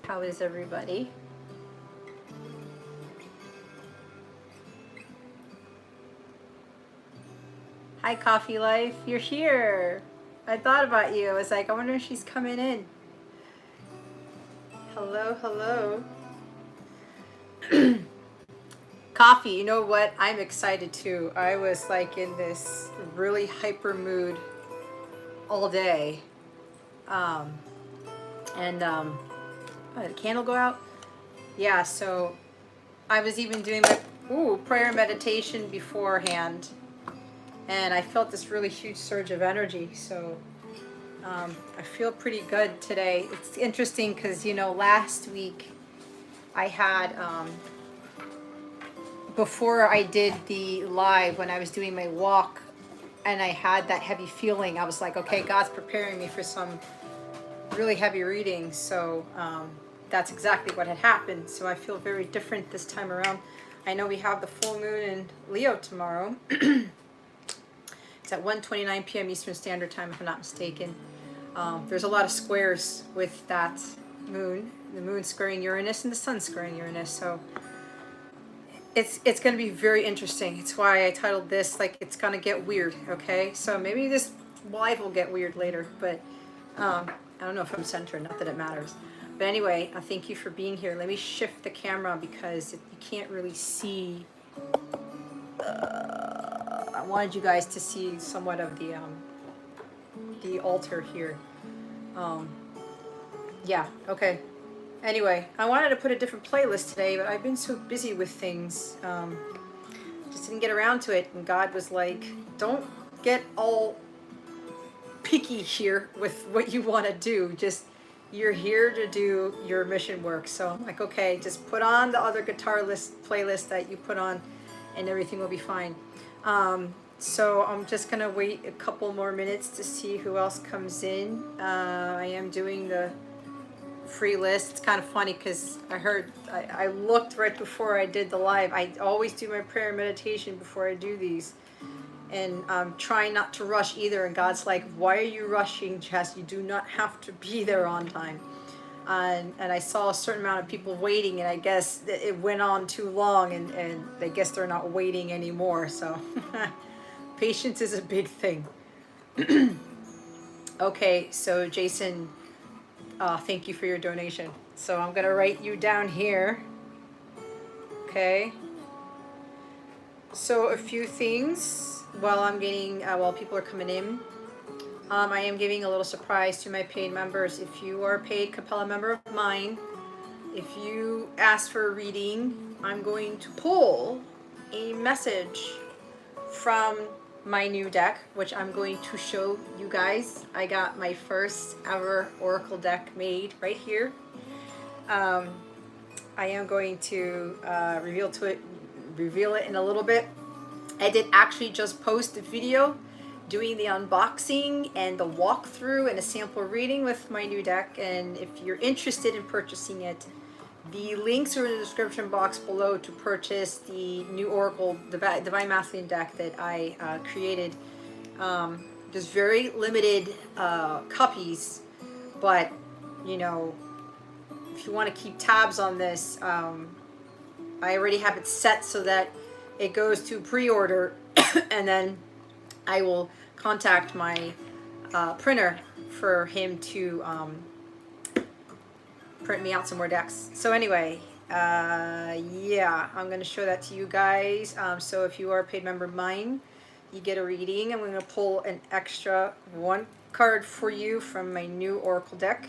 How is everybody? Hi, Coffee Life. You're here. I thought about you. I was like, I wonder if she's coming in. Hello, hello. Coffee, you know what? I'm excited too. I was like in this really hyper mood all day. Um, and oh, did the candle go out? Yeah, so I was even doing my prayer meditation beforehand. And I felt this really huge surge of energy. So I feel pretty good today. It's interesting because, you know, last week I had, before I did the live, when I was doing my walk and I had that heavy feeling, I was like, okay, God's preparing me for some really heavy readings. So that's exactly what had happened. So I feel very different this time around. I know we have the full moon in Leo tomorrow. It's at 1:29 p.m. Eastern Standard Time, if I'm not mistaken. There's a lot of squares with that moon. The moon squaring Uranus and the sun squaring Uranus. So it's going to be very interesting. It's why I titled this, like, it's going to get weird, okay? So maybe this live will get weird later, but I don't know if I'm centered, not that it matters. But anyway, thank you for being here. Let me shift the camera because you can't really see. I wanted you guys to see somewhat of the altar here. Yeah, okay. Anyway, I wanted to put a different playlist today, but I've been so busy with things. Just didn't get around to it. And God was like, don't get all picky here with what you want to do. Just, you're here to do your mission work. So I'm like, okay, just put on the other guitar playlist that you put on and everything will be fine. So I'm just gonna wait a couple more minutes to see who else comes in. I am doing the free list. It's kind of funny because I looked right before I did the live. I always do my prayer and meditation before I do these, and I'm trying not to rush either. And God's like, why are you rushing, Jess? You do not have to be there on time. And I saw a certain amount of people waiting, and I guess it went on too long, and I guess they're not waiting anymore. So patience is a big thing. Okay, so Jason, thank you for your donation. So I'm gonna write you down here. Okay. So a few things while I'm getting, while people are coming in. I am giving a little surprise to my paid members. If you are a paid Capella member of mine, if you ask for a reading, I'm going to pull a message from my new deck, which I'm going to show you guys. I got my first ever Oracle deck made right here. I am going to reveal it in a little bit. I did actually just post a video doing the unboxing and the walkthrough and a sample reading with my new deck, and if you're interested in purchasing it, the links are in the description box below to purchase the new Oracle Divine Masculine deck that I created. There's very limited copies, but you know, if you want to keep tabs on this, I already have it set so that it goes to pre-order and then I will contact my printer for him to print me out some more decks. So anyway, yeah, I'm going to show that to you guys. So if you are a paid member of mine, you get a reading. I'm going to pull an extra one card for you from my new Oracle deck.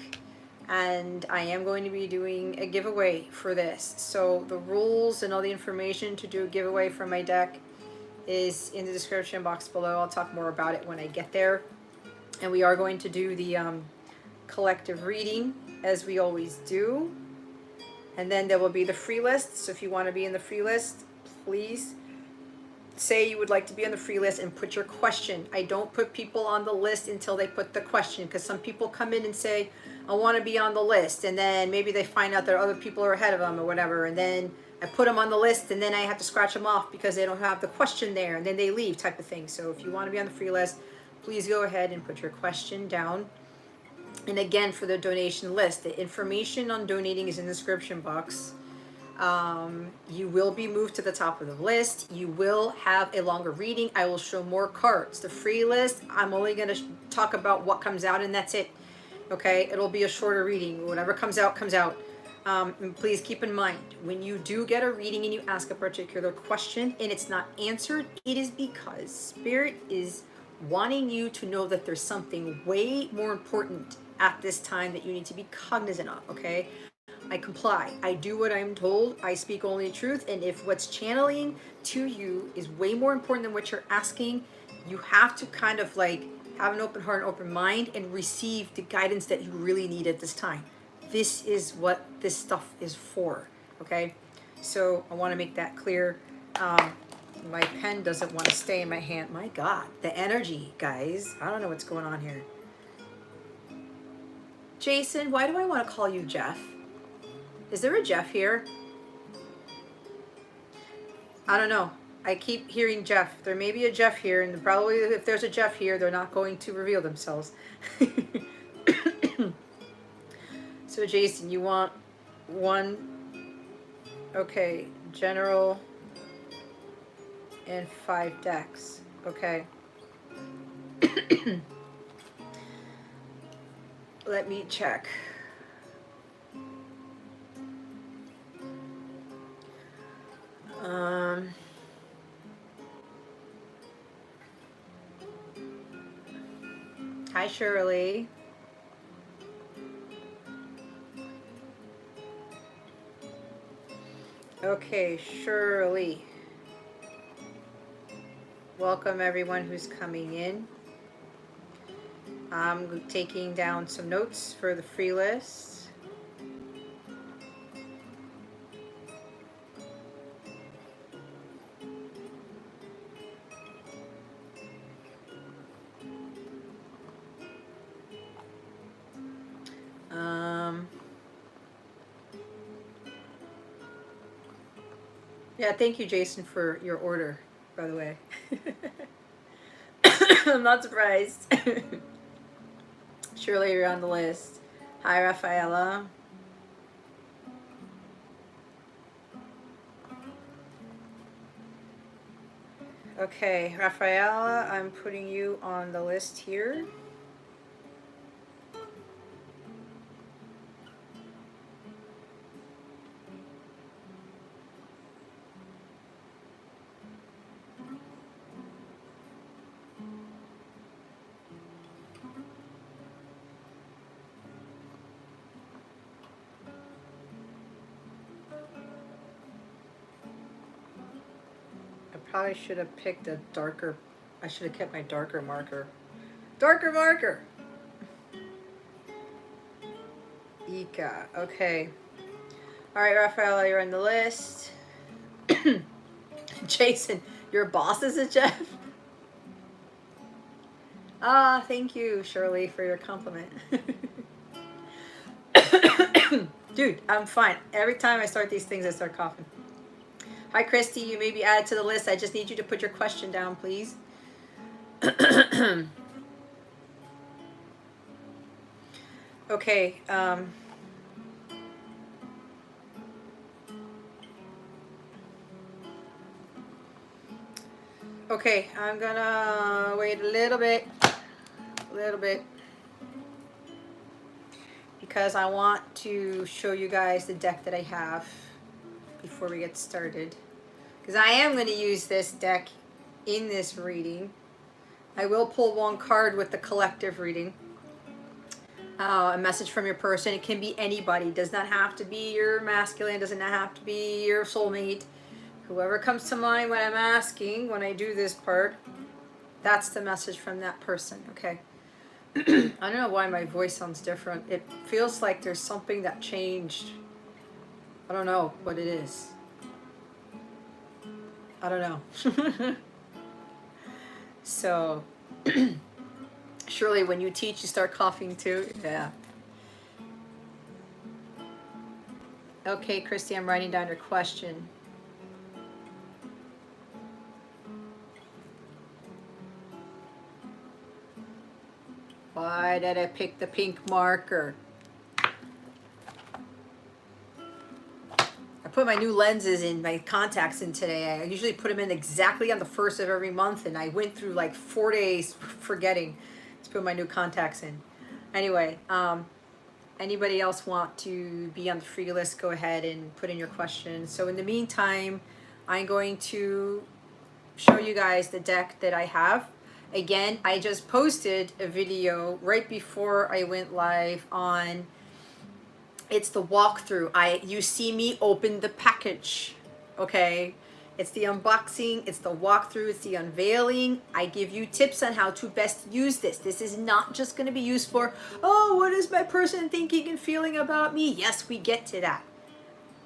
And I am going to be doing a giveaway for this. So the rules and all the information to do a giveaway from my deck is in the description box below. I'll talk more about it when I get there. And we are going to do the collective reading as we always do. And then there will be the free list. So if you want to be in the free list, please say you would like to be on the free list and put your question. I don't put people on the list until they put the question, because some people come in and say, I want to be on the list, and then maybe they find out that other people are ahead of them or whatever, and then I put them on the list and then I have to scratch them off because they don't have the question there, and then they leave, type of thing. So if you want to be on the free list, please go ahead and put your question down. And again, for the donation list, the information on donating is in the description box. You will be moved to the top of the list. You will have a longer reading. I will show more cards. The free list, I'm only going to talk about what comes out, and that's it. Okay, it'll be a shorter reading. Whatever comes out, comes out. And please keep in mind, when you do get a reading and you ask a particular question and it's not answered, it is because Spirit is wanting you to know that there's something way more important at this time that you need to be cognizant of, okay? I comply. I do what I'm told. I speak only truth. And if what's channeling to you is way more important than what you're asking, you have to kind of like have an open heart and open mind and receive the guidance that you really need at this time. This is what this stuff is for, okay? So I want to make that clear. My pen doesn't want to stay in my hand. My God, the energy, guys. I don't know what's going on here. Jason, why do I want to call you Jeff? Is there a Jeff here? I don't know. I keep hearing Jeff. There may be a Jeff here, and probably if there's a Jeff here, they're not going to reveal themselves. So Jason, you want one, okay, general and 5 decks. Okay. Let me check. Hi, Shirley. Okay, Shirley. Welcome everyone who's coming in. I'm taking down some notes for the free list. Yeah, thank you, Jason, for your order, by the way. I'm not surprised. Surely you're on the list. Hi, Rafaela. Okay, Rafaela, I'm putting you on the list here. Probably should have picked a darker, I should have kept my darker marker. Darker marker! Ika, okay. Alright, Rafaela, you're on the list. Jason, your boss is a Jeff? Ah, thank you, Shirley, for your compliment. Dude, I'm fine. Every time I start these things, I start coughing. Hi, Christy. You may be added to the list. I just need you to put your question down, please. Okay. Okay, I'm gonna wait a little bit, because I want to show you guys the deck that I have before we get started. Because I am going to use this deck in this reading. I will pull one card with the collective reading. A message from your person. It can be anybody. It does not have to be your masculine. It does not have to be your soulmate. Whoever comes to mind when I'm asking, when I do this part, that's the message from that person, okay? I don't know why my voice sounds different. It feels like there's something that changed. I don't know what it is. I don't know. So, surely when you teach, you start coughing too? Yeah. Okay, Christy, I'm writing down your question. Why and I pick the pink marker. I put my new lenses in, my contacts in today. I usually put them in exactly on the 1st of every month, and I went through like 4 days forgetting to put my new contacts in. Anyway, anybody else want to be on the free list, go ahead and put in your questions. So in the meantime, I'm going to show you guys the deck that I have. Again, I just posted a video right before I went live on, it's the walkthrough. You see me open the package, okay? It's the unboxing, it's the walkthrough, it's the unveiling. I give you tips on how to best use this. This is not just gonna be used for, oh, what is my person thinking and feeling about me? Yes, we get to that.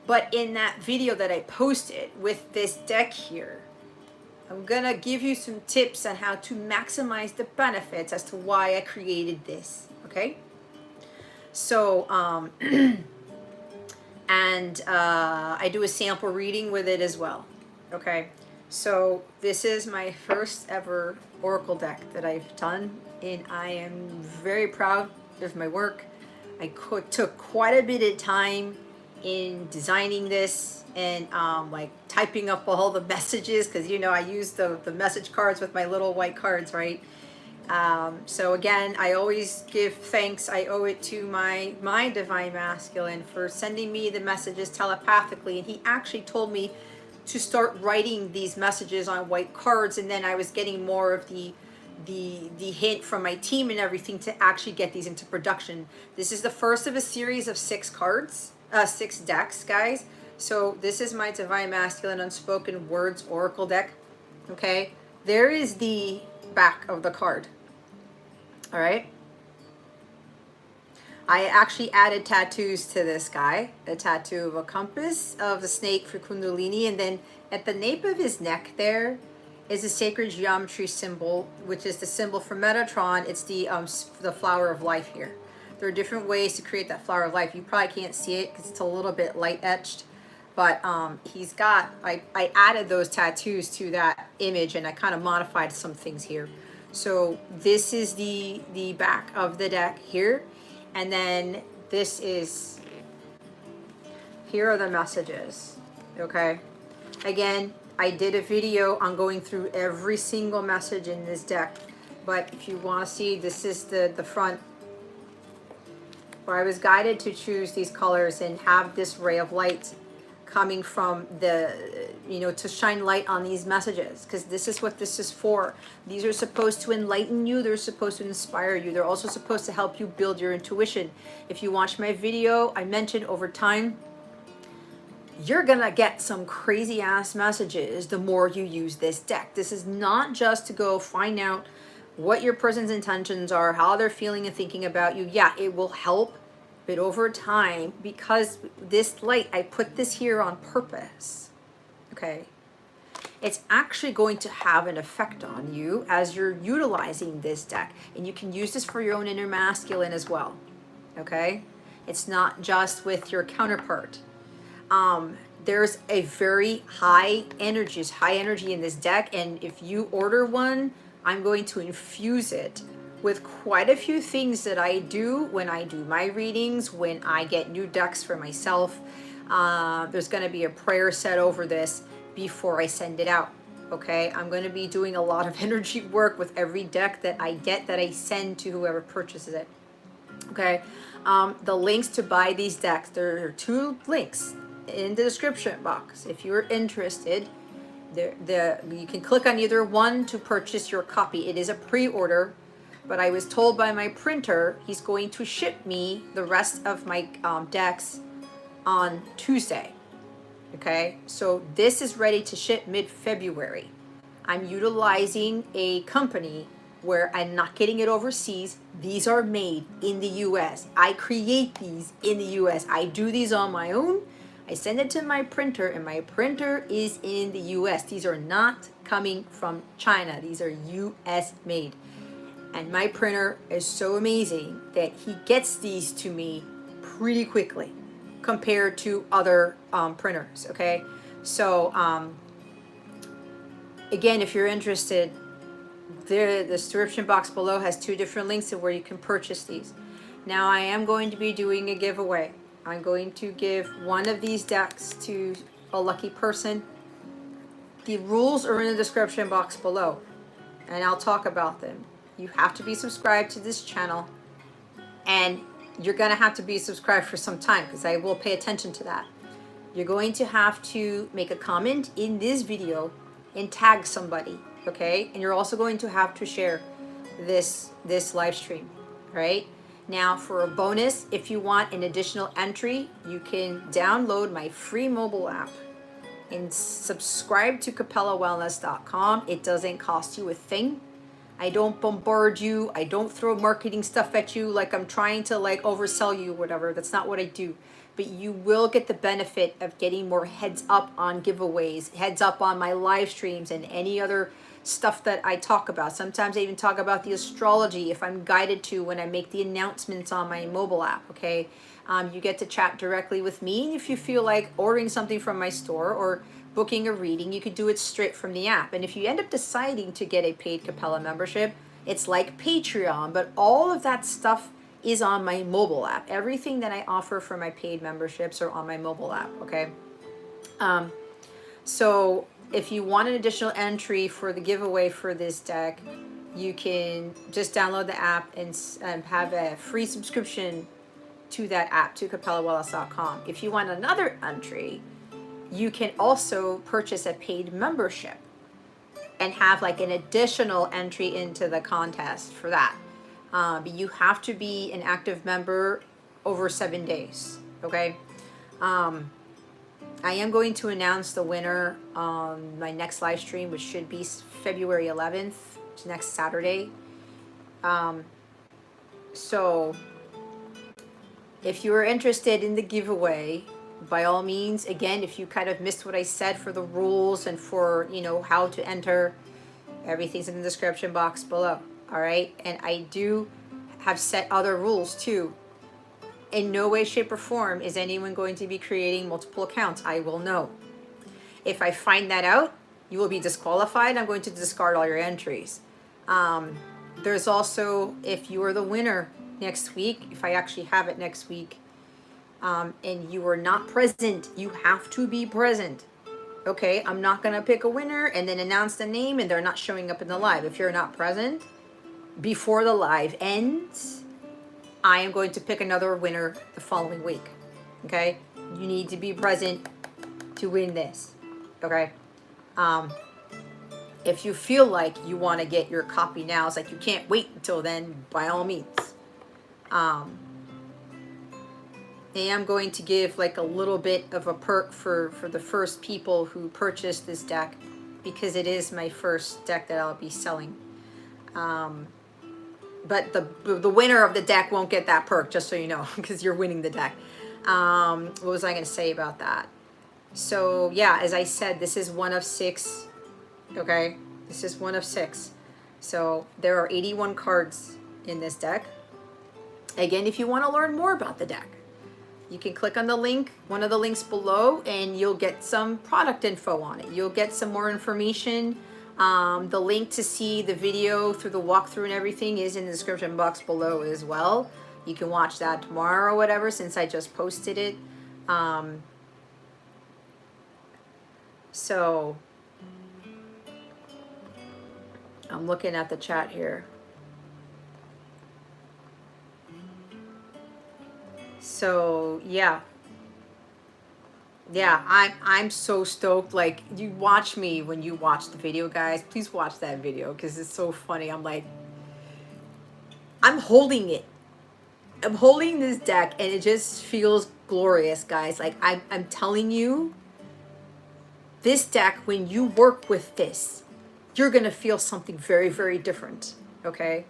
But in that video that I posted with this deck here, I'm gonna give you some tips on how to maximize the benefits as to why I created this, okay? So, I do a sample reading with it as well, okay? So this is my first ever Oracle deck that I've done, and I am very proud of my work. I took quite a bit of time in designing this and like typing up all the messages, because you know I use the message cards with my little white cards, right? So again, I always give thanks. I owe it to my divine masculine for sending me the messages telepathically, and he actually told me to start writing these messages on white cards, and then I was getting more of the hint from my team and everything to actually get these into production. This is the first of a series of 6 cards, 6 decks, guys. So this is my divine masculine unspoken words oracle deck. Okay, there is the back of the card. All right, I actually added tattoos to this guy, a tattoo of a compass, of the snake for Kundalini, and then at the nape of his neck there is a sacred geometry symbol, which is the symbol for Metatron. It's the flower of life here. There are different ways to create that flower of life. You probably can't see it because it's a little bit light etched, but he's got, I added those tattoos to that image, and I kind of modified some things here. So this is the back of the deck here, and then this is, here are the messages, okay? Again, I did a video on going through every single message in this deck, but if you want to see, this is the front, where I was guided to choose these colors and have this ray of light coming from the, you know, to shine light on these messages, because this is what this is for. These are supposed to enlighten you. They're supposed to inspire you. They're also supposed to help you build your intuition. If you watch my video, I mentioned over time, you're gonna get some crazy ass messages the more you use this deck. This is not just to go find out what your person's intentions are, how they're feeling and thinking about you. Yeah, it will help, but over time, because this light, I put this here on purpose, okay? It's actually going to have an effect on you as you're utilizing this deck, and you can use this for your own inner masculine as well, okay? It's not just with your counterpart. There's a very high energy in this deck, and if you order one, I'm going to infuse it with quite a few things that I do when I do my readings, when I get new decks for myself. There's going to be a prayer set over this before I send it out, okay? I'm going to be doing a lot of energy work with every deck that I get, that I send to whoever purchases it, okay? The links to buy these decks, there are 2 links in the description box. If you're interested, you can click on either one to purchase your copy. It is a pre-order, but I was told by my printer he's going to ship me the rest of my decks on Tuesday. Okay, so this is ready to ship mid-February. I'm utilizing a company where I'm not getting it overseas. These are made in the US. I create these in the US. I do these on my own. I send it to my printer, and my printer is in the US. These are not coming from China. These are US made. And my printer is so amazing that he gets these to me pretty quickly compared to other printers, okay? So, again, if you're interested, The description box below has 2 different links of where you can purchase these. Now I am going to be doing a giveaway. I'm going to give one of these decks to a lucky person. The rules are in the description box below, and I'll talk about them. You have to be subscribed to this channel, and you're going to have to be subscribed for some time because I will pay attention to that. You're going to have to make a comment in this video and tag somebody, okay? And you're also going to have to share this live stream, right? Now for a bonus, if you want an additional entry, you can download my free mobile app and subscribe to capellawellness.com. It doesn't cost you a thing. I don't bombard you. I don't throw marketing stuff at you like I'm trying to like oversell you, whatever. That's not what I do. But you will get the benefit of getting more heads up on giveaways, heads up on my live streams and any other stuff that I talk about. Sometimes I even talk about the astrology if I'm guided to when I make the announcements on my mobile app, okay? You get to chat directly with me. And if you feel like ordering something from my store or booking a reading, you could do it straight from the app. And if you end up deciding to get a paid Capella membership, it's like Patreon, but all of that stuff is on my mobile app. Everything that I offer for my paid memberships are on my mobile app, okay? So if you want an additional entry for the giveaway for this deck, you can just download the app and have a free subscription to that app, to capellawellness.com. If you want another entry, you can also purchase a paid membership and have like an additional entry into the contest for that. But you have to be an active member over 7 days, okay? I am going to announce the winner on my next live stream, which should be February 11th, next Saturday. So if you are interested in the giveaway, by all means, again, if you kind of missed what I said for the rules and for, you know, how to enter, everything's in the description box below, all right? And I do have set other rules too. In no way, shape, or form is anyone going to be creating multiple accounts. I will know. If I find that out, you will be disqualified. I'm going to discard all your entries. There's also, if you are the winner next week, if I actually have it next week, and you are not present, you have to be present. Okay, I'm not going to pick a winner and then announce the name and they're not showing up in the live. If you're not present before the live ends, I am going to pick another winner the following week. Okay, you need to be present to win this. Okay, if you feel like you want to get your copy now, it's like you can't wait until then, by all means. I am going to give like a little bit of a perk for the first people who purchase this deck, because it is my first deck that I'll be selling. But the winner of the deck won't get that perk, just so you know, because you're winning the deck. What was I going to say about that? So yeah, as I said, this is one of 6. Okay, this is one of 6. So there are 81 cards in this deck. Again, if you want to learn more about the deck, you can click on the link, one of the links below, and you'll get some product info on it. You'll get some more information. The link to see the video through the walkthrough and everything is in the description box below as well. You can watch that tomorrow or whatever, since I just posted it. So I'm looking at the chat here. So yeah, I'm so stoked. Like, you watch me when you watch the video, guys. Please watch that video because it's so funny. I'm like, I'm holding it. I'm holding this deck and it just feels glorious, guys. Like, I'm telling you, this deck, when you work with this, you're gonna feel something very, very different. Okay,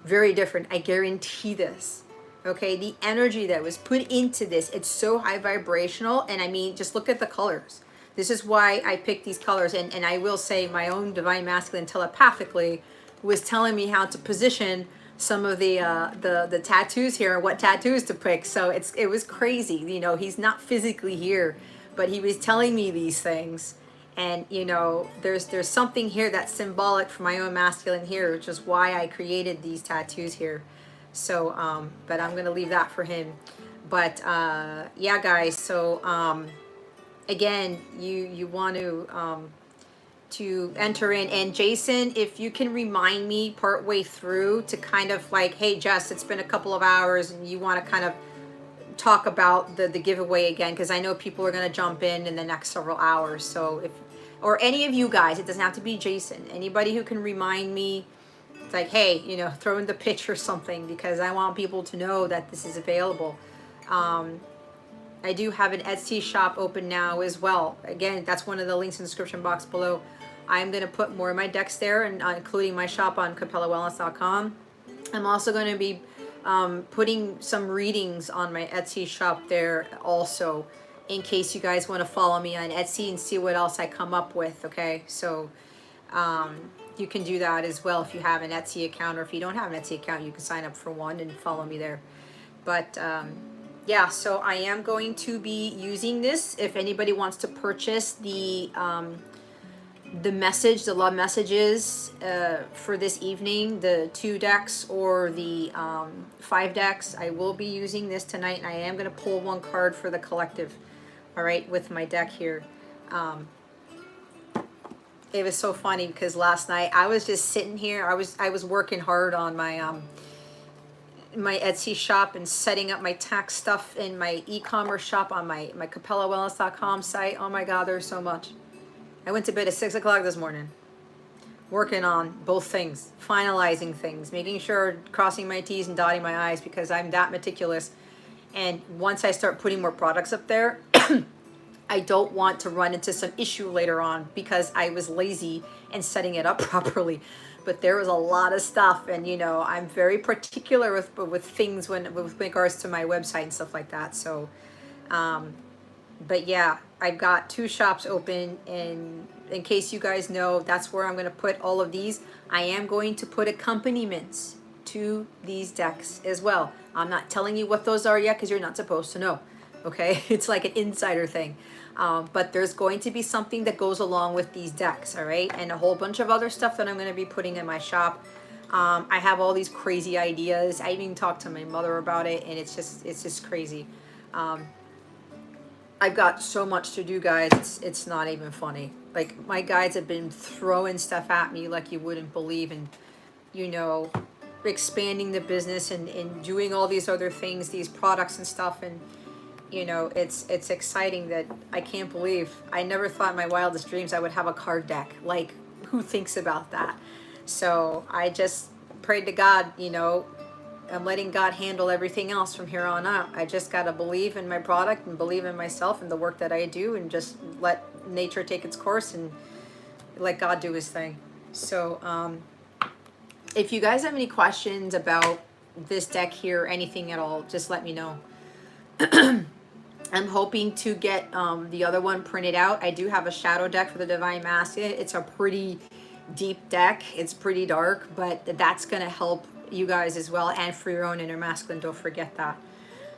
very different. I guarantee this. Okay, the energy that was put into this, it's so high vibrational. And I mean, just look at the colors. This is why I picked these colors. And I will say, my own divine masculine telepathically was telling me how to position some of the tattoos here and what tattoos to pick. So it was crazy. You know, he's not physically here, but he was telling me these things. And you know, there's something here that's symbolic for my own masculine here, which is why I created these tattoos here. So but I'm gonna leave that for him. But yeah guys, so again, you want to enter in. And Jason, if you can remind me partway through to kind of like, hey Jess, it's been a couple of hours and you want to kind of talk about the giveaway again, because I know people are going to jump in the next several hours. So if, or any of you guys, it doesn't have to be Jason, anybody who can remind me, it's like, hey, you know, throw in the pitch or something, because I want people to know that this is available. I do have an Etsy shop open now as well. Again, that's one of the links in the description box below. I'm going to put more of my decks there, and including my shop on capellawellness.com. I'm also going to be putting some readings on my Etsy shop there also, in case you guys want to follow me on Etsy and see what else I come up with. Okay, so you can do that as well if you have an Etsy account, or if you don't have an Etsy account, you can sign up for one and follow me there. But yeah, so I am going to be using this. If anybody wants to purchase the message, the love messages for this evening, the 2 decks or the 5 decks, I will be using this tonight, and I am going to pull 1 card for the collective, all right, with my deck here. It was so funny because last night I was just sitting here, I was working hard on my my Etsy shop and setting up my tax stuff in my e-commerce shop on my capellawellness.com site. Oh my god, there's so much. I went to bed at 6 o'clock this morning, working on both things, finalizing things, making sure, crossing my T's and dotting my I's, because I'm that meticulous. And once I start putting more products up there, I don't want to run into some issue later on because I was lazy and setting it up properly. But there was a lot of stuff, and you know, I'm very particular with things with regards to my website and stuff like that. So but yeah, I've got 2 shops open, and in case you guys know, that's where I'm going to put all of these. I am going to put accompaniments to these decks as well. I'm not telling you what those are yet because you're not supposed to know. Okay, it's like an insider thing. But there's going to be something that goes along with these decks, all right? And a whole bunch of other stuff that I'm going to be putting in my shop. I have all these crazy ideas. I even talked to my mother about it, and it's just crazy. I've got so much to do, guys. It's not even funny. Like, my guides have been throwing stuff at me like you wouldn't believe, and you know, expanding the business and doing all these other things, these products and stuff, and you know, it's exciting that I can't believe. I never thought in my wildest dreams I would have a card deck. Like, who thinks about that? So I just prayed to God, you know, I'm letting God handle everything else from here on out. I just got to believe in my product and believe in myself and the work that I do, and just let nature take its course and let God do his thing. So if you guys have any questions about this deck here, anything at all, just let me know. I'm hoping to get the other one printed out. I do have a shadow deck for the Divine Masculine. It's a pretty deep deck. It's pretty dark, but that's going to help you guys as well, and for your own inner masculine. Don't forget that.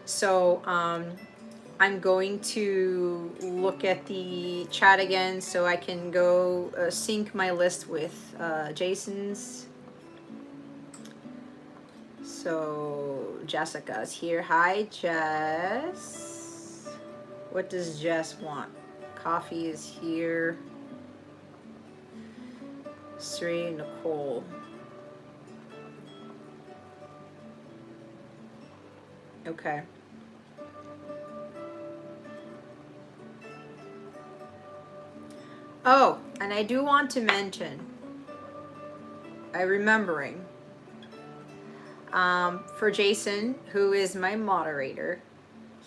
So I'm going to look at the chat again so I can go sync my list with Jason's. So Jessica's here. Hi, Jess. What does Jess want? Coffee is here. Sri Nicole. Okay. Oh, and I do want to mention, I'm remembering, for Jason, who is my moderator,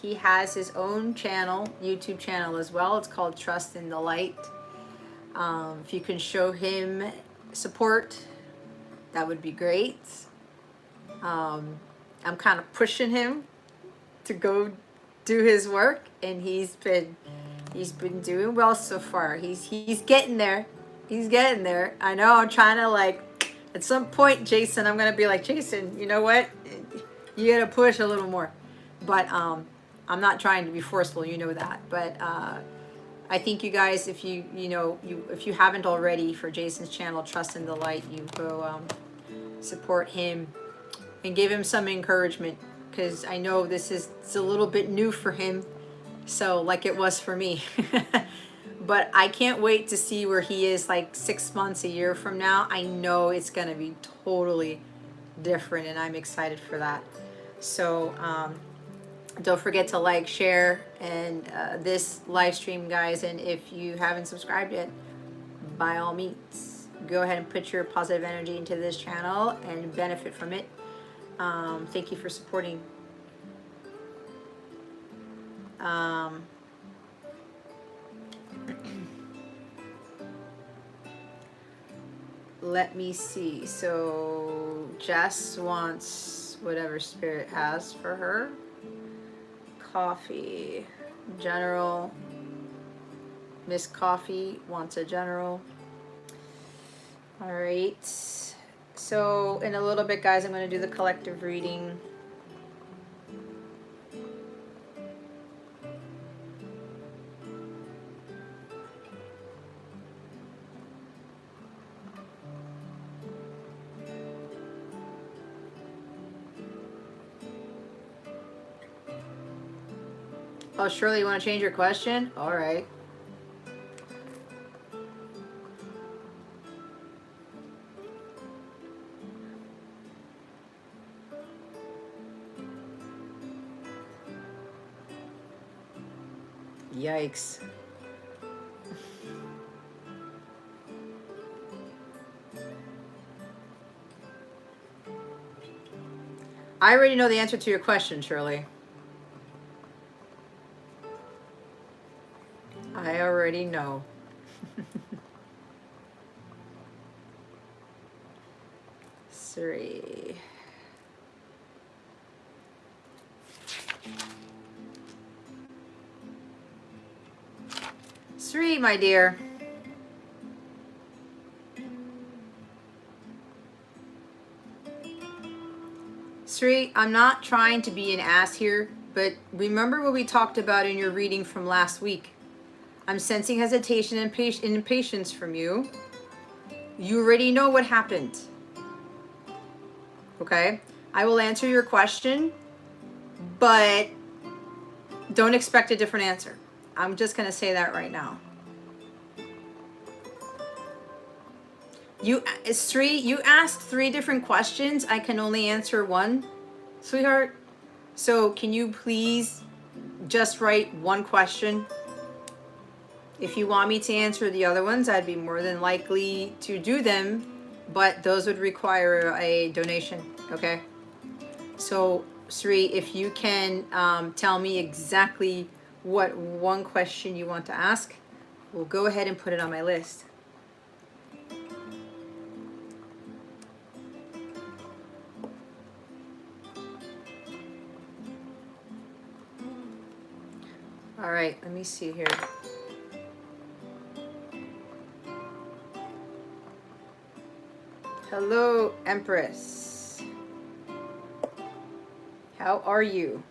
he has his own channel, YouTube channel as well. It's called Trust in the Light. If you can show him support, that would be great. I'm kind of pushing him to go do his work, and he's been doing well so far. He's getting there. He's getting there. I know I'm trying to, like, at some point, Jason, I'm gonna be like, Jason, you know what? You gotta push a little more. But I'm not trying to be forceful, you know that. But I think you guys, if if you haven't already, for Jason's channel, Trust in the Light, you go support him and give him some encouragement, because I know it's a little bit new for him, so like it was for me. But I can't wait to see where he is like 6 months, a year from now. I know it's going to be totally different, and I'm excited for that. So don't forget to like, share, and this live stream, guys. And if you haven't subscribed yet, by all means, go ahead and put your positive energy into this channel and benefit from it. Thank you for supporting. Let me see. So Jess wants whatever Spirit has for her. Coffee, general. Miss Coffee wants a general. All right. So in a little bit, guys, I'm going to do the collective reading. Oh, Shirley, you want to change your question? All right. Yikes. I already know the answer to your question, Shirley. I already know. Three. Three, my dear. Sri, I'm not trying to be an ass here, but remember what we talked about in your reading from last week. I'm sensing hesitation and impatience from you. You already know what happened. Okay? I will answer your question, but don't expect a different answer. I'm just going to say that right now. Sri, you asked 3 different questions. I can only answer one, sweetheart. So can you please just write one question? If you want me to answer the other ones, I'd be more than likely to do them, but those would require a donation, okay? So Sri, if you can tell me exactly what one question you want to ask, we'll go ahead and put it on my list. All right, let me see here. Hello, Empress. How are you?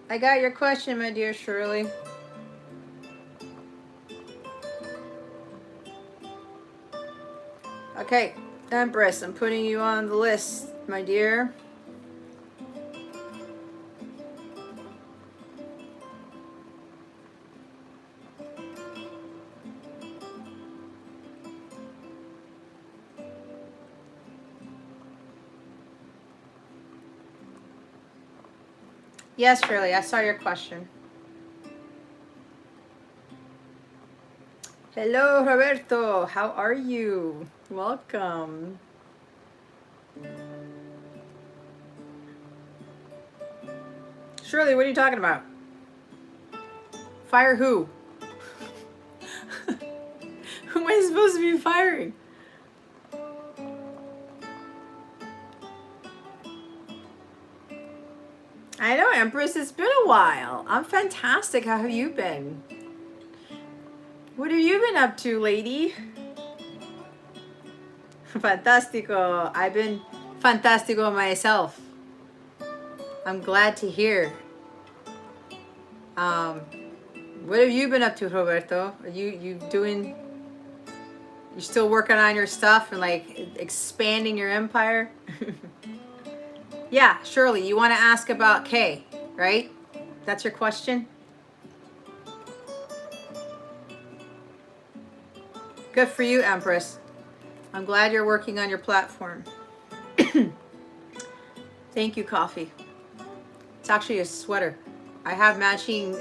I got your question, my dear Shirley. Okay, Empress, I'm putting you on the list, my dear. Yes, Shirley, I saw your question. Hello, Roberto. How are you? Welcome. Shirley, what are you talking about? Fire who? Who am I supposed to be firing? I know, Empress, it's been a while. I'm fantastic. How have you been? What have you been up to, lady? Fantastico. I've been fantastico myself. I'm glad to hear. What have you been up to, Roberto? Are you doing? You still working on your stuff and like expanding your empire? Yeah, Shirley, you want to ask about Kay, right? That's your question? Good for you, Empress. I'm glad you're working on your platform. Thank you, Coffee. It's actually a sweater. I have matching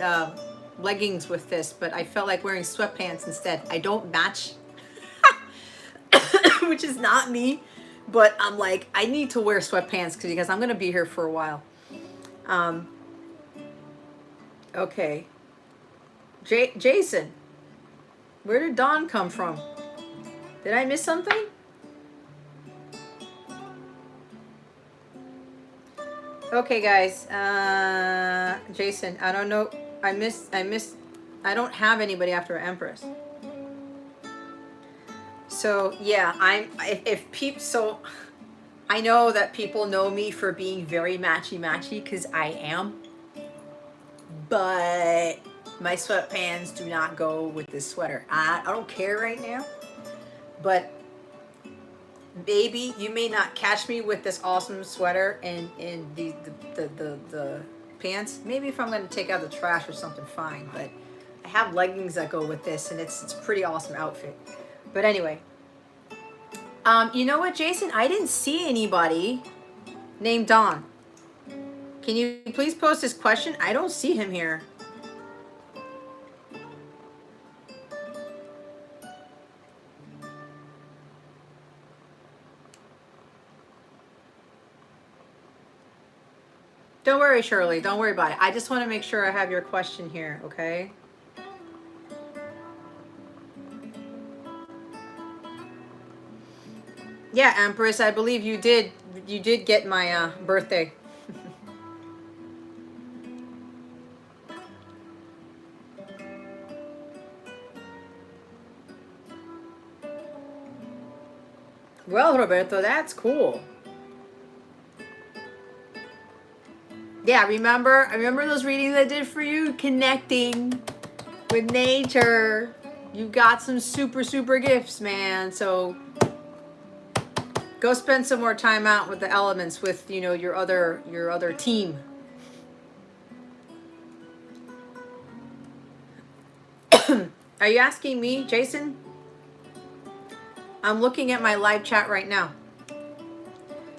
leggings with this, but I felt like wearing sweatpants instead. I don't match, which is not me, but I'm like, I need to wear sweatpants because I'm going to be here for a while. Okay. Jason, where did Dawn come from? Did I miss something? Okay, guys. Jason, I don't know. I don't have anybody after Empress. So yeah, so I know that people know me for being very matchy because I am, but my sweatpants do not go with this sweater. I don't care right now, but baby, you may not catch me with this awesome sweater and the pants. Maybe if I'm going to take out the trash or something, fine. But I have leggings that go with this, and it's a pretty awesome outfit. But anyway, you know what, Jason? I didn't see anybody named Don. Can you please post his question? I don't see him here. Don't worry, Shirley. Don't worry about it. I just want to make sure I have your question here, okay? Yeah, Empress, I believe you did get my birthday. Well, Roberto, that's cool. Yeah, remember those readings I did for you? Connecting with nature. You got some super gifts, man. So go spend some more time out with the elements with, you know, your other team. Are you asking me, Jason? I'm looking at my live chat right now.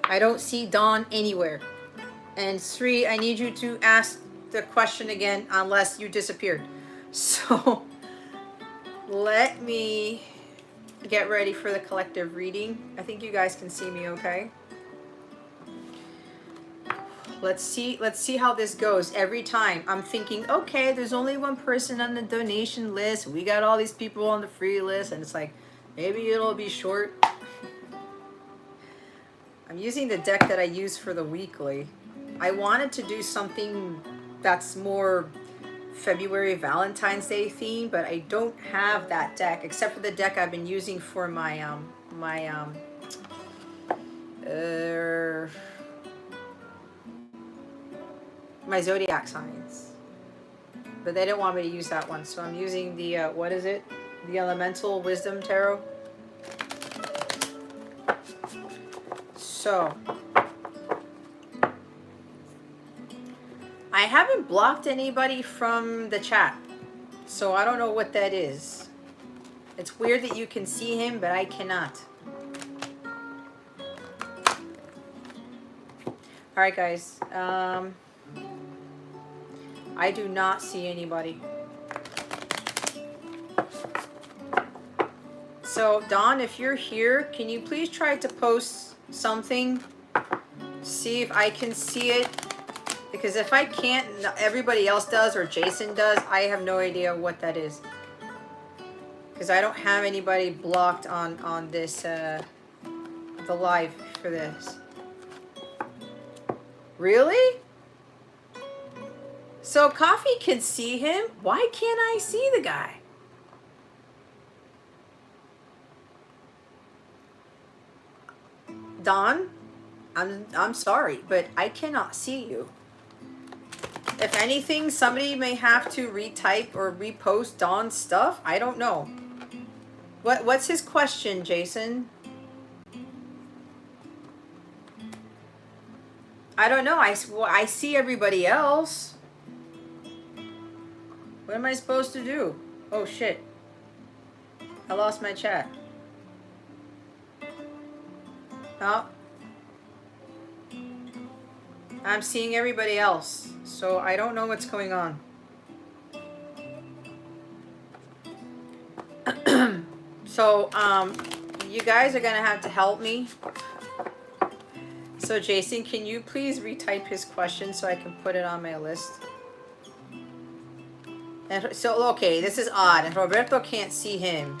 I don't see Dawn anywhere. And Sri, I need you to ask the question again unless you disappeared. So let me get ready for the collective reading. I think you guys can see me okay. Let's see how this goes. Every time I'm thinking, okay, there's only one person on the donation list. We got all these people on the free list, and it's like, maybe it'll be short. I'm using the deck that I use for the weekly. I wanted to do something that's more February Valentine's Day theme, but I don't have that deck except for the deck I've been using for my my zodiac signs. But they didn't want me to use that one, so I'm using the what is it? The Elemental Wisdom Tarot. So I haven't blocked anybody from the chat, so I don't know what that is. It's weird that you can see him, but I cannot. All right, guys. I do not see anybody. So, Dawn, if you're here, can you please try to post something? See if I can see it. Because if I can't, everybody else does or Jason does, I have no idea what that is. Because I don't have anybody blocked on this, the live for this. Really? So Coffee can see him? Why can't I see the guy? Don, I'm sorry, but I cannot see you. If anything, somebody may have to retype or repost Don's stuff. I don't know. What's his question, Jason? I don't know. I see everybody else. What am I supposed to do? Oh shit. I lost my chat. Oh. I'm seeing everybody else. So I don't know what's going on. So, you guys are gonna have to help me. So Jason, can you please retype his question so I can put it on my list? And so, okay, this is odd. And Roberto can't see him.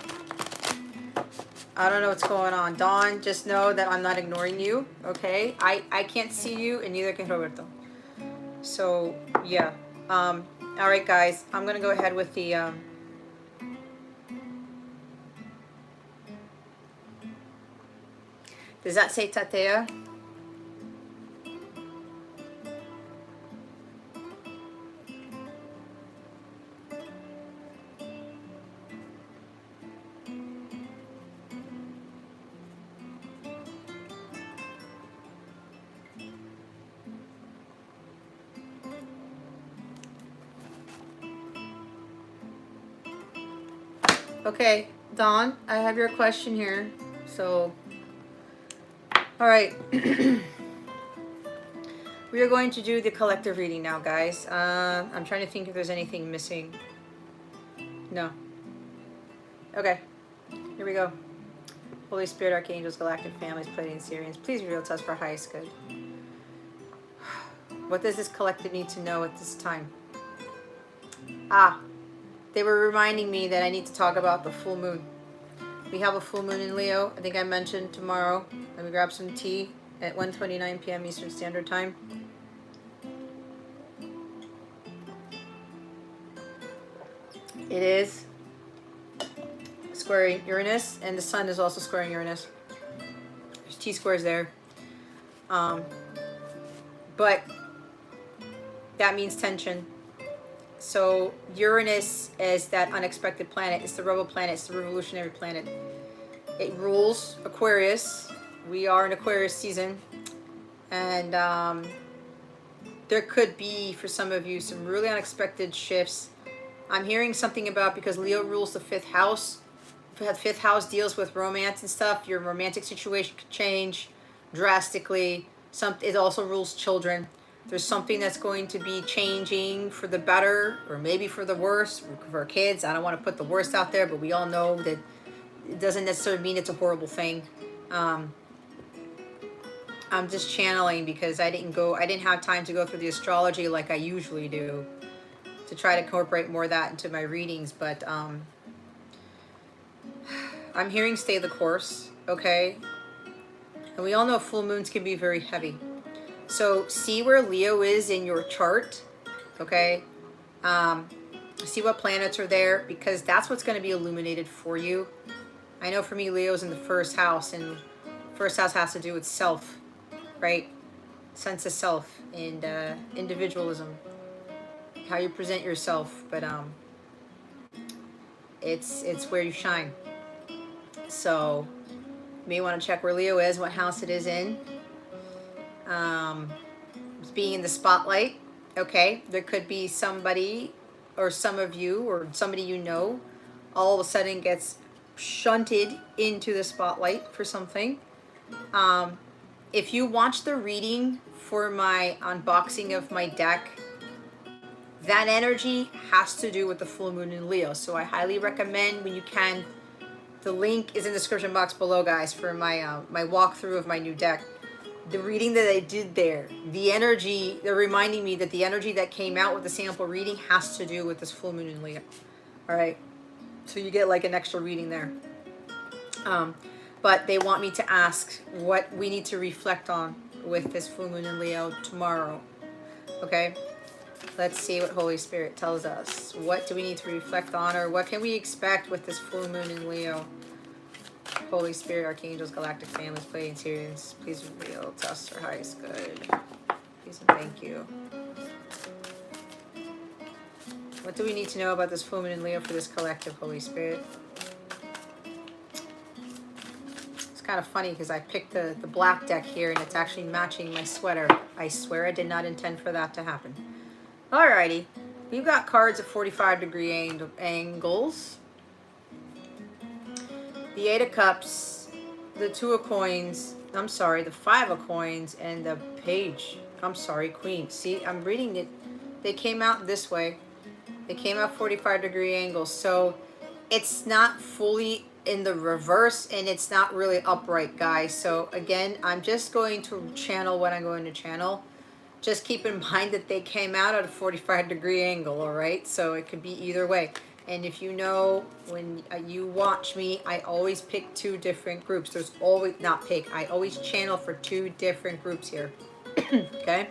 I don't know what's going on. Dawn, just know that I'm not ignoring you, okay? I can't see you, and neither can Roberto. So, yeah. All right, guys. I'm going to go ahead with the... Does that say Tatea? Okay, Dawn, I have your question here. So, all right. We are going to do the collective reading now, guys. I'm trying to think if there's anything missing. No. Okay, here we go. Holy Spirit, Archangels, Galactic Families, Pleiadians, Sirians, please reveal to us for highest good. What does this collective need to know at this time? They were reminding me that I need to talk about the full moon. We have a full moon in Leo. I think I mentioned tomorrow. Let me grab some tea at 1:29 p.m. Eastern Standard Time. It is squaring Uranus, and the sun is also squaring Uranus. There's T-squares there. But that means tension. So Uranus is that unexpected planet. It's the rebel planet. It's the revolutionary planet. It rules Aquarius. We are in Aquarius season. And there could be, for some of you, some really unexpected shifts. I'm hearing something about, because Leo rules the 5th house. If the 5th house deals with romance and stuff, your romantic situation could change drastically. It also rules children. There's something that's going to be changing for the better, or maybe for the worse for kids. I don't want to put the worst out there, but we all know that it doesn't necessarily mean it's a horrible thing. I'm just channeling because I didn't have time to go through the astrology like I usually do, to try to incorporate more of that into my readings. But I'm hearing stay the course, okay? And we all know full moons can be very heavy. So see where Leo is in your chart, okay? See what planets are there, because that's what's going to be illuminated for you. I know for me, Leo's in the 1st house, and 1st house has to do with self, right? Sense of self and individualism, how you present yourself. But it's where you shine. So you may want to check where Leo is, what house it is in. Being in the spotlight, okay? There could be somebody, or some of you, or somebody you know, all of a sudden gets shunted into the spotlight for something. If you watch the reading for my unboxing of my deck, that energy has to do with the full moon in Leo. So I highly recommend, when you can, the link is in the description box below, guys, for my my walkthrough of my new deck. The reading that I did there, the energy, they're reminding me that the energy that came out with the sample reading has to do with this full moon in Leo. All right, so you get like an extra reading there. But they want me to ask what we need to reflect on with this full moon in Leo tomorrow. Okay, let's see what Holy Spirit tells us. What do we need to reflect on, or what can we expect with this full moon in Leo? Holy Spirit, Archangels, Galactic Families, Pleiadians, Sirians, please reveal to us our highest good. Please and thank you. What do we need to know about this full moon in Leo for this collective, Holy Spirit? It's kind of funny because I picked the black deck here and it's actually matching my sweater. I swear I did not intend for that to happen. Alrighty. We've got cards at 45-degree angles. The 8 of Cups, the 2 of Coins, I'm sorry, the 5 of Coins, and the Page, I'm sorry, Queen. See, I'm reading it. They came out this way. They came out 45-degree angles. So it's not fully in the reverse and it's not really upright, guys. So again, I'm just going to channel what I'm going to channel. Just keep in mind that they came out at a 45-degree angle, all right? So it could be either way. And if you know, when you watch me, I always pick 2 different groups. There's always, not pick, I always channel for 2 different groups here. Okay?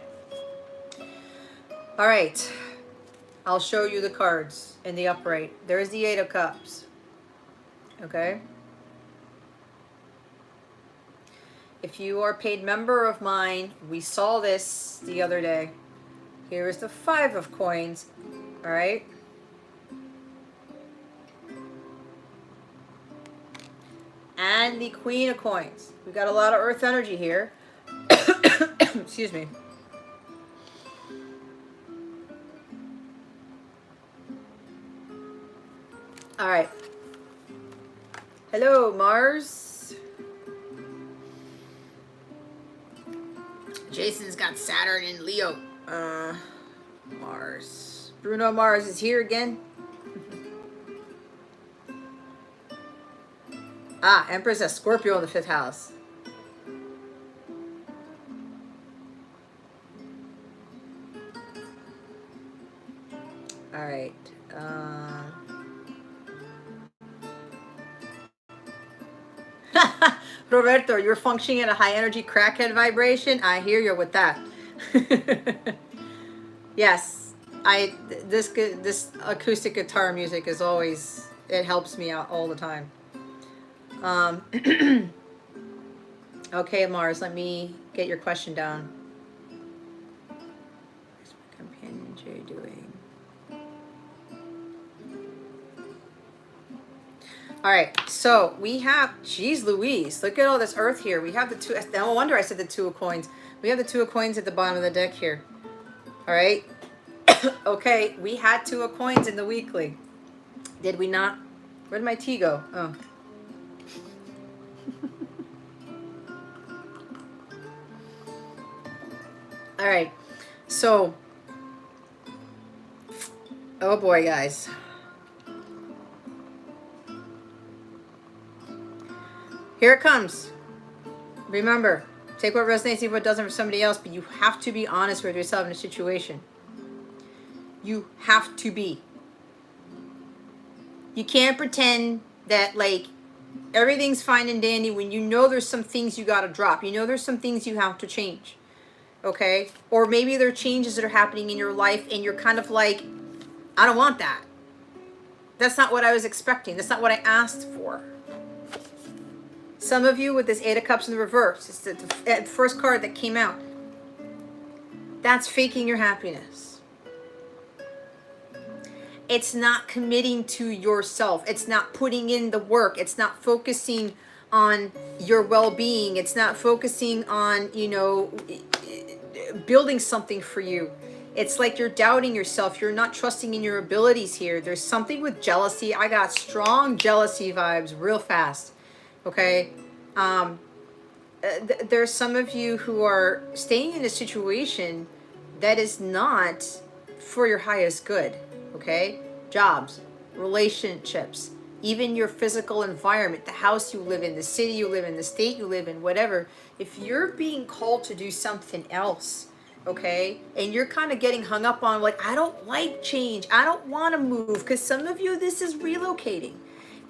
All right. I'll show you the cards in the upright. There's the 8 of Cups. Okay? If you are a paid member of mine, we saw this the other day. Here is the 5 of Coins. All right? And the Queen of Coins. We've got a lot of earth energy here. Excuse me. All right. Hello, Mars. Jason's got Saturn in Leo. Mars. Bruno Mars is here again. Ah, Empress has Scorpio in the 5th house. All right. Roberto, you're functioning at a high energy crackhead vibration. I hear you with that. Yes, this acoustic guitar music is always, it helps me out all the time. Okay, Mars, let me get your question down. What's my companion Jay doing? All right, so we have, geez Louise, look at all this earth here. We have the 2, no wonder I said the 2 of Coins. We have the 2 of Coins at the bottom of the deck here. All right. Okay, we had 2 of Coins in the weekly. Did we not? Where did my tea go? Oh. All right, so, oh boy, guys. Here it comes. Remember, take what resonates, leave what doesn't for somebody else, but you have to be honest with yourself in a situation. You have to be. You can't pretend that, like, everything's fine and dandy when you know there's some things you got to drop. You know there's some things you have to change. Okay? Or maybe there are changes that are happening in your life and you're kind of like, I don't want that. That's not what I was expecting. That's not what I asked for. Some of you with this 8 of Cups in the reverse, it's the first card that came out. That's faking your happiness. It's not committing to yourself. It's not putting in the work. It's not focusing on your well-being. It's not focusing on, you know, building something for you. It's like you're doubting yourself. You're not trusting in your abilities here. There's something with jealousy. I got strong jealousy vibes real fast. Okay, there's some of you who are staying in a situation that is not for your highest good. Okay, jobs, relationships, even your physical environment, the house you live in, the city you live in, the state you live in, whatever. If you're being called to do something else, okay, and you're kind of getting hung up on, like, I don't like change, I don't want to move, because some of you, this is relocating.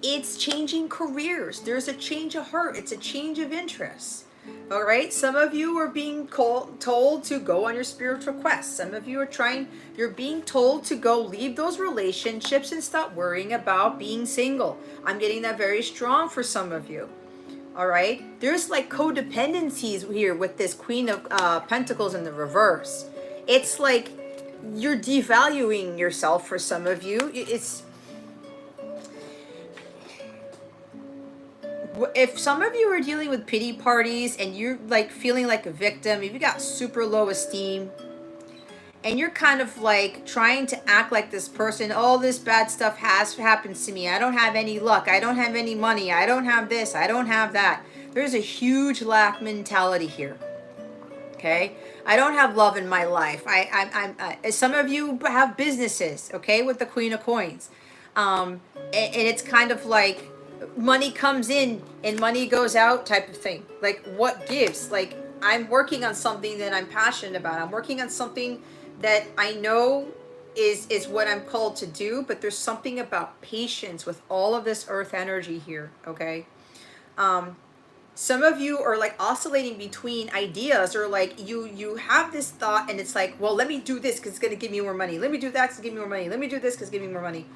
It's changing careers. There's a change of heart. It's a change of interest. All right. Some of you are being told to go on your spiritual quest. Some of you are you're being told to go leave those relationships and stop worrying about being single. I'm getting that very strong for some of you. All right, there's like codependencies here with this Queen of Pentacles in the reverse. It's like you're devaluing yourself for some of you. It's, if some of you are dealing with pity parties and you're like feeling like a victim, if you got super low esteem and you're kind of like trying to act like this person, all this bad stuff has happens to me, I don't have any luck, I don't have any money, I don't have this, I don't have that. There's a huge lack mentality here. Okay, I don't have love in my life. Some of you have businesses, okay, with the Queen of Coins, and it's kind of like money comes in and money goes out type of thing. Like, what gives? Like, I'm working on something that I'm passionate about. I'm working on something that I know is what I'm called to do, but there's something about patience with all of this earth energy here, okay? Some of you are like oscillating between ideas, or like you have this thought and it's like, well, let me do this because it's going to give me more money. Let me do that because give me more money. Let me do this because give me more money.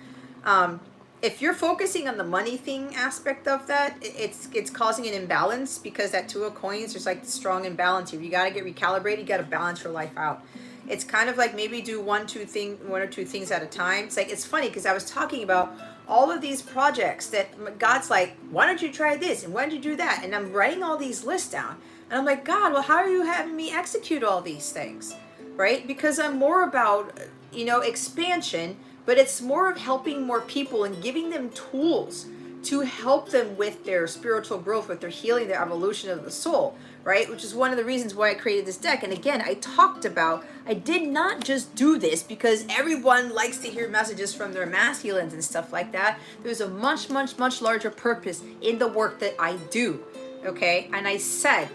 If you're focusing on the money thing aspect of that, it's causing an imbalance, because that Two of Coins, there's like the strong imbalance here. You got to get recalibrated. You got to balance your life out. It's kind of like maybe do one or two things at a time. It's like, it's funny because I was talking about all of these projects that God's like, why don't you try this and why don't you do that? And I'm writing all these lists down, and I'm like, God, well, how are you having me execute all these things, right? Because I'm more about, expansion, but it's more of helping more people and giving them tools to help them with their spiritual growth, with their healing, their evolution of the soul, right? Which is one of the reasons why I created this deck. And again, I talked about, I did not just do this because everyone likes to hear messages from their masculines and stuff like that. There's a much, much, much larger purpose in the work that I do, okay? And I said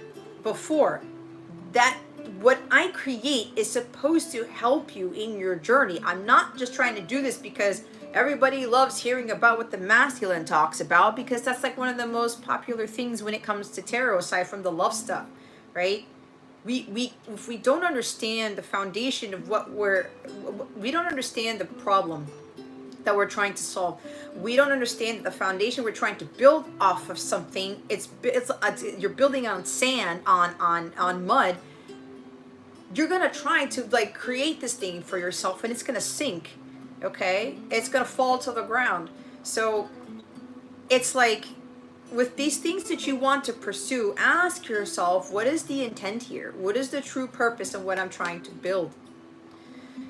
before that what I create is supposed to help you in your journey. I'm not just trying to do this because everybody loves hearing about what the masculine talks about, because that's like one of the most popular things when it comes to tarot, aside from the love stuff, right? If we don't understand the foundation of we don't understand the problem that we're trying to solve. We don't understand that the foundation we're trying to build off of something. You're building on sand, on mud. You're gonna try to like create this thing for yourself, and it's gonna sink. Okay, it's gonna fall to the ground. So it's like, with these things that you want to pursue, ask yourself, what is the intent here? What is the true purpose of what I'm trying to build?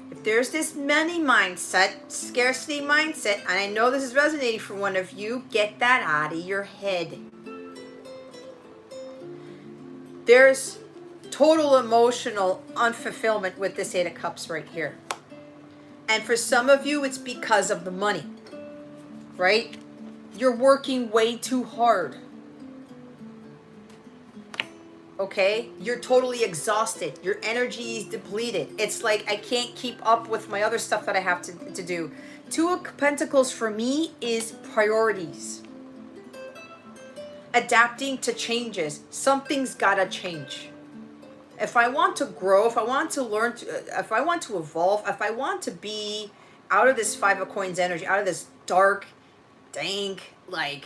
If there's this money mindset, scarcity mindset, and I know this is resonating for one of you, get that out of your head. There's total emotional unfulfillment with this Eight of Cups right here. And for some of you, it's because of the money, right? You're working way too hard. Okay? You're totally exhausted. Your energy is depleted. It's like, I can't keep up with my other stuff that I have to do. Two of Pentacles for me is priorities. Adapting to changes. Something's gotta change. If I want to grow, if I want to learn, if I want to evolve, if I want to be out of this Five of Coins energy, out of this dark, dank, like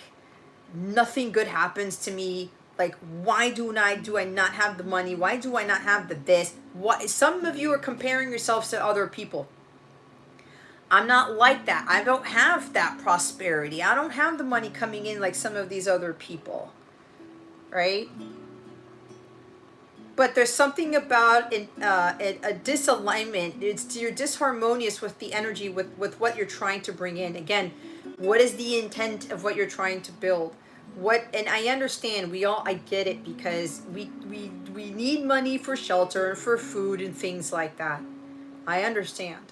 nothing good happens to me, like why do I not have the money? Why do I not have the this? What? Some of you are comparing yourselves to other people. I'm not like that. I don't have that prosperity. I don't have the money coming in like some of these other people, right? But there's something about a disalignment. You're disharmonious with the energy, with what you're trying to bring in. Again, what is the intent of what you're trying to build? And I understand, I get it, because we need money for shelter and for food and things like that. I understand.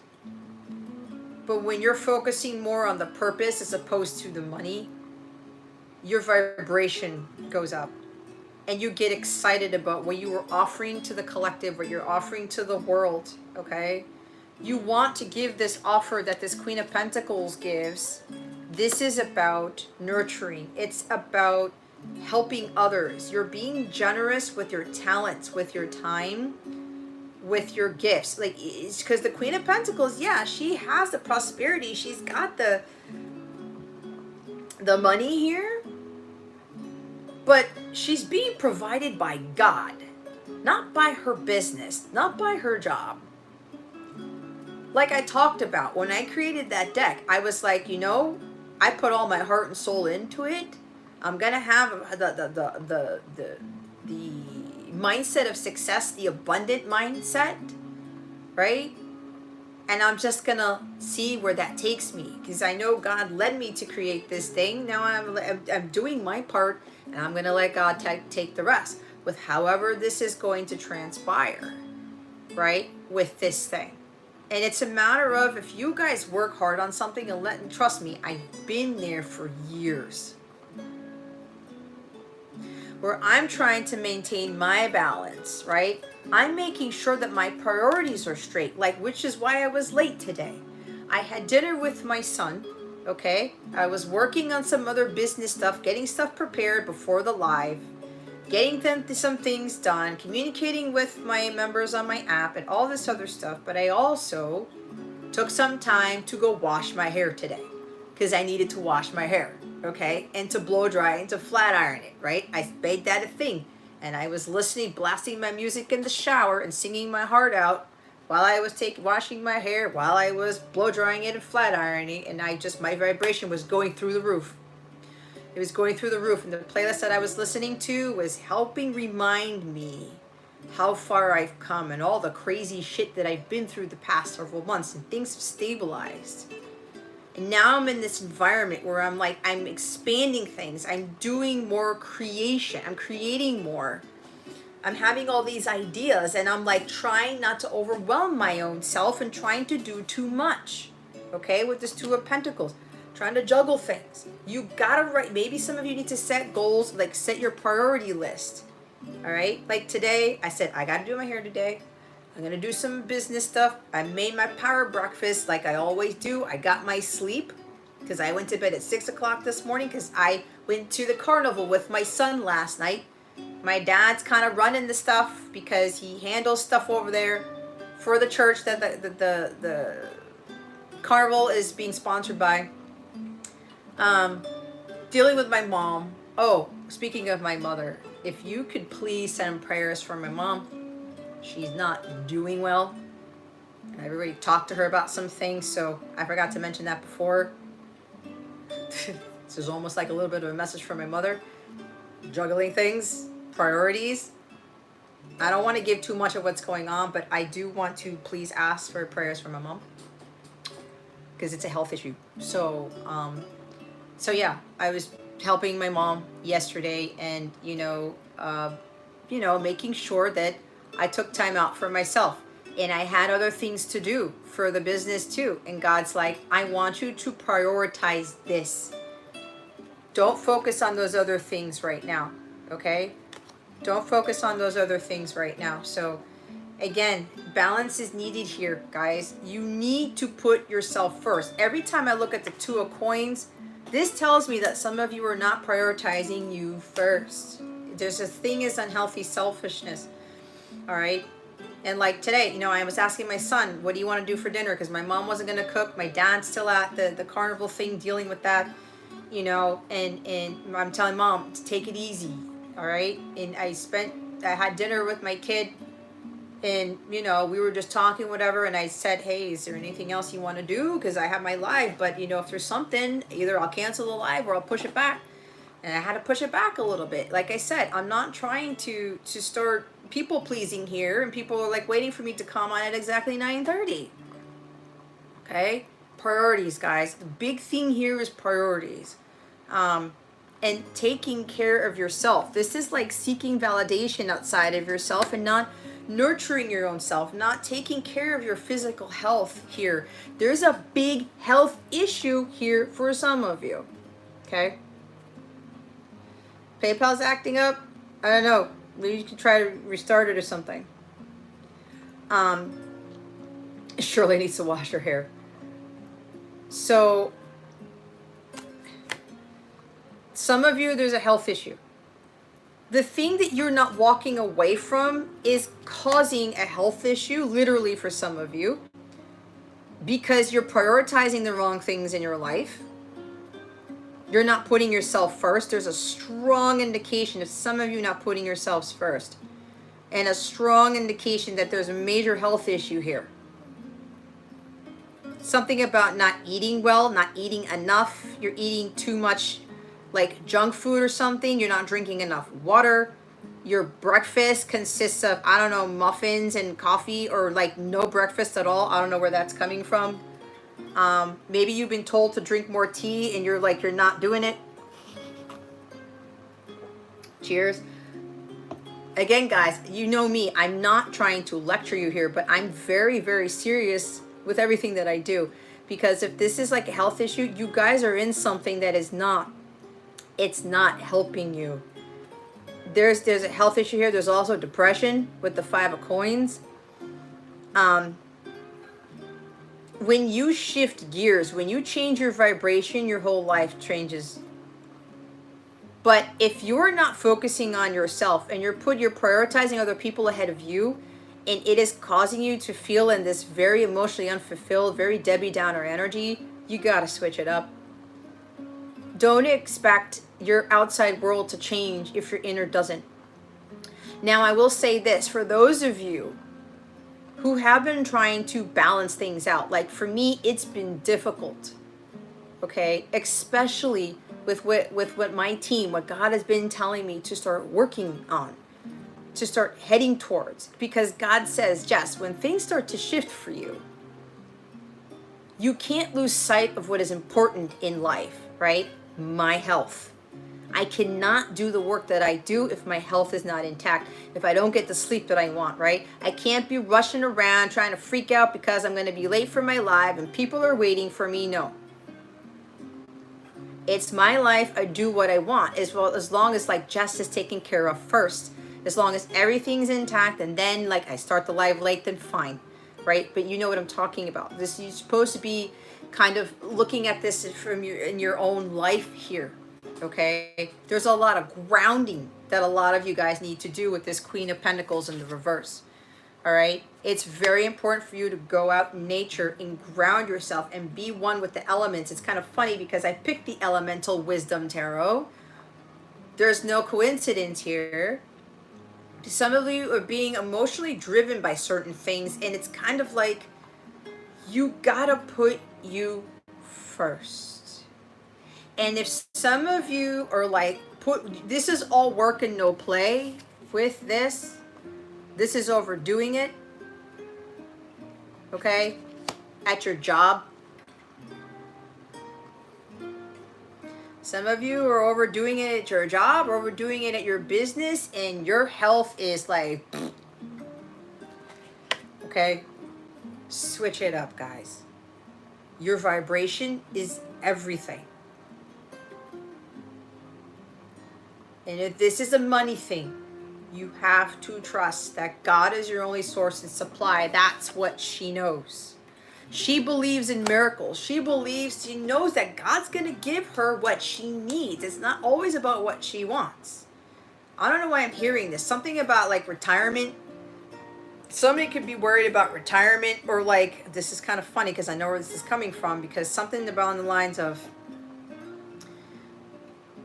But when you're focusing more on the purpose as opposed to the money, your vibration goes up. And you get excited about what you are offering to the collective, what you're offering to the world, okay? You want to give this offer that this Queen of Pentacles gives. This is about nurturing. It's about helping others. You're being generous with your talents, with your time, with your gifts. Like, it's because the Queen of Pentacles, yeah, she has the prosperity. She's got the money here. But she's being provided by God, not by her business, not by her job. Like I talked about, when I created that deck, I was like, I put all my heart and soul into it. I'm gonna have the mindset of success, the abundant mindset, right? And I'm just gonna see where that takes me, because I know God led me to create this thing. Now I'm doing my part, and I'm gonna let God take the rest with however this is going to transpire, right? With this thing. And it's a matter of, if you guys work hard on something and trust me, I've been there for years, where I'm trying to maintain my balance, right? I'm making sure that my priorities are straight, which is why I was late today. I had dinner with my son, okay? I was working on some other business stuff, getting stuff prepared before the live, getting some things done, communicating with my members on my app and all this other stuff. But I also took some time to go wash my hair today, because I needed to wash my hair, okay? And to blow dry and to flat iron it, right? I made that a thing. And I was blasting my music in the shower and singing my heart out while I was washing my hair, while I was blow drying it and flat ironing. And my vibration was going through the roof. It was going through the roof. And the playlist that I was listening to was helping remind me how far I've come and all the crazy shit that I've been through the past several months, and things have stabilized. And now I'm in this environment where I'm expanding things. I'm doing more creation. I'm creating more. I'm having all these ideas, and I'm trying not to overwhelm my own self and trying to do too much. Okay, with this Two of Pentacles, trying to juggle things. You gotta write. Maybe some of you need to set goals, set your priority list. All right, today, I said, I gotta do my hair today. I'm going to do some business stuff. I made my power breakfast like I always do. I got my sleep, because I went to bed at 6 o'clock this morning, because I went to the carnival with my son last night. My dad's kind of running the stuff because he handles stuff over there for the church that the carnival is being sponsored by. Dealing with my mom. Oh, speaking of my mother, if you could please send prayers for my mom. She's not doing well. I've already talked to her about some things, so I forgot to mention that before. This is almost like a little bit of a message from my mother. Juggling things, priorities. I don't want to give too much of what's going on, but I do want to please ask for prayers for my mom, because it's a health issue. So yeah, I was helping my mom yesterday, and making sure that I took time out for myself, and I had other things to do for the business too. And God's like, I want you to prioritize this. Don't focus on those other things right now. Okay? Don't focus on those other things right now. So again, balance is needed here, guys. You need to put yourself first. Every time I look at the Two of Coins, this tells me that some of you are not prioritizing you first. There's a thing as unhealthy selfishness. All right. And today, I was asking my son, what do you want to do for dinner? Because my mom wasn't going to cook. My dad's still at the carnival thing, dealing with that, and I'm telling mom to take it easy. All right. And I had dinner with my kid, and, we were just talking, whatever. And I said, hey, is there anything else you want to do? Because I have my live, but if there's something, either I'll cancel the live or I'll push it back. And I had to push it back a little bit. Like I said, I'm not trying to start people pleasing here, and people are waiting for me to come on at exactly 9:30. Okay? Priorities, guys. The big thing here is priorities. And taking care of yourself. This is seeking validation outside of yourself and not nurturing your own self, not taking care of your physical health here. There's a big health issue here for some of you. Okay? PayPal's acting up. I don't know. Maybe you can try to restart it or something. Shirley needs to wash her hair. So, some of you, there's a health issue. The thing that you're not walking away from is causing a health issue, literally for some of you, because you're prioritizing the wrong things in your life. You're not putting yourself first. There's a strong indication of some of you not putting yourselves first. And a strong indication that there's a major health issue here. Something about not eating well, not eating enough. You're eating too much like junk food or something. You're not drinking enough water. Your breakfast consists of, I don't know, muffins and coffee, or like no breakfast at all. I don't know where that's coming from. Maybe you've been told to drink more tea and you're not doing it. Cheers. Again, guys, you know me. I'm not trying to lecture you here, but I'm very, very serious with everything that I do. Because if this is like a health issue, you guys are in something that is not, it's not helping you. There's a health issue here. There's also depression with the 5 of coins. When you shift gears, when you change your vibration, your whole life changes. But if you're not focusing on yourself and you're prioritizing other people ahead of you, and it is causing you to feel in this very emotionally unfulfilled, very Debbie Downer energy, you gotta switch it up. Don't expect your outside world to change if your inner doesn't. Now, I will say this, for those of you who have been trying to balance things out, like for me, it's been difficult, okay? Especially with what my team, what God has been telling me to start working on, to start heading towards. Because God says, Jess, when things start to shift for you, you can't lose sight of what is important in life, right? My health. I cannot do the work that I do if my health is not intact, if I don't get the sleep that I want, right? I can't be rushing around trying to freak out because I'm going to be late for my live and people are waiting for me. No. It's my life. I do what I want, as long as like Jess is taken care of first. As long as everything's intact, and then like I start the live late, then fine, right? But you know what I'm talking about. This, you're supposed to be kind of looking at this from in your own life here. Okay, there's a lot of grounding that a lot of you guys need to do with this Queen of Pentacles in the reverse. All right, it's very important for you to go out in nature and ground yourself and be one with the elements. It's kind of funny because I picked the Elemental Wisdom Tarot. There's no coincidence here. Some of you are being emotionally driven by certain things, and it's kind of like you gotta put you first. And if some of you are like, this is all work and no play with this is overdoing it, okay, at your job. Some of you are overdoing it at your job, or overdoing it at your business, and your health is like, okay, switch it up, guys. Your vibration is everything. And if this is a money thing, you have to trust that God is your only source and supply. That's what she knows. She believes in miracles. She knows that God's going to give her what she needs. It's not always about what she wants. I don't know why I'm hearing this. Something about like retirement. Somebody could be worried about retirement, or like, this is kind of funny because I know where this is coming from, because something about the lines of,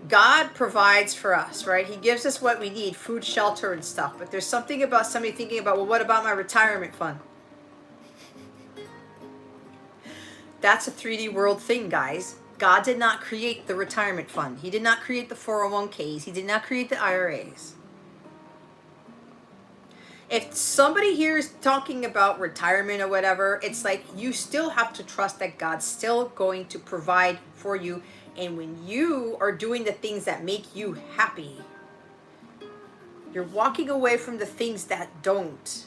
God provides for us, right? He gives us what we need, food, shelter, and stuff. But there's something about somebody thinking about, well, what about my retirement fund? That's a 3D world thing, guys. God did not create the retirement fund. He did not create the 401ks. He did not create the IRAs. If somebody here is talking about retirement or whatever, it's like you still have to trust that God's still going to provide for you. And when you are doing the things that make you happy, you're walking away from the things that don't.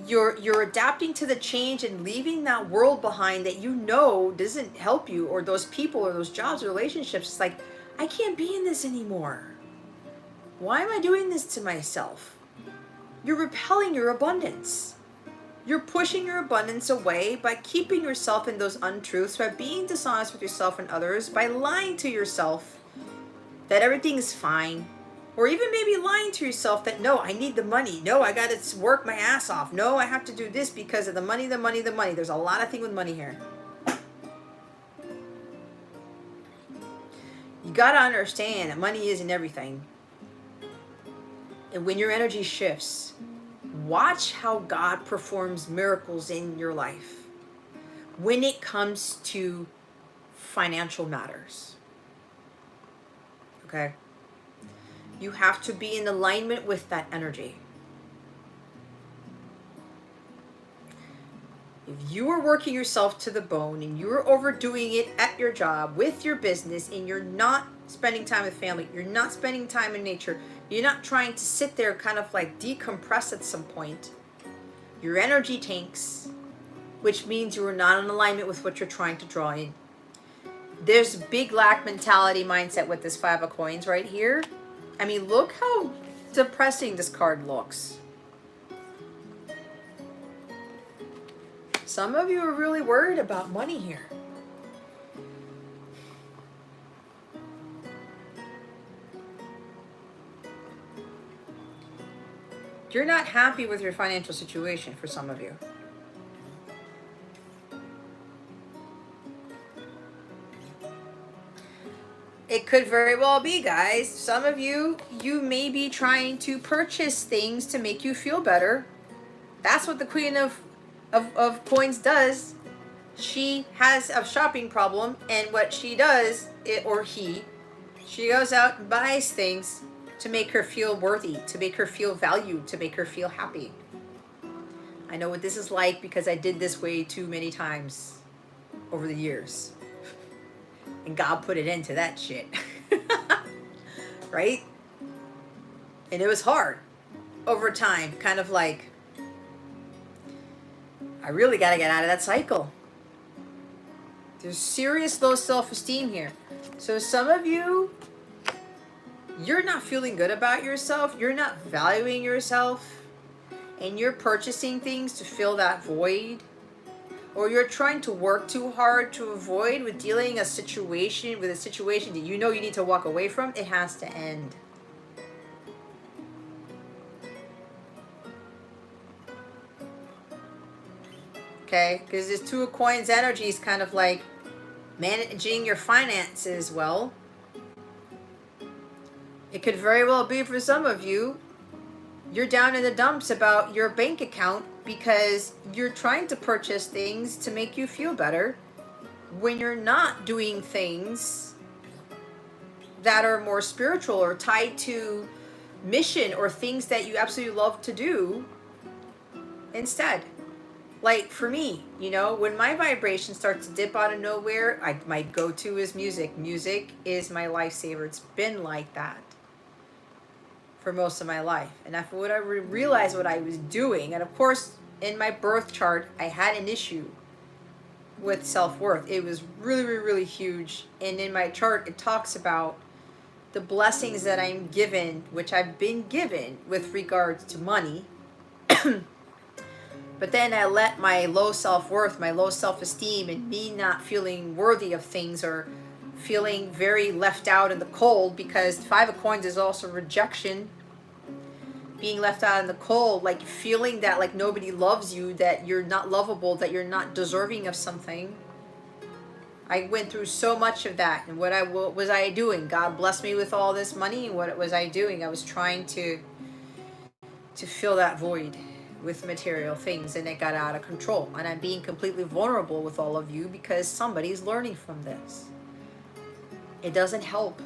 You're adapting to the change and leaving that world behind that you know doesn't help you, or those people or those jobs or relationships. It's like, I can't be in this anymore. Why am I doing this to myself? You're repelling your abundance. You're pushing your abundance away by keeping yourself in those untruths, by being dishonest with yourself and others, by lying to yourself that everything is fine, or even maybe lying to yourself that, no, I need the money. No, I got to work my ass off. No, I have to do this because of the money, the money, the money. There's a lot of things with money here. gotta understand that money isn't everything. And when your energy shifts, watch how God performs miracles in your life when it comes to financial matters. Okay? You have to be in alignment with that energy. If you are working yourself to the bone and you're overdoing it at your job, with your business, and you're not spending time with family, you're not spending time in nature, you're not trying to sit there kind of like decompress at some point, your energy tanks, which means you are not in alignment with what you're trying to draw in. There's big lack mentality mindset with this 5 of coins right here. I mean, look how depressing this card looks. Some of you are really worried about money here. You're not happy with your financial situation for some of you. It could very well be, guys. Some of you, you may be trying to purchase things to make you feel better. That's what the Queen of Coins does. She has a shopping problem, and what she does, she goes out and buys things to make her feel worthy, to make her feel valued, to make her feel happy. I know what this is like because I did this way too many times over the years. And God put an end to that shit. Right? And it was hard over time, kind of like, I really got to get out of that cycle. There's serious low self-esteem here. So some of you, you're not feeling good about yourself. You're not valuing yourself. And you're purchasing things to fill that void. Or you're trying to work too hard to avoid with dealing with a situation that you know you need to walk away from. It has to end. Okay, because this 2 of Coins energy is kind of like managing your finances well. It could very well be for some of you, you're down in the dumps about your bank account because you're trying to purchase things to make you feel better when you're not doing things that are more spiritual or tied to mission or things that you absolutely love to do instead. Like for me, you know, when my vibration starts to dip out of nowhere, my go-to is music. Music is my lifesaver. It's been like that for most of my life. And after what I realized what I was doing, and of course, in my birth chart, I had an issue with self-worth. It was really, really, really huge. And in my chart, it talks about the blessings that I'm given, which I've been given with regards to money. But then I let my low self-worth, my low self-esteem, and me not feeling worthy of things or feeling very left out in the cold, because 5 of Coins is also rejection, being left out in the cold, like feeling that like nobody loves you, that you're not lovable, that you're not deserving of something. I went through so much of that. And what was I doing? God blessed me with all this money. And what was I doing? I was trying to fill that void with material things, and it got out of control. And I'm being completely vulnerable with all of you because somebody's learning from this. It doesn't help.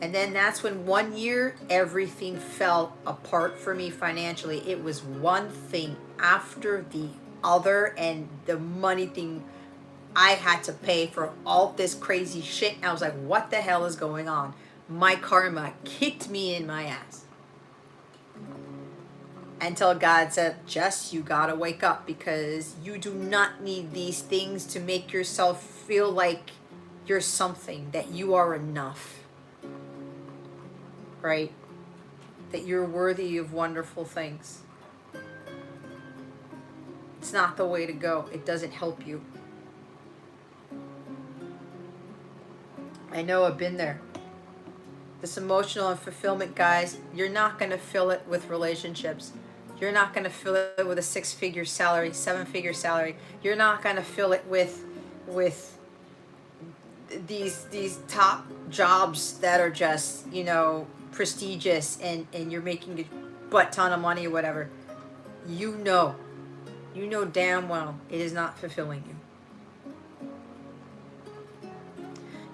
And then that's when 1 year everything fell apart for me financially. It was one thing after the other, and the money thing, I had to pay for all this crazy shit. I was like, what the hell is going on? My karma kicked me in my ass. Until God said, Jess, you gotta wake up, because you do not need these things to make yourself feel like you're something, that you are enough. Right? That you're worthy of wonderful things. It's not the way to go. It doesn't help you. I know, I've been there. This emotional and fulfillment, guys, you're not going to fill it with relationships. You're not going to fill it with a 6-figure salary, 7-figure salary. You're not going to fill it with these top jobs that are just, you know, prestigious, and you're making a butt ton of money or whatever, you know damn well it is not fulfilling you.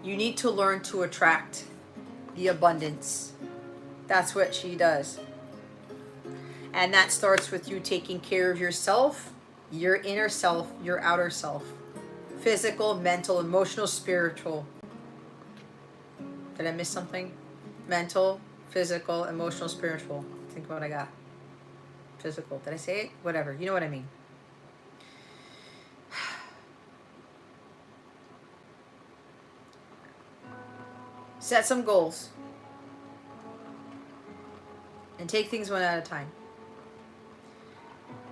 You need to learn to attract the abundance. That's what she does. And that starts with you taking care of yourself, your inner self, your outer self. Physical, mental, emotional, spiritual. Did I miss something? Mental, physical, emotional, spiritual. Think about what I got. Physical. Did I say it? Whatever. You know what I mean. Set some goals. And take things one at a time.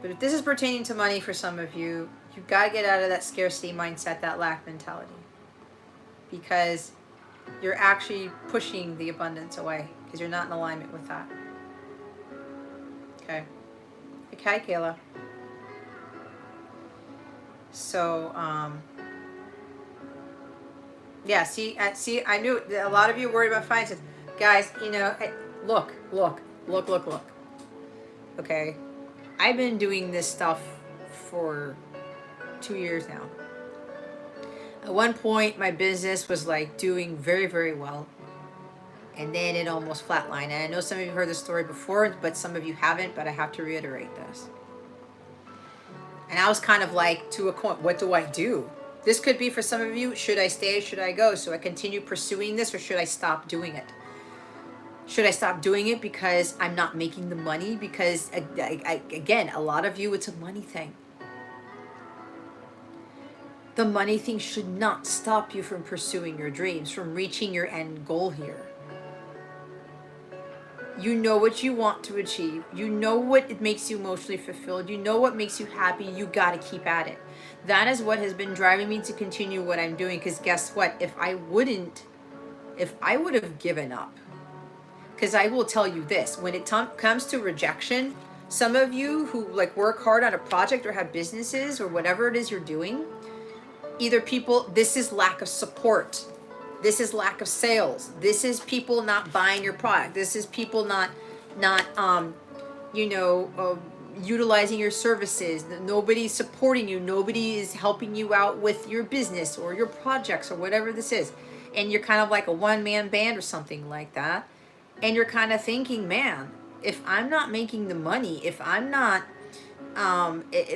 But if this is pertaining to money for some of you, you've got to get out of that scarcity mindset, that lack mentality. Because you're actually pushing the abundance away because you're not in alignment with that. Okay. Okay, Kayla. So, yeah, see, I knew a lot of you worried about finances. Guys, you know, look. Okay. I've been doing this stuff for 2 years now. At one point, my business was like doing very, very well. And then it almost flatlined. And I know some of you heard this story before, but some of you haven't, but I have to reiterate this. And I was kind of like, to a point, what do I do? This could be for some of you, should I stay, should I go? So I continue pursuing this, or should I stop doing it? Should I stop doing it because I'm not making the money? Because, again, a lot of you, it's a money thing. The money thing should not stop you from pursuing your dreams, from reaching your end goal here. You know what you want to achieve. You know what it makes you emotionally fulfilled. You know what makes you happy. You got to keep at it. That is what has been driving me to continue what I'm doing. Because guess what? If I would have given up, because I will tell you this, when it comes to rejection, some of you who like work hard on a project or have businesses or whatever it is you're doing, either this is lack of support. This is lack of sales. This is people not buying your product. This is people not utilizing your services. Nobody's supporting you. Nobody is helping you out with your business or your projects or whatever this is. And you're kind of like a one-man band or something like that. And you're kind of thinking, man, if I'm not making the money, if I'm not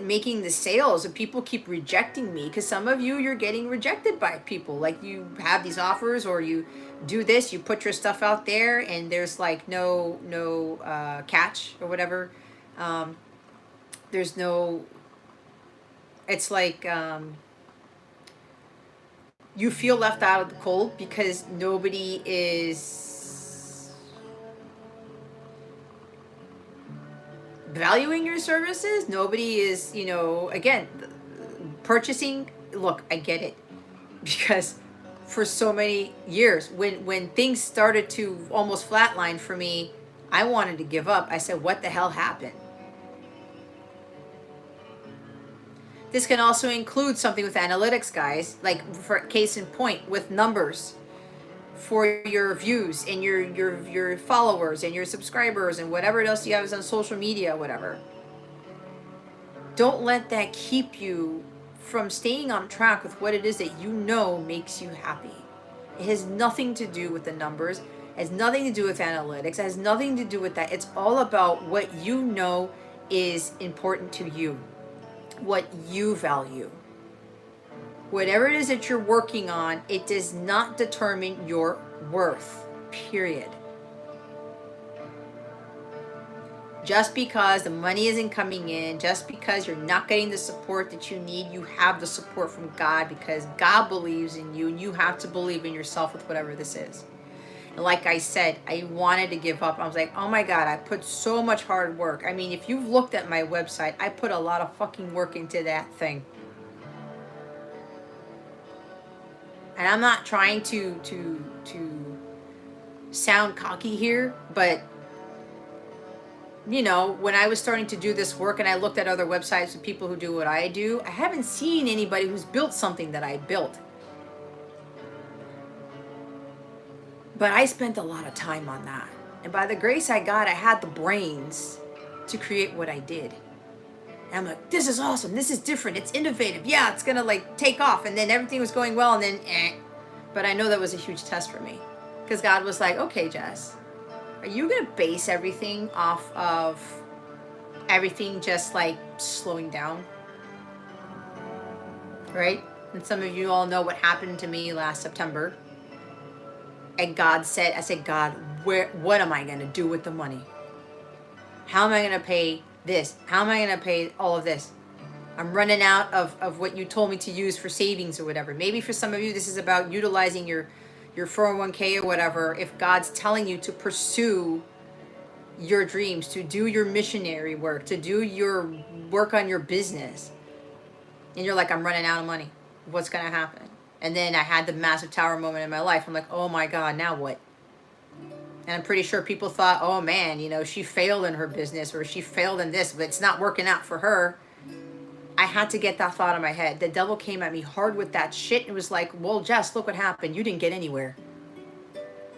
making the sales, and people keep rejecting me, because some of you, you're getting rejected by people. Like you have these offers, or you do this, you put your stuff out there, and there's like no catch or whatever. There's no, it's like you feel left out of the cold because nobody is valuing your services. Nobody is, again, purchasing. Look, I get it, because for so many years, when things started to almost flatline for me, I wanted to give up. I said, what the hell happened? This can also include something with analytics, guys, like for case in point, with numbers for your views and your followers and your subscribers and whatever else you have on social media, whatever. Don't let that keep you from staying on track with what it is that you know makes you happy. It has nothing to do with the numbers. It has nothing to do with analytics. It has nothing to do with that. It's all about what you know is important to you, what you value. Whatever it is that you're working on, it does not determine your worth, period. Just because the money isn't coming in, just because you're not getting the support that you need, you have the support from God, because God believes in you, and you have to believe in yourself with whatever this is. And like I said, I wanted to give up. I was like, oh my God, I put so much hard work. I mean, if you've looked at my website, I put a lot of fucking work into that thing. And I'm not trying to sound cocky here, but when I was starting to do this work and I looked at other websites of people who do what I do, I haven't seen anybody who's built something that I built. But I spent a lot of time on that. And by the grace I got, I had the brains to create what I did. And I'm like, this is awesome. This is different. It's innovative. Yeah, it's going to like take off. And then everything was going well. And then, But I know that was a huge test for me. Because God was like, okay, Jess, are you going to base everything off of everything just like slowing down? Right? And some of you all know what happened to me last September. And I said, God, what am I going to do with the money? How am I going to pay this? How am I going to pay all of this? I'm running out of what you told me to use for savings or whatever. Maybe for some of you, this is about utilizing your 401k or whatever. If God's telling you to pursue your dreams, to do your missionary work, to do your work on your business, and you're like, I'm running out of money. What's going to happen? And then I had the massive tower moment in my life. I'm like, oh my God, now what? And I'm pretty sure people thought, oh man, she failed in her business or she failed in this, but it's not working out for her. I had to get that thought in my head. The devil came at me hard with that shit. It was like, well, Jess, look what happened. You didn't get anywhere.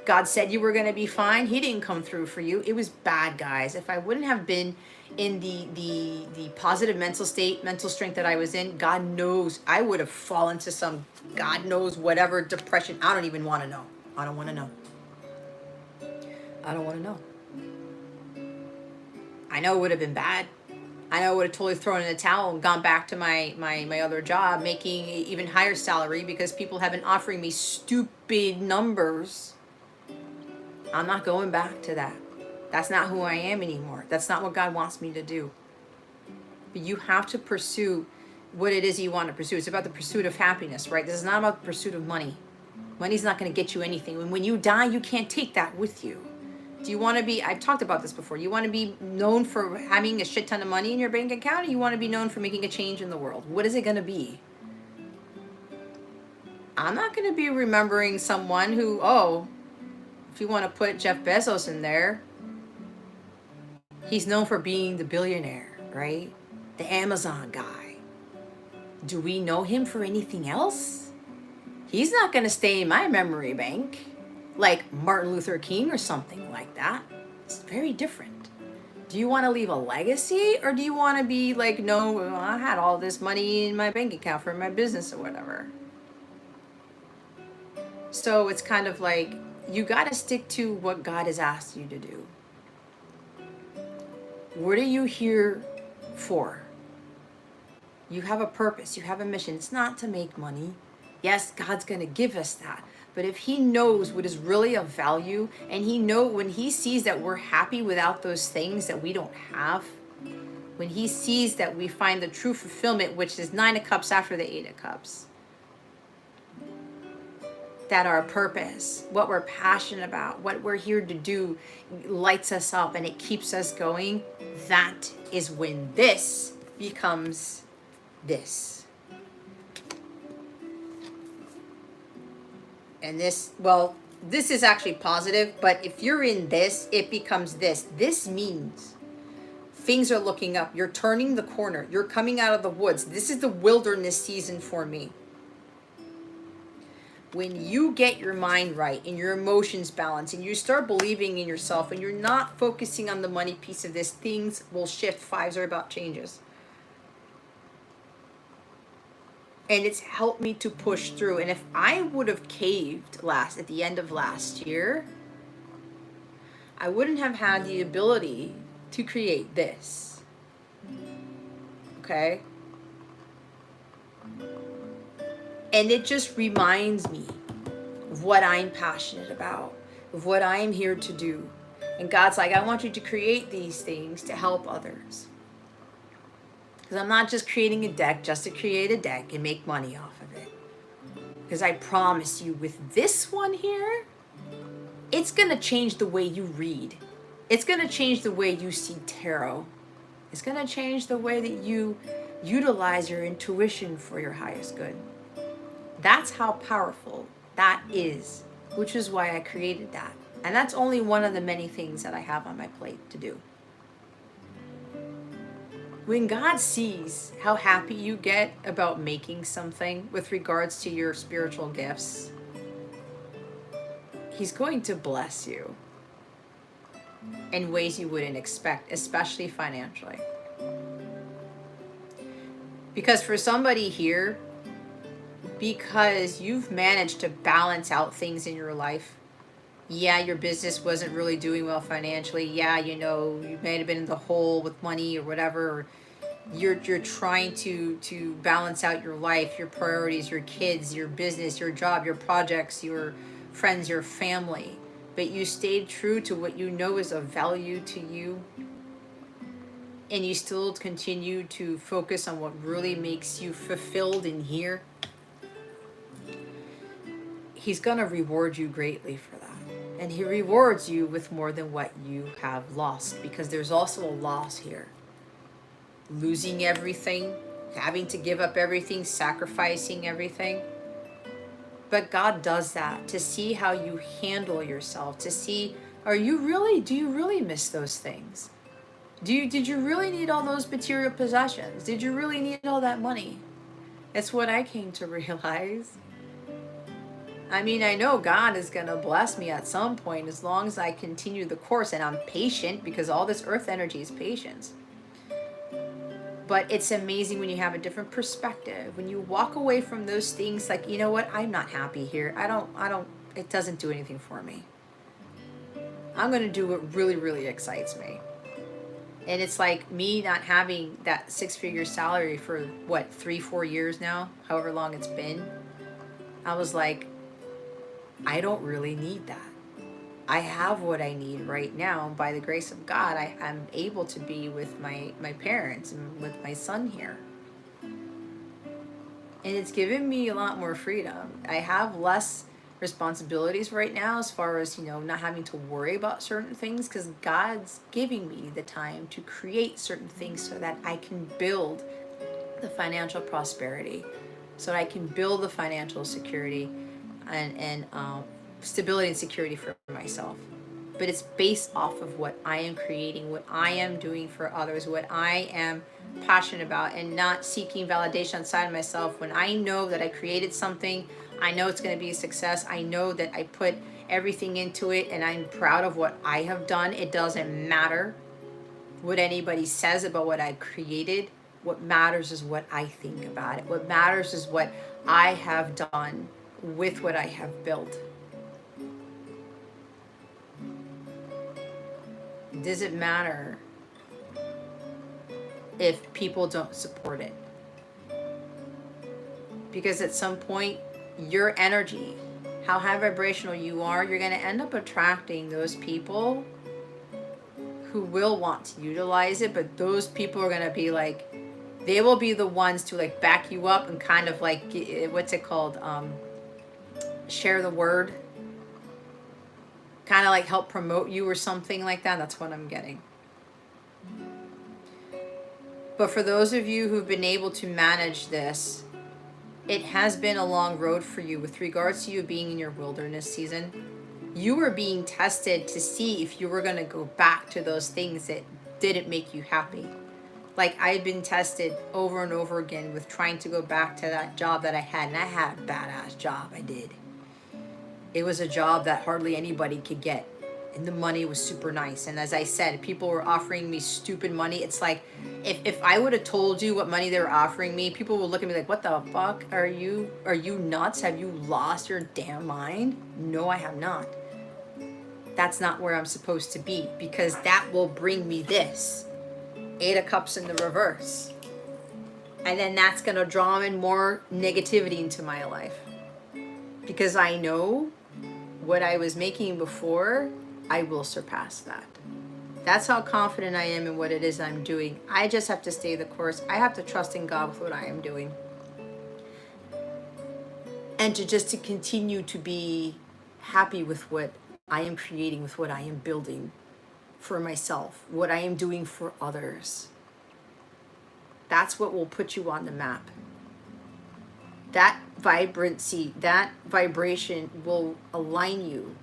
God said you were going to be fine. He didn't come through for you. It was bad, guys. If I wouldn't have been in the positive mental strength that I was in, God knows I would have fallen to some, God knows, whatever depression. I don't even want to know. I don't want to know. I don't want to know. I know it would have been bad. I know I would have totally thrown in the towel and gone back to my other job, making an even higher salary because people have been offering me stupid numbers. I'm not going back to that. That's not who I am anymore. That's not what God wants me to do. But you have to pursue what it is you want to pursue. It's about the pursuit of happiness, right? This is not about the pursuit of money. Money's not going to get you anything. When you die, you can't take that with you. Do you want to be, I've talked about this before, you want to be known for having a shit ton of money in your bank account, or you want to be known for making a change in the world? What is it going to be? I'm not going to be remembering someone who, if you want to put Jeff Bezos in there, he's known for being the billionaire, right? The Amazon guy. Do we know him for anything else? He's not going to stay in my memory bank like Martin Luther King or something like that. It's very different. Do you want to leave a legacy, or do you want to be like, no, I had all this money in my bank account for my business or whatever? So it's kind of like, you got to stick to what God has asked you to do. What are you here for? You have a purpose. You have a mission. It's not to make money. Yes, God's going to give us that. But if he knows what is really of value, and when he sees that we're happy without those things that we don't have, when he sees that we find the true fulfillment, which is 9 of Cups after the 8 of Cups, that our purpose, what we're passionate about, what we're here to do lights us up and it keeps us going, that is when this becomes this. And this is actually positive, but if you're in this, it becomes this. This means things are looking up. You're turning the corner. You're coming out of the woods. This is the wilderness season for me. When you get your mind right and your emotions balanced and you start believing in yourself and you're not focusing on the money piece of this, things will shift. 5s are about changes. And it's helped me to push through. And if I would have caved at the end of last year, I wouldn't have had the ability to create this. Okay? And it just reminds me of what I'm passionate about, of what I'm here to do. And God's like, I want you to create these things to help others. Because I'm not just creating a deck just to create a deck and make money off of it. Because I promise you, with this one here, it's going to change the way you read. It's going to change the way you see tarot. It's going to change the way that you utilize your intuition for your highest good. That's how powerful that is, which is why I created that. And that's only one of the many things that I have on my plate to do. When God sees how happy you get about making something with regards to your spiritual gifts, He's going to bless you in ways you wouldn't expect, especially financially. Because for somebody here, because you've managed to balance out things in your life, yeah, your business wasn't really doing well financially. Yeah, you know, you may have been in the hole with money or whatever. Or you're trying to balance out your life, your priorities, your kids, your business, your job, your projects, your friends, your family. But you stayed true to what you know is of value to you. And you still continue to focus on what really makes you fulfilled in here. He's going to reward you greatly for that. And he rewards you with more than what you have lost, because there's also a loss here. Losing everything, having to give up everything, sacrificing everything. But God does that to see how you handle yourself, to see, do you really miss those things? Did you really need all those material possessions? Did you really need all that money? That's what I came to realize. I mean, I know God is going to bless me at some point as long as I continue the course and I'm patient, because all this earth energy is patience. But it's amazing when you have a different perspective, when you walk away from those things like, you know what, I'm not happy here. It doesn't do anything for me. I'm going to do what really, really excites me. And it's like me not having that 6-figure salary for what, 3-4 years now, however long it's been. I was like, I don't really need that. I have what I need right now. By the grace of God, I'm able to be with my parents and with my son here. And it's given me a lot more freedom. I have less responsibilities right now as far as, not having to worry about certain things, because God's giving me the time to create certain things so that I can build the financial prosperity, so that I can build the financial security and stability and security for myself. But it's based off of what I am creating, what I am doing for others, what I am passionate about, and not seeking validation outside of myself. When I know that I created something, I know it's going to be a success. I know that I put everything into it and I'm proud of what I have done. It doesn't matter what anybody says about what I've created. What matters is what I think about it. What matters is what I have done with what I have built. Does it matter if people don't support it? Because at some point, your energy, how high vibrational you are, you're going to end up attracting those people who will want to utilize it. But those people are going to be like, they will be the ones to like back you up and kind of like, what's it called? Share the word. Kind of like help promote you or something like that. That's what I'm getting. But for those of you who've been able to manage this, it has been a long road for you with regards to you being in your wilderness season. You were being tested to see if you were going to go back to those things that didn't make you happy. Like I've been tested over and over again with trying to go back to that job that I had. And I had a badass job, I did. It was a job that hardly anybody could get. And the money was super nice. And as I said, people were offering me stupid money. It's like, if I would have told you what money they were offering me, people would look at me like, what the fuck? Are you nuts? Have you lost your damn mind? No, I have not. That's not where I'm supposed to be, because that will bring me this. 8 of Cups in the reverse. And then that's going to draw in more negativity into my life. Because I know what I was making before, I will surpass that. That's how confident I am in what it is I'm doing. I just have to stay the course. I have to trust in God with what I am doing. And to continue to be happy with what I am creating, with what I am building for myself, what I am doing for others. That's what will put you on the map. That vibrancy, that vibration will align you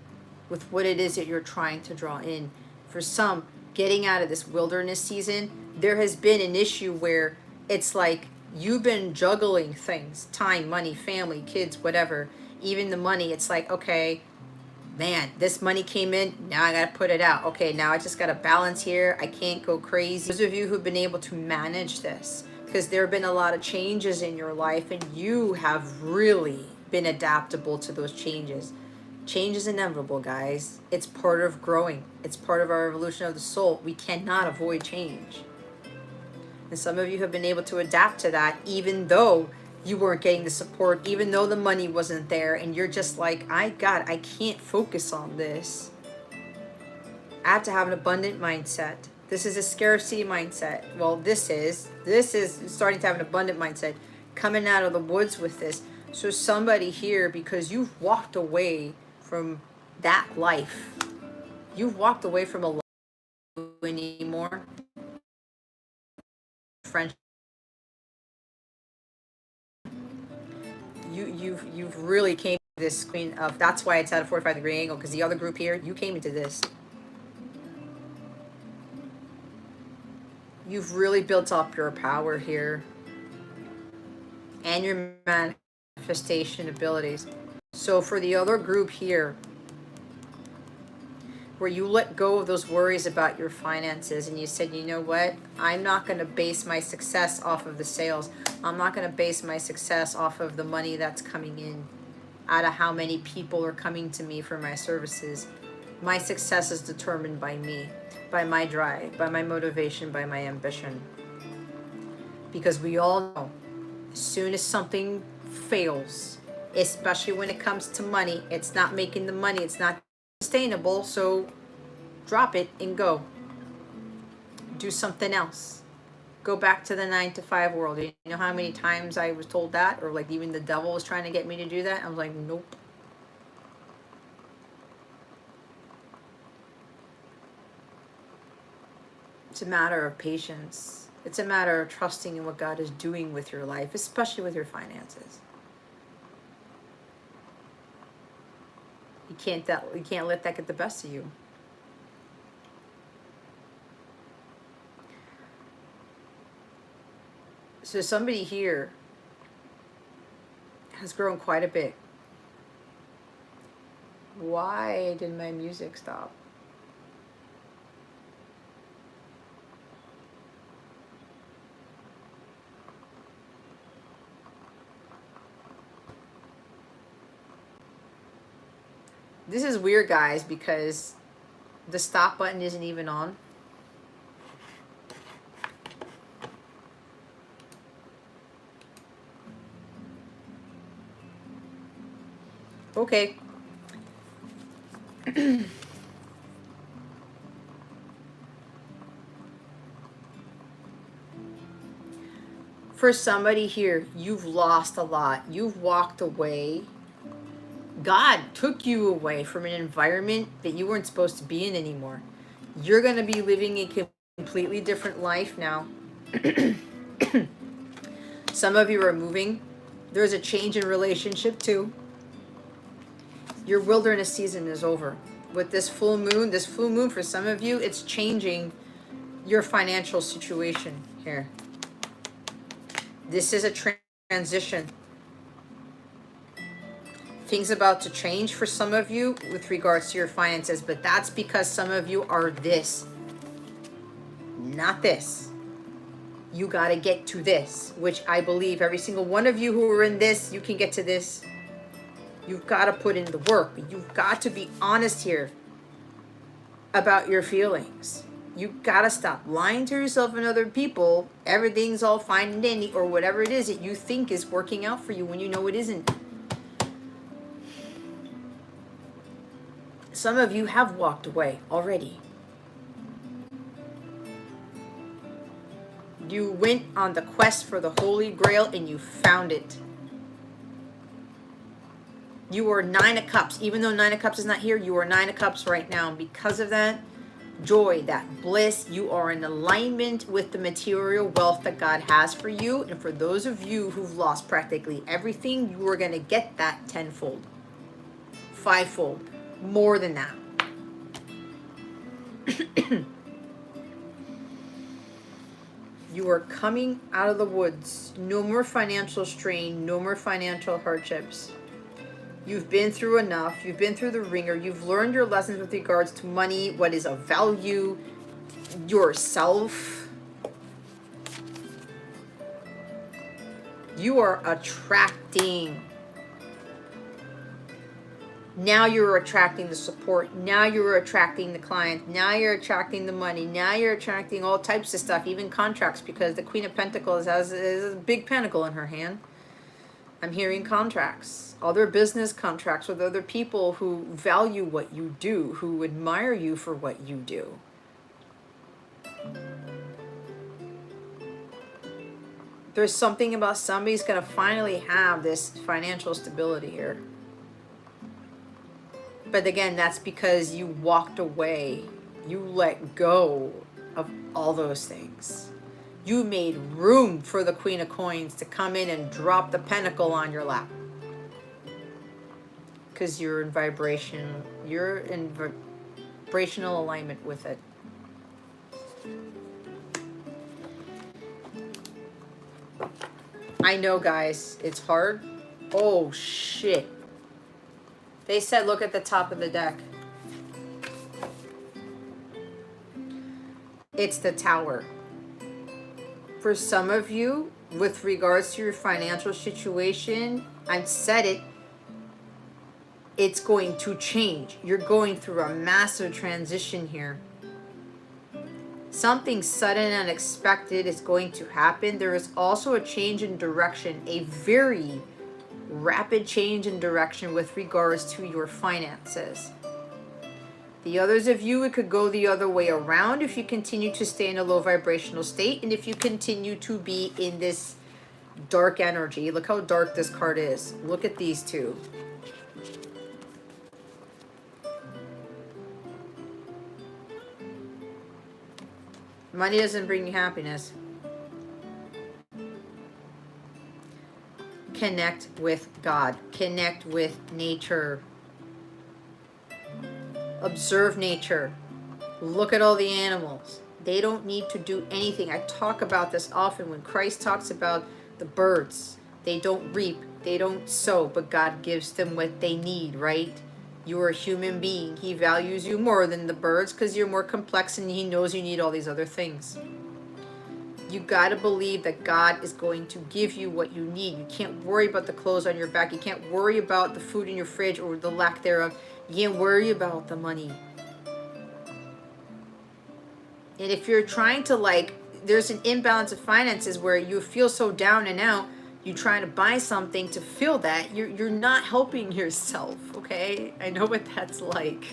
with what it is that you're trying to draw in. For some, getting out of this wilderness season, there has been an issue where it's like you've been juggling things, time, money, family, kids, whatever, even the money. It's like, okay, man, this money came in, now I gotta put it out. Okay, now I just gotta balance here. I can't go crazy. Those of you who've been able to manage this, because there have been a lot of changes in your life and you have really been adaptable to those changes. Change is inevitable, guys. It's part of growing. It's part of our evolution of the soul. We cannot avoid change. And some of you have been able to adapt to that, even though you weren't getting the support, even though the money wasn't there, and you're just like, I can't focus on this. I have to have an abundant mindset. This is a scarcity mindset. Well, this is starting to have an abundant mindset, coming out of the woods with this. So somebody here, because you've walked away from that life, you've walked away from a life anymore. Friendship. You've really came to this screen of, that's why it's at a 45-degree angle, because the other group here, you came into this. You've really built up your power here and your manifestation abilities. So for the other group here, where you let go of those worries about your finances and you said, you know what, I'm not going to base my success off of the sales. I'm not going to base my success off of the money that's coming in, out of how many people are coming to me for my services. My success is determined by me, by my drive, by my motivation, by my ambition. Because we all know, as soon as something fails, especially when it comes to money, it's not making the money, it's not sustainable, so drop it and go. Do something else. Go back to the 9-to-5 world. You know how many times I was told that, or like even the devil was trying to get me to do that? I was like, nope. It's a matter of patience. It's a matter of trusting in what God is doing with your life, especially with your finances. You can't let that get the best of you. So somebody here has grown quite a bit. Why did my music stop? This is weird, guys, because the stop button isn't even on. Okay. For somebody here, you've lost a lot. You've walked away. God took you away from an environment that you weren't supposed to be in anymore. You're going to be living a completely different life now. Some of you are moving. There's a change in relationship too. Your wilderness season is over. With this full moon for some of you, it's changing your financial situation here. This is a transition. Things about to change for some of you with regards to your finances, but that's because some of you are this, not this. You got to get to this, which I believe every single one of you who are in this, you can get to this. You've got to put in the work, but you've got to be honest here about your feelings. You've got to stop lying to yourself and other people. Everything's all fine and dandy, or whatever it is that you think is working out for you when you know it isn't. Some of you have walked away already. You went on the quest for the Holy Grail and you found it. You are 9 of Cups. Even though 9 of Cups is not here, you are 9 of Cups right now. And because of that joy, that bliss, you are in alignment with the material wealth that God has for you. And for those of you who've lost practically everything, you are going to get that tenfold, fivefold, more than that. You are coming out of the woods. No more financial strain, no more financial hardships. You've been through enough. You've been through the ringer. You've learned your lessons with regards to money, what is of value, yourself. You are attracting. Now you're attracting the support. Now you're attracting the clients. Now you're attracting the money. Now you're attracting all types of stuff, even contracts, because the Queen of Pentacles has a big pentacle in her hand. I'm hearing contracts, other business contracts with other people who value what you do, who admire you for what you do. There's something about somebody's going to finally have this financial stability here. But again, that's because you walked away. You let go of all those things. You made room for the Queen of Coins to come in and drop the pentacle on your lap. Because you're in vibration. You're in vibrational alignment with it. I know, guys, it's hard. Oh, shit. They said look at the top of the deck. It's the Tower. For some of you, with regards to your financial situation, I've said it, it's going to change. You're going through a massive transition here. Something sudden and unexpected is going to happen. There is also a change in direction, a very rapid change in direction with regards to your finances. The others of you, it could go the other way around if you continue to stay in a low vibrational state and if you continue to be in this dark energy. Look how dark this card is. Look at these two. Money doesn't bring you happiness. Connect with God. Connect with nature. Observe nature. Look at all the animals. They don't need to do anything. I talk about this often when Christ talks about the birds. They don't reap. They don't sow. But God gives them what they need, right? You're a human being. He values you more than the birds because you're more complex and He knows you need all these other things. You got to believe that God is going to give you what you need. You can't worry about the clothes on your back. You can't worry about the food in your fridge or the lack thereof. You can't worry about the money. And if you're trying to there's an imbalance of finances where you feel so down and out, you trying to buy something to feel that, you're not helping yourself, okay? I know what that's like.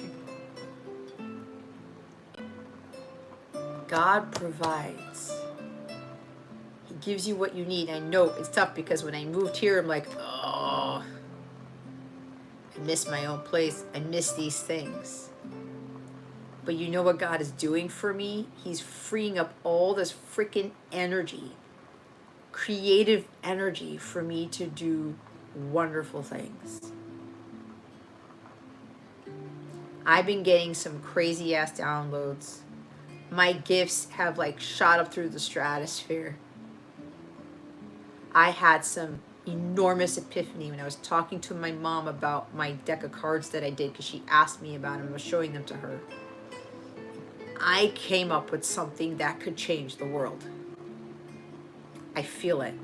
God provides. He gives you what you need. I know it's tough because when I moved here, I'm like, oh, I miss my own place. I miss these things. But you know what God is doing for me? He's freeing up all this freaking energy, creative energy for me to do wonderful things. I've been getting some crazy ass downloads. My gifts have shot up through the stratosphere. I had some enormous epiphany when I was talking to my mom about my deck of cards that I did because she asked me about them. I was showing them to her. I came up with something that could change the world. I feel it.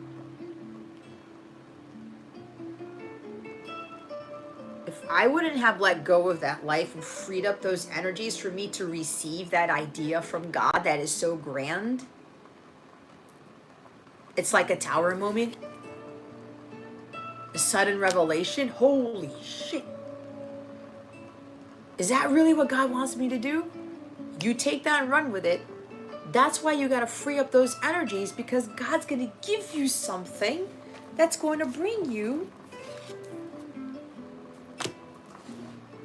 If I wouldn't have let go of that life and freed up those energies for me to receive that idea from God that is so grand, it's like a tower moment. A sudden revelation. Holy shit. Is that really what God wants me to do? You take that and run with it. That's why you got to free up those energies, because God's going to give you something that's going to bring you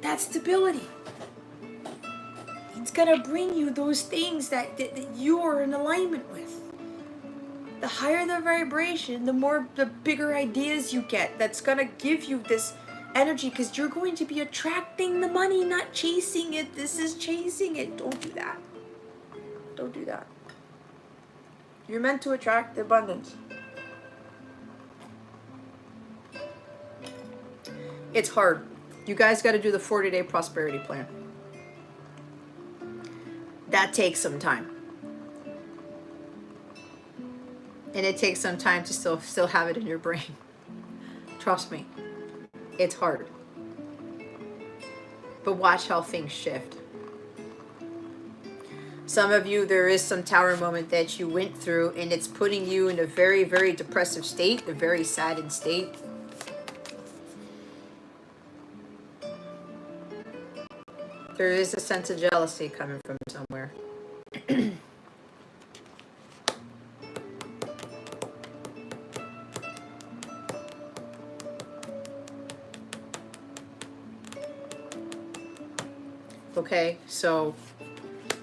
that stability. It's going to bring you those things that you are in alignment with. The higher the vibration, the bigger ideas you get. That's going to give you this energy, because you're going to be attracting the money, not chasing it. This is chasing it. Don't do that. Don't do that. You're meant to attract abundance. It's hard. You guys got to do the 40-day prosperity plan. That takes some time. And it takes some time to still have it in your brain. Trust me. It's hard. But watch how things shift. Some of you, there is some tower moment that you went through, and it's putting you in a very, very depressive state, a very saddened state. There is a sense of jealousy coming from somewhere. Okay, so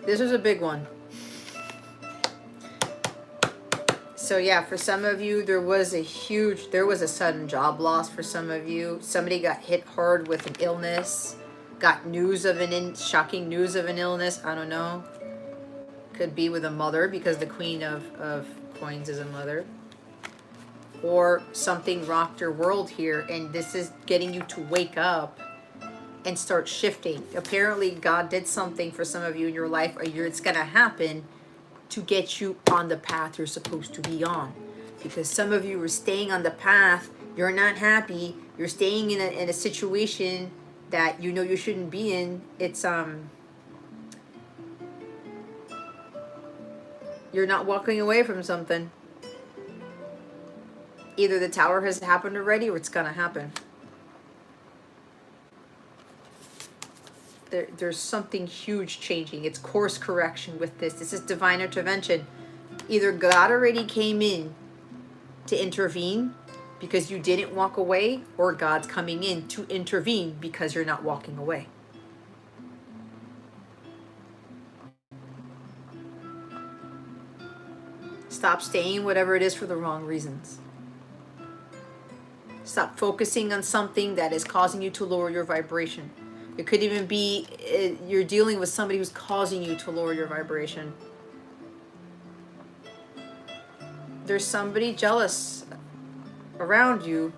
this is a big one. So yeah, for some of you, there was a sudden job loss for some of you. Somebody got hit hard with an illness, got news of shocking news of an illness. I don't know. Could be with a mother, because the Queen of Coins is a mother. Or something rocked your world here, and this is getting you to wake up and start shifting. Apparently, God did something for some of you in your life, or it's going to happen to get you on the path you're supposed to be on. Because some of you are staying on the path, you're not happy, you're staying in a situation that you know you shouldn't be in. It's you're not walking away from something. Either the tower has happened already, or it's gonna happen. There's something huge changing. It's course correction with this. This is divine intervention. Either God already came in to intervene because you didn't walk away, or God's coming in to intervene because you're not walking away. Stop staying whatever it is for the wrong reasons. Stop focusing on something that is causing you to lower your vibration. It could even be you're dealing with somebody who's causing you to lower your vibration. There's somebody jealous around you.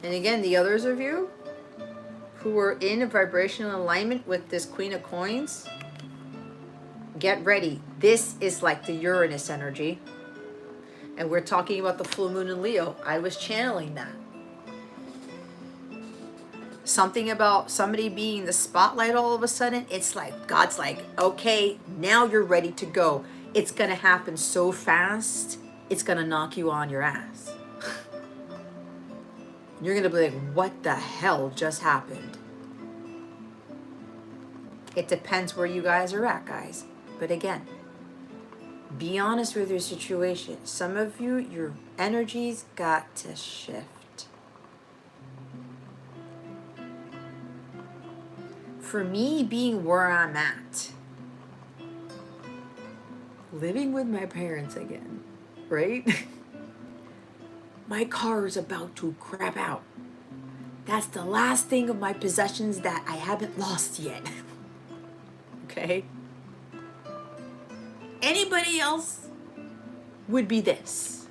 And again, the others of you who are in a vibrational alignment with this Queen of Coins, get ready. This is like the Uranus energy. And we're talking about the full moon in Leo. I was channeling that. Something about somebody being the spotlight all of a sudden. It's like God's like, okay, now you're ready to go. It's going to happen so fast, it's going to knock you on your ass. You're going to be like, what the hell just happened? It depends where you guys are at, guys. But again, be honest with your situation. Some of you, your energy's got to shift. For me, being where I'm at, living with my parents again, right? My car is about to crap out. That's the last thing of my possessions that I haven't lost yet. Okay? Anybody else would be this.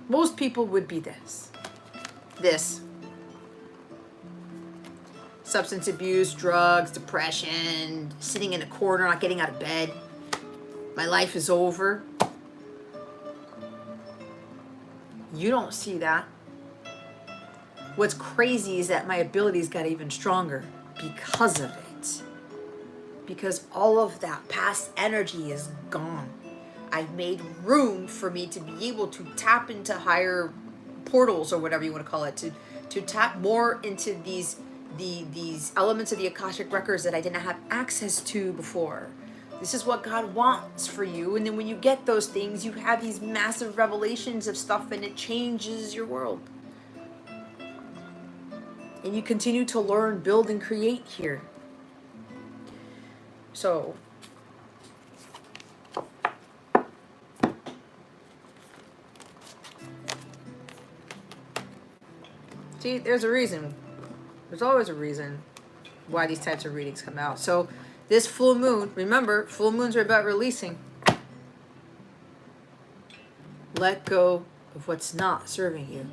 Most people would be this. This. Substance abuse, drugs, depression, sitting in a corner, not getting out of bed. My life is over. You don't see that. What's crazy is that my abilities got even stronger because of it. Because all of that past energy is gone. I've made room for me to be able to tap into higher portals, or whatever you want to call it, to tap more into these elements of the Akashic records that I didn't have access to before. This is what God wants for you. And then when you get those things, you have these massive revelations of stuff, and it changes your world. And you continue to learn, build, and create here. So, see, there's a reason. There's always a reason why these types of readings come out. So this full moon, remember, full moons are about releasing. Let go of what's not serving you.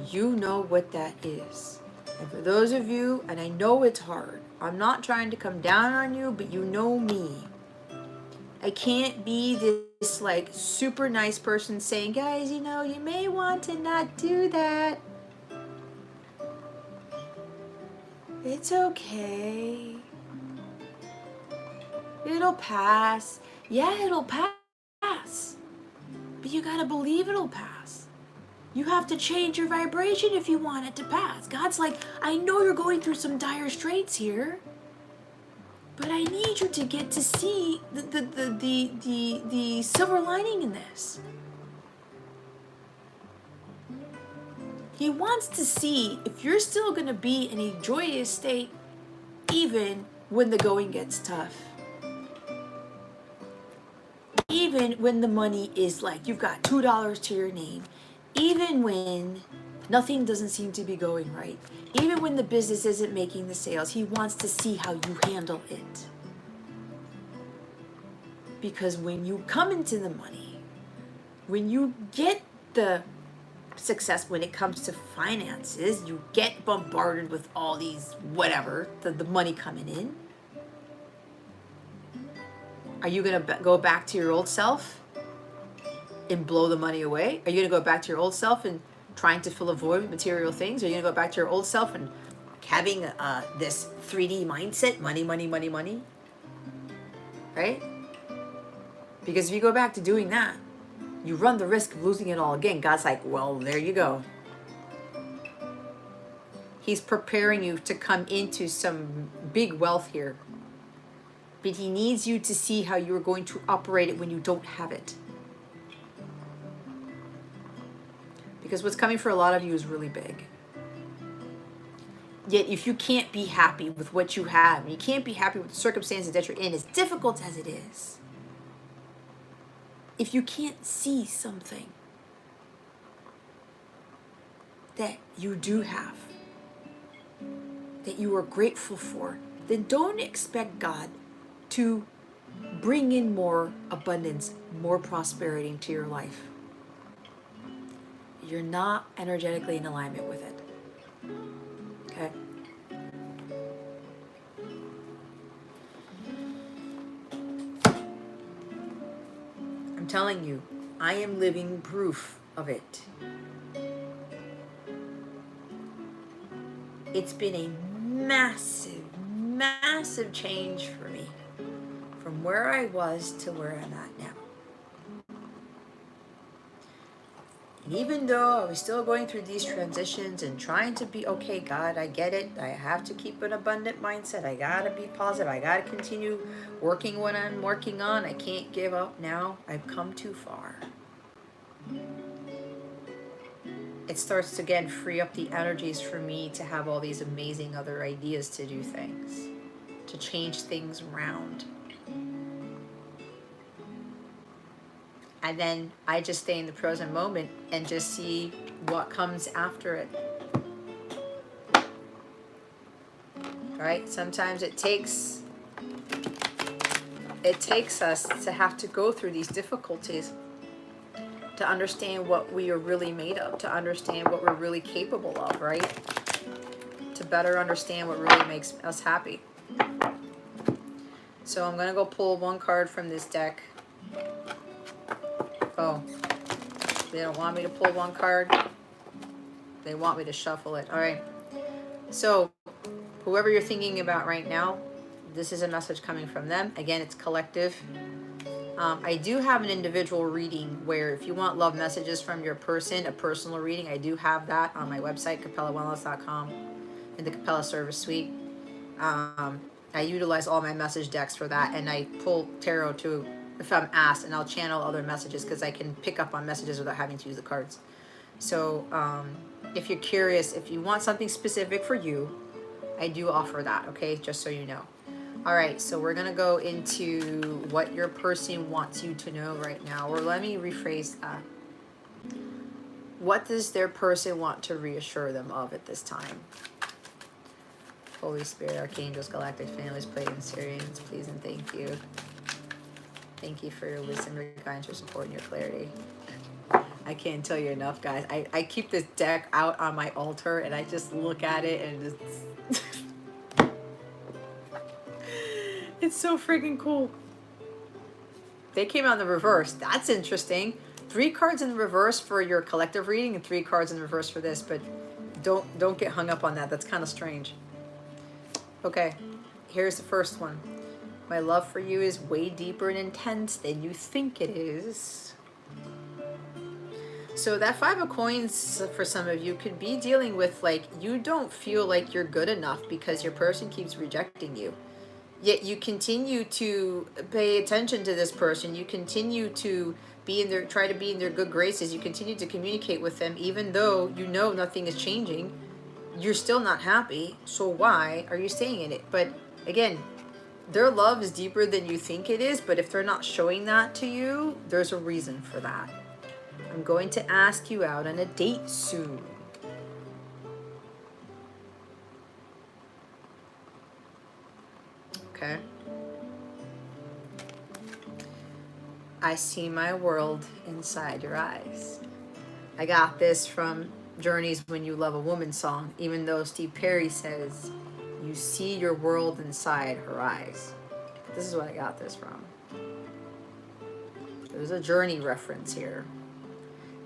you know what that is. And for those of you, and I know it's hard, I'm not trying to come down on you, but you know me. I can't be this like super nice person saying, guys, you know, you may want to not do that. It's okay. It'll pass. Yeah, it'll pass. But you gotta believe it'll pass. You have to change your vibration if you want it to pass. God's like, I know you're going through some dire straits here, but I need you to get to see the silver lining in this. He wants to see if you're still going to be in a joyous state even when the going gets tough. Even when the money is like you've got $2 to your name. Even when nothing doesn't seem to be going right. Even when the business isn't making the sales. He wants to see how you handle it. Because when you come into the money, when you get the success when it comes to finances, you get bombarded with all these whatever, the money coming in. Are you going to go back to your old self and blow the money away? Are you going to go back to your old self and trying to fill a void with material things? Are you going to go back to your old self and having this 3D mindset, money, money, money, money? Right? Because if you go back to doing that, you run the risk of losing it all again. God's like, well, there you go. He's preparing you to come into some big wealth here. But he needs you to see how you're going to operate it when you don't have it. Because what's coming for a lot of you is really big. Yet if you can't be happy with what you have, and you can't be happy with the circumstances that you're in, as difficult as it is, if you can't see something that you do have, that you are grateful for, then don't expect God to bring in more abundance, more prosperity into your life. You're not energetically in alignment with it. Okay? I'm telling you, I am living proof of it. It's been a massive, massive change for me from where I was to where I'm at now. And even though I was still going through these transitions and trying to be, okay, God, I get it. I have to keep an abundant mindset. I gotta be positive. I gotta continue working what I'm working on. I can't give up now. I've come too far. It starts to again free up the energies for me to have all these amazing other ideas to do things, to change things around. And then I just stay in the present moment and just see what comes after it. Right? Sometimes it takes us to have to go through these difficulties to understand what we are really made of, to understand what we're really capable of, right? To better understand what really makes us happy. So I'm going to go pull one card from this deck. Oh, they don't want me to pull one card. They want me to shuffle it. All right. So whoever you're thinking about right now, this is a message coming from them. Again, it's collective. I do have an individual reading where if you want love messages from your person, a personal reading, I do have that on my website, capellawellness.com, in the Capella service suite. I utilize all my message decks for that, and I pull tarot too if I'm asked, and I'll channel other messages because I can pick up on messages without having to use the cards. So if you're curious, if you want something specific for you, I do offer that, okay? Just so you know. All right, so we're going to go into what your person wants you to know right now. Or let me rephrase that. What does their person want to reassure them of at this time? Holy Spirit, Archangels, Galactic Families, Pleiadians, Sirians, please and thank you. Thank you for your wisdom, your guidance, your support, and your clarity. I can't tell you enough, guys. I keep this deck out on my altar and I just look at it and it's it's so freaking cool. They came out in the reverse. That's interesting. 3 cards in the reverse for your collective reading and 3 cards in the reverse for this, but don't get hung up on that. That's kind of strange. Okay, here's the first one. My love for you is way deeper and intense than you think it is. So that 5 of coins for some of you could be dealing with, like, you don't feel like you're good enough because your person keeps rejecting you. Yet you continue to pay attention to this person. You continue to try to be in their good graces. You continue to communicate with them even though you know nothing is changing. You're still not happy. So why are you staying in it? But again, their love is deeper than you think it is, but if they're not showing that to you, there's a reason for that. I'm going to ask you out on a date soon. Okay. I see my world inside your eyes. I got this from Journey's When You Love a Woman song, even though Steve Perry says, you see your world inside her eyes. This is what I got this from. There's a Journey reference here.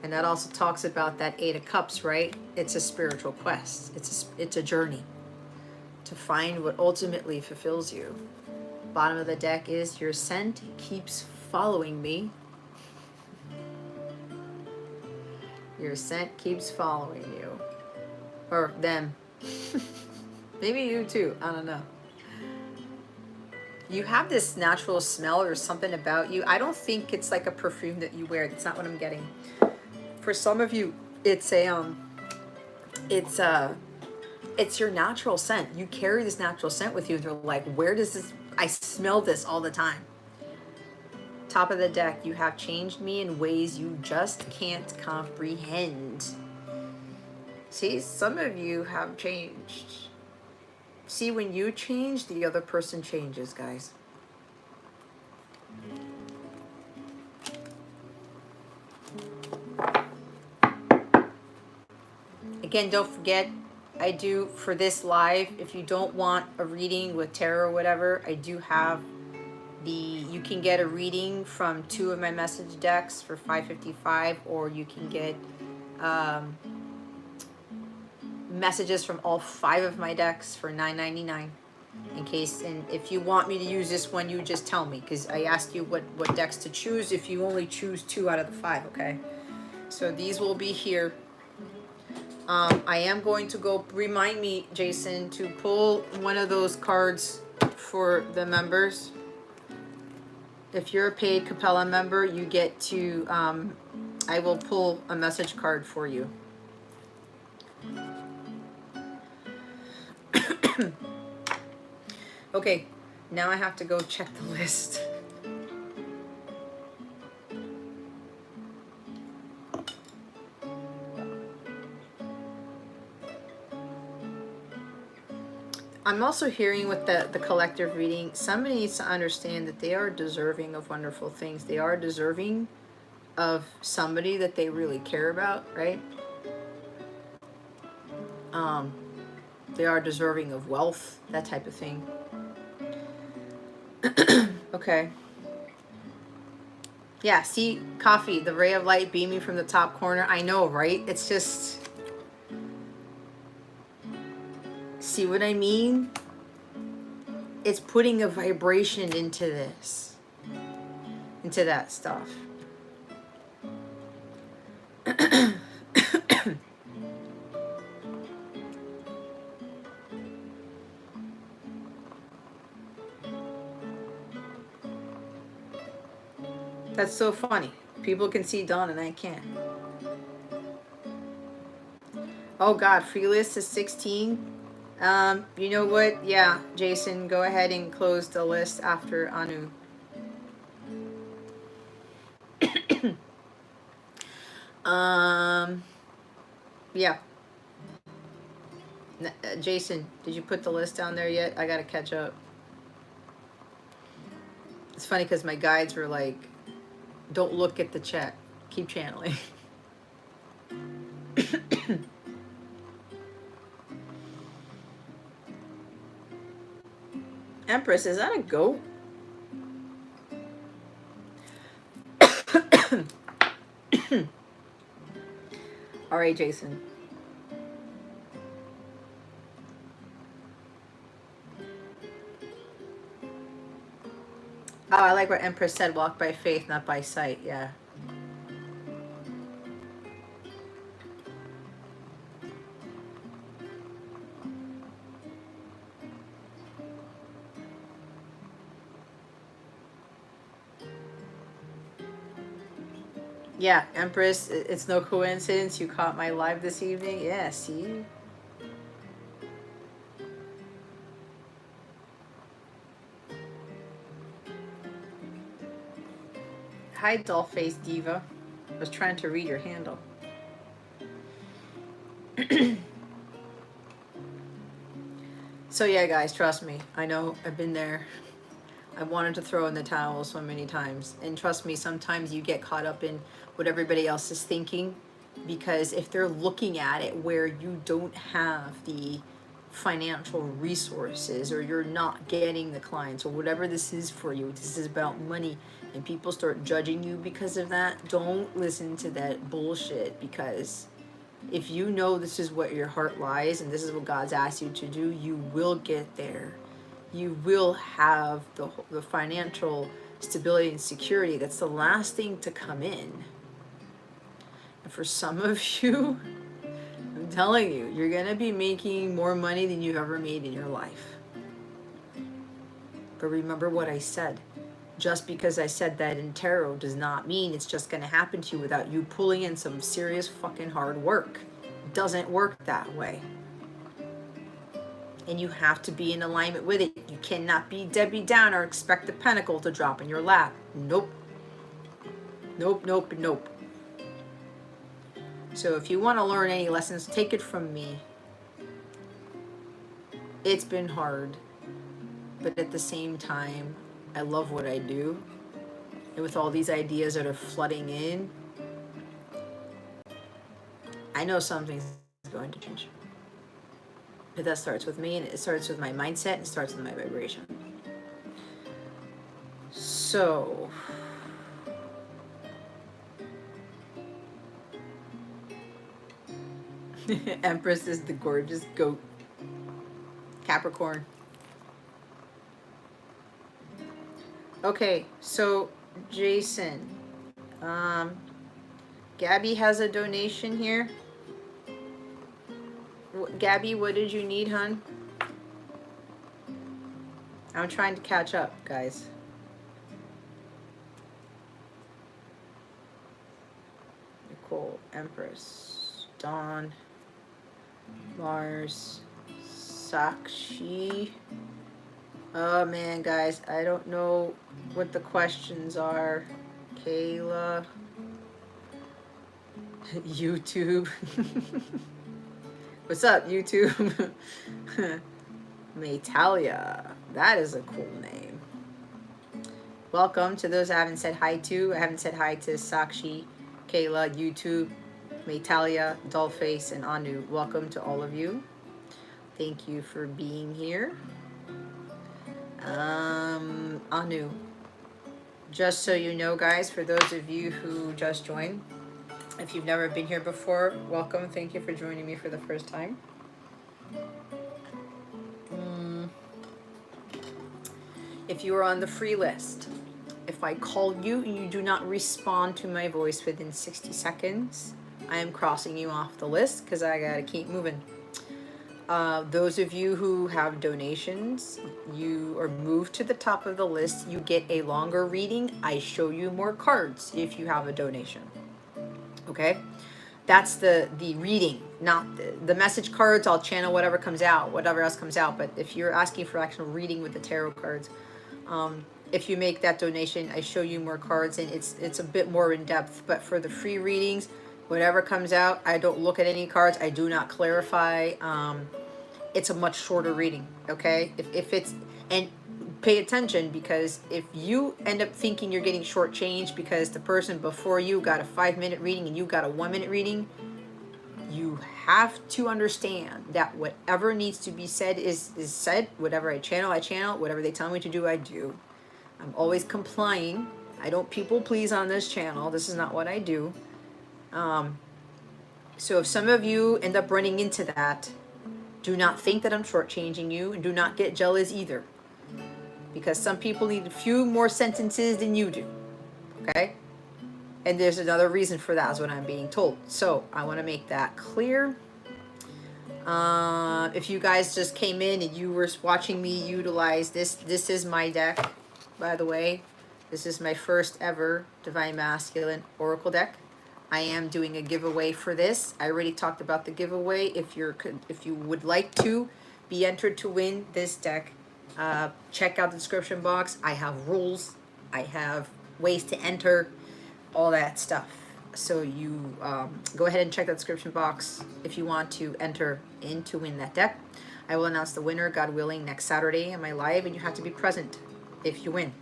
And that also talks about that 8 of Cups, right? It's a spiritual quest. It's a journey to find what ultimately fulfills you. Bottom of the deck is your scent keeps following me. Your scent keeps following you. Or them. Maybe you too. I don't know. You have this natural smell or something about you. I don't think it's like a perfume that you wear. That's not what I'm getting. For some of you, it's your natural scent. You carry this natural scent with you. And you're like, where does this, I smell this all the time. Top of the deck, you have changed me in ways you just can't comprehend. See, some of you have changed. See, when you change, the other person changes, guys. Again, don't forget, I do, for this live, if you don't want a reading with tarot or whatever, I do have you can get a reading from 2 of my message decks for $5.55, or you can get messages from all 5 of my decks for $9.99. In case, and if you want me to use this one, you just tell me, because I asked you what decks to choose if you only choose 2 out of the 5, okay? So these will be here. I am going to go, remind me, Jason, to pull one of those cards for the members. If you're a paid Capella member, you get to, I will pull a message card for you. Okay, now I have to go check the list. I'm also hearing with the collective reading, somebody needs to understand that they are deserving of wonderful things. They are deserving of somebody that they really care about, right? They are deserving of wealth, that type of thing. Okay. Yeah, see, coffee, the ray of light beaming from the top corner. I know, right? It's just... See what I mean? It's putting a vibration into this. Into that stuff. That's so funny. People can see Dawn and I can't. Oh God, free list is 16. You know what? Yeah, Jason, go ahead and close the list after Anu. Yeah. Jason, did you put the list down there yet? I gotta catch up. It's funny because my guides were like, don't look at the chat. Keep channeling. Empress, is that a goat? All right, Jason. Oh, I like what Empress said. Walk by faith, not by sight. Yeah. Yeah, Empress, it's no coincidence you caught my live this evening. Yeah, see? Hi, doll-faced diva. I was trying to read your handle. So yeah, guys, trust me. I know, I've been there. I wanted to throw in the towel so many times. And trust me, sometimes you get caught up in what everybody else is thinking, because if they're looking at it where you don't have the financial resources, or you're not getting the clients, or whatever this is for you, this is about money, and people start judging you because of that, don't listen to that bullshit. Because if you know this is what your heart lies and this is what God's asked you to do, you will get there. You will have the financial stability and security. That's the last thing to come in. And for some of you, I'm telling you, you're going to be making more money than you've ever made in your life. But remember what I said. Just because I said that in tarot does not mean it's just going to happen to you without you pulling in some serious fucking hard work. It doesn't work that way. And you have to be in alignment with it. You cannot be Debbie Downer or expect the pentacle to drop in your lap. Nope. Nope, nope, nope. So if you want to learn any lessons, take it from me. It's been hard. But at the same time, I love what I do. And with all these ideas that are flooding in, I know something's going to change. But that starts with me, and it starts with my mindset, and it starts with my vibration. So, Empress is the gorgeous goat. Capricorn. Okay, so Jason, Gabby has a donation here. Gabby, what did you need, hun? I'm trying to catch up, guys. Nicole, Empress, Dawn, Mars, Sakshi. Oh man, guys, I don't know what the questions are. Kayla, YouTube. What's up, YouTube? Metalia. That is a cool name. Welcome to those I haven't said hi to. I haven't said hi to Sakshi, Kayla, YouTube, Metalia, Dollface, and Anu. Welcome to all of you. Thank you for being here. Anu. Just so you know, guys, for those of you who just joined, if you've never been here before, welcome. Thank you for joining me for the first time. If you are on the free list, if I call you and you do not respond to my voice within 60 seconds, I am crossing you off the list because I gotta keep moving. Those of you who have donations, you are moved to the top of the list. You get a longer reading. I show you more cards if you have a donation. Okay? That's the reading, not the message cards. I'll channel whatever comes out, whatever else comes out. But if you're asking for actual reading with the tarot cards, if you make that donation, I show you more cards, and it's a bit more in depth. But for the free readings, whatever comes out, I don't look at any cards. I do not clarify. It's a much shorter reading. Okay, if it's, and pay attention, because if you end up thinking you're getting shortchanged because the person before you got a 5-minute reading and you got a 1-minute reading, You have to understand that whatever needs to be said is said. Whatever I channel, I channel. Whatever they tell me to do, I do. I'm always complying. I don't people please on this channel. This is not what I do. So if some of you end up running into that, do not think that I'm shortchanging you, and do not get jealous either. Because some people need a few more sentences than you do. Okay? And there's another reason for that, is what I'm being told. So I want to make that clear. If you guys just came in and you were watching me utilize this is my deck, by the way. This is my first ever Divine Masculine Oracle deck. I am doing a giveaway for this. I already talked about the giveaway. If you would like to be entered to win this deck, check out the description box. I have rules. I have ways to enter, all that stuff. So you go ahead and check the description box if you want to enter in to win that deck. I will announce the winner, God willing, next Saturday in my live, and you have to be present if you win.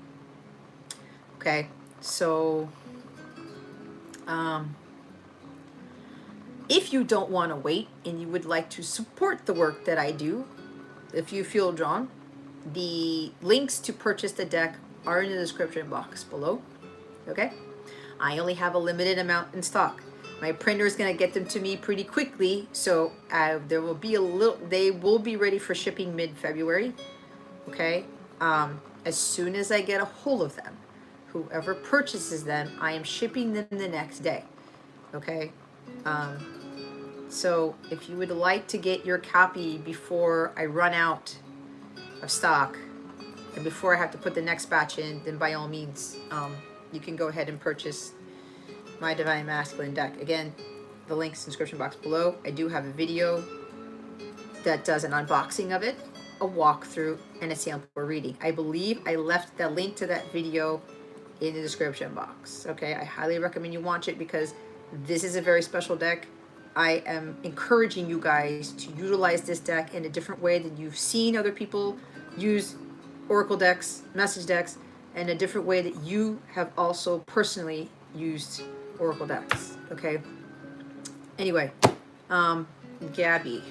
Okay, so if you don't want to wait and you would like to support the work that I do, if you feel drawn, the links to purchase the deck are in the description box below. Okay, I only have a limited amount in stock. My printer is going to get them to me pretty quickly, so there will be they will be ready for shipping mid-February. Okay, as soon as I get a hold of them, whoever purchases them, I am shipping them the next day. Okay, so if you would like to get your copy before I run out of stock and before I have to put the next batch in, then by all means, you can go ahead and purchase my Divine Masculine deck. Again, the link's in the description box below. I do have a video that does an unboxing of it, a walkthrough, and a sample reading. I believe I left the link to that video in the description box. Okay, I highly recommend you watch it because this is a very special deck. I am encouraging you guys to utilize this deck in a different way than you've seen other people use Oracle decks, message decks, and a different way that you have also personally used Oracle decks. Okay. Anyway, Gabby.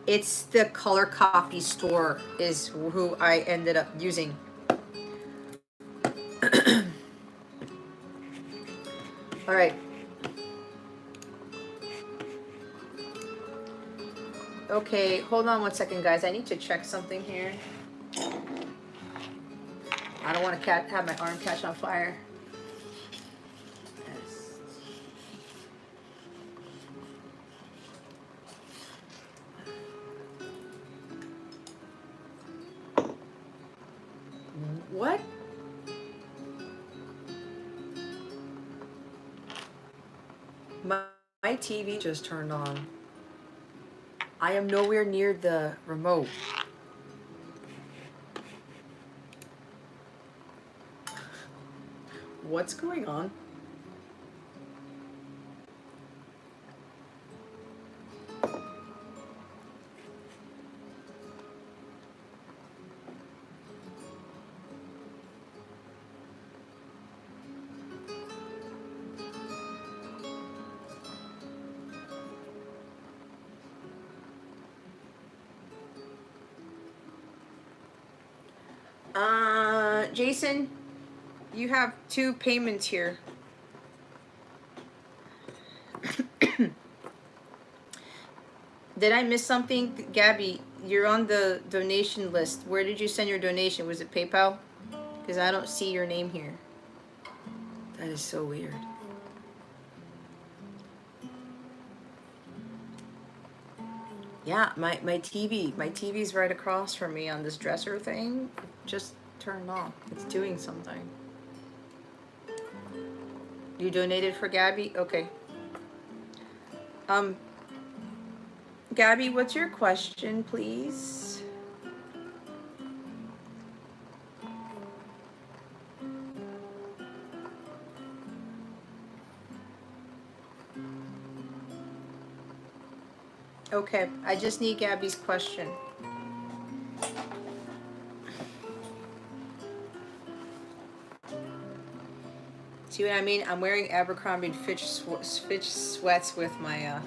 It's the Color Copy Store is who I ended up using. All right. Okay, hold on one second, guys. I need to check something here. I don't want to have my arm catch on fire. Yes. What? My TV just turned on. I am nowhere near the remote. What's going on? Jason, you have 2 payments here. Did I miss something? Gabby, you're on the donation list. Where did you send your donation? Was it PayPal? Because I don't see your name here. That is so weird. Yeah, my TV's right across from me on this dresser thing. Just turned off. It's doing something. You donated for Gabby? Okay. Gabby, what's your question, please? Okay, I just need Gabby's question. See what I mean? I'm wearing Abercrombie Fitch sweats with my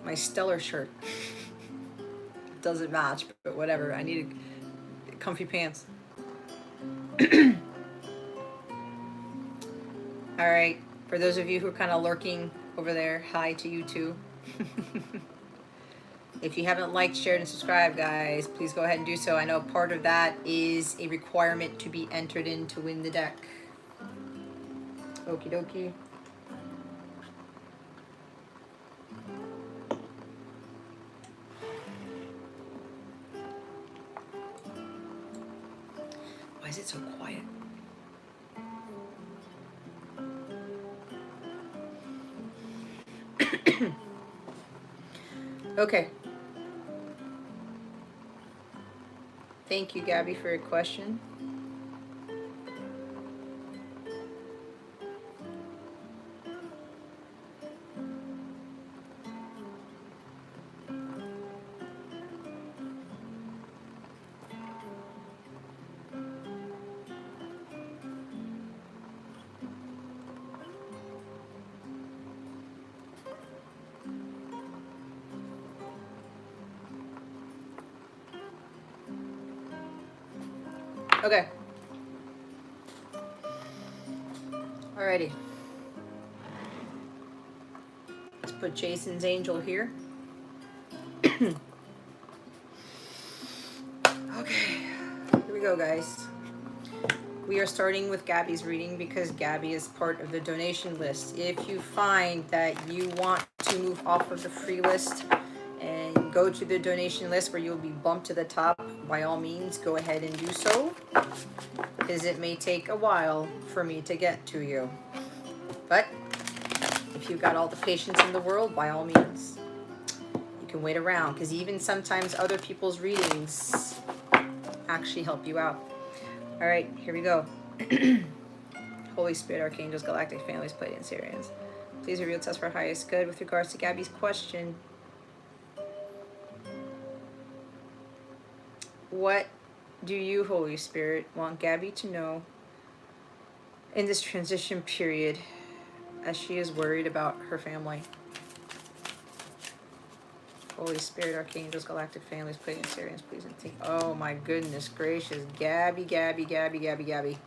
my Stellar shirt. Doesn't match, but whatever. I need comfy pants. All right. For those of you who are kind of lurking over there, hi to you too. If you haven't liked, shared, and subscribed, guys, please go ahead and do so. I know part of that is a requirement to be entered in to win the deck. Okie dokie. Why is it so quiet? Okay. Thank you, Gabby, for your question. Okay. Alrighty. Let's put Jason's angel here. Okay. Here we go, guys. We are starting with Gabby's reading because Gabby is part of the donation list. If you find that you want to move off of the free list and go to the donation list where you'll be bumped to the top, by all means, go ahead and do so, because it may take a while for me to get to you. But if you've got all the patience in the world, by all means, you can wait around, because even sometimes other people's readings actually help you out. All right, here we go. Holy Spirit, Archangels, Galactic Families, Pleiadians, Sirians, please reveal to us for our highest good with regards to Gabby's question. What do you, Holy Spirit, want Gabby to know in this transition period as she is worried about her family? Holy Spirit, Archangels, Galactic Families, Pleiadians, Sirians, please and think. Oh my goodness gracious. Gabby, Gabby, Gabby, Gabby, Gabby.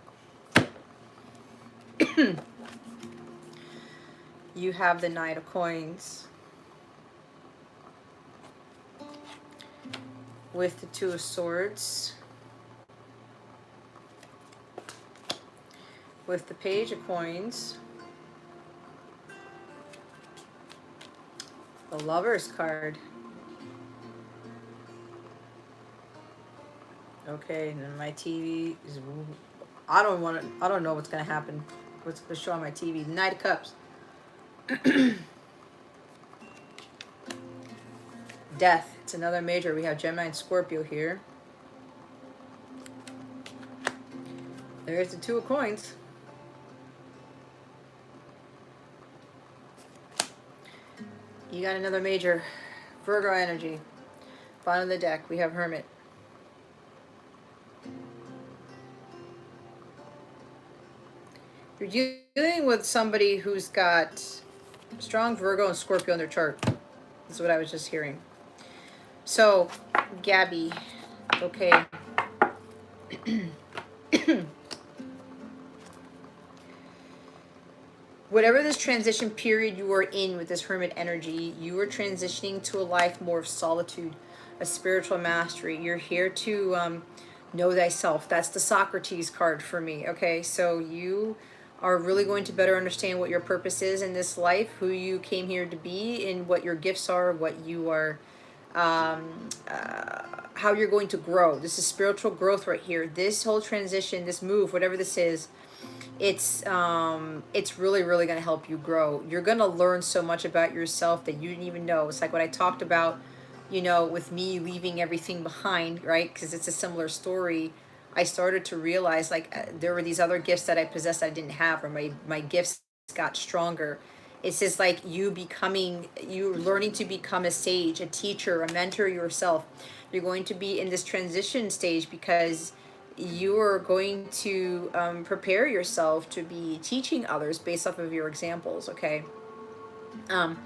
You have the Knight of Coins with the Two of Swords, with the Page of Coins, the Lover's card. Okay, and then my TV is, I don't know what's gonna happen. What's gonna show on my TV? Knight of Cups. Death. It's another major. We have Gemini and Scorpio here. There's the Two of Coins. You got another major. Virgo energy. Bottom of the deck, we have Hermit. You're dealing with somebody who's got strong Virgo and Scorpio on their chart. That's what I was just hearing. So, Gabby, okay. Whatever this transition period you are in with this Hermit energy, you are transitioning to a life more of solitude, a spiritual mastery. You're here to know thyself. That's the Socrates card for me, okay? So you are really going to better understand what your purpose is in this life, who you came here to be, and what your gifts are, what you are, how you're going to grow. This is spiritual growth right here. This whole transition, this move, whatever this is, it's really, really going to help you grow. You're going to learn so much about yourself that you didn't even know. It's like what I talked about, you know, with me leaving everything behind, right? Because it's a similar story. I started to realize like there were these other gifts that I possessed I didn't have, or my gifts got stronger. It's just like you learning to become a sage, a teacher, a mentor yourself. You're going to be in this transition stage because you are going to prepare yourself to be teaching others based off of your examples, okay? Um,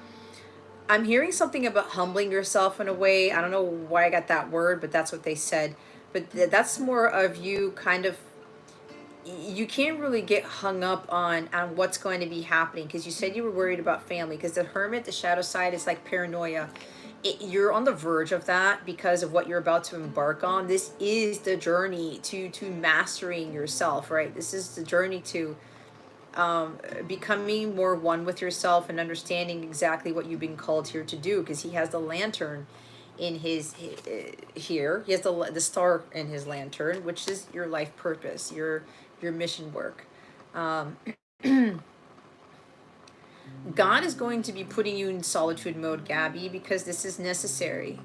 I'm hearing something about humbling yourself in a way. I don't know why I got that word, but that's what they said. But that's more of you kind of, you can't really get hung up on what's going to be happening, because you said you were worried about family, because the hermit, the shadow side, is like paranoia. You're on the verge of that because of what you're about to embark on. This is the journey to mastering yourself, right? This is the journey to becoming more one with yourself and understanding exactly what you've been called here to do, because he has the lantern in his here. He has the star in his lantern, which is your life purpose, your mission work. um, God is going to be putting you in solitude mode, Gabby, because this is necessary.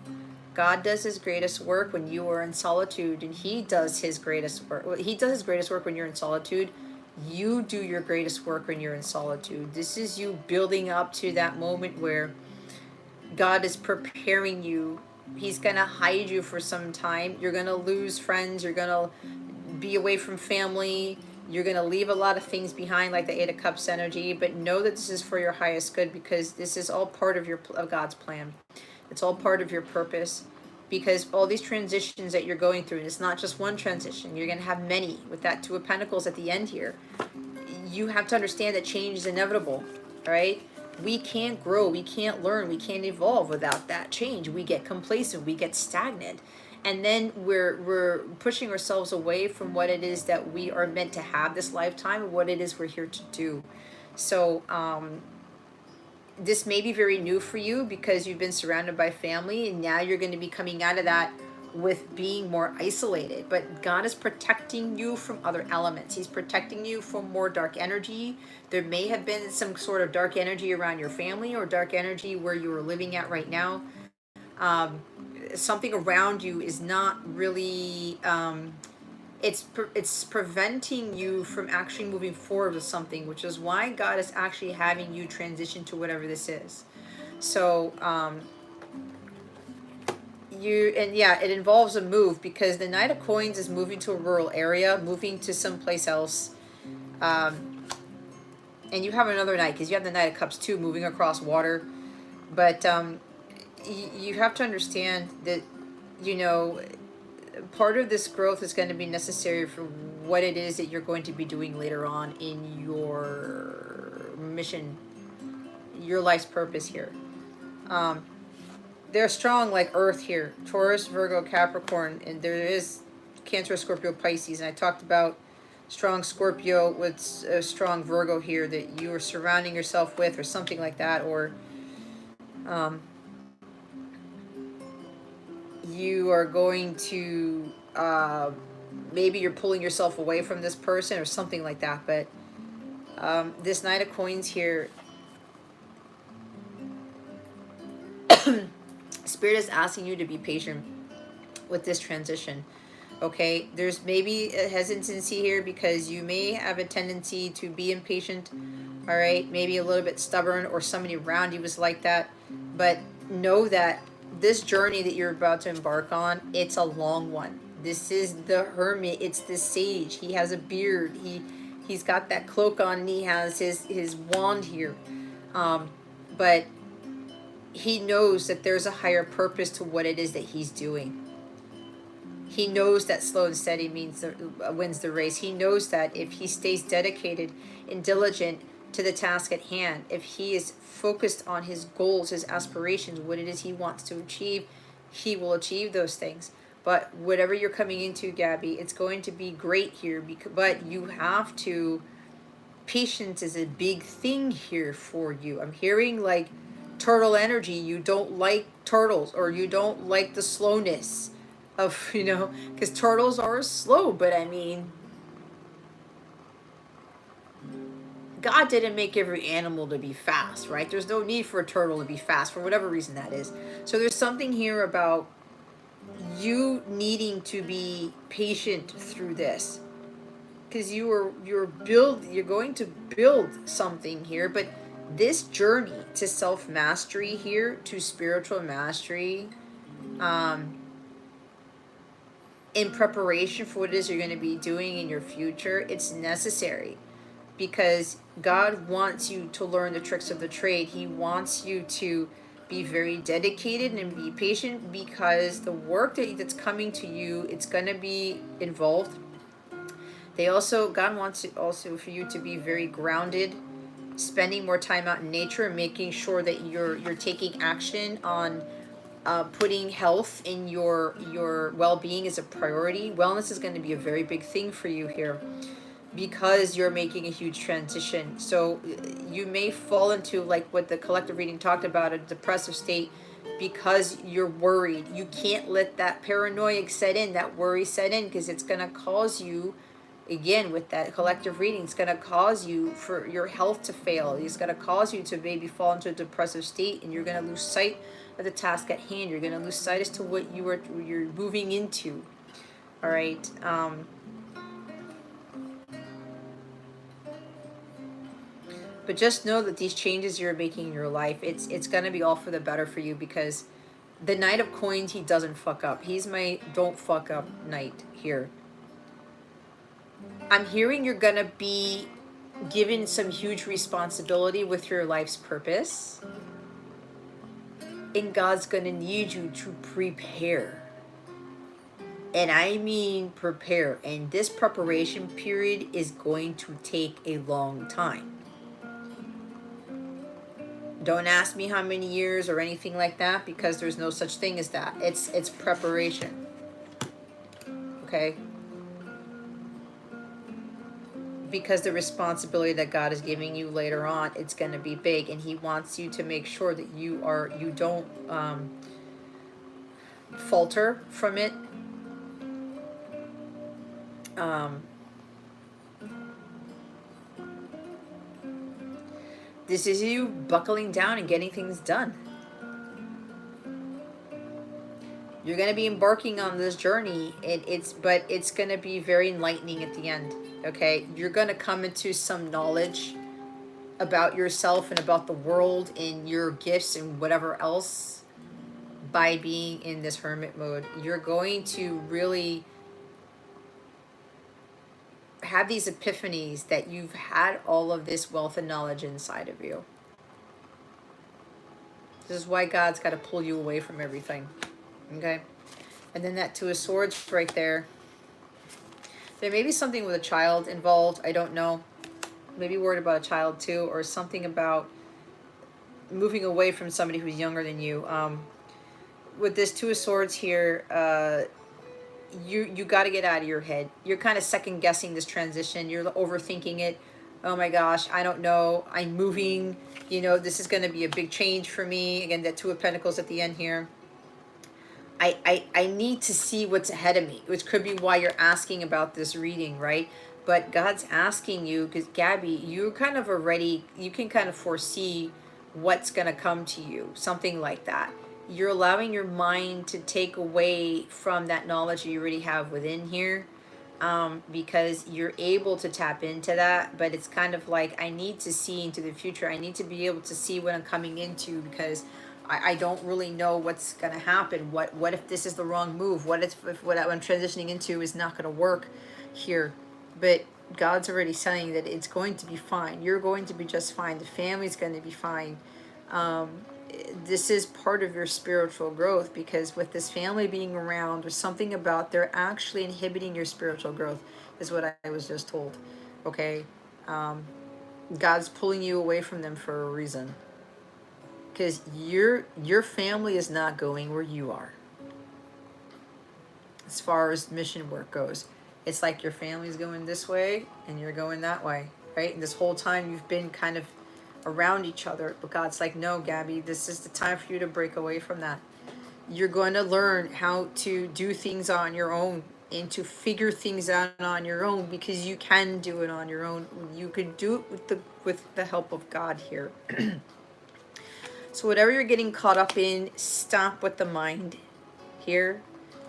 God does his greatest work when you are in solitude, and he does his greatest work. He does his greatest work when you're in solitude. You do your greatest work when you're in solitude. This is you building up to that moment where God is preparing you. He's going to hide you for some time. You're going to lose friends. You're going to be away from family. You're going to leave a lot of things behind, like the Eight of Cups energy, but know that this is for your highest good, because this is all part of God's plan. It's all part of your purpose, because all these transitions that you're going through, and it's not just one transition, you're going to have many with that Two of Pentacles at the end here. You have to understand that change is inevitable, all right? We can't grow, we can't learn, we can't evolve without that change. We get complacent, we get stagnant. And then we're pushing ourselves away from what it is that we are meant to have this lifetime, and what it is we're here to do. So this may be very new for you because you've been surrounded by family, and now you're going to be coming out of that with being more isolated. But God is protecting you from other elements. He's protecting you from more dark energy. There may have been some sort of dark energy around your family, or dark energy where you are living at right now. Something around you is not really it's preventing you from actually moving forward with something, which is why God is actually having you transition to whatever this is. So it involves a move, because the Knight of Coins is moving to a rural area, moving to someplace else. And you have another knight, because you have the Knight of Cups too, moving across water. But you have to understand that, you know, part of this growth is going to be necessary for what it is that you're going to be doing later on in your mission, your life's purpose here. They're strong like Earth here: Taurus, Virgo, Capricorn, and there is Cancer, Scorpio, Pisces. And I talked about strong Scorpio with a strong Virgo here that you are surrounding yourself with, or something like that, or you are going to maybe you're pulling yourself away from this person or something like that. But this Knight of Coins here, Spirit is asking you to be patient with this transition. Okay, there's maybe a hesitancy here because you may have a tendency to be impatient. All right, maybe a little bit stubborn, or somebody around you was like that. But know that this journey that you're about to embark on, it's a long one. This is the hermit. It's the sage. He has a beard. He's got that cloak on, and he has his wand here. But he knows that there's a higher purpose to what it is that he's doing. He knows that slow and steady means wins the race. He knows that if he stays dedicated and diligent to the task at hand, if he is focused on his goals, his aspirations, what it is he wants to achieve, he will achieve those things. But whatever you're coming into, Gabby, it's going to be great here. But you have to, patience is a big thing here for you. I'm hearing like turtle energy. You don't like turtles, or you don't like the slowness of, because turtles are slow. But I mean, God didn't make every animal to be fast, right? There's no need for a turtle to be fast for whatever reason that is. So there's something here about you needing to be patient through this, because you're going to build something here. But this journey to self-mastery here, to spiritual mastery, in preparation for what it is you're going to be doing in your future, it's necessary, because God wants you to learn the tricks of the trade. He wants you to be very dedicated and be patient, because the work that's coming to you, it's going to be involved. God wants it also for you to be very grounded, spending more time out in nature, and making sure that you're taking action on putting health in your well-being as a priority. Wellness is going to be a very big thing for you here, because you're making a huge transition. So you may fall into, like what the collective reading talked about, a depressive state, because you're worried. You can't let that paranoia set in, that worry set in, because it's going to cause you, again with that collective reading, it's going to cause you for your health to fail. It's going to cause you to maybe fall into a depressive state, and you're going to lose sight of the task at hand. You're going to lose sight as to what you're moving into. All right. But just know that these changes you're making in your life, it's going to be all for the better for you, because the Knight of Coins, he doesn't fuck up. He's my don't fuck up knight here. I'm hearing you're going to be given some huge responsibility with your life's purpose. And God's going to need you to prepare. And I mean prepare. And this preparation period is going to take a long time. Don't ask me how many years or anything like that, because there's no such thing as that. It's preparation. Okay? Because the responsibility that God is giving you later on, it's going to be big, and he wants you to make sure that you don't falter from it. This is you buckling down and getting things done. You're going to be embarking on this journey, but it's going to be very enlightening at the end. Okay, you're going to come into some knowledge about yourself and about the world and your gifts and whatever else by being in this hermit mode. You're going to really have these epiphanies that you've had all of this wealth and knowledge inside of you. This is why God's got to pull you away from everything. Okay? And then that Two of Swords right there. There may be something with a child involved. I don't know. Maybe worried about a child too, or something about moving away from somebody who's younger than you. With this Two of Swords here, you got to get out of your head. You're kind of second guessing this transition. You're overthinking it. Oh my gosh, I don't know. I'm moving. You know, this is going to be a big change for me. Again, that Two of Pentacles at the end here. I need to see what's ahead of me, which could be why you're asking about this reading, right? But God's asking you, because Gabby, you kind of already, you can kind of foresee what's going to come to you, something like that. You're allowing your mind to take away from that knowledge you already have within here, because you're able to tap into that. But it's kind of like, I need to see into the future. I need to be able to see what I'm coming into, because I don't really know what's going to happen. What if this is the wrong move? What if what I'm transitioning into is not going to work here? But God's already saying that it's going to be fine. You're going to be just fine. The family's going to be fine. This is part of your spiritual growth, because with this family being around, there's something about they're actually inhibiting your spiritual growth, is what I was just told. Okay? God's pulling you away from them for a reason. Because your family is not going where you are. As far as mission work goes. It's like your family's going this way and you're going that way, right? And this whole time you've been kind of around each other. But God's like, no, Gabby, this is the time for you to break away from that. You're going to learn how to do things on your own and to figure things out on your own, because you can do it on your own. You can do it with the help of God here. So whatever you're getting caught up in, stop with the mind here.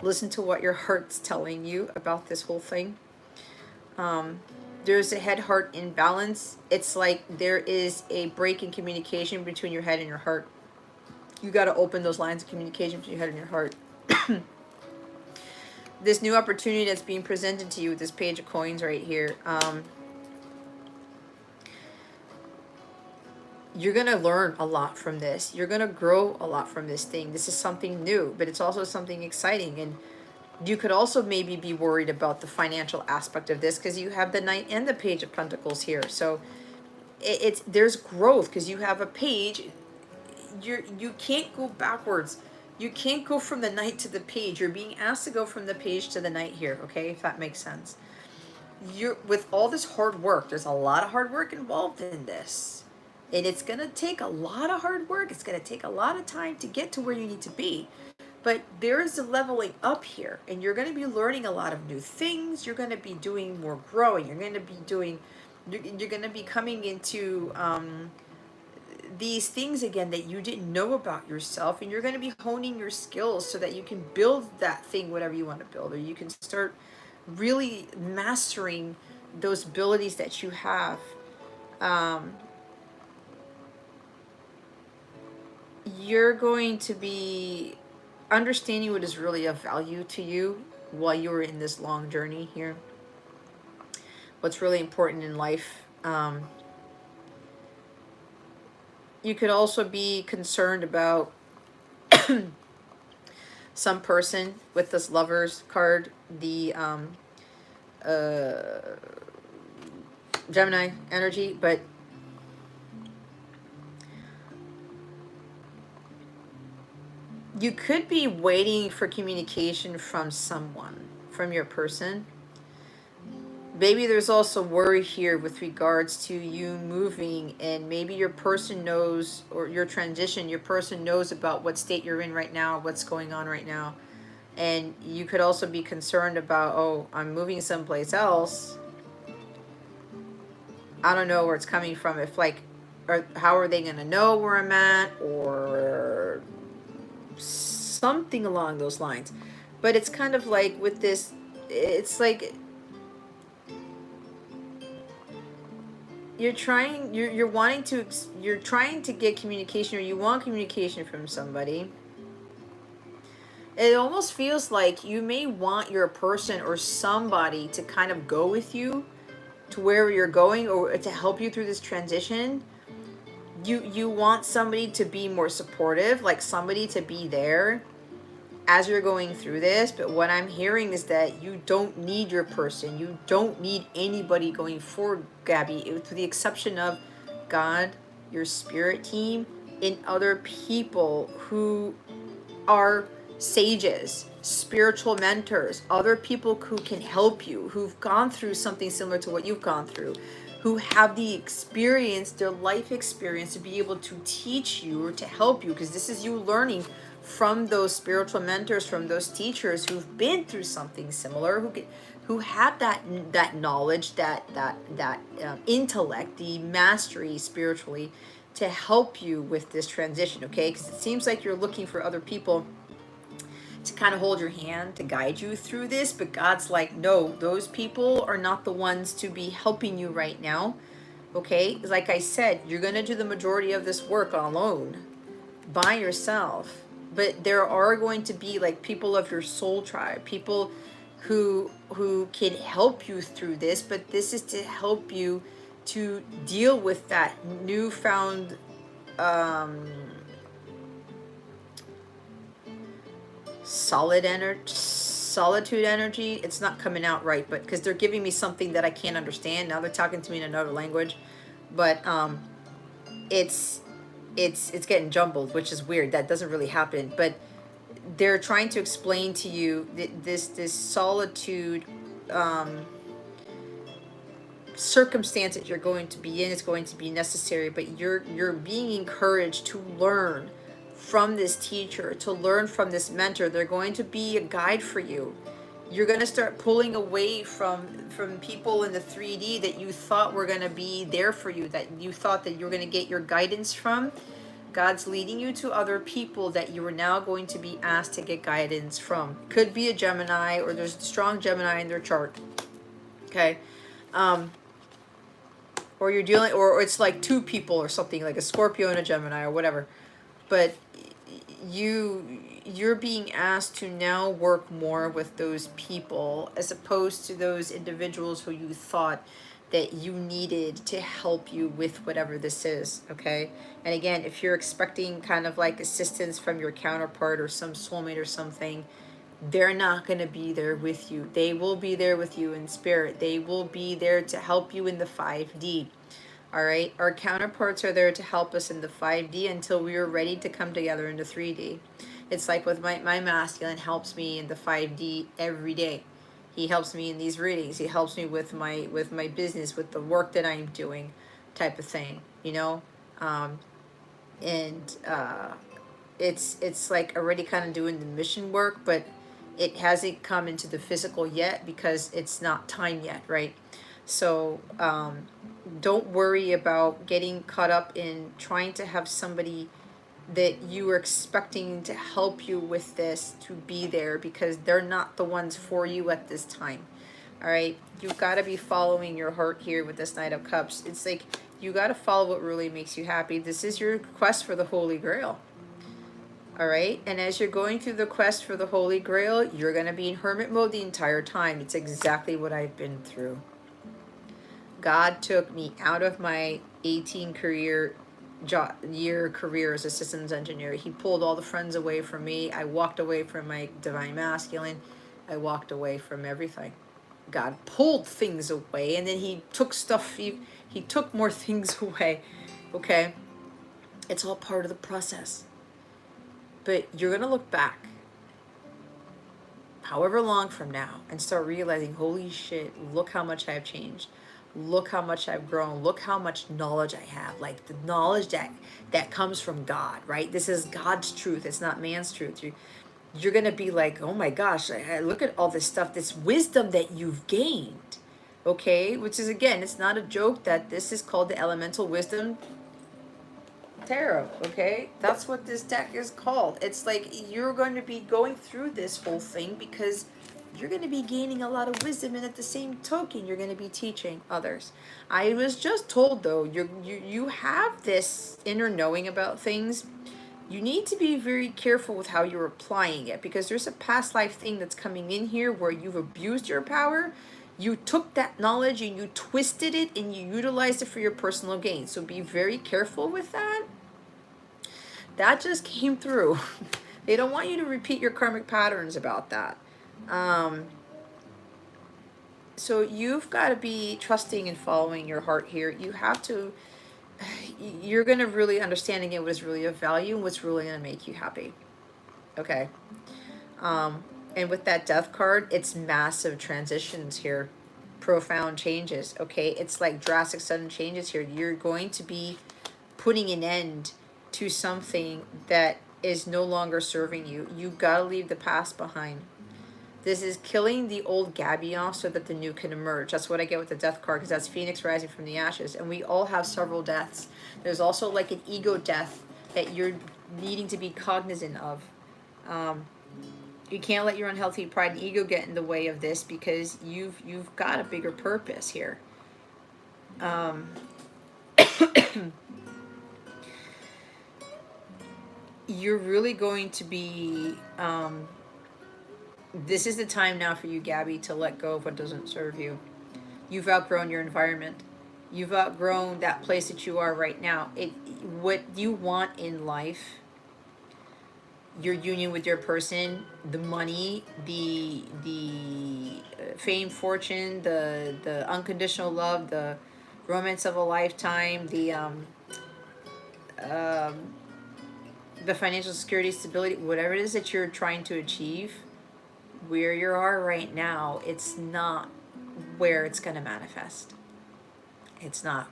Listen to what your heart's telling you about this whole thing. There's a head-heart imbalance. It's like there is a break in communication between your head and your heart. You got to open those lines of communication between your head and your heart. this new opportunity that's being presented to you with this Page of Coins right here. You're going to learn a lot from this. You're going to grow a lot from this thing. This is something new, but it's also something exciting. And you could also maybe be worried about the financial aspect of this because you have the Knight and the Page of Pentacles here. So there's growth because you have a page. You can't go backwards. You can't go from the Knight to the Page. You're being asked to go from the Page to the Knight here, okay? If that makes sense. You're with all this hard work. There's a lot of hard work involved in this. And it's going to take a lot of hard work. It's going to take a lot of time to get to where you need to be. But there is a leveling up here. And you're going to be learning a lot of new things. You're going to be doing more growing. You're going to be doing... You're going to be coming into these things again that you didn't know about yourself. And you're going to be honing your skills so that you can build that thing, whatever you want to build. Or you can start really mastering those abilities that you have. You're going to be understanding what is really of value to you while you're in this long journey here. What's really important in life. You could also be concerned about some person with this Lovers card, the Gemini energy, but you could be waiting for communication from someone, from your person. Maybe there's also worry here with regards to you moving, and maybe your person knows, or your transition, your person knows about what state you're in right now, what's going on right now. And you could also be concerned about, oh, I'm moving someplace else. I don't know where it's coming from. If like, or how are they going to know where I'm at, or something along those lines. But it's kind of like with this, it's like you're trying to get communication, or you want communication from somebody. It almost feels like you may want your person or somebody to kind of go with you to where you're going, or to help you through this transition. You want somebody to be more supportive, like somebody to be there as you're going through this. But what I'm hearing is that you don't need your person. You don't need anybody going forward, Gabby, with the exception of God, your spirit team, and other people who are sages, spiritual mentors, other people who can help you, who've gone through something similar to what you've gone through, who have the experience, their life experience, to be able to teach you or to help you, because this is you learning from those spiritual mentors, from those teachers who've been through something similar, who have that knowledge, that intellect, the mastery spiritually, to help you with this transition. Okay, because it seems like you're looking for other people to kind of hold your hand, to guide you through this, but God's like, no, those people are not the ones to be helping you right now. Okay, like I said, you're going to do the majority of this work alone, by yourself. But there are going to be like people of your soul tribe, people who can help you through this, but this is to help you to deal with that newfound solitude energy. It's not coming out right, but because they're giving me something that I can't understand. Now they're talking to me in another language, but it's getting jumbled, which is weird. That doesn't really happen, but they're trying to explain to you that this solitude circumstance that you're going to be in is going to be necessary, but you're being encouraged to learn from this teacher, to learn from this mentor. They're going to be a guide for you. You're going to start pulling away from people in the 3D that you thought were going to be there for you, that you thought that you were going to get your guidance from. God's leading you to other people that you are now going to be asked to get guidance from. Could be a Gemini, or there's a strong Gemini in their chart. Okay. Or you're dealing, or it's like two people or something, like a Scorpio and a Gemini or whatever. But you're being asked to now work more with those people as opposed to those individuals who you thought that you needed to help you with whatever this is, okay? And again, if you're expecting kind of like assistance from your counterpart or some soulmate or something, they're not going to be there with you. They will be there with you in spirit. They will be there to help you in the 5D. All right, our counterparts are there to help us in the 5D until we are ready to come together in the 3D. It's like with my masculine helps me in the 5D every day. He helps me in these readings. He helps me with my business, with the work that I'm doing, type of thing, you know. And it's like already kind of doing the mission work, but it hasn't come into the physical yet because it's not time yet, right? So don't worry about getting caught up in trying to have somebody that you are expecting to help you with this to be there, because they're not the ones for you at this time. All right, you've got to be following your heart here with this Knight of Cups. It's like you got to follow what really makes you happy. This is your quest for the Holy Grail. All right, and as you're going through the quest for the Holy Grail, you're going to be in hermit mode the entire time. It's exactly what I've been through. God took me out of my 18 year career as a systems engineer. He pulled all the friends away from me. I walked away from my divine masculine. I walked away from everything. God pulled things away, and then he took stuff, he took more things away. Okay, it's all part of the process. But you're gonna look back however long from now and start realizing, holy shit, look how much I've changed. Look how much I've grown. Look how much knowledge I have. Like the knowledge that comes from God, right? This is God's truth. It's not man's truth. You're going to be like, oh my gosh, look at all this stuff, this wisdom that you've gained, okay? Which is, again, it's not a joke that this is called the Elemental Wisdom Tarot, okay? That's what this deck is called. It's like you're going to be going through this whole thing because you're going to be gaining a lot of wisdom, and at the same token, you're going to be teaching others. I was just told, though, you have this inner knowing about things. You need to be very careful with how you're applying it, because there's a past life thing that's coming in here where you've abused your power. You took that knowledge and you twisted it and you utilized it for your personal gain. So be very careful with that. That just came through. They don't want you to repeat your karmic patterns about that. So you've got to be trusting and following your heart here. You have to, you're going to really understanding it, what is really of value and what's really going to make you happy. Okay. And with that death card, it's massive transitions here. Profound changes. Okay. It's like drastic sudden changes here. You're going to be putting an end to something that is no longer serving you. You've got to leave the past behind. This is killing the old Gabby off so that the new can emerge. That's what I get with the death card, because that's Phoenix rising from the ashes. And we all have several deaths. There's also like an ego death that you're needing to be cognizant of. You can't let your unhealthy pride and ego get in the way of this, because you've got a bigger purpose here. You're really going to be... this is the time now for you, Gabby, to let go of what doesn't serve you. You've outgrown your environment. You've outgrown that place that you are right now. What you want in life, your union with your person, the money, the fame, fortune, the unconditional love, the romance of a lifetime, the financial security, stability, whatever it is that you're trying to achieve, where you are right now, it's not where it's going to manifest. It's not.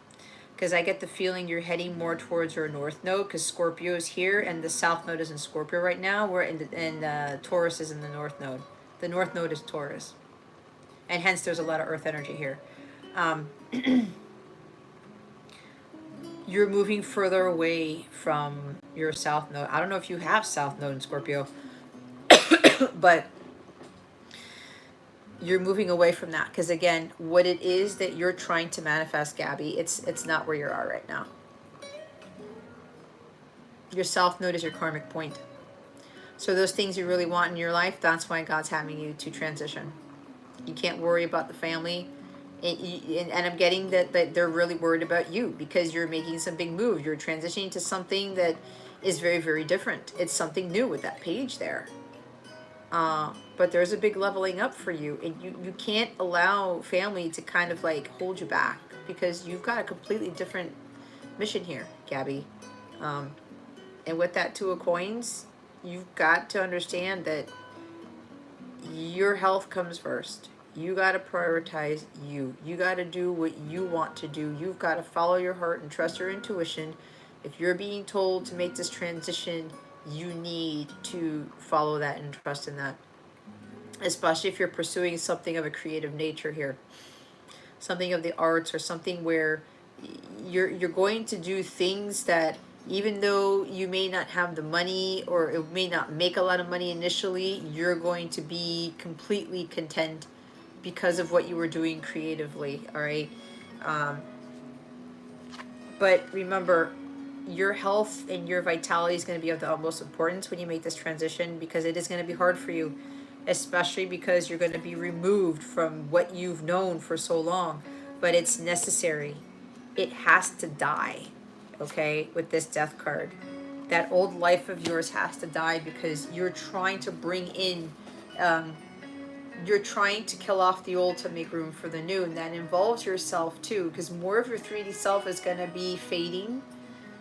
Because I get the feeling you're heading more towards your north node, because Scorpio is here and the south node is in Scorpio right now. We're in Taurus is in the north node. The north node is Taurus. And hence there's a lot of earth energy here. You're moving further away from your south node. I don't know if you have south node in Scorpio, but you're moving away from that, because again, what it is that you're trying to manifest, Gabby, it's not where you are right now. Your south node is your karmic point. So those things you really want in your life, that's why God's having you to transition. You can't worry about the family. And I'm getting that they're really worried about you because you're making some big move. You're transitioning to something that is very, very different. It's something new with that page there. But there's a big leveling up for you, and you can't allow family to kind of like hold you back because you've got a completely different mission here, Gabby. And with that Two of Coins, you've got to understand that your health comes first. You got to prioritize you. You got to do what you want to do. You've got to follow your heart and trust your intuition. If you're being told to make this transition, you need to follow that and trust in that. Especially if you're pursuing something of a creative nature here. Something of the arts or something where you're going to do things that even though you may not have the money or it may not make a lot of money initially, you're going to be completely content because of what you were doing creatively, all right? But remember, your health and your vitality is going to be of the utmost importance when you make this transition because it is going to be hard for you, especially because you're going to be removed from what you've known for so long. But it's necessary. It has to die, okay, with this death card. That old life of yours has to die because you're trying to bring in, you're trying to kill off the old to make room for the new. And that involves yourself too, because more of your 3D self is going to be fading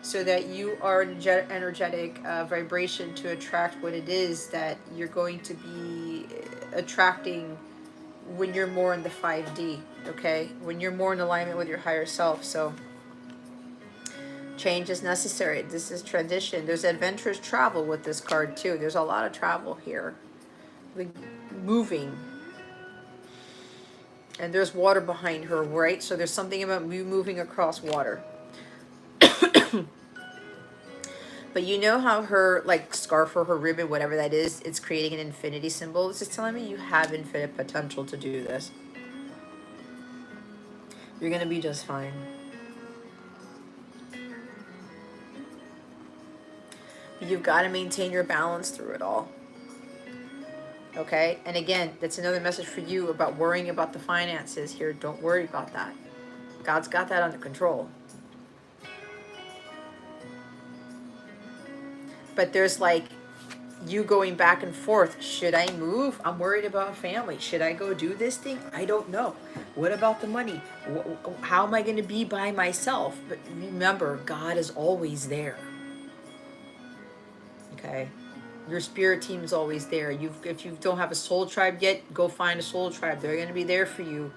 so that you are energetic vibration to attract what it is that you're going to be attracting when you're more in the 5D, okay? When you're more in alignment with your higher self. So change is necessary. This is transition. There's adventurous travel with this card too. There's a lot of travel here. Like moving. And there's water behind her, right? So there's something about you moving across water. But you know how her like scarf or her ribbon, whatever that is, it's creating an infinity symbol. This is telling me you have infinite potential to do this. You're going to be just fine. But you've got to maintain your balance through it all. Okay? And again, that's another message for you about worrying about the finances here. Don't worry about that. God's got that under control. But there's like you going back and forth. Should I move? I'm worried about family. Should I go do this thing? I don't know. What about the money? How am I going to be by myself? But remember, God is always there. Okay? Your spirit team is always there. If you don't have a soul tribe yet, go find a soul tribe. They're going to be there for you.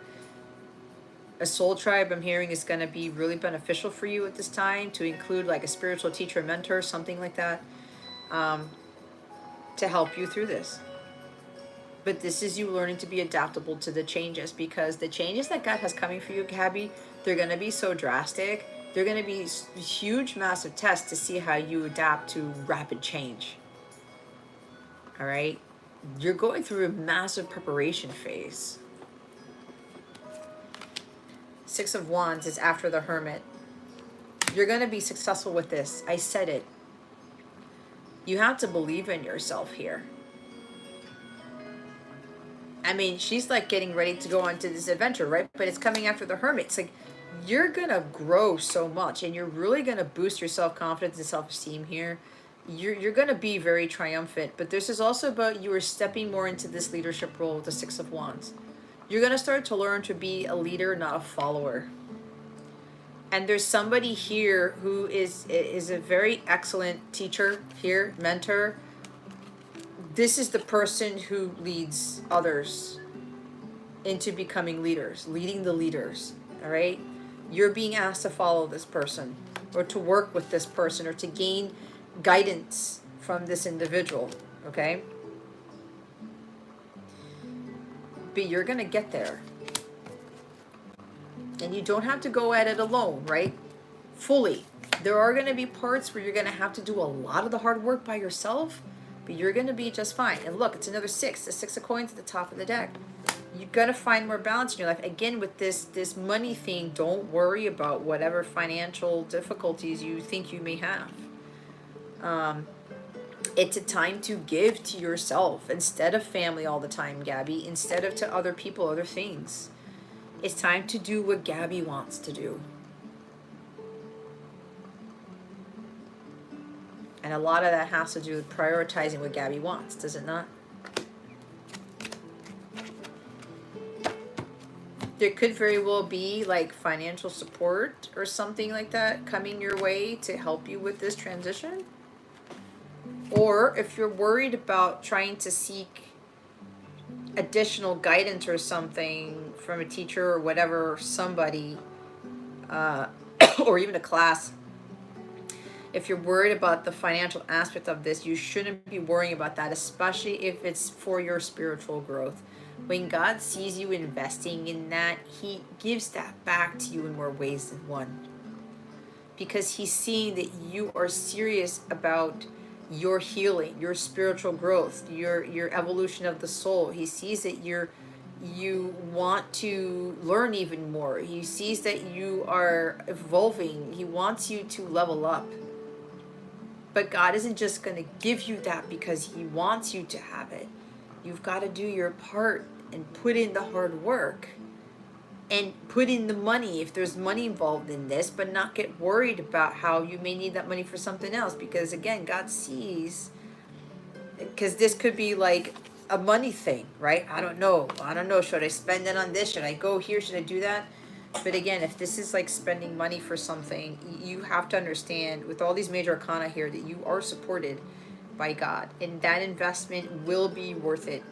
A soul tribe, I'm hearing, is going to be really beneficial for you at this time, to include like a spiritual teacher, mentor, something like that, to help you through this. But this is you learning to be adaptable to the changes, because the changes that God has coming for you, Gabby, they're going to be so drastic. They're going to be huge, massive tests to see how you adapt to rapid change. All right? You're going through a massive preparation phase. Six of Wands is after the Hermit. You're going to be successful with this. I said it. You have to believe in yourself here. I mean, she's like getting ready to go on to this adventure, right? But it's coming after the Hermit. It's like you're going to grow so much, and you're really going to boost your self-confidence and self-esteem here. You're going to be very triumphant. But this is also about you are stepping more into this leadership role with the Six of Wands. You're going to start to learn to be a leader, not a follower. And there's somebody here who is a very excellent teacher here, mentor. This is the person who leads others into becoming leaders, leading the leaders, all right? You're being asked to follow this person or to work with this person or to gain guidance from this individual, okay? But you're going to get there. And you don't have to go at it alone, right? Fully. There are going to be parts where you're going to have to do a lot of the hard work by yourself, but you're going to be just fine. And look, it's another six. The Six of Coins at the top of the deck. You're going to find more balance in your life. Again, with this money thing, don't worry about whatever financial difficulties you think you may have. It's a time to give to yourself instead of family all the time, Gabby, instead of to other people, other things. It's time to do what Gabby wants to do. And a lot of that has to do with prioritizing what Gabby wants, does it not? There could very well be like financial support or something like that coming your way to help you with this transition. Or if you're worried about trying to seek additional guidance or something from a teacher or whatever, somebody, or even a class, if you're worried about the financial aspect of this, you shouldn't be worrying about that, especially if it's for your spiritual growth. When God sees you investing in that, He gives that back to you in more ways than one. Because He's seeing that you are serious about your healing, your spiritual growth, your evolution of the soul. He sees that you want to learn even more. He sees that you are evolving. He wants you to level up. But God isn't just going to give you that because He wants you to have it. You've got to do your part and put in the hard work and put in the money if there's money involved in this, but not get worried about how you may need that money for something else. Because again, God sees, because this could be like a money thing, right? I don't know. Should I spend it on this? Should I go here? Should I do that? But again, if this is like spending money for something, you have to understand with all these major arcana here that you are supported by God, and that investment will be worth it.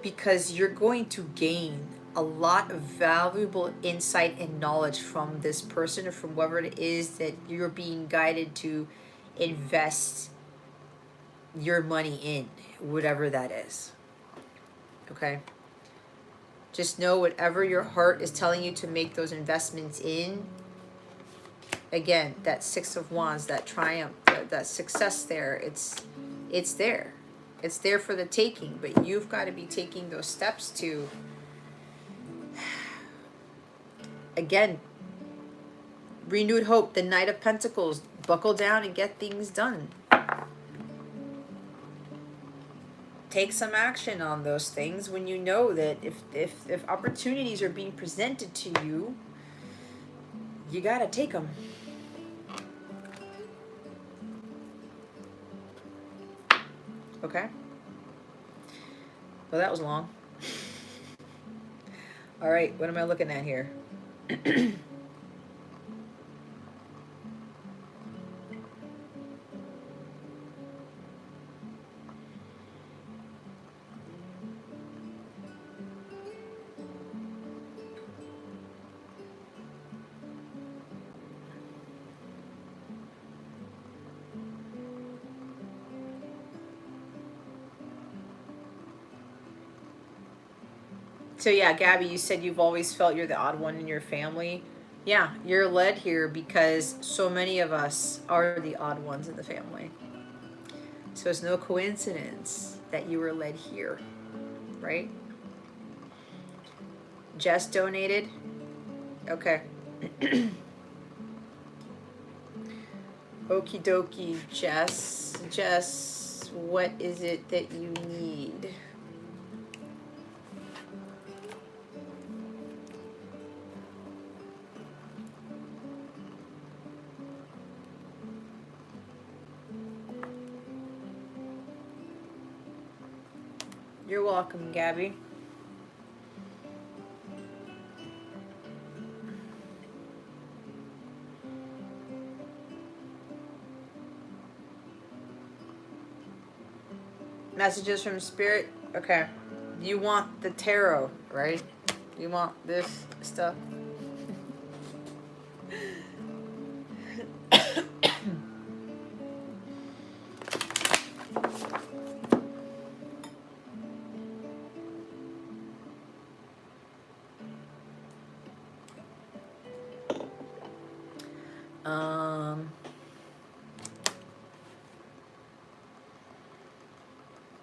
Because you're going to gain a lot of valuable insight and knowledge from this person or from whoever it is that you're being guided to invest your money in, whatever that is. Okay? Just know whatever your heart is telling you to make those investments in, again, that Six of Wands, that triumph, that success there, it's there. It's there for the taking, but you've got to be taking those steps to, again, renewed hope, the Knight of Pentacles, buckle down and get things done. Take some action on those things when you know that if opportunities are being presented to you, you got to take them. Okay? Well, that was long. All right, what am I looking at here? So yeah, Gabby, you said you've always felt you're the odd one in your family. Yeah, you're led here because so many of us are the odd ones in the family. So it's no coincidence that you were led here, right? Jess donated. Okay. Okie dokie, Jess. Jess, what is it that you need? You're welcome, Gabby. Messages from Spirit. Okay. You want the tarot, right? You want this stuff.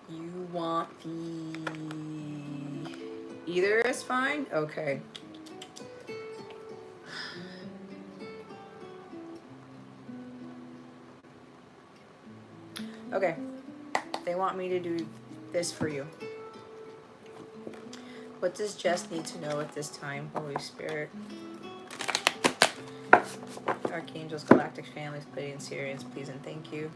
You want the... Either is fine? Okay. Okay. They want me to do this for you. What does Jess need to know at this time, Holy Spirit? Archangels, galactic families, Pleiadian, Sirians, please and thank you.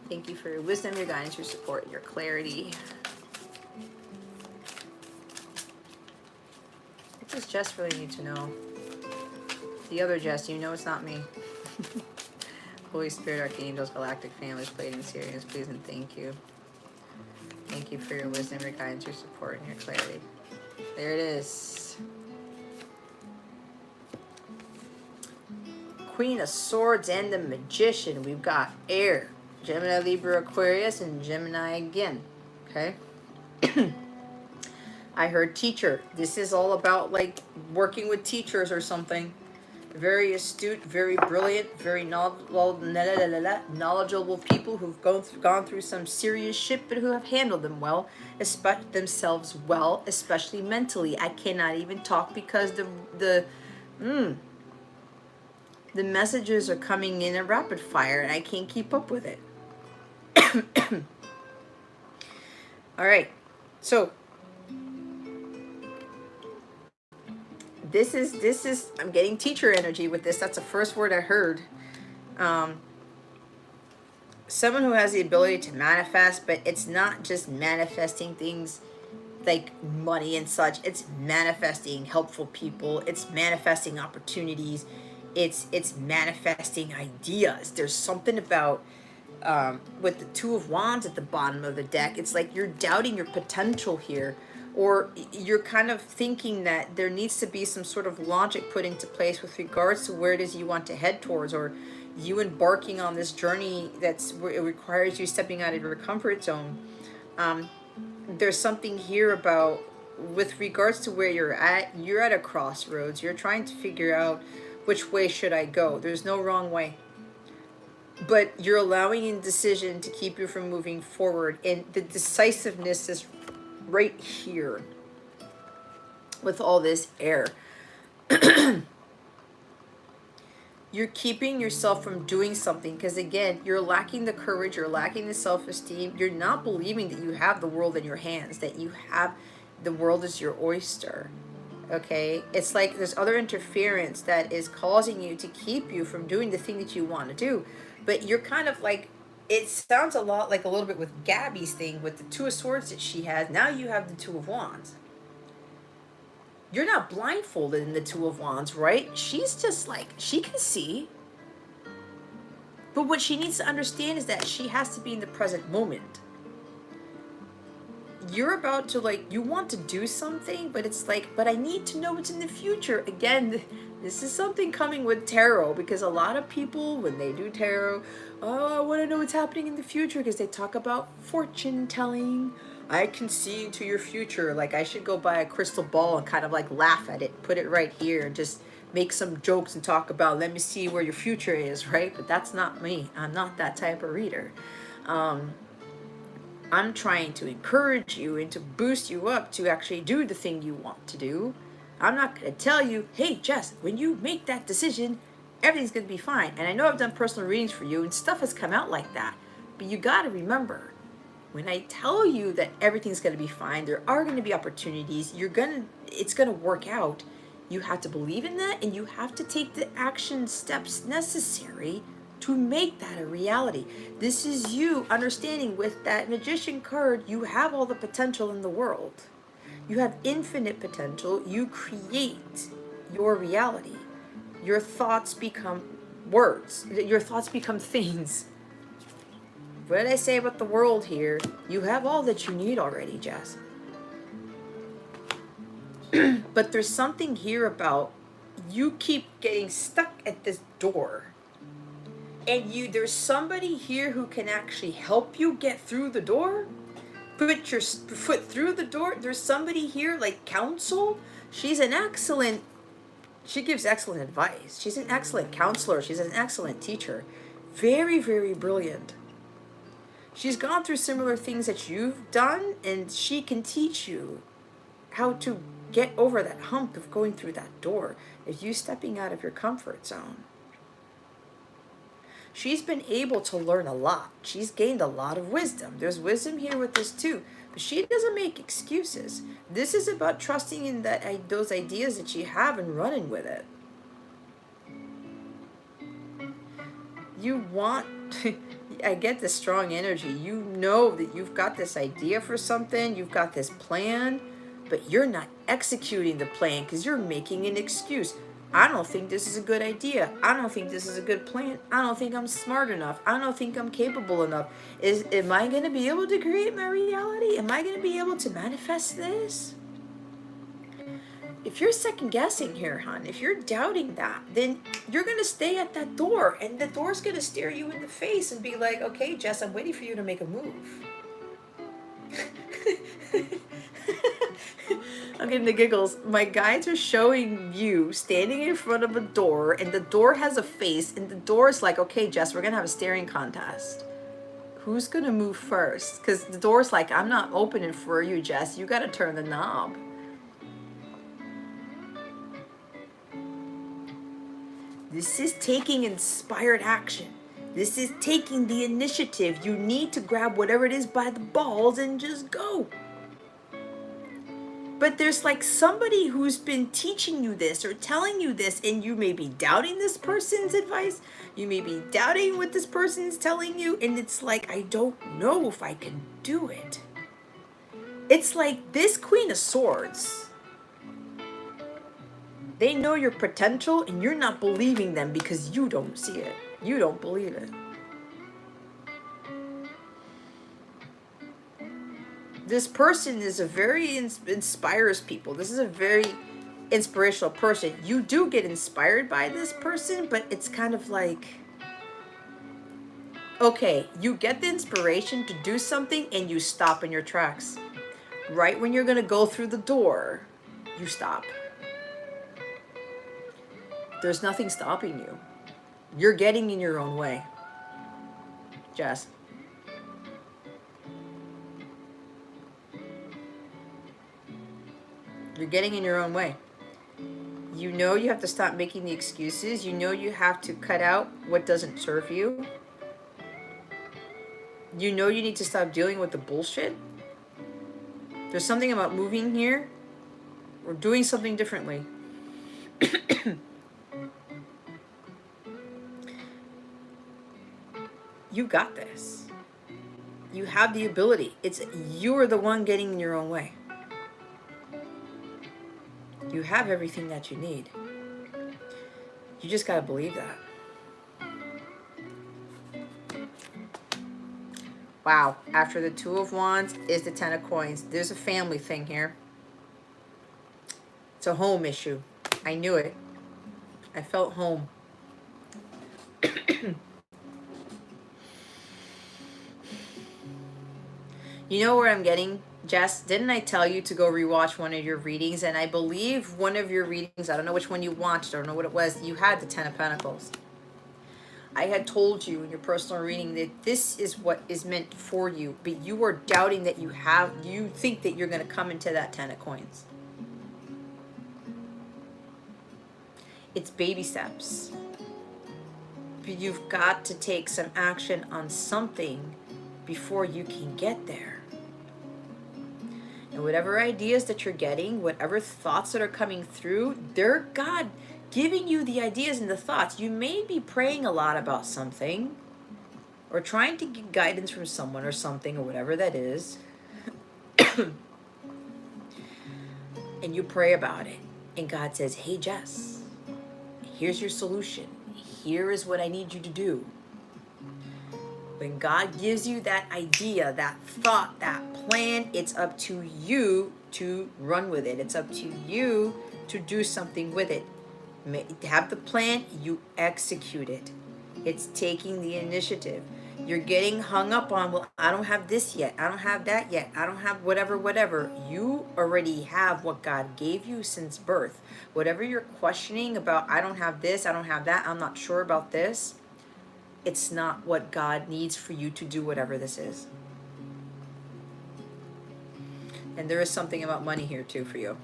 Thank you for your wisdom, your guidance, your support, your clarity. What does Jess really need to know? The other Jess, you know it's not me. Holy Spirit, Archangels, galactic families, Pleiadian, Sirians, please and thank you. Thank you for your wisdom, your guidance, your support, and your clarity. There it is. Queen of Swords and the Magician. We've got air. Gemini, Libra, Aquarius, and Gemini again. Okay. I heard teacher. This is all about like working with teachers or something. Very astute, very brilliant, very knowledgeable people who've gone through some serious shit, but who have handled themselves well, especially mentally. I cannot even talk because the messages are coming in a rapid fire, and I can't keep up with it. All right, so this is I'm getting teacher energy with this. That's the first word I heard. Someone who has the ability to manifest, but it's not just manifesting things like money and such. It's manifesting helpful people. It's manifesting opportunities. It's manifesting ideas. There's something about with the Two of Wands at the bottom of the deck. It's like you're doubting your potential here, or you're kind of thinking that there needs to be some sort of logic put into place with regards to where it is you want to head towards, or you embarking on this journey it requires you stepping out of your comfort zone. There's something here about, with regards to where you're at a crossroads. You're trying to figure out which way should I go. There's no wrong way, but you're allowing indecision to keep you from moving forward, and the decisiveness is right here with all this air. You're keeping yourself from doing something because, again, you're lacking the courage, you're lacking the self-esteem, you're not believing that you have the world in your hands, that you have the world is your oyster. Okay, it's like there's other interference that is causing you to keep you from doing the thing that you want to do, but you're kind of like, it sounds a lot like a little bit with Gabby's thing with the Two of Swords that she has. Now you have the Two of Wands. You're not blindfolded in the Two of Wands, right? She's just like, she can see. But what she needs to understand is that she has to be in the present moment. You're about to, like, you want to do something, but it's like, but I need to know what's in the future. Again, this is something coming with tarot, because a lot of people, when they do tarot, oh, I want to know what's happening in the future, because they talk about fortune telling. I can see into your future. Like, I should go buy a crystal ball and kind of like laugh at it, put it right here, and just make some jokes and talk about, let me see where your future is, right? But that's not me. I'm not that type of reader. I'm trying to encourage you and to boost you up to actually do the thing you want to do. I'm not going to tell you, hey, Jess, when you make that decision, everything's going to be fine. And I know I've done personal readings for you and stuff has come out like that. But you got to remember, when I tell you that everything's going to be fine, there are going to be opportunities. It's going to work out. You have to believe in that, and you have to take the action steps necessary to make that a reality. This is you understanding with that Magician card, you have all the potential in the world. You have infinite potential. You create your reality. Your thoughts become words. Your thoughts become things. What did I say about the world here? You have all that you need already, Jess. But there's something here about you keep getting stuck at this door. And there's somebody here who can actually help you get through the door. Put your foot through the door. There's somebody here like counsel. She gives excellent advice. She's an excellent counselor. She's an excellent teacher. Very, very brilliant. She's gone through similar things that you've done, and she can teach you how to get over that hump of going through that door. If you stepping out of your comfort zone. She's been able to learn a lot. She's gained a lot of wisdom. There's wisdom here with this too. But she doesn't make excuses. This is about trusting in those ideas that you have and running with it. You want, I get this strong energy. You know that you've got this idea for something, you've got this plan, but you're not executing the plan because you're making an excuse. I don't think this is a good idea. I don't think this is a good plan. I don't think I'm smart enough. I don't think I'm capable enough. Am I going to be able to create my reality? Am I going to be able to manifest this? If you're second guessing here, hon, if you're doubting that, then you're going to stay at that door, and the door's going to stare you in the face and be like, okay, Jess, I'm waiting for you to make a move. I'm getting the giggles. My guides are showing you standing in front of a door, and the door has a face, and the door is like, okay, Jess, we're going to have a staring contest. Who's going to move first? Because the door's like, I'm not opening for you, Jess. You got to turn the knob. This is taking inspired action. This is taking the initiative. You need to grab whatever it is by the balls and just go. But there's like somebody who's been teaching you this or telling you this, and you may be doubting this person's advice. You may be doubting what this person's telling you, and it's like, I don't know if I can do it. It's like this Queen of Swords. They know your potential, and you're not believing them because you don't see it. You don't believe it. This person is a very inspires people. This is a very inspirational person. You do get inspired by this person, but it's kind of like, okay, you get the inspiration to do something and you stop in your tracks. Right when you're going to go through the door, you stop. There's nothing stopping you. You're getting in your own way. Jess. You're getting in your own way. You know you have to stop making the excuses. You know you have to cut out what doesn't serve you. You know you need to stop dealing with the bullshit. There's something about moving here or doing something differently. You got this. You have the ability. You're the one getting in your own way. You have everything that you need. You just got to believe that. Wow. After the Two of Wands is the Ten of Coins. There's a family thing here. It's a home issue. I knew it. I felt home. You know where I'm getting, Jess? Didn't I tell you to go rewatch one of your readings? And I believe one of your readings, I don't know which one you watched, I don't know what it was, you had the Ten of Pentacles. I had told you in your personal reading that this is what is meant for you, but you are doubting that you think that you're going to come into that Ten of Coins. It's baby steps. But you've got to take some action on something before you can get there. And whatever ideas that you're getting, whatever thoughts that are coming through, they're God giving you the ideas and the thoughts. You may be praying a lot about something or trying to get guidance from someone or something or whatever that is. And you pray about it. And God says, hey, Jess, here's your solution. Here is what I need you to do. When God gives you that idea, that thought, that plan, it's up to you to run with it. It's up to you to do something with it. Have the plan, you execute it. It's taking the initiative. You're getting hung up on, well, I don't have this yet. I don't have that yet. I don't have whatever. You already have what God gave you since birth. Whatever you're questioning about, I don't have this, I don't have that, I'm not sure about this. It's not what God needs for you to do whatever this is. And there is something about money here too for you.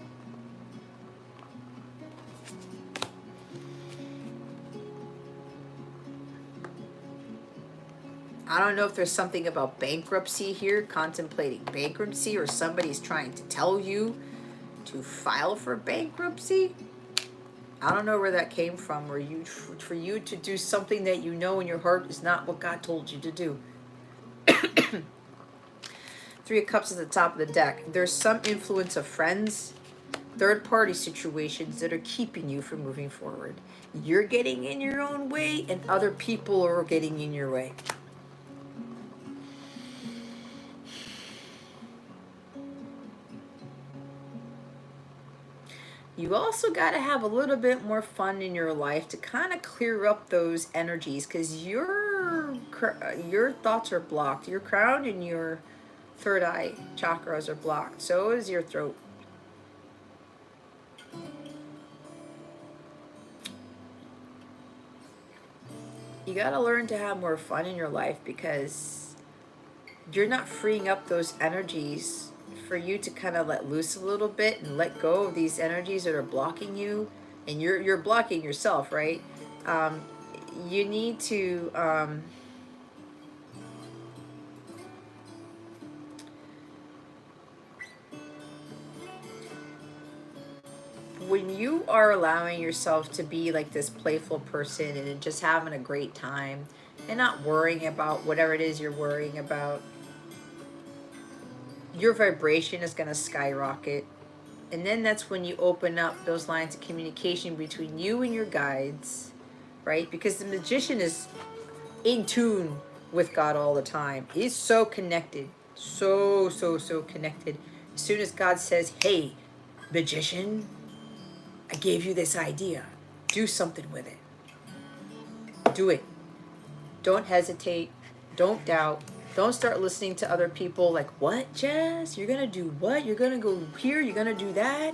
I don't know if there's something about bankruptcy here, contemplating bankruptcy, or somebody's trying to tell you to file for bankruptcy. I don't know where that came from, or for you to do something that you know in your heart is not what God told you to do. Three of Cups at the top of the deck. There's some influence of friends, third-party situations that are keeping you from moving forward. You're getting in your own way, and other people are getting in your way. You also got to have a little bit more fun in your life to kind of clear up those energies, because your thoughts are blocked. Your crown and your third eye chakras are blocked. So is your throat. You got to learn to have more fun in your life, because you're not freeing up those energies for you to kind of let loose a little bit and let go of these energies that are blocking you, and you're blocking yourself, right? You need to when you are allowing yourself to be like this playful person and just having a great time and not worrying about whatever it is you're worrying about, your vibration is going to skyrocket. And then that's when you open up those lines of communication between you and your guides, right? Because the magician is in tune with God all the time. He's so connected, so connected. As soon as God says, hey, magician, I gave you this idea. Do something with it. Do it. Don't hesitate. Don't doubt. Don't start listening to other people like, what, Jess? You're going to do what? You're going to go here? You're going to do that?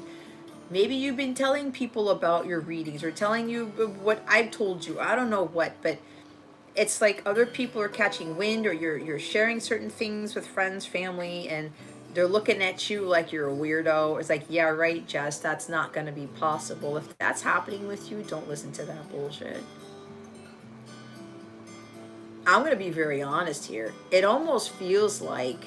Maybe you've been telling people about your readings or telling you what I've told you. I don't know what, but it's like other people are catching wind, or you're sharing certain things with friends, family, and they're looking at you like you're a weirdo. It's like, yeah, right, Jess, that's not going to be possible. If that's happening with you, don't listen to that bullshit. I'm going to be very honest here. It almost feels like,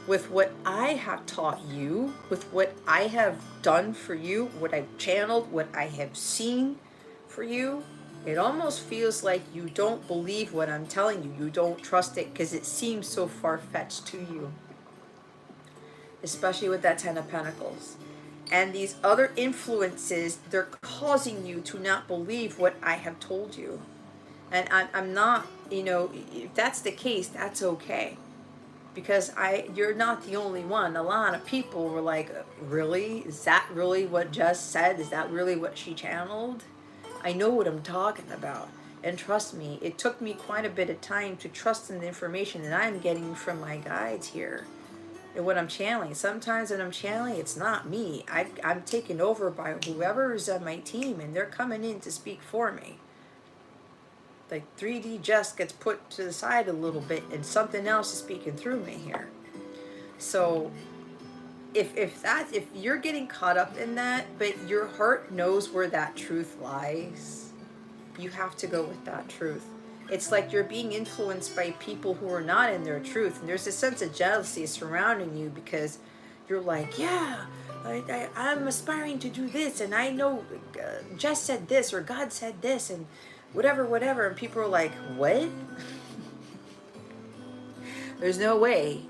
with what I have taught you, with what I have done for you, what I've channeled, what I have seen for you, it almost feels like you don't believe what I'm telling you. You don't trust it because it seems so far-fetched to you. Especially with that Ten of Pentacles. And these other influences, they're causing you to not believe what I have told you. And I'm not, if that's the case, that's okay. Because you're not the only one. A lot of people were like, really? Is that really what Jess said? Is that really what she channeled? I know what I'm talking about. And trust me, it took me quite a bit of time to trust in the information that I'm getting from my guides here. And what I'm channeling. Sometimes when I'm channeling, it's not me. I'm taken over by whoever is on my team, and they're coming in to speak for me. Like 3D Jess gets put to the side a little bit, and something else is speaking through me here. So if you're getting caught up in that, but your heart knows where that truth lies, you have to go with that truth. It's like you're being influenced by people who are not in their truth, and there's a sense of jealousy surrounding you because you're like, yeah, I'm aspiring to do this, and I know Jess said this, or God said this, and whatever, and people are like, what? There's no way,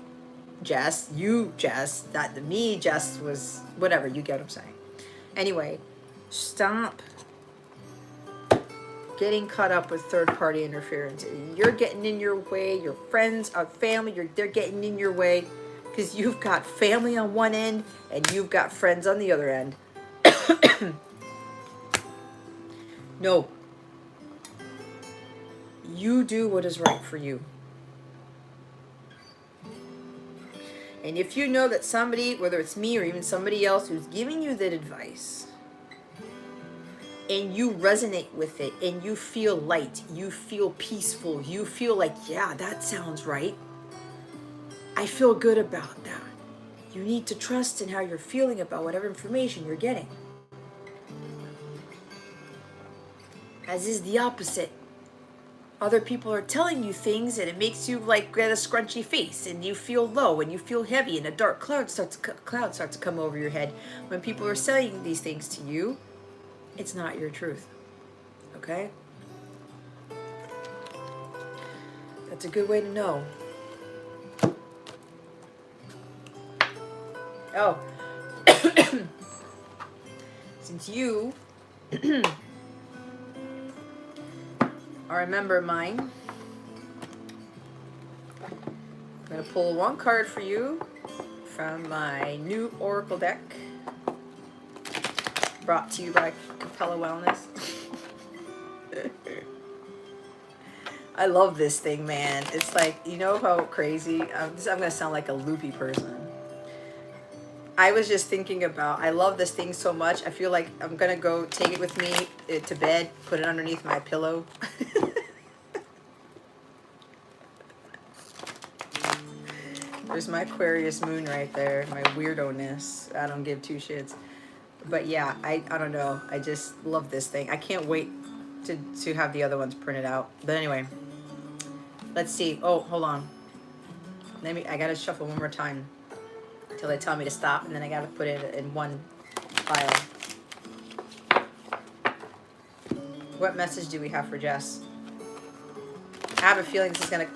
Jess, that me, Jess was, whatever, you get what I'm saying. Anyway, stop getting caught up with third-party interference. You're getting in your way, your friends, family, they're getting in your way, because you've got family on one end, and you've got friends on the other end. No. You do what is right for you. And if you know that somebody, whether it's me or even somebody else who's giving you that advice, and you resonate with it, and you feel light, you feel peaceful, you feel like, yeah, that sounds right, I feel good about that. You need to trust in how you're feeling about whatever information you're getting. As is the opposite. other people are telling you things and it makes you like get a scrunchy face and you feel low and you feel heavy and a dark cloud starts to come over your head. When people are saying these things to you, it's not your truth. Okay? That's a good way to know. Oh. Since you are a member of mine, I'm going to pull one card for you from my new Oracle deck, brought to you by Capella Wellness. I love this thing, man. It's like, you know how crazy, I'm going to sound like a loopy person. I was just thinking about, I love this thing so much. I feel like I'm going to go take it with me to bed, put it underneath my pillow. There's my Aquarius moon right there, my weirdo-ness. I don't give two shits. But yeah, I don't know. I just love this thing. I can't wait to have the other ones printed out. But anyway, let's see. Oh, hold on. I gotta shuffle one more time until they tell me to stop, and then I gotta put it in one file. What message do we have for Jess? I have a feeling this is gonna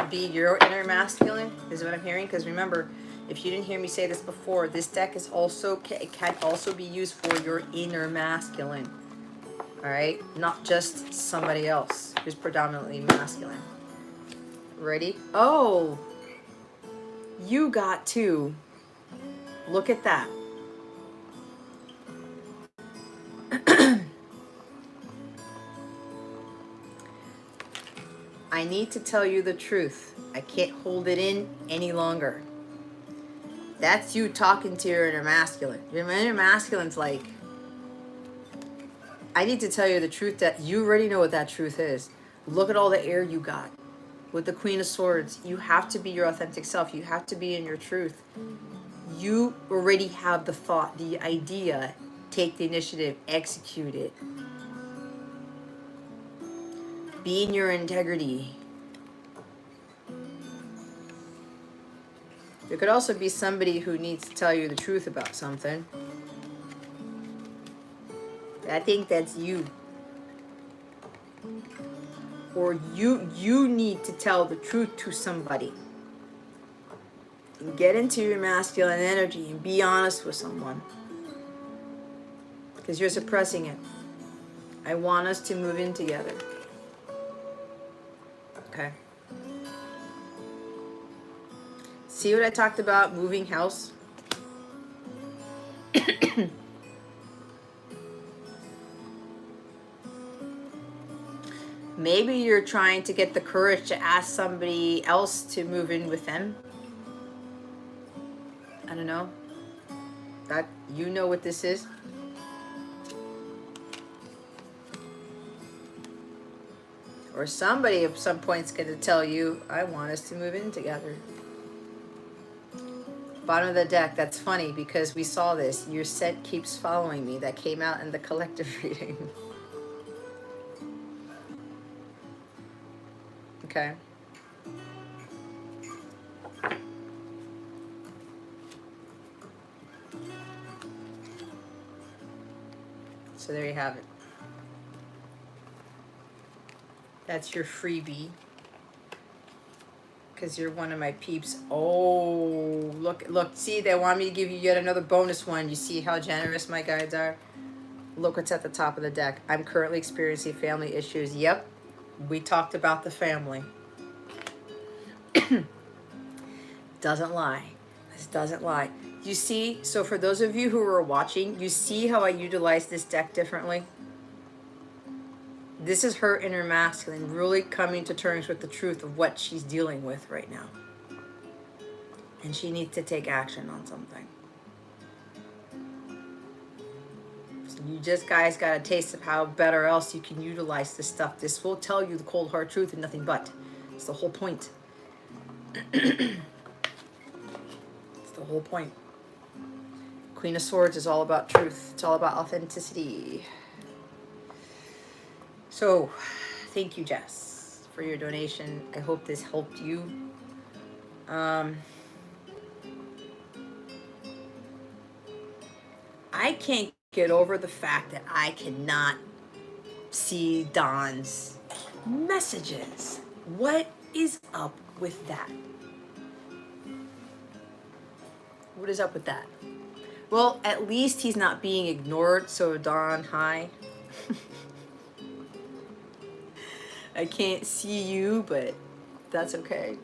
be your inner masculine, is what I'm hearing. Because remember, if you didn't hear me say this before, this deck is also can also be used for your inner masculine. All right, not just somebody else who's predominantly masculine. Ready? Oh, you got two. Look at that. I need to tell you the truth. I can't hold it in any longer. That's you talking to your inner masculine. Your inner masculine's like, I need to tell you the truth that you already know what that truth is. Look at all the air you got. With the Queen of Swords, you have to be your authentic self. You have to be in your truth. You already have the thought, the idea. Take the initiative, execute it. Be in your integrity. There could also be somebody who needs to tell you the truth about something. I think that's you. Or you need to tell the truth to somebody. And get into your masculine energy and be honest with someone. Because you're suppressing it. I want us to move in together. Okay. See what I talked about? Moving house. Maybe you're trying to get the courage to ask somebody else to move in with them. I don't know. That you know what this is. Or somebody at some point is going to tell you, I want us to move in together. Bottom of the deck, that's funny because we saw this. Your set keeps following me. That came out in the collective reading. Okay. So there you have it. That's your freebie. Because you're one of my peeps. Oh, look. See, they want me to give you yet another bonus one. You see how generous my guides are? Look what's at the top of the deck. I'm currently experiencing family issues. Yep. We talked about the family. Doesn't lie. This doesn't lie. You see, so for those of you who are watching, you see how I utilize this deck differently? This is her inner masculine really coming to terms with the truth of what she's dealing with right now. And she needs to take action on something. So you just guys got a taste of how better else you can utilize this stuff. This will tell you the cold hard truth and nothing but. It's the whole point. It's the whole point. Queen of Swords is all about truth. It's all about authenticity. So, thank you, Jess, for your donation. I hope this helped you. I can't get over the fact that I cannot see Don's messages. What is up with that? What is up with that? Well, at least he's not being ignored, so Don, hi. I can't see you, but that's okay.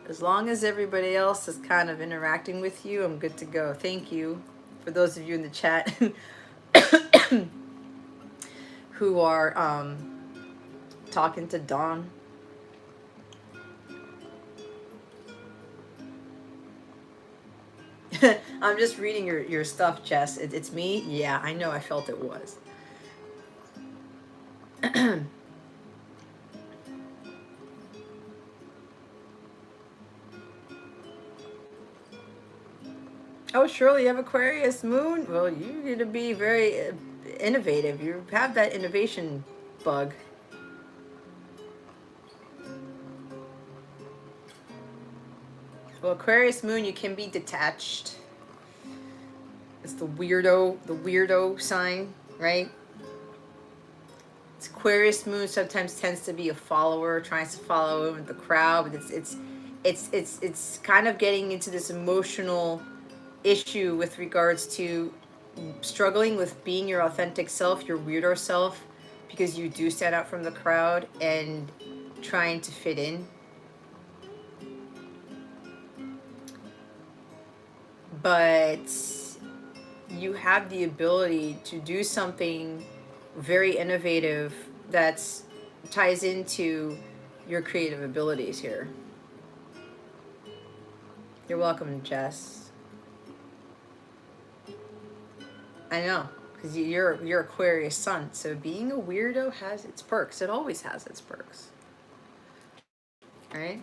As long as everybody else is kind of interacting with you, I'm good to go. Thank you for those of you in the chat who are talking to Don. I'm just reading your stuff, Jess. It's me? Yeah, I know. I felt it was. Oh, surely you have Aquarius moon? Well, you're going to be very innovative. You have that innovation bug. Well, Aquarius moon, you can be detached. It's the weirdo sign, right? It's Aquarius moon sometimes tends to be a follower, tries to follow the crowd, but it's kind of getting into this emotional issue with regards to struggling with being your authentic self, your weirdo self, because you do stand out from the crowd and trying to fit in. But you have the ability to do something very innovative that's ties into your creative abilities here. You're welcome, Jess. I know, because you're Aquarius sun, so being a weirdo has its perks. It always has its perks, right?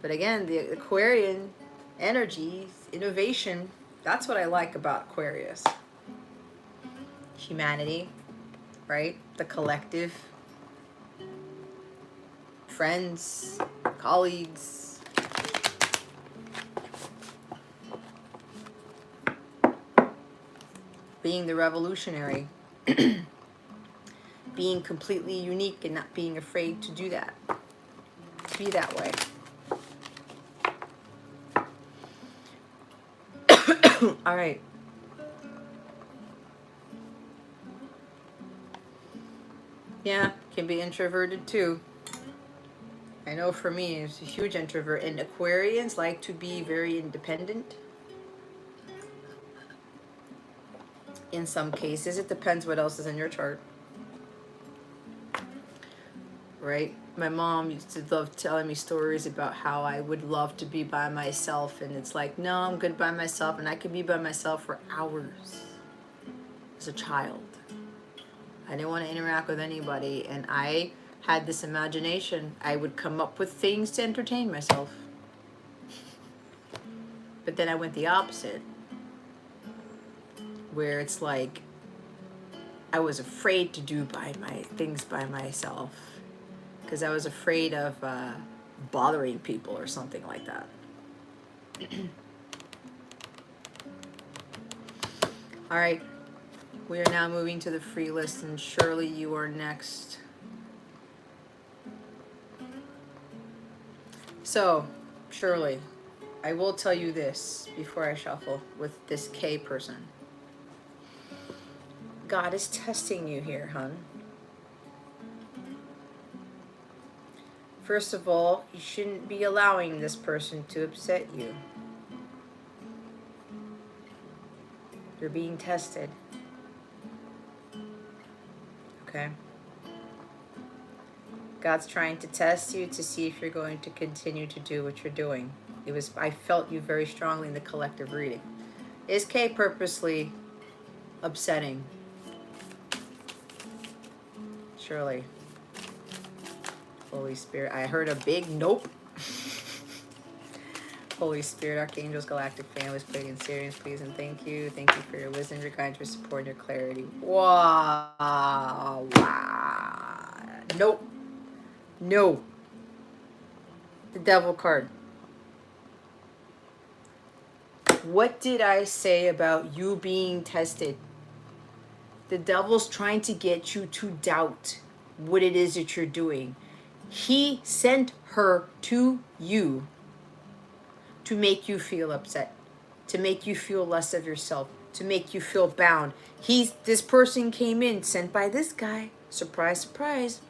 But again, the Aquarian energy, innovation, that's what I like about Aquarius. Humanity, right? The collective, friends, colleagues. Being the revolutionary. Being completely unique and not being afraid to do that. To be that way. All right. Yeah, can be introverted too. I know for me, it's a huge introvert, and Aquarians like to be very independent. In some cases, it depends what else is in your chart. Right? My mom used to love telling me stories about how I would love to be by myself, and it's like, no, I'm good by myself, and I could be by myself for hours as a child. I didn't want to interact with anybody, and I had this imagination. I would come up with things to entertain myself. But then I went the opposite, where it's like I was afraid to do things by myself because I was afraid of bothering people or something like that. All right, we are now moving to the free list, and Shirley, you are next. So, Shirley, I will tell you this before I shuffle with this K person. God is testing you here, hon. First of all, you shouldn't be allowing this person to upset you. You're being tested. Okay? God's trying to test you to see if you're going to continue to do what you're doing. I felt you very strongly in the collective reading. Is K purposely upsetting? Surely. Holy Spirit. I heard a big nope. Holy Spirit, Archangels, Galactic Families, Pleiadian, Sirians, please and thank you. Thank you for your wisdom, your guidance, your support, and your clarity. Wow. Wow. Nope. No. The devil card. What did I say about you being tested? The devil's trying to get you to doubt what it is that you're doing. He sent her to you to make you feel upset, to make you feel less of yourself, to make you feel bound. This person came in, sent by this guy, surprise, surprise,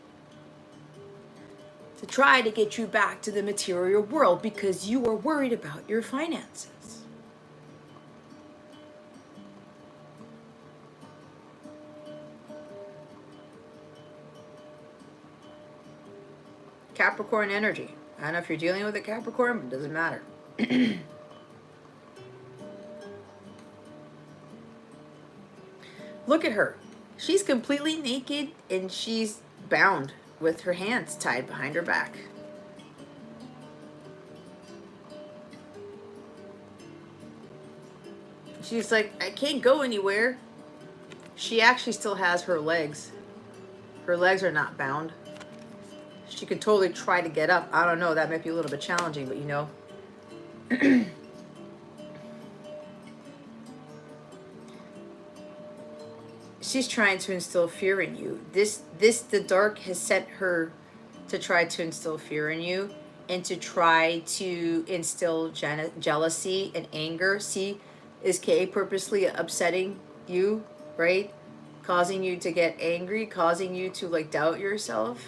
to try to get you back to the material world because you are worried about your finances. Capricorn energy. I don't know if you're dealing with a Capricorn, but it doesn't matter. Look at her. She's completely naked and she's bound with her hands tied behind her back. She's like, I can't go anywhere. She actually still has her legs. Her legs are not bound. She could totally try to get up. I don't know, that might be a little bit challenging, but you know. She's trying to instill fear in you. The dark has sent her to try to instill fear in you and to try to instill jealousy and anger. See, is K purposely upsetting you, right? Causing you to get angry, causing you to like doubt yourself.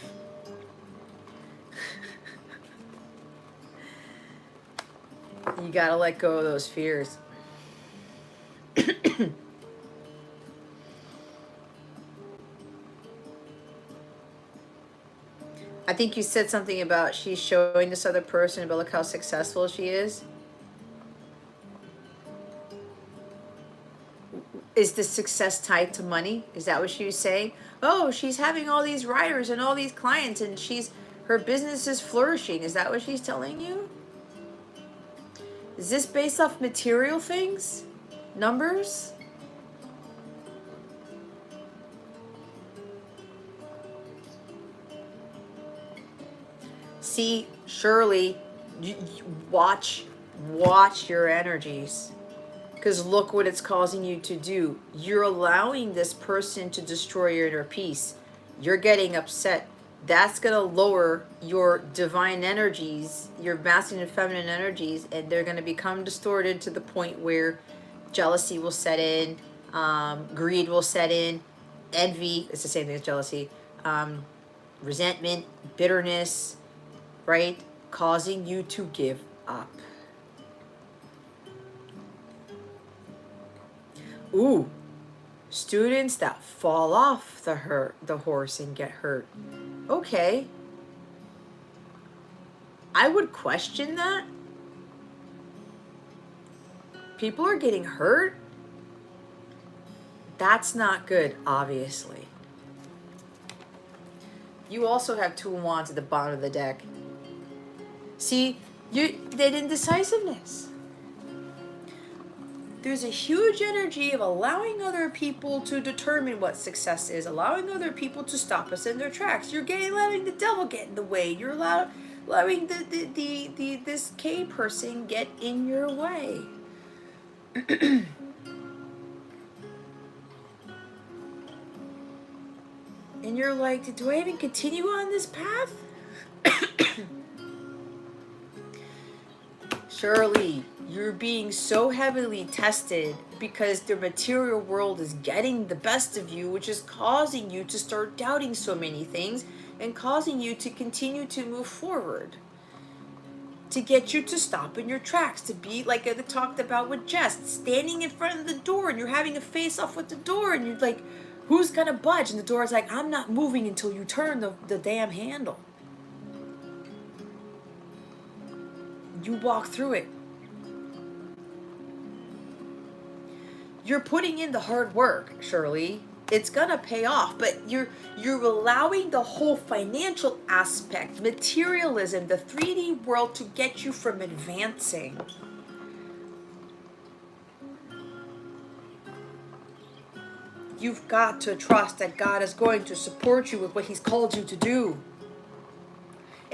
You gotta let go of those fears. I think you said something about she's showing this other person about look how successful she is. Is the success tied to money? Is that what she was saying? Oh, she's having all these writers and all these clients and her business is flourishing. Is that what she's telling you? Is this based off material things? Numbers? See, Shirley, watch your energies. Because look what it's causing you to do. You're allowing this person to destroy your inner peace. You're getting upset. That's going to lower your divine energies, your masculine and feminine energies, and they're going to become distorted to the point where jealousy will set in, greed will set in, envy, it's the same thing as jealousy, resentment, bitterness, right? Causing you to give up. Ooh, students that fall off the horse and get hurt. Okay. I would question that. People are getting hurt. That's not good, obviously. You also have Two of Wands at the bottom of the deck. See, that indecisiveness. There's a huge energy of allowing other people to determine what success is, allowing other people to stop us in their tracks. You're allowing the devil get in the way. You're allowing this K person get in your way. And you're like, do I even continue on this path? Shirley, you're being so heavily tested because the material world is getting the best of you, which is causing you to start doubting so many things and causing you to continue to move forward. To get you to stop in your tracks, to be like I talked about with Jess, standing in front of the door and you're having a face off with the door and you're like, who's gonna budge? And the door's like, I'm not moving until you turn the damn handle. You walk through it. You're putting in the hard work, Shirley. It's gonna pay off, but you're allowing the whole financial aspect, materialism, the 3D world to get you from advancing. You've got to trust that God is going to support you with what He's called you to do.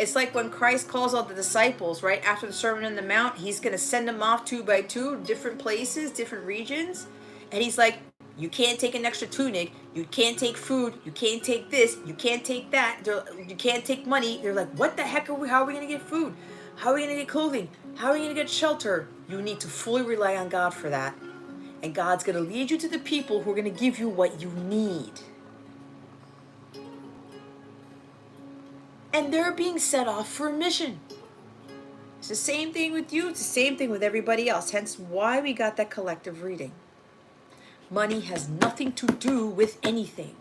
It's like when Christ calls out the disciples, right? After the Sermon on the Mount, he's going to send them off 2 by 2, different places, different regions. And he's like, you can't take an extra tunic. You can't take food. You can't take this. You can't take that. You can't take money. They're like, what the heck are we? How are we going to get food? How are we going to get clothing? How are we going to get shelter? You need to fully rely on God for that. And God's going to lead you to the people who are going to give you what you need. And they're being set off for a mission. It's the same thing with you. It's the same thing with everybody else. Hence why we got that collective reading. Money has nothing to do with anything.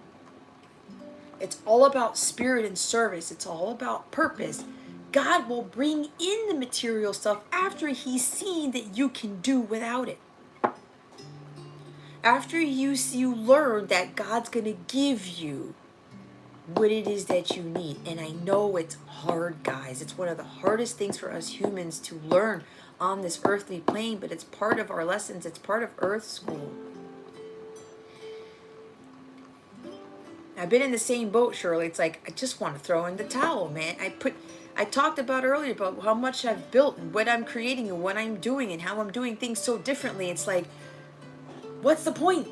It's all about spirit and service. It's all about purpose. God will bring in the material stuff after he's seen that you can do without it. After you learn that God's going to give you what it is that you need. And I know it's hard, guys. It's one of the hardest things for us humans to learn on this earthly plane, but it's part of our lessons. It's part of Earth School. I've been in the same boat, Shirley. It's like, I just want to throw in the towel, man. I talked about earlier about how much I've built and what I'm creating and what I'm doing and how I'm doing things so differently. It's like, what's the point?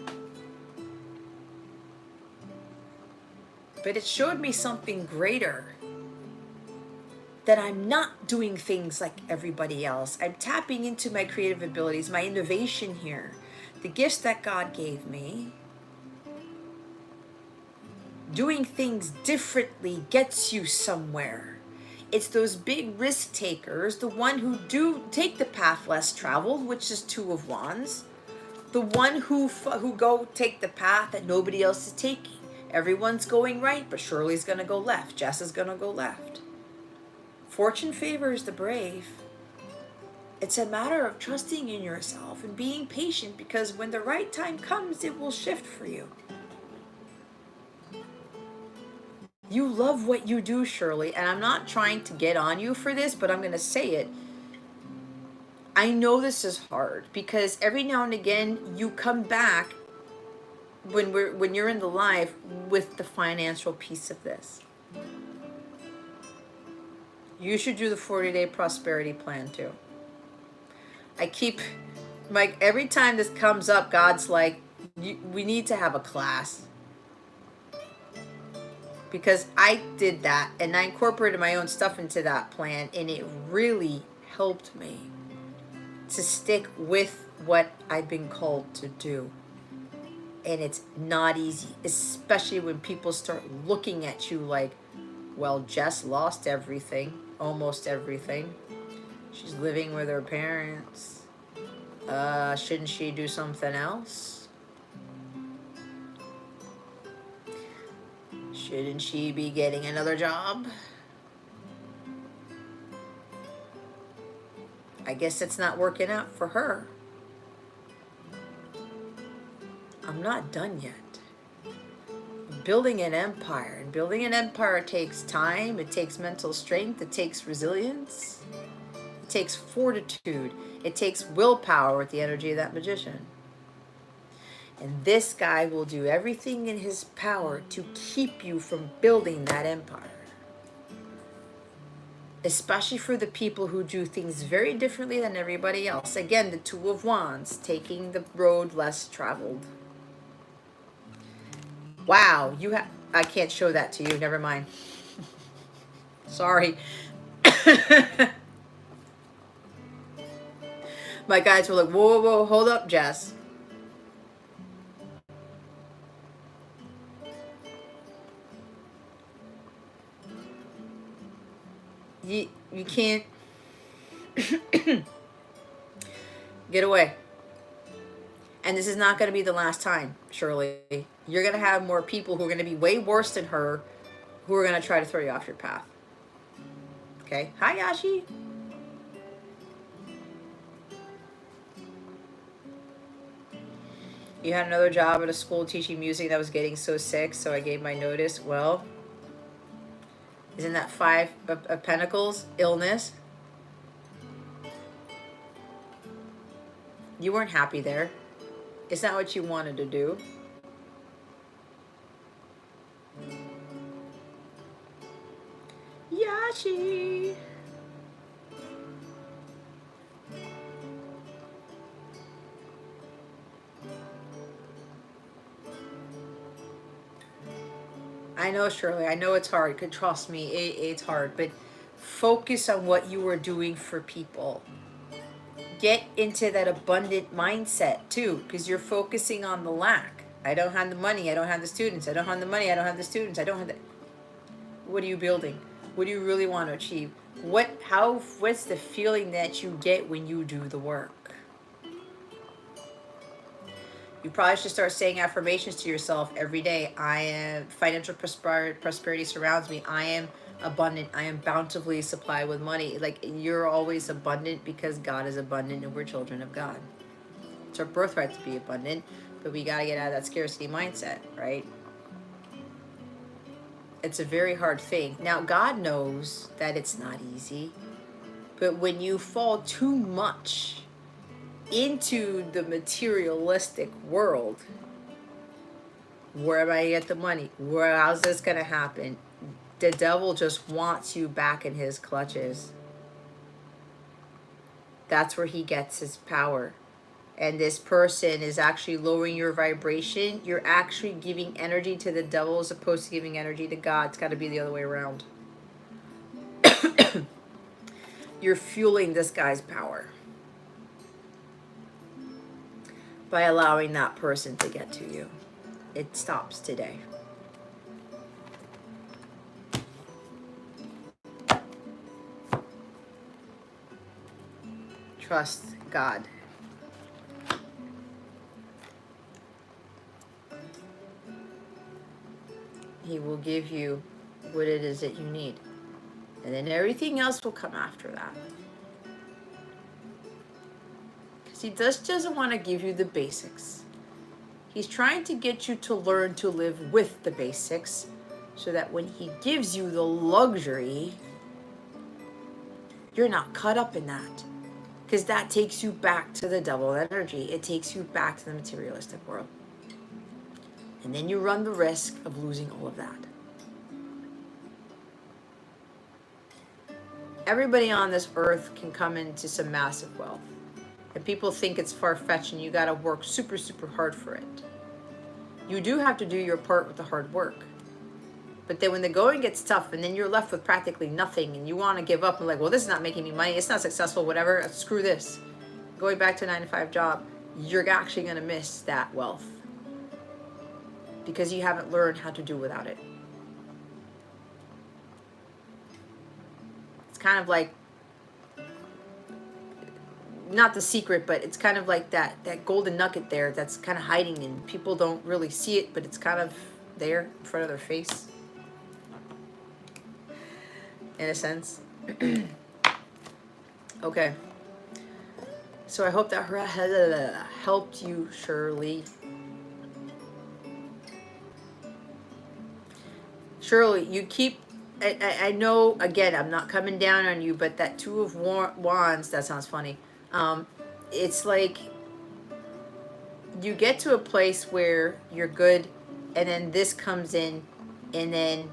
But it showed me something greater. That I'm not doing things like everybody else. I'm tapping into my creative abilities, my innovation here. The gifts that God gave me. Doing things differently gets you somewhere. It's those big risk takers, the one who do take the path less traveled, which is 2 of Wands. The one who go take the path that nobody else is taking. Everyone's going right, but Shirley's going to go left. Jess is going to go left. Fortune favors the brave. It's a matter of trusting in yourself and being patient, because when the right time comes, it will shift for you. You love what you do, Shirley, and I'm not trying to get on you for this, but I'm going to say it. I know this is hard because every now and again you come back when you're in the live with the financial piece of this. You should do the 40-day prosperity plan too. I keep, like, every time this comes up, God's like, we need to have a class. Because I did that and I incorporated my own stuff into that plan, and it really helped me to stick with what I've been called to do. And it's not easy, especially when people start looking at you like, well, Jess lost everything, almost everything. She's living with her parents. Shouldn't she do something else? Shouldn't she be getting another job? I guess it's not working out for her. I'm not done yet. Building an empire. And building an empire takes time. It takes mental strength. It takes resilience. It takes fortitude. It takes willpower with the energy of that magician. And this guy will do everything in his power to keep you from building that empire. Especially for the people who do things very differently than everybody else. Again, the 2 of Wands, taking the road less traveled. Wow, I can't show that to you. Never mind. Sorry. My guys were like, whoa, whoa, whoa, hold up, Jess. You can't get away. And this is not going to be the last time, Shirley. You're going to have more people who are going to be way worse than her who are going to try to throw you off your path. Okay? Hi, Yashi. You had another job at a school teaching music that was getting so sick, so I gave my notice. Well, isn't that 5 of Pentacles? Illness. You weren't happy there. It's not what you wanted to do. Archie. I know, Shirley. I know it's hard. Could trust me, it's hard. But focus on what you are doing for people. Get into that abundant mindset too, because you're focusing on the lack. I don't have the money. I don't have the students. I don't have the money. I don't have the students. I don't have the. What are you building? What do you really want to achieve? What's the feeling that you get when you do the work? You probably should start saying affirmations to yourself every day. I am financial prosperity surrounds me. I am abundant. I am bountifully supplied with money. Like, you're always abundant because God is abundant and we're children of God. It's our birthright to be abundant, but we got to get out of that scarcity mindset, right? It's a very hard thing. Now, God knows that it's not easy, but when you fall too much into the materialistic world, where am I gonna get the money? How's this gonna happen? The devil just wants you back in his clutches. That's where he gets his power. And this person is actually lowering your vibration. You're actually giving energy to the devil as opposed to giving energy to God. It's got to be the other way around. You're fueling this guy's power by allowing that person to get to you. It stops today. Trust God. He will give you what it is that you need. And then everything else will come after that. Because he just doesn't want to give you the basics. He's trying to get you to learn to live with the basics so that when he gives you the luxury, you're not caught up in that. Because that takes you back to the devil energy. It takes you back to the materialistic world. And then you run the risk of losing all of that. Everybody on this earth can come into some massive wealth. And people think it's far-fetched and you got to work super, super hard for it. You do have to do your part with the hard work. But then when the going gets tough and then you're left with practically nothing and you want to give up and like, well, this is not making me money. It's not successful, whatever. Screw this. Going back to a 9-to-5 job, you're actually going to miss that wealth. Because you haven't learned how to do without it. It's kind of like, not The Secret, but it's kind of like that golden nugget there that's kind of hiding and people don't really see it, but it's kind of there in front of their face. In a sense. Okay. So I hope that helped you, Shirley. Shirley, you keep... I know, again, I'm not coming down on you, but that Two of Wands, that sounds funny. It's like you get to a place where you're good, and then this comes in, and then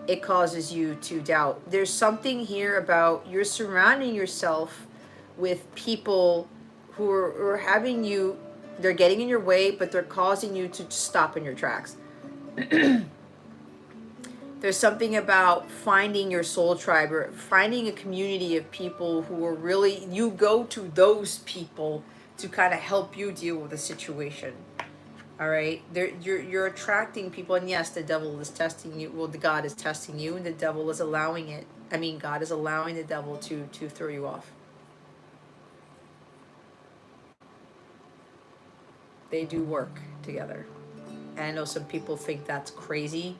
it causes you to doubt. There's something here about you're surrounding yourself with people who are having you, they're getting in your way, but they're causing you to stop in your tracks. There's something about finding your soul tribe or finding a community of people who are really, you go to those people to kind of help you deal with a situation. All right, you're attracting people, and yes, the devil is testing you. Well, the God is testing you, and the devil is allowing it. I mean, God is allowing the devil to throw you off. They do work together, and I know some people think that's crazy,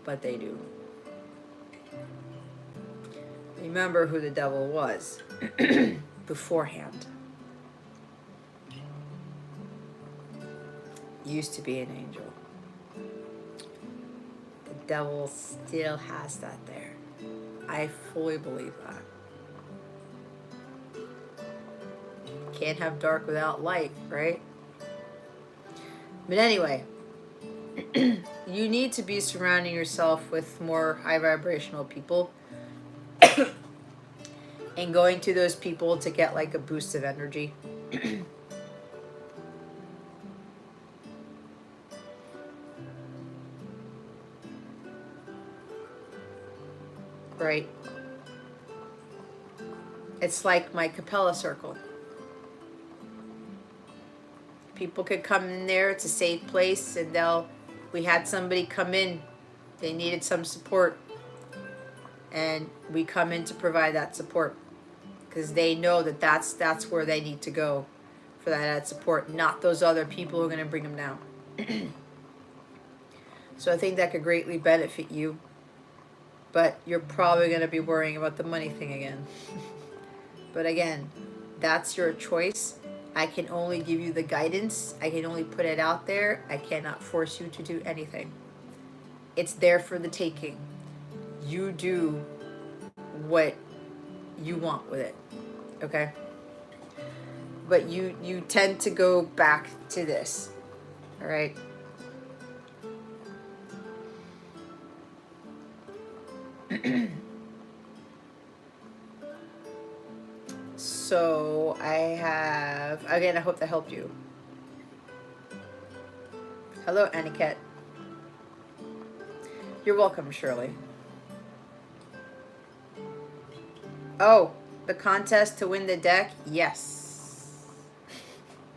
but they do. Remember who the devil was beforehand. Used to be an angel. The devil still has that there. I fully believe that. Can't have dark without light, right? But anyway, you need to be surrounding yourself with more high vibrational people. and going to those people to get like a boost of energy. Right? It's like my Capella circle. People could come in there, it's a safe place, and we had somebody come in, they needed some support, and we come in to provide that support because they know that that's where they need to go for that support, not those other people who are going to bring them down. So I think that could greatly benefit you, but you're probably going to be worrying about the money thing again. But again, that's your choice. I can only give you the guidance. I can only put it out there. I cannot force you to do anything. It's there for the taking. You do what you want with it, okay? But you tend to go back to this, all right? So I have, again, I hope that helped you. Hello, Aniket. You're welcome, Shirley. Oh, the contest to win the deck? Yes.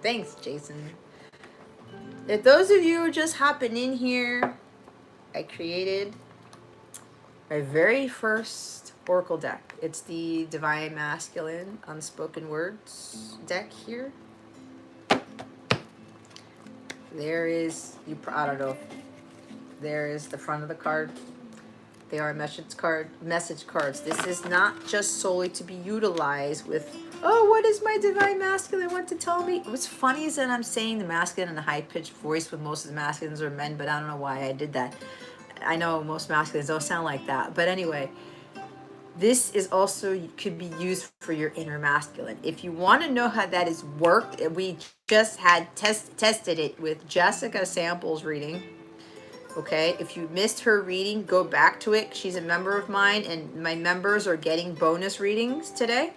Thanks, Jason. If those of you who are just hopping in here, I created my very first Oracle deck. It's the Divine Masculine Unspoken Words deck here. There is, I don't know, there is the front of the card. They are message cards. This is not just solely to be utilized with, oh, what does my Divine Masculine want to tell me? What's funny is that I'm saying the masculine in a high-pitched voice when most of the masculines are men, but I don't know why I did that. I know most masculines don't sound like that. But anyway, this is also could be used for your inner masculine. If you want to know how that is worked, we just had tested it with Jessica Samples reading. Okay, if you missed her reading, go back to it. She's a member of mine, and my members are getting bonus readings today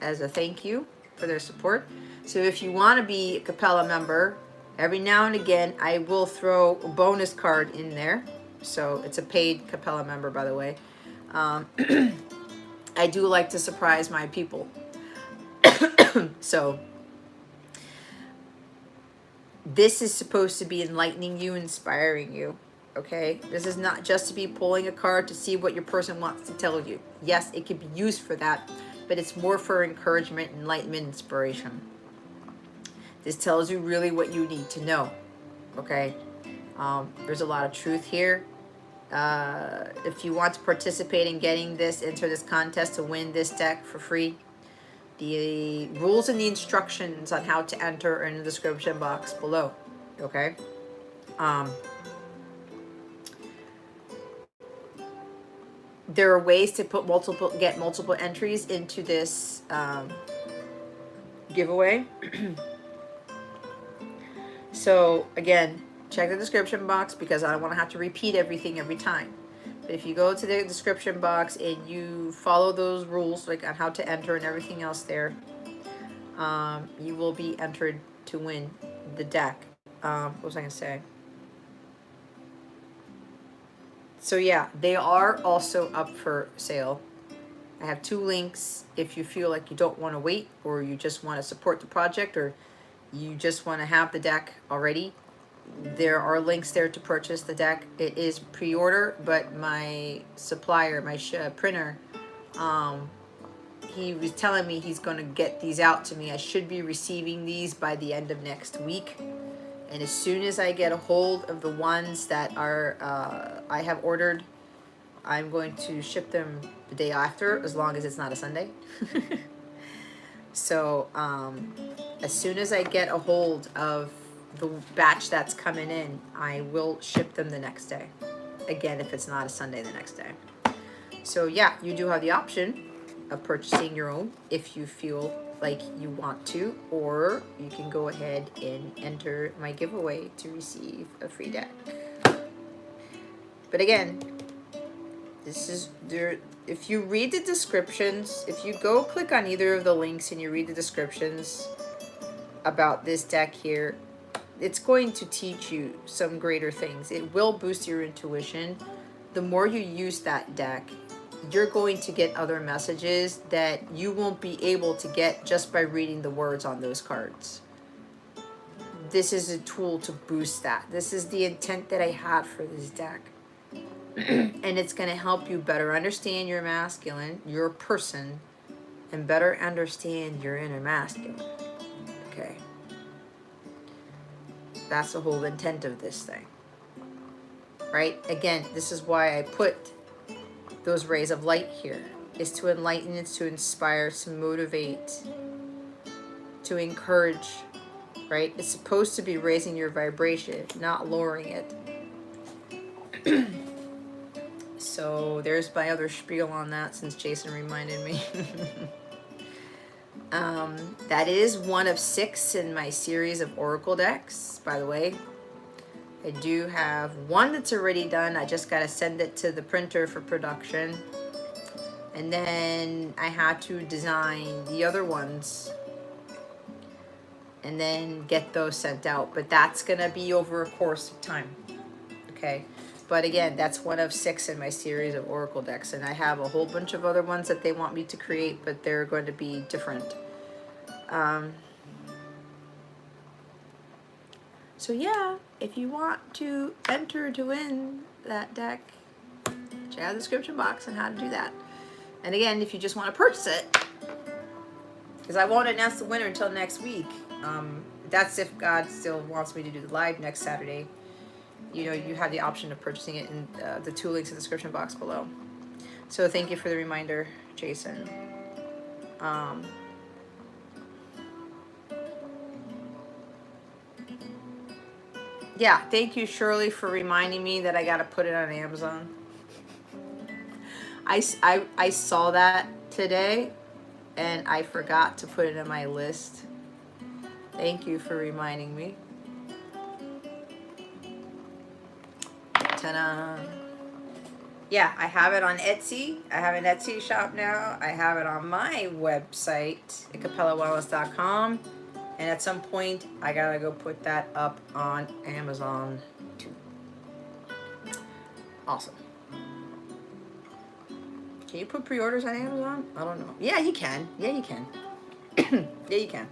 as a thank you for their support. So if you want to be a Capella member, every now and again, I will throw a bonus card in there. So it's a paid Capella member, by the way. I do like to surprise my people. So this is supposed to be enlightening you, inspiring you, okay? This is not just to be pulling a card to see what your person wants to tell you. Yes, it can be used for that, but it's more for encouragement, enlightenment, inspiration. This tells you really what you need to know, okay? There's a lot of truth here. If you want to participate in getting this, enter this contest to win this deck for free. The rules and the instructions on how to enter are in the description box below. Okay. There are ways to get multiple entries into this giveaway. So again, check the description box because I don't want to have to repeat everything every time. But if you go to the description box and you follow those rules, like on how to enter and everything else there, you will be entered to win the deck. What was I going to say? So yeah, they are also up for sale. I have 2 links if you feel like you don't want to wait, or you just want to support the project, or you just want to have the deck already. There are links there to purchase the deck. It is pre-order, but my supplier, my printer, he was telling me he's going to get these out to me. I should be receiving these by the end of next week. And as soon as I get a hold of the ones that are I have ordered, I'm going to ship them the day after, as long as it's not a Sunday. So as soon as I get a hold of the batch that's coming in, I will ship them the next day. Again, if it's not a Sunday, the next day. So yeah, you do have the option of purchasing your own if you feel like you want to, or you can go ahead and enter my giveaway to receive a free deck. But again, This is there. If you read the descriptions, if you go click on either of the links and you read the descriptions about this deck here, it's going to teach you some greater things. It will boost your intuition. The more you use that deck, you're going to get other messages that you won't be able to get just by reading the words on those cards. This is a tool to boost that. This is the intent that I had for this deck. And it's going to help you better understand your masculine, your person, and better understand your inner masculine. Okay. That's the whole intent of this thing. Right? Again, this is why I put those rays of light here. Is to enlighten, it's to inspire, to motivate, to encourage. Right? It's supposed to be raising your vibration, not lowering it. So there's my other spiel on that, since Jason reminded me. That is one of 6 in my series of Oracle decks, by the way. I do have one that's already done. I just got to send it to the printer for production. And then I had to design the other ones and then get those sent out. But that's going to be over a course of time. Okay. But again, that's one of 6 in my series of Oracle decks. And I have a whole bunch of other ones that they want me to create, but they're going to be different. So yeah, if you want to enter to win that deck, check out the description box on how to do that. And again, if you just want to purchase it, because I won't announce the winner until next week. That's if God still wants me to do the live next Saturday. You know, you have the option of purchasing it in the 2 links in the description box below. So thank you for the reminder, Jason. Yeah, thank you, Shirley, for reminding me that I got to put it on Amazon. I saw that today, and I forgot to put it in my list. Thank you for reminding me. Ta-da! Yeah, I have it on Etsy. I have an Etsy shop now. I have it on my website at capellawellness.com. And at some point, I gotta go put that up on Amazon too. Awesome. Can you put pre-orders on Amazon? I don't know. Yeah, you can. Yeah, you can. Yeah, you can.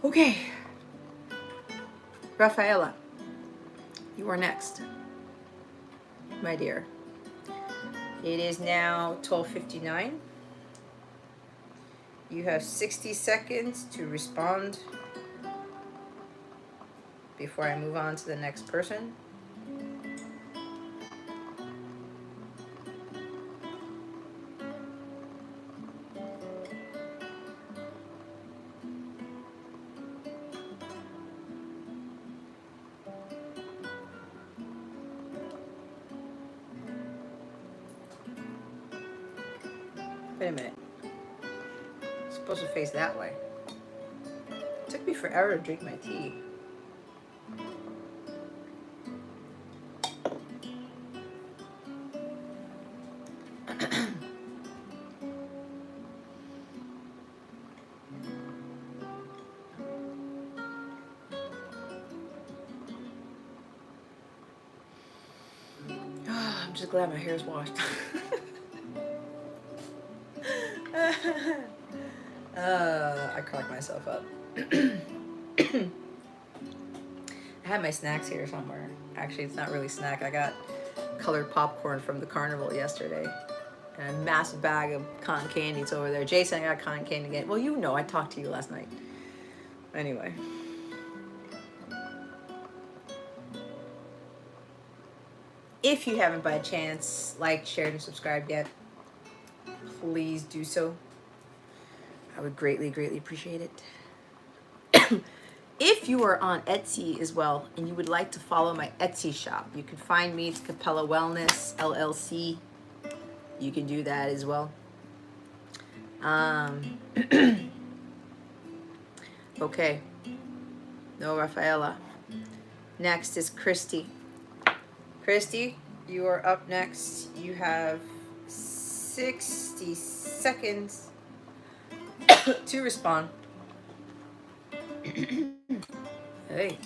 Okay. Rafaela, you are next, my dear. It is now 12:59. You have 60 seconds to respond before I move on to the next person. Wait a minute. It's supposed to face that way. It took me forever to drink my tea. I'm just glad my hair's washed. I cracked myself up. I had my snacks here somewhere. Actually, it's not really a snack. I got colored popcorn from the carnival yesterday. And a massive bag of cotton candies over there. Jason, I got cotton candy again. Well, you know, I talked to you last night. Anyway. If you haven't by chance liked, shared, and subscribed yet, please do so. I would greatly, greatly appreciate it. If you are on Etsy as well and you would like to follow my Etsy shop, you can find me. It's Capella Wellness, LLC. You can do that as well. Okay. No, Rafaela. Next is Christy. Christy, you are up next. You have 60 seconds to respond. Hey.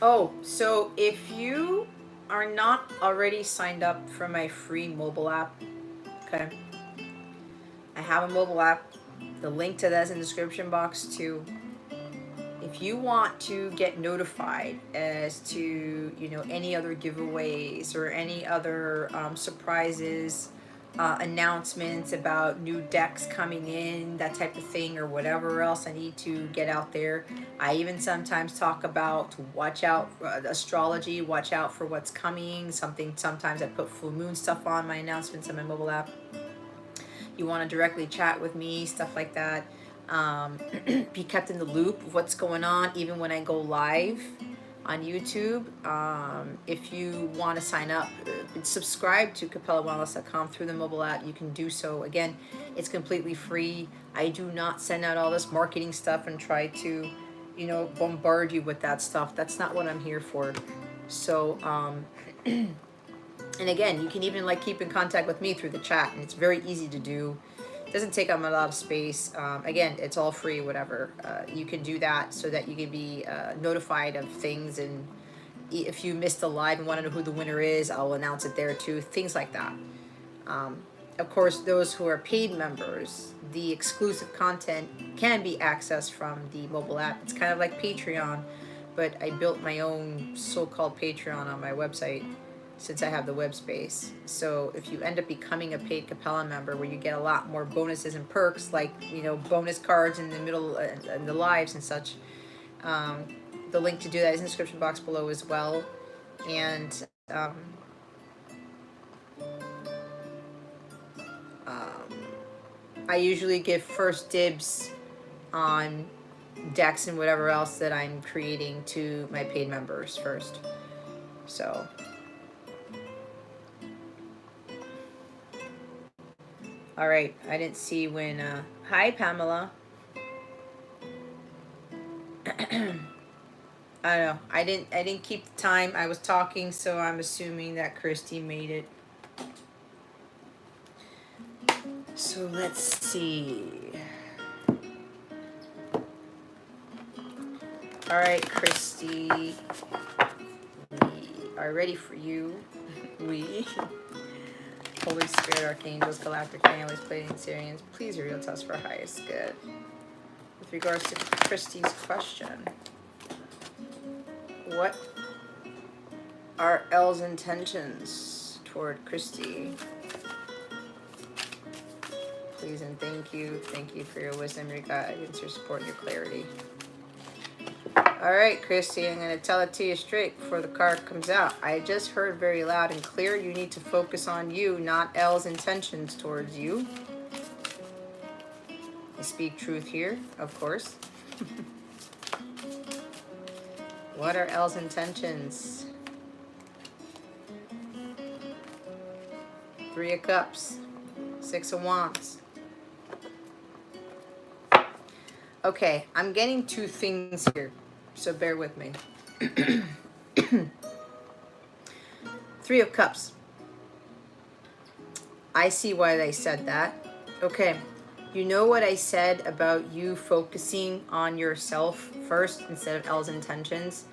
Oh, so if you are not already signed up for my free mobile app, okay, I have a mobile app. The link to that is in the description box too. If you want to get notified as to, you know, any other giveaways or any other surprises, announcements about new decks coming in, that type of thing, or whatever else I need to get out there. I even sometimes talk about watch out astrology, watch out for what's coming. Sometimes I put full moon stuff on my announcements on my mobile app. You want to directly chat with me, stuff like that. Be kept in the loop of what's going on, even when I go live on YouTube. If you want to sign up, subscribe to capellawellness.com through the mobile app, you can do so. Again, it's completely free. I do not send out all this marketing stuff and try to, you know, bombard you with that stuff. That's not what I'm here for. So, and again, you can even like keep in contact with me through the chat, and it's very easy to do. It doesn't take up a lot of space. Again, it's all free, whatever. You can do that so that you can be notified of things, and if you missed a live and want to know who the winner is, I'll announce it there too. Things like that. Of course, those who are paid members, the exclusive content can be accessed from the mobile app. It's kind of like Patreon, but I built my own so-called Patreon on my website since I have the web space. So if you end up becoming a paid Capella member, where you get a lot more bonuses and perks, like, you know, bonus cards in the middle and the lives and such, the link to do that is in the description box below as well. And I usually give first dibs on decks and whatever else that I'm creating to my paid members first. So all right, I didn't see when hi Pamela. I don't know. I didn't keep the time. I was talking, so I'm assuming that Christy made it. So let's see. All right, Christy. We are ready for you. We. Holy Spirit, Archangels, Galactic Families, Pleiadian, Syrians, please reveal to us for our highest good. With regards to Christy's question, what are L's intentions toward Christy? Please and thank you. Thank you for your wisdom, your guidance, your support, and your clarity. All right, Christy, I'm going to tell it to you straight before the card comes out. I just heard very loud and clear, you need to focus on you, not L's intentions towards you. I speak truth here, of course. What are L's intentions? 3 of Cups, 6 of Wands. Okay, I'm getting 2 things here, so bear with me. 3 of Cups. I see why they said that. Okay, you know what I said about you focusing on yourself first instead of L's intentions?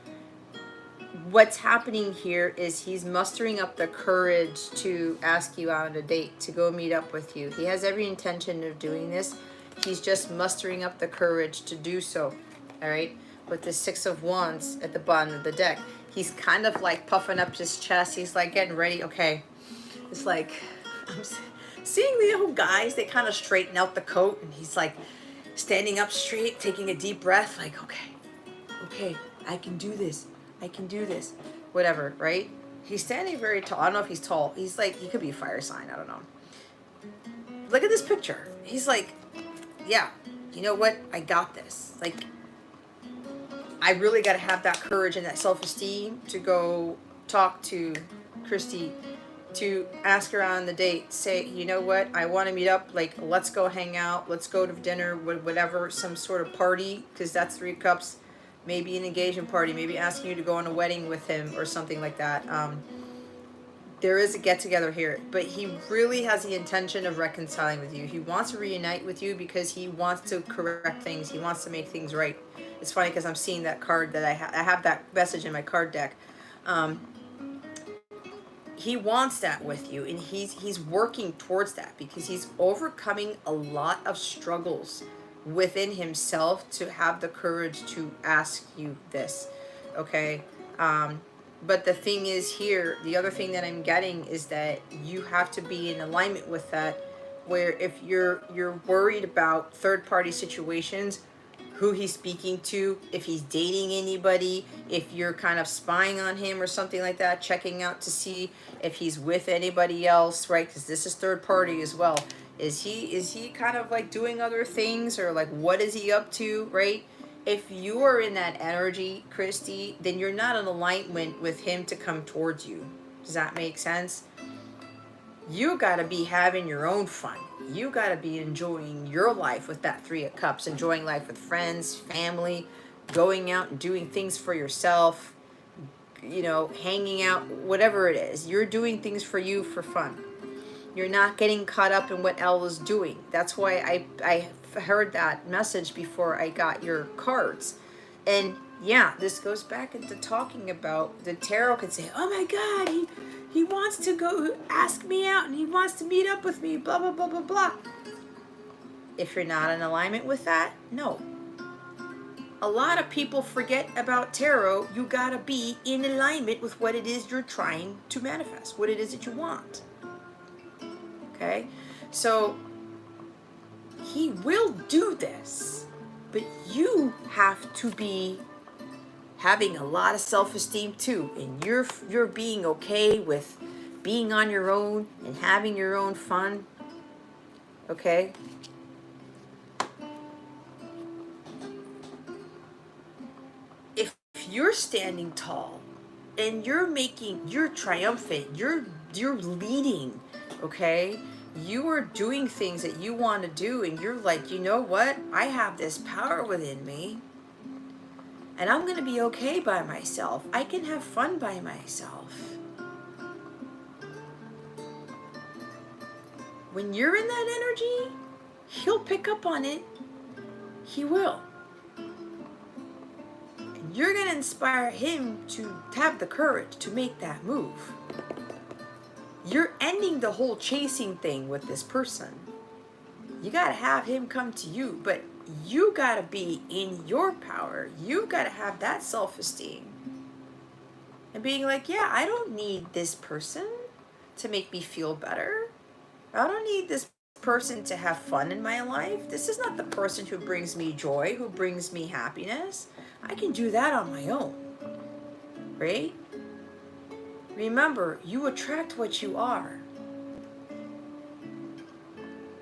What's happening here is he's mustering up the courage to ask you out on a date, to go meet up with you. He has every intention of doing this. He's just mustering up the courage to do so, all right? With the 6 of Wands at the bottom of the deck, he's kind of like puffing up his chest. He's like getting ready. Okay, it's like I'm seeing the old guys. They kind of straighten out the coat, and he's like standing up straight, taking a deep breath. Like, okay, I can do this. I can do this. Whatever, right? He's standing very tall. I don't know if he's tall. He's like, he could be a fire sign. I don't know. Look at this picture. He's like, yeah, you know what? I got this. Like, I really got to have that courage and that self-esteem to go talk to Christy to ask her on the date. Say, you know what, I want to meet up. Like, let's go hang out. Let's go to dinner, whatever, some sort of party, because that's Three of Cups. Maybe an engagement party. Maybe asking you to go on a wedding with him or something like that. There is a get together here, but he really has the intention of reconciling with you. He wants to reunite with you because he wants to correct things. He wants to make things right. It's funny because I'm seeing that card that I have that message in my card deck. He wants that with you, and he's working towards that because he's overcoming a lot of struggles within himself to have the courage to ask you this. Okay. But the thing is here, the other thing that I'm getting is that you have to be in alignment with that, where if you're worried about third party situations, who he's speaking to, if he's dating anybody, if you're kind of spying on him or something like that, checking out to see if he's with anybody else, right? Because this is third party as well. Is he kind of like doing other things, or like what is he up to, right? If you are in that energy, Christy, then you're not in alignment with him to come towards you. Does that make sense? You got to be having your own fun. You got to be enjoying your life with that Three of Cups, enjoying life with friends, family, going out and doing things for yourself, you know, hanging out, whatever it is. You're doing things for you for fun. You're not getting caught up in what Elle is doing. That's why I heard that message before I got your cards. And yeah, this goes back into talking about the tarot can say, oh my God, he wants to go ask me out and he wants to meet up with me, blah, blah, blah, blah, blah. If you're not in alignment with that, no. A lot of people forget about tarot. You gotta be in alignment with what it is you're trying to manifest, what it is that you want. Okay? So he will do this, but you have to be having a lot of self-esteem too, and you're being okay with being on your own and having your own fun. Okay? If you're standing tall and you're triumphant, you're leading, okay? You are doing things that you want to do, and you're like, you know what? I have this power within me, and I'm going to be okay by myself. I can have fun by myself. When you're in that energy, he'll pick up on it. He will. And you're going to inspire him to have the courage to make that move. You're ending the whole chasing thing with this person. You got to have him come to you, but you got to be in your power. You got to have that self-esteem. And being like, yeah, I don't need this person to make me feel better. I don't need this person to have fun in my life. This is not the person who brings me joy, who brings me happiness. I can do that on my own. Right? Remember, you attract what you are.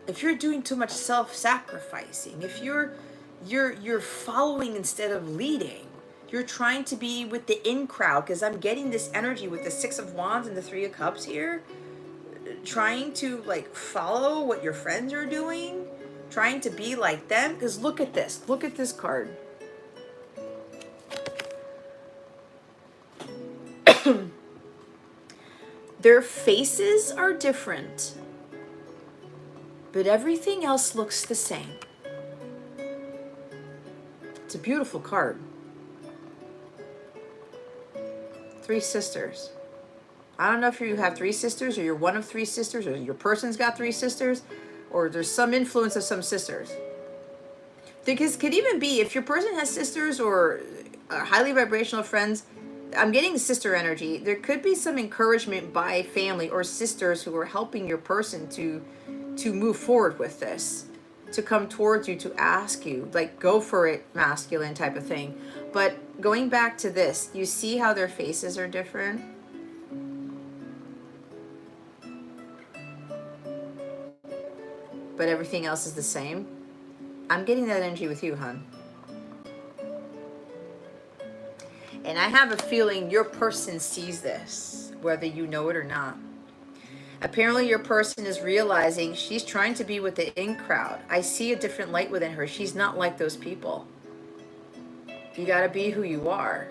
If you're doing too much self-sacrificing, if you're following instead of leading, you're trying to be with the in crowd, because I'm getting this energy with the Six of Wands and the Three of Cups here, trying to like follow what your friends are doing, trying to be like them. Because look at this card. Their faces are different, but everything else looks the same. It's a beautiful card. Three sisters. I don't know if you have three sisters, or you're one of three sisters, or your person's got three sisters, or there's some influence of some sisters. Because it could even be if your person has sisters or highly vibrational friends. I'm getting sister energy. There could be some encouragement by family or sisters who are helping your person to move forward with this, to come towards you, to ask you, like, go for it, masculine type of thing. But going back to this, you see how their faces are different? But everything else is the same. I'm getting that energy with you, hon. And I have a feeling your person sees this, whether you know it or not. Apparently your person is realizing she's trying to be with the in crowd. I see a different light within her. She's not like those people. You got to be who you are.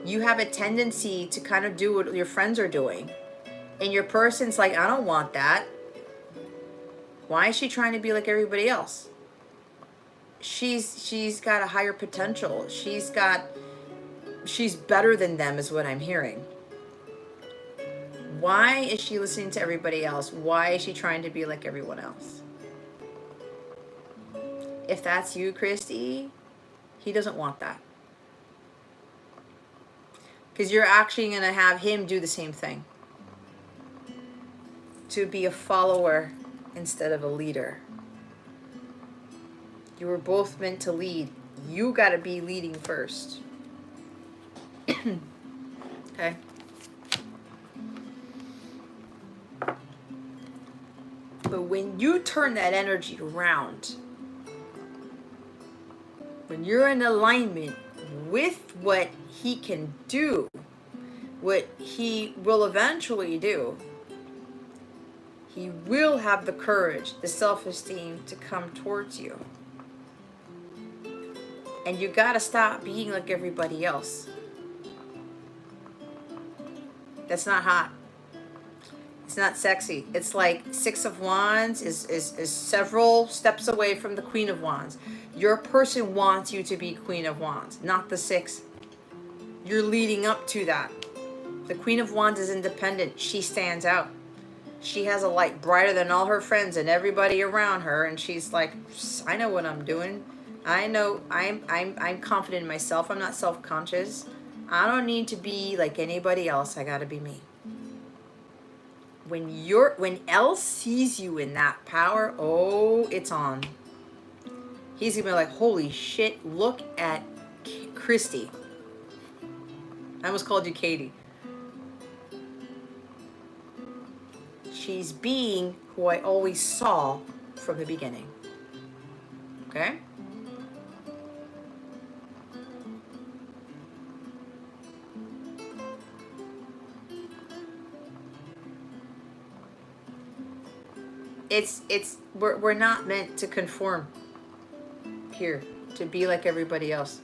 You have a tendency to kind of do what your friends are doing. And your person's like, I don't want that. Why is she trying to be like everybody else? She's got a higher potential. She's better than them is what I'm hearing. Why is she listening to everybody else? Why is she trying to be like everyone else? If that's you, Christy, he doesn't want that. Because you're actually going to have him do the same thing. To be a follower instead of a leader. You were both meant to lead. You got to be leading first. Okay? But when you turn that energy around, when you're in alignment with what he can do, what he will eventually do, he will have the courage, the self-esteem to come towards you. And you gotta stop being like everybody else. That's not hot. It's not sexy. It's like Six of Wands is several steps away from the Queen of Wands. Your person wants you to be Queen of Wands, not the Six. You're leading up to that. The Queen of Wands is independent. She stands out. She has a light brighter than all her friends and everybody around her, and she's like, I know what I'm doing. I know I'm confident in myself. I'm not self-conscious. I don't need to be like anybody else. I gotta be me. When Elle sees you in that power, oh, it's on. He's gonna be like, holy shit, look at Christy. I almost called you Katie. She's being who I always saw from the beginning. Okay? We're not meant to conform here, to be like everybody else.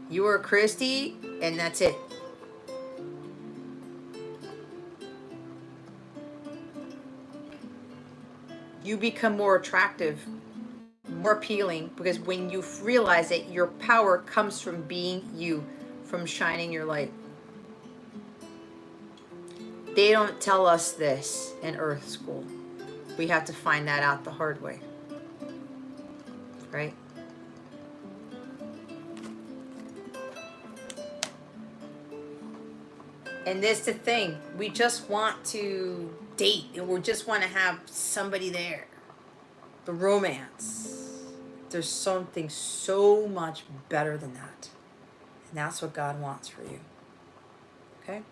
You are Christy, and that's it. You become more attractive, more appealing, because when you realize that your power comes from being you, from shining your light. They don't tell us this in Earth School. We have to find that out the hard way. Right? And this is the thing. We just want to date, and we just want to have somebody there. The romance. There's something so much better than that. And that's what God wants for you. Okay?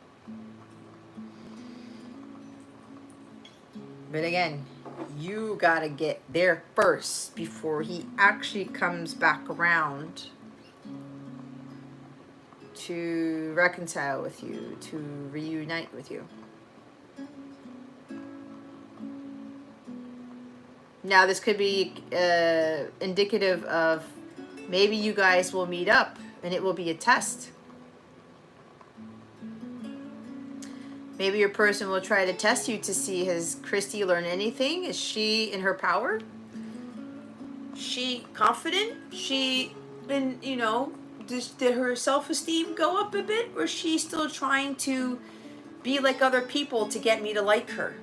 But again, you gotta get there first before he actually comes back around to reconcile with you, to reunite with you. Now, this could be indicative of maybe you guys will meet up and it will be a test. Maybe your person will try to test you to see, has Christy learned anything? Is she in her power? She confident? She been, did her self-esteem go up a bit? Or is she still trying to be like other people to get me to like her?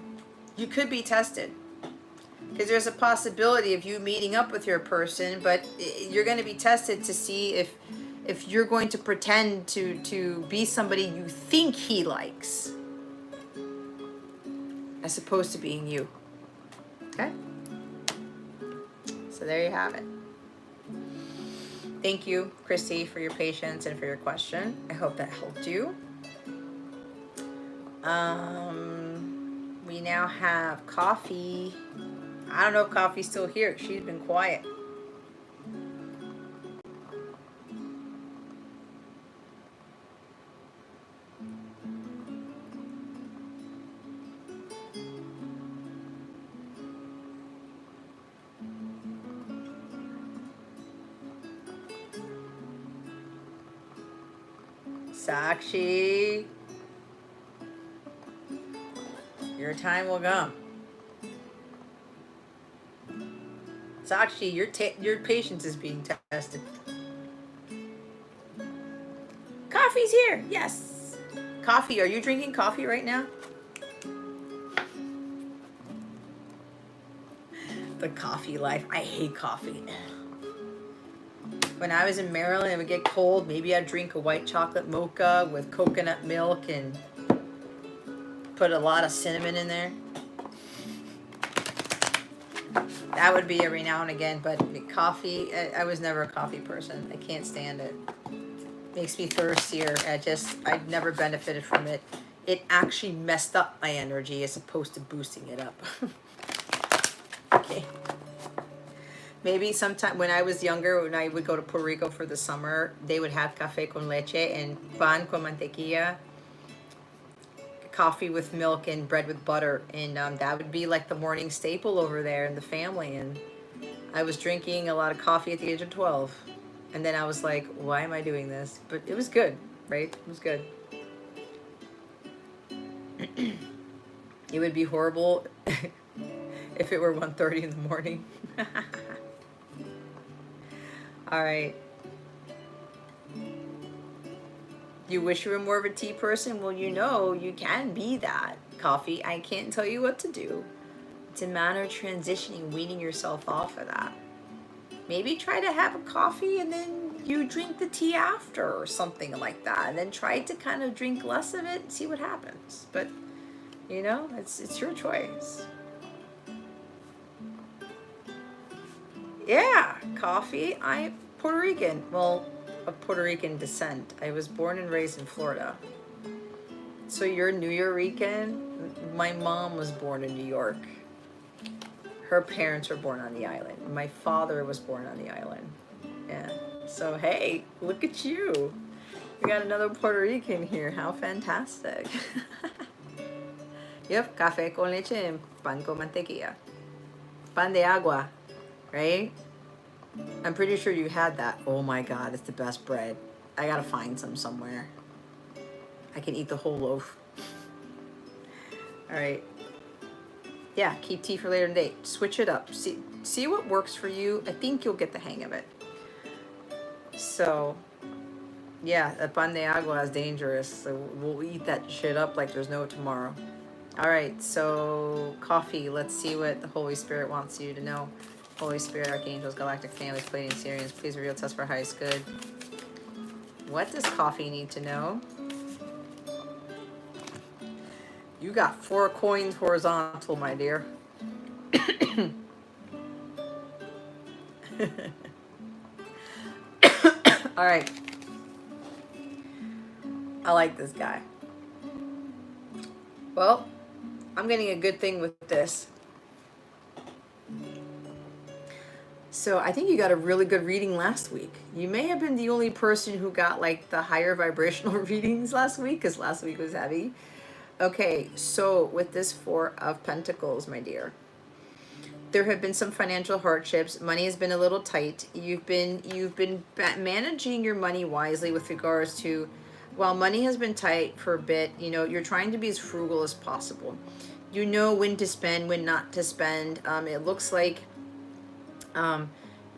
You could be tested. Because there's a possibility of you meeting up with your person, but you're going to be tested to see if you're going to pretend to be somebody you think he likes, as opposed to being you. Okay? So there you have it. Thank you, Christy, for your patience and for your question. I hope that helped you. We now have Coffee. I don't know if Coffee's still here. She's been quiet. Sakshi, your time will come. Sakshi, your patience is being tested. Coffee's here. Yes. Coffee. Are you drinking coffee right now? The coffee life. I hate coffee. When I was in Maryland, it would get cold. Maybe I'd drink a white chocolate mocha with coconut milk and put a lot of cinnamon in there. That would be every now and again, but coffee, I was never a coffee person. I can't stand it. Makes me thirstier. I've never benefited from it. It actually messed up my energy as opposed to boosting it up. Okay. Maybe sometime when I was younger, when I would go to Puerto Rico for the summer, they would have café con leche and pan con mantequilla, coffee with milk and bread with butter, and that would be like the morning staple over there in the family. And I was drinking a lot of coffee at the age of 12, and then I was like, why am I doing this? But it was good, right? It was good. It would be horrible if it were 1:30 in the morning. All right. You wish you were more of a tea person? Well, you can be that. Coffee, I can't tell you what to do. It's a matter of transitioning, weaning yourself off of that. Maybe try to have a coffee and then you drink the tea after or something like that. And then try to kind of drink less of it and see what happens. But, it's your choice. Yeah, coffee. I'm Puerto Rican. Well, of Puerto Rican descent. I was born and raised in Florida. So you're New Yorican? My mom was born in New York. Her parents were born on the island. My father was born on the island. Yeah. So hey, look at you. We got another Puerto Rican here. How fantastic. Yep, café con leche and pan con mantequilla. Pan de agua, right? I'm pretty sure you had that. Oh my God, it's the best bread. I gotta find some somewhere. I can eat the whole loaf. All right. Yeah, keep tea for later in the day. Switch it up. See what works for you. I think you'll get the hang of it. So, yeah, the pan de agua is dangerous. So we'll eat that shit up like there's no tomorrow. All right, so coffee. Let's see what the Holy Spirit wants you to know. Holy Spirit, Archangels, Galactic Families, Pleiadian Sirians, please reveal to us for highest good. What does coffee need to know? You got 4 coins horizontal, my dear. All right. I like this guy. Well, I'm getting a good thing with this. So I think you got a really good reading last week. You may have been the only person who got like the higher vibrational readings last week because last week was heavy. Okay, so with this 4 of Pentacles, my dear, there have been some financial hardships. Money has been a little tight. You've been managing your money wisely with regards to, while money has been tight for a bit, you're trying to be as frugal as possible. You know when to spend, when not to spend. It looks like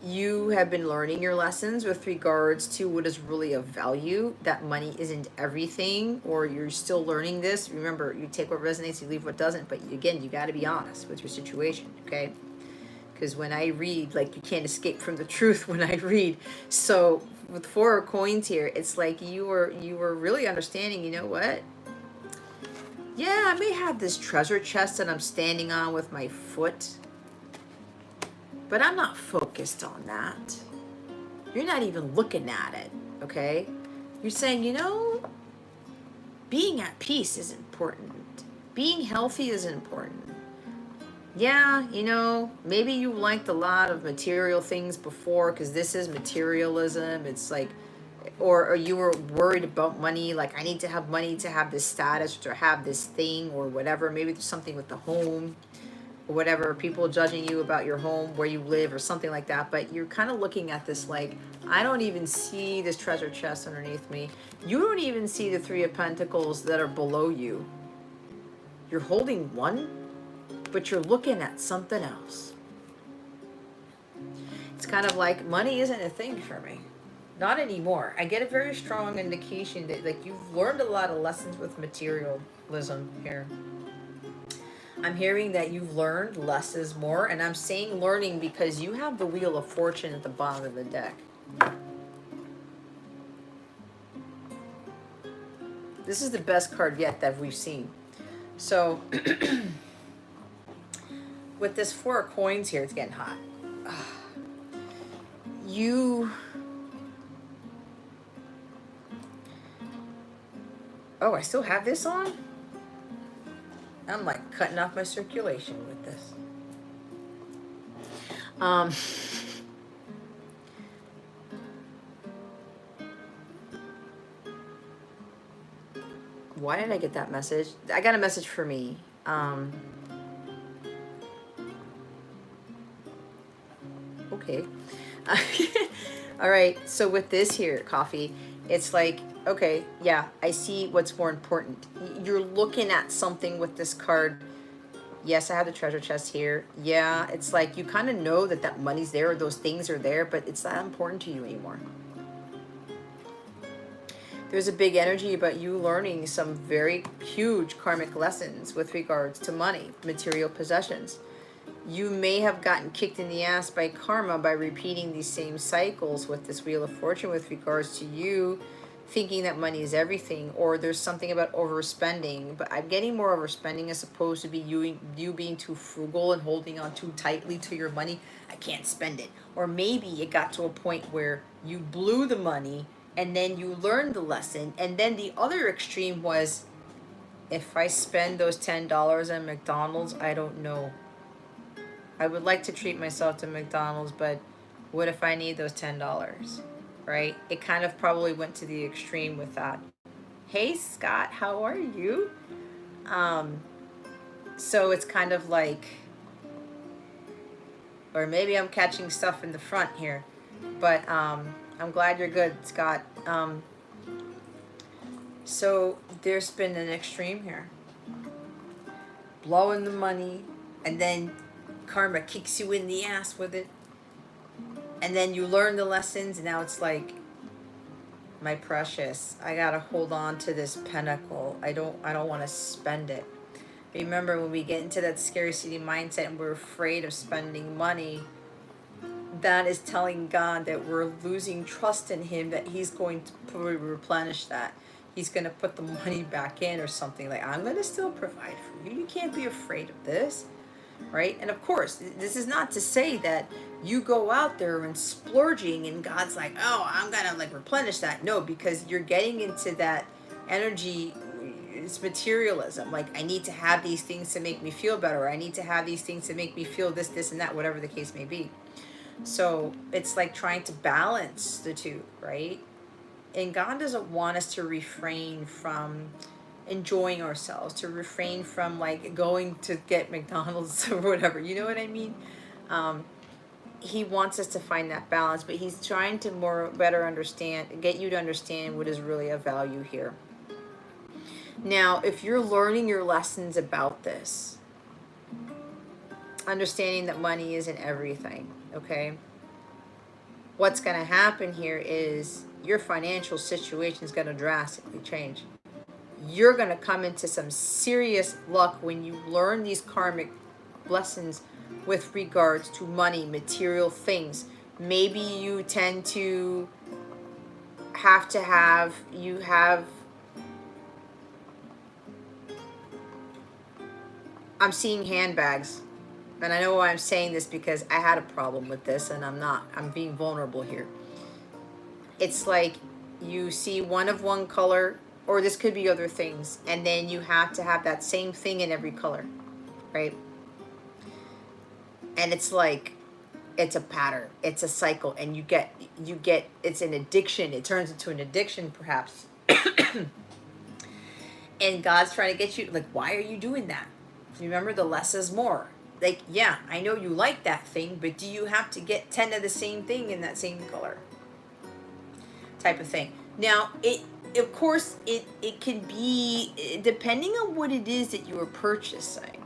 you have been learning your lessons with regards to what is really of value, that money isn't everything, or you're still learning this. Remember, you take what resonates, you leave what doesn't, but again, you got to be honest with your situation, okay? Because when I read, like, you can't escape from the truth when I read. So with 4 of coins here, it's like you were really understanding, you know what? Yeah, I may have this treasure chest that I'm standing on with my foot, but I'm not focused on that. You're not even looking at it, okay? You're saying, being at peace is important. Being healthy is important. Yeah, maybe you liked a lot of material things before because this is materialism. It's like, or you were worried about money, like I need to have money to have this status or to have this thing or whatever. Maybe there's something with the home. Or whatever, people judging you about your home, where you live or something like that, but you're kind of looking at this like, I don't even see this treasure chest underneath me. You don't even see the Three of Pentacles that are below you. You're holding one, but you're looking at something else. It's kind of like money isn't a thing for me. Not anymore. I get a very strong indication that like you've learned a lot of lessons with materialism here. I'm hearing that you've learned less is more, and I'm saying learning because you have the Wheel of Fortune at the bottom of the deck. This is the best card yet that we've seen. So, with this Four of Coins here, it's getting hot. Oh, I still have this on? I'm like cutting off my circulation with this. Why did I get that message? I got a message for me. Okay. All right. So with this here, coffee, it's like, okay, yeah, I see what's more important. You're looking at something with this card. Yes, I have the treasure chest here. Yeah, it's like you kind of know that that money's there or those things are there, but it's not important to you anymore. There's a big energy about you learning some very huge karmic lessons with regards to money, material possessions. You may have gotten kicked in the ass by karma by repeating these same cycles with this Wheel of Fortune with regards to you thinking that money is everything, or there's something about overspending. But I'm getting more overspending as opposed to be you being too frugal and holding on too tightly to your money. I can't spend it. Or maybe it got to a point where you blew the money and then you learned the lesson. And then the other extreme was, if I spend those $10 at McDonald's, I don't know. I would like to treat myself to McDonald's, but what if I need those $10, right? It kind of probably went to the extreme with that. Hey, Scott, how are you? So it's kind of like, or maybe I'm catching stuff in the front here, but I'm glad you're good, Scott. So there's been an extreme here. Blowing the money, and then karma kicks you in the ass with it, and then you learn the lessons, and now it's like, my precious, I gotta hold on to this pentacle. I don't want to spend it. Remember, when we get into that scarcity mindset and we're afraid of spending money, that is telling God that we're losing trust in him, that he's going to probably replenish that. He's going to put the money back in or something. Like, I'm going to still provide for you. You can't be afraid of this, right? And of course, this is not to say that you go out there and splurging and God's like, oh, I'm going to like replenish that. No, because you're getting into that energy. It's materialism. Like, I need to have these things to make me feel better. Or I need to have these things to make me feel this, and that, whatever the case may be. So it's like trying to balance the two, right? And God doesn't want us to refrain from enjoying ourselves, to refrain from like going to get McDonald's or whatever. You know what I mean? He wants us to find that balance, but he's trying to better understand, get you to understand what is really of value here. Now, if you're learning your lessons about this, understanding that money isn't everything, okay? What's going to happen here is your financial situation is going to drastically change. You're going to come into some serious luck when you learn these karmic lessons with regards to money, material things. Maybe you tend to have, I'm seeing handbags. And I know why I'm saying this, because I had a problem with this, and I'm being vulnerable here. It's like you see one of one color, or this could be other things, and then you have to have that same thing in every color, right? And it's like, it's a pattern, it's a cycle, and you get, it's an addiction. It turns into an addiction, perhaps. And God's trying to get you, like, why are you doing that? Remember, the less is more. Like, yeah, I know you like that thing, but do you have to get 10 of the same thing in that same color? type of thing. Now, of course, it can be, depending on what it is that you are purchasing,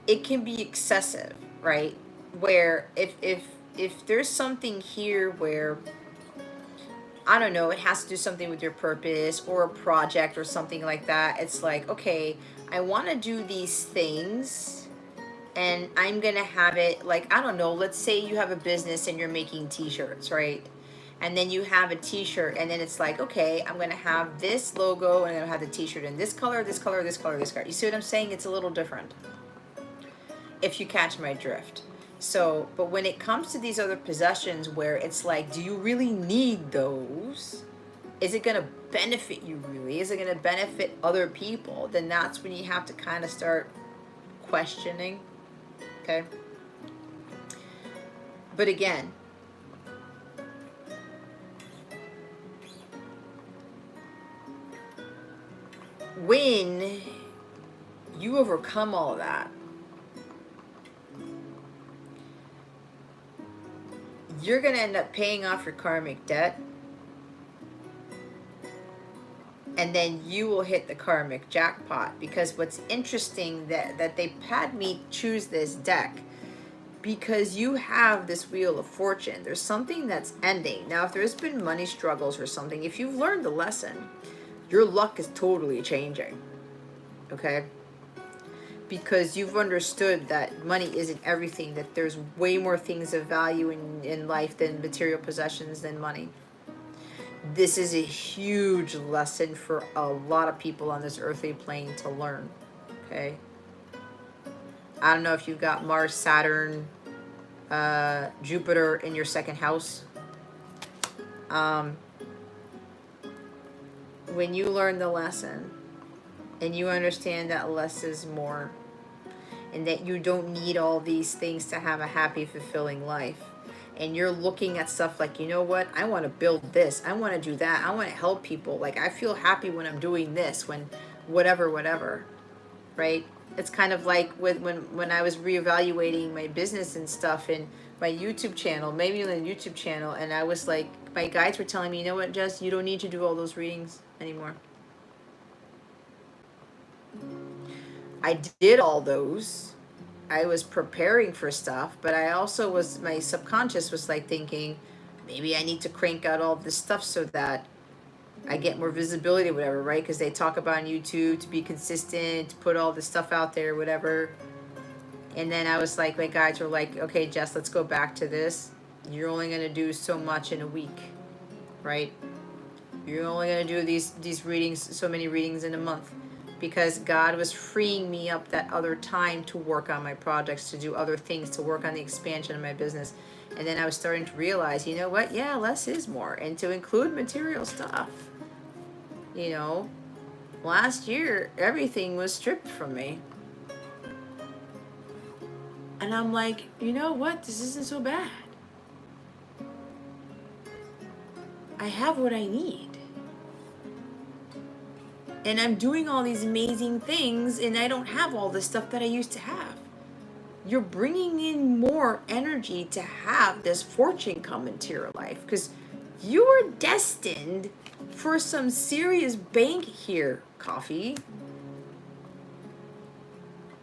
it can be excessive, right? Where if there's something here where, I don't know, it has to do something with your purpose or a project or something like that. It's like, okay, I want to do these things and I'm going to have it like, I don't know, let's say you have a business and you're making t-shirts, right? And then you have a t-shirt and then it's like, okay, I'm going to have this logo and I'm going to have the t-shirt in this color, this color, this color, this color. You see what I'm saying? It's a little different, if you catch my drift. So, but when it comes to these other possessions where it's like, do you really need those? Is it going to benefit you really? Is it going to benefit other people? Then that's when you have to kind of start questioning. Okay. But again, when you overcome all of that, you're going to end up paying off your karmic debt, and then you will hit the karmic jackpot. Because what's interesting that they had me choose this deck, because you have this wheel of fortune. There's something that's ending. Now, if there's been money struggles or something, if you've learned the lesson, your luck is totally changing. Okay? Because you've understood that money isn't everything, that there's way more things of value in life than material possessions than money. This is a huge lesson for a lot of people on this earthly plane to learn. Okay? I don't know if you've got Mars, Saturn, Jupiter in your second house. When you learn the lesson and you understand that less is more, and that you don't need all these things to have a happy, fulfilling life, and you're looking at stuff like, you know what, I want to build this, I want to do that, I want to help people, like I feel happy when I'm doing this, when whatever, right? It's kind of like with when I was reevaluating my business and stuff and my YouTube channel, maybe on the YouTube channel, and I was like, my guides were telling me, you know what, Jess, you don't need to do all those readings anymore. I did all those. I was preparing for stuff, but I also was, my subconscious was like thinking, maybe I need to crank out all this stuff so that I get more visibility or whatever, right? Because they talk about on YouTube to be consistent, to put all this stuff out there, whatever. And then I was like, my guides were like, okay, Jess, let's go back to this. You're only going to do so much in a week, right? You're only going to do these readings, so many readings in a month. Because God was freeing me up that other time to work on my projects, to do other things, to work on the expansion of my business. And then I was starting to realize, you know what? Yeah, less is more. And to include material stuff. You know, last year, everything was stripped from me. And I'm like, you know what? This isn't so bad. I have what I need. And I'm doing all these amazing things, and I don't have all the stuff that I used to have. You're bringing in more energy to have this fortune come into your life, because you are destined for some serious bank here, coffee.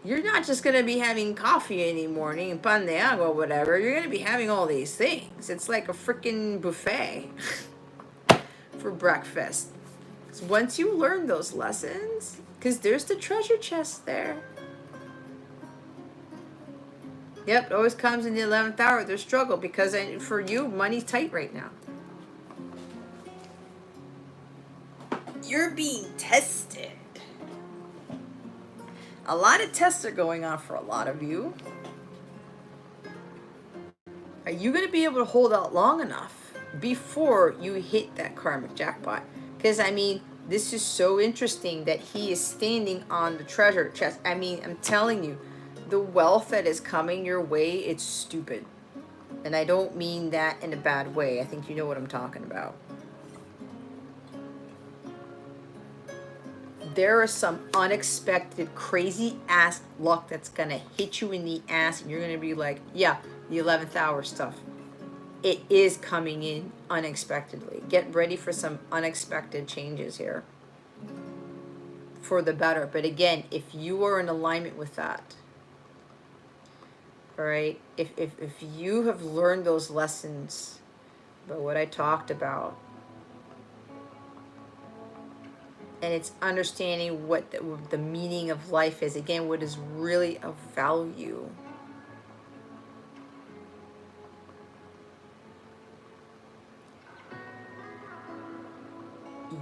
You're not just going to be having coffee any morning, pan de agua, whatever. You're going to be having all these things. It's like a freaking buffet for breakfast. So once you learn those lessons, because there's the treasure chest there. Yep, it always comes in the 11th hour. There's struggle because for you, money's tight right now. You're being tested. A lot of tests are going on for a lot of you. Are you going to be able to hold out long enough before you hit that karmic jackpot? Because, I mean, this is so interesting that he is standing on the treasure chest. I mean, I'm telling you, the wealth that is coming your way, it's stupid. And I don't mean that in a bad way. I think you know what I'm talking about. There is some unexpected, crazy ass luck that's going to hit you in the ass. And you're going to be like, yeah, the 11th hour stuff. It is coming in unexpectedly. Get ready for some unexpected changes here for the better. But again, if you are in alignment with that, all right, if you have learned those lessons about what I talked about, and it's understanding what the meaning of life is, again, what is really of value,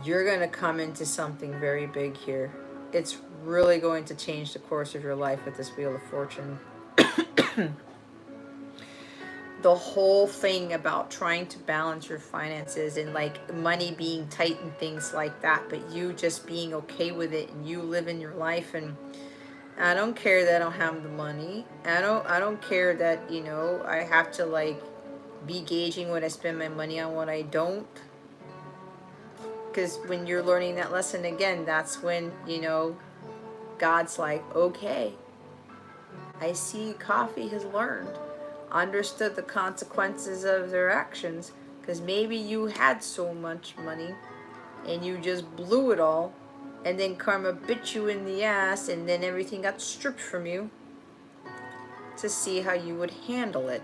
you're going to come into something very big here. It's really going to change the course of your life with this Wheel of Fortune. The whole thing about trying to balance your finances and like money being tight and things like that, but you just being okay with it and you living your life, and I don't care that I don't have the money. I don't care that, you know, I have to like be gauging when I spend my money on what I don't. Because when you're learning that lesson again, that's when, you know, God's like, okay, I see Coffee has learned, understood the consequences of their actions, because maybe you had so much money and you just blew it all, and then karma bit you in the ass, and then everything got stripped from you, to see how you would handle it,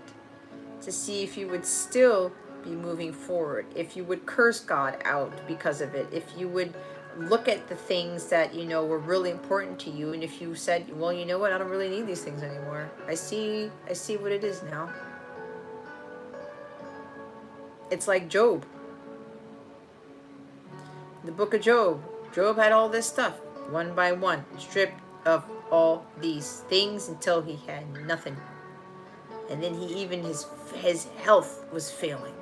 to see if you would still be moving forward, if you would curse God out because of it, if you would look at the things that, you know, were really important to you, and if you said, well, you know what, I don't really need these things anymore. I see what it is now. It's like Job. The book of Job. Job had all this stuff, one by one, stripped of all these things until he had nothing. And then he even, his health was failing.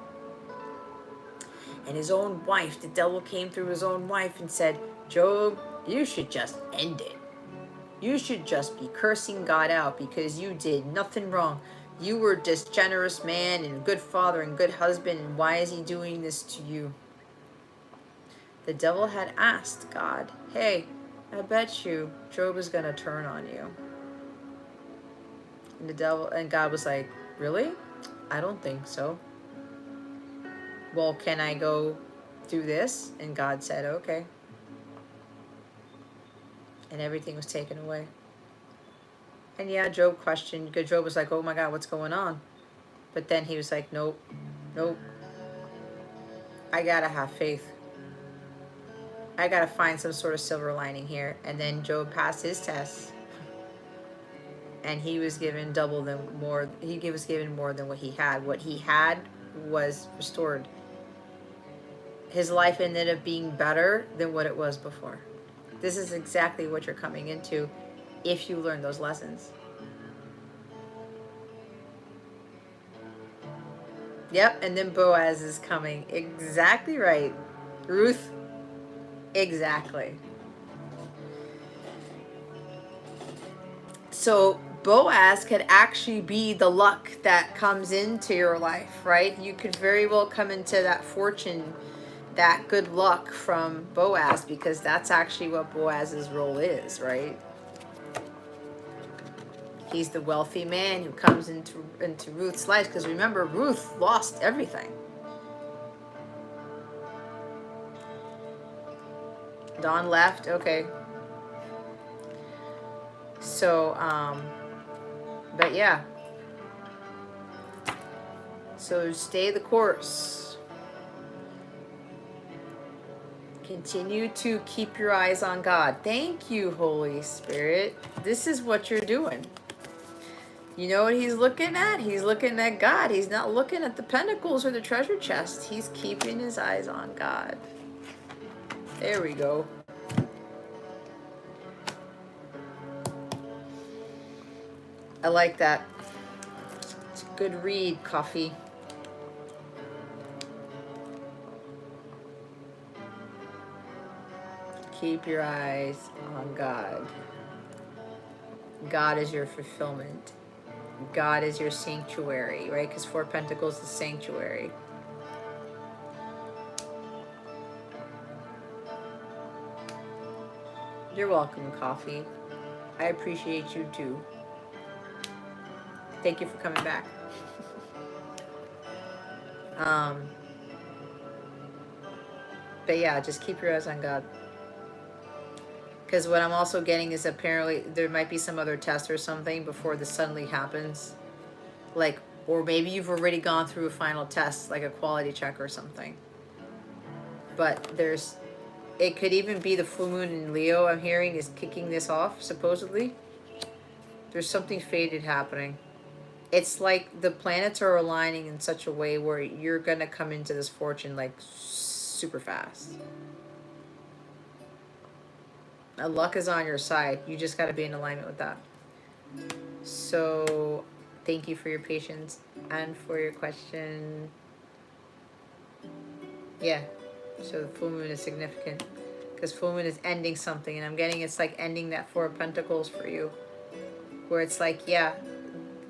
And his own wife, the devil came through his own wife and said, Job, you should just end it. You should just be cursing God out because you did nothing wrong. You were just generous man and a good father and good husband, and why is he doing this to you? The devil had asked God, hey, I bet you Job is going to turn on you. And God was like, really? I don't think so. Well, can I go do this? And God said, okay. And everything was taken away. And yeah, Job questioned, because Job was like, oh my God, what's going on? But then he was like, nope, I gotta have faith. I gotta find some sort of silver lining here. And then Job passed his test, and he was given he was given more than what he had. What he had was restored. His life ended up being better than what it was before. This is exactly what you're coming into if you learn those lessons. Yep, and then Boaz is coming. Exactly right. Ruth, exactly. So Boaz could actually be the luck that comes into your life, right? You could very well come into that fortune, that good luck from Boaz, because that's actually what Boaz's role is, right? He's the wealthy man who comes into Ruth's life, because remember, Ruth lost everything. Dawn left, okay. So, but yeah. So stay the course. Continue to keep your eyes on God. Thank you, Holy Spirit. This is what you're doing. You know what he's looking at? He's looking at God. He's not looking at the pentacles or the treasure chest. He's keeping his eyes on God. There we go. I like that. It's a good read, Coffee. Keep your eyes on God. God is your fulfillment. God is your sanctuary, right? Because 4 Pentacles is sanctuary. You're welcome, Coffee. I appreciate you too. Thank you for coming back. But yeah, just keep your eyes on God. Because what I'm also getting is apparently there might be some other test or something before this suddenly happens. Like, or maybe you've already gone through a final test, like a quality check or something. But it could even be the full moon in Leo, I'm hearing, is kicking this off, supposedly. There's something fated happening. It's like the planets are aligning in such a way where you're going to come into this fortune like super fast. Luck is on your side. You just got to be in alignment with that. So, thank you for your patience and for your question. Yeah. So the full moon is significant because full moon is ending something, and I'm getting it's like ending that Four of Pentacles for you, where it's like, yeah,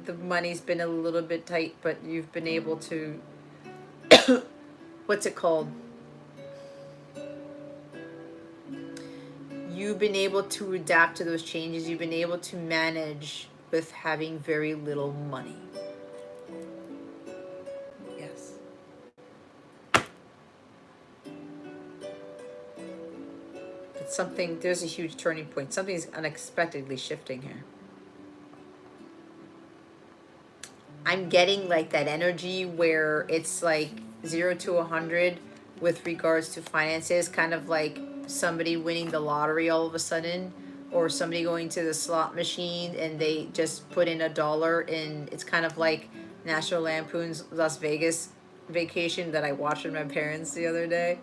the money's been a little bit tight, but you've been able to, what's it called? You've been able to adapt to those changes. You've been able to manage with having very little money. Yes. It's something, there's a huge turning point. Something's unexpectedly shifting here. I'm getting like that energy where it's like 0 to 100 with regards to finances, kind of like somebody winning the lottery all of a sudden, or somebody going to the slot machine and they just put in $1, and it's kind of like National Lampoon's Las Vegas vacation that I watched with my parents the other day.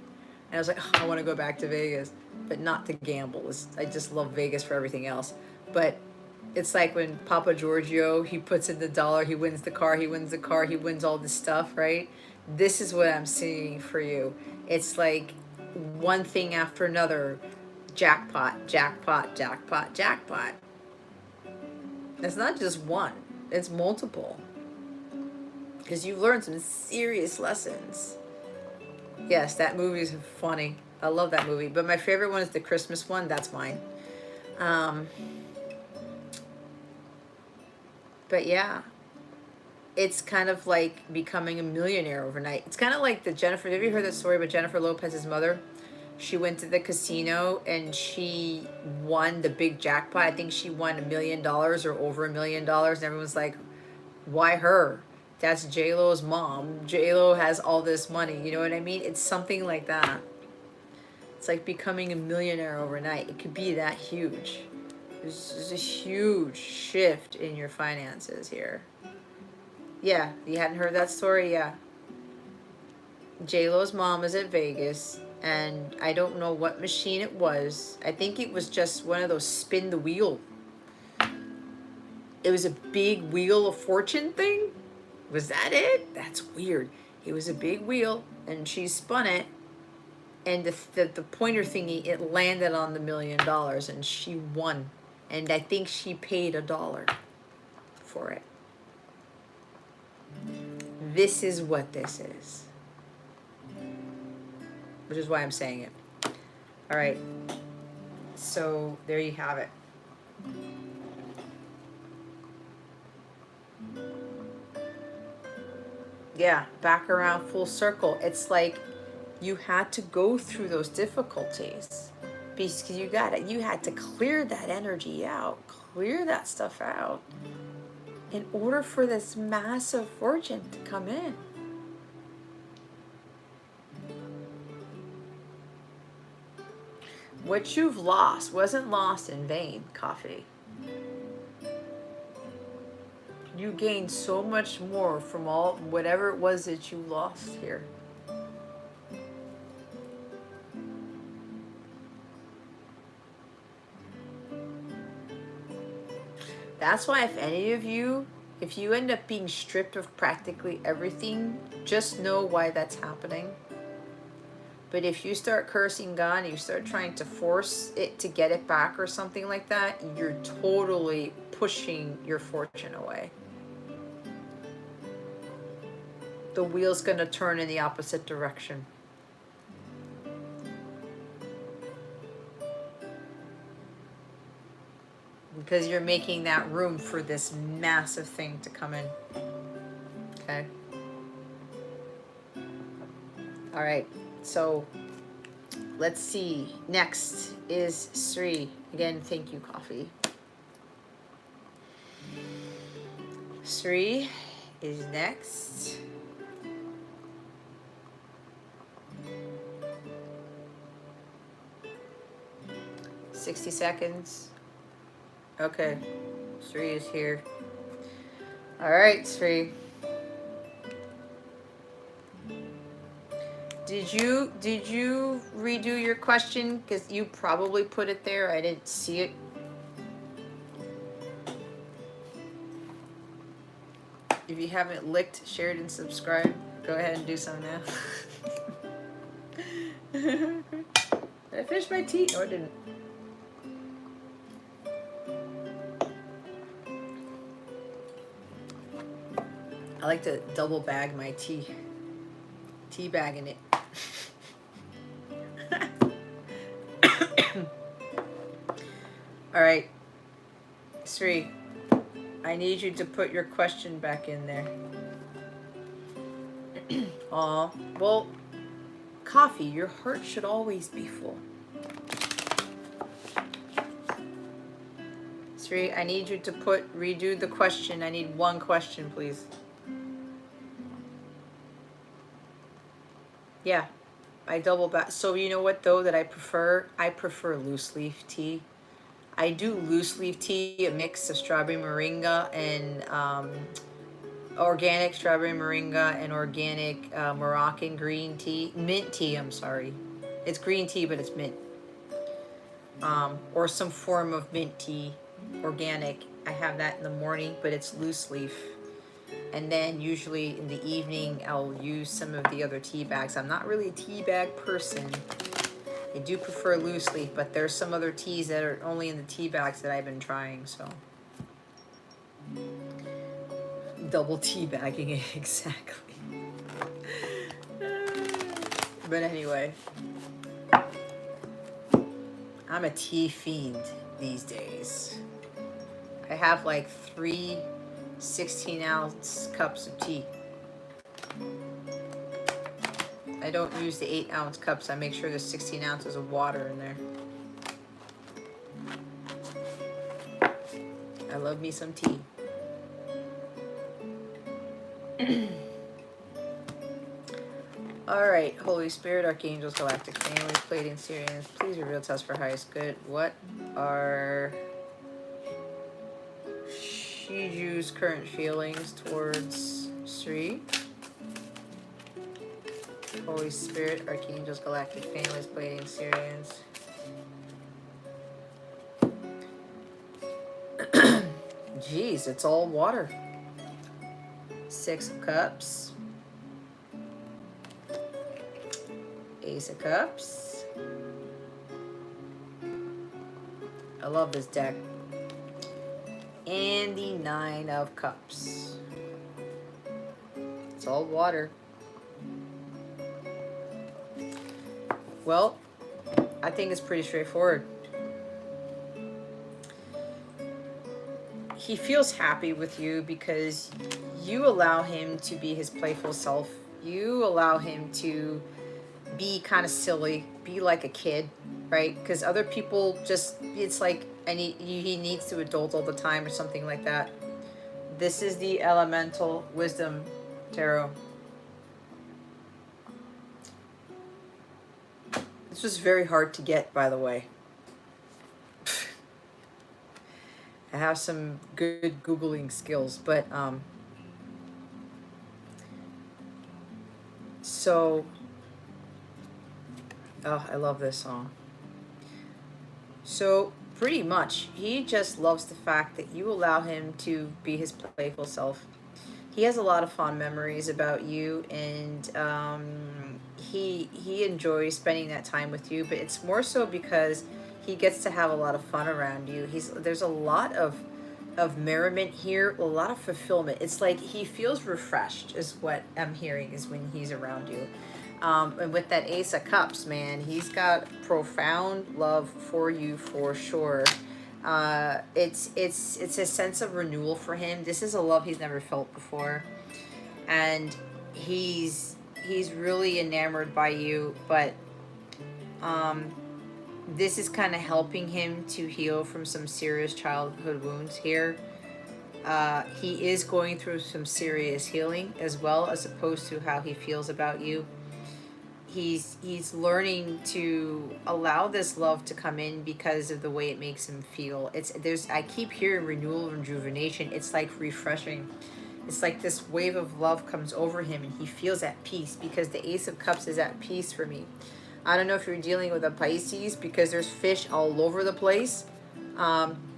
And I was like, oh, I want to go back to Vegas, but not to gamble. I just love Vegas for everything else. But it's like when Papa Giorgio, he puts in the $1, he wins the car, he wins the car, he wins all this stuff, right? This is what I'm seeing for you. It's like one thing after another. Jackpot, jackpot, jackpot, jackpot. It's not just one, it's multiple. Because you've learned some serious lessons. Yes, that movie is funny. I love that movie. But my favorite one is the Christmas one. That's mine. But yeah, it's kind of like becoming a millionaire overnight. It's kind of like the Jennifer. Have you heard that story about Jennifer Lopez's mother? She went to the casino and she won the big jackpot. I think she won $1 million or over $1 million. And everyone's like, why her? That's J-Lo's mom. J-Lo has all this money. You know what I mean? It's something like that. It's like becoming a millionaire overnight. It could be that huge. There's a huge shift in your finances here. Yeah, you hadn't heard that story? Yeah. J-Lo's mom is at Vegas, and I don't know what machine it was. I think it was just one of those spin the wheel. It was a big wheel of fortune thing. Was that it? That's weird. It was a big wheel, and she spun it, and the pointer thingy, it landed on the $1 million, and she won. And I think she paid $1 for it. This is what this is. Which is why I'm saying it. All right. So there you have it. Yeah, back around full circle. It's like you had to go through those difficulties because you had to clear that energy out, clear that stuff out in order for this massive fortune to come in. What you've lost wasn't lost in vain, Coffee. You gained so much more from whatever it was that you lost here. That's why if you end up being stripped of practically everything, just know why that's happening. But if you start cursing God and you start trying to force it to get it back or something like that, you're totally pushing your fortune away. The wheel's going to turn in the opposite direction. Because you're making that room for this massive thing to come in. Okay? All right. So let's see. Next is Sri. Again, thank you, coffee. Sri is next. $60 seconds. Okay, Sri is here. All right, Sri. Did you redo your question? Because you probably put it there. I didn't see it. If you haven't licked, shared, and subscribed, go ahead and do so now. Did I finish my tea? No, I didn't. I like to double bag my tea. Tea bagging it. All right, Sri, I need you to put your question back in there. Aw, well, coffee, your heart should always be full. Sri, I need you to redo the question. I need one question, please. Yeah, I double back. So you know what though that I prefer? I prefer loose leaf tea. I do loose leaf tea, a mix of strawberry moringa and organic strawberry moringa and organic Moroccan green tea, mint tea. I'm sorry, it's green tea but it's mint, or some form of mint tea, organic. I have that in the morning, but it's loose leaf. And then usually in the evening, I'll use some of the other tea bags. I'm not really a tea bag person. I do prefer loose leaf, but there's some other teas that are only in the tea bags that I've been trying, so. Double tea bagging it, exactly. But anyway, I'm a tea fiend these days. I have like 3 16-ounce cups of tea. I don't use the 8-ounce cups. I make sure there's 16 ounces of water in there. I love me some tea. All right, Holy Spirit, Archangels, Galactic Families, Pleiadian, Sirians, please reveal to us for highest good. What are Shiju's current feelings towards Sri? Holy Spirit, Archangels, Galactic Families, Pleiadian, Sirians. Jeez, it's all water. 6 of Cups. Ace of Cups. I love this deck. And the 9 of Cups. It's all water. Well, I think it's pretty straightforward. He feels happy with you because you allow him to be his playful self. You allow him to be kind of silly, be like a kid, right? Because other people just, it's like he needs to adult all the time or something like that. This is the Elemental Wisdom Tarot. This was very hard to get, by the way. I have some good Googling skills, but so, oh, I love this song. So pretty much, he just loves the fact that you allow him to be his playful self. He has a lot of fond memories about you, and he enjoys spending that time with you, but it's more so because he gets to have a lot of fun around you. There's a lot of merriment here, a lot of fulfillment. It's like he feels refreshed is what I'm hearing is when he's around you. And with that Ace of Cups, man, he's got profound love for you for sure. It's a sense of renewal for him. This is a love he's never felt before, and he's really enamored by you, but This is kind of helping him to heal from some serious childhood wounds here. He is going through some serious healing as well, as opposed to how he feels about you. He's learning to allow this love to come in because of the way it makes him feel. I keep hearing renewal and rejuvenation. It's like refreshing. It's like this wave of love comes over him and he feels at peace, because the Ace of Cups is at peace for me. I don't know if you're dealing with a Pisces, because there's fish all over the place.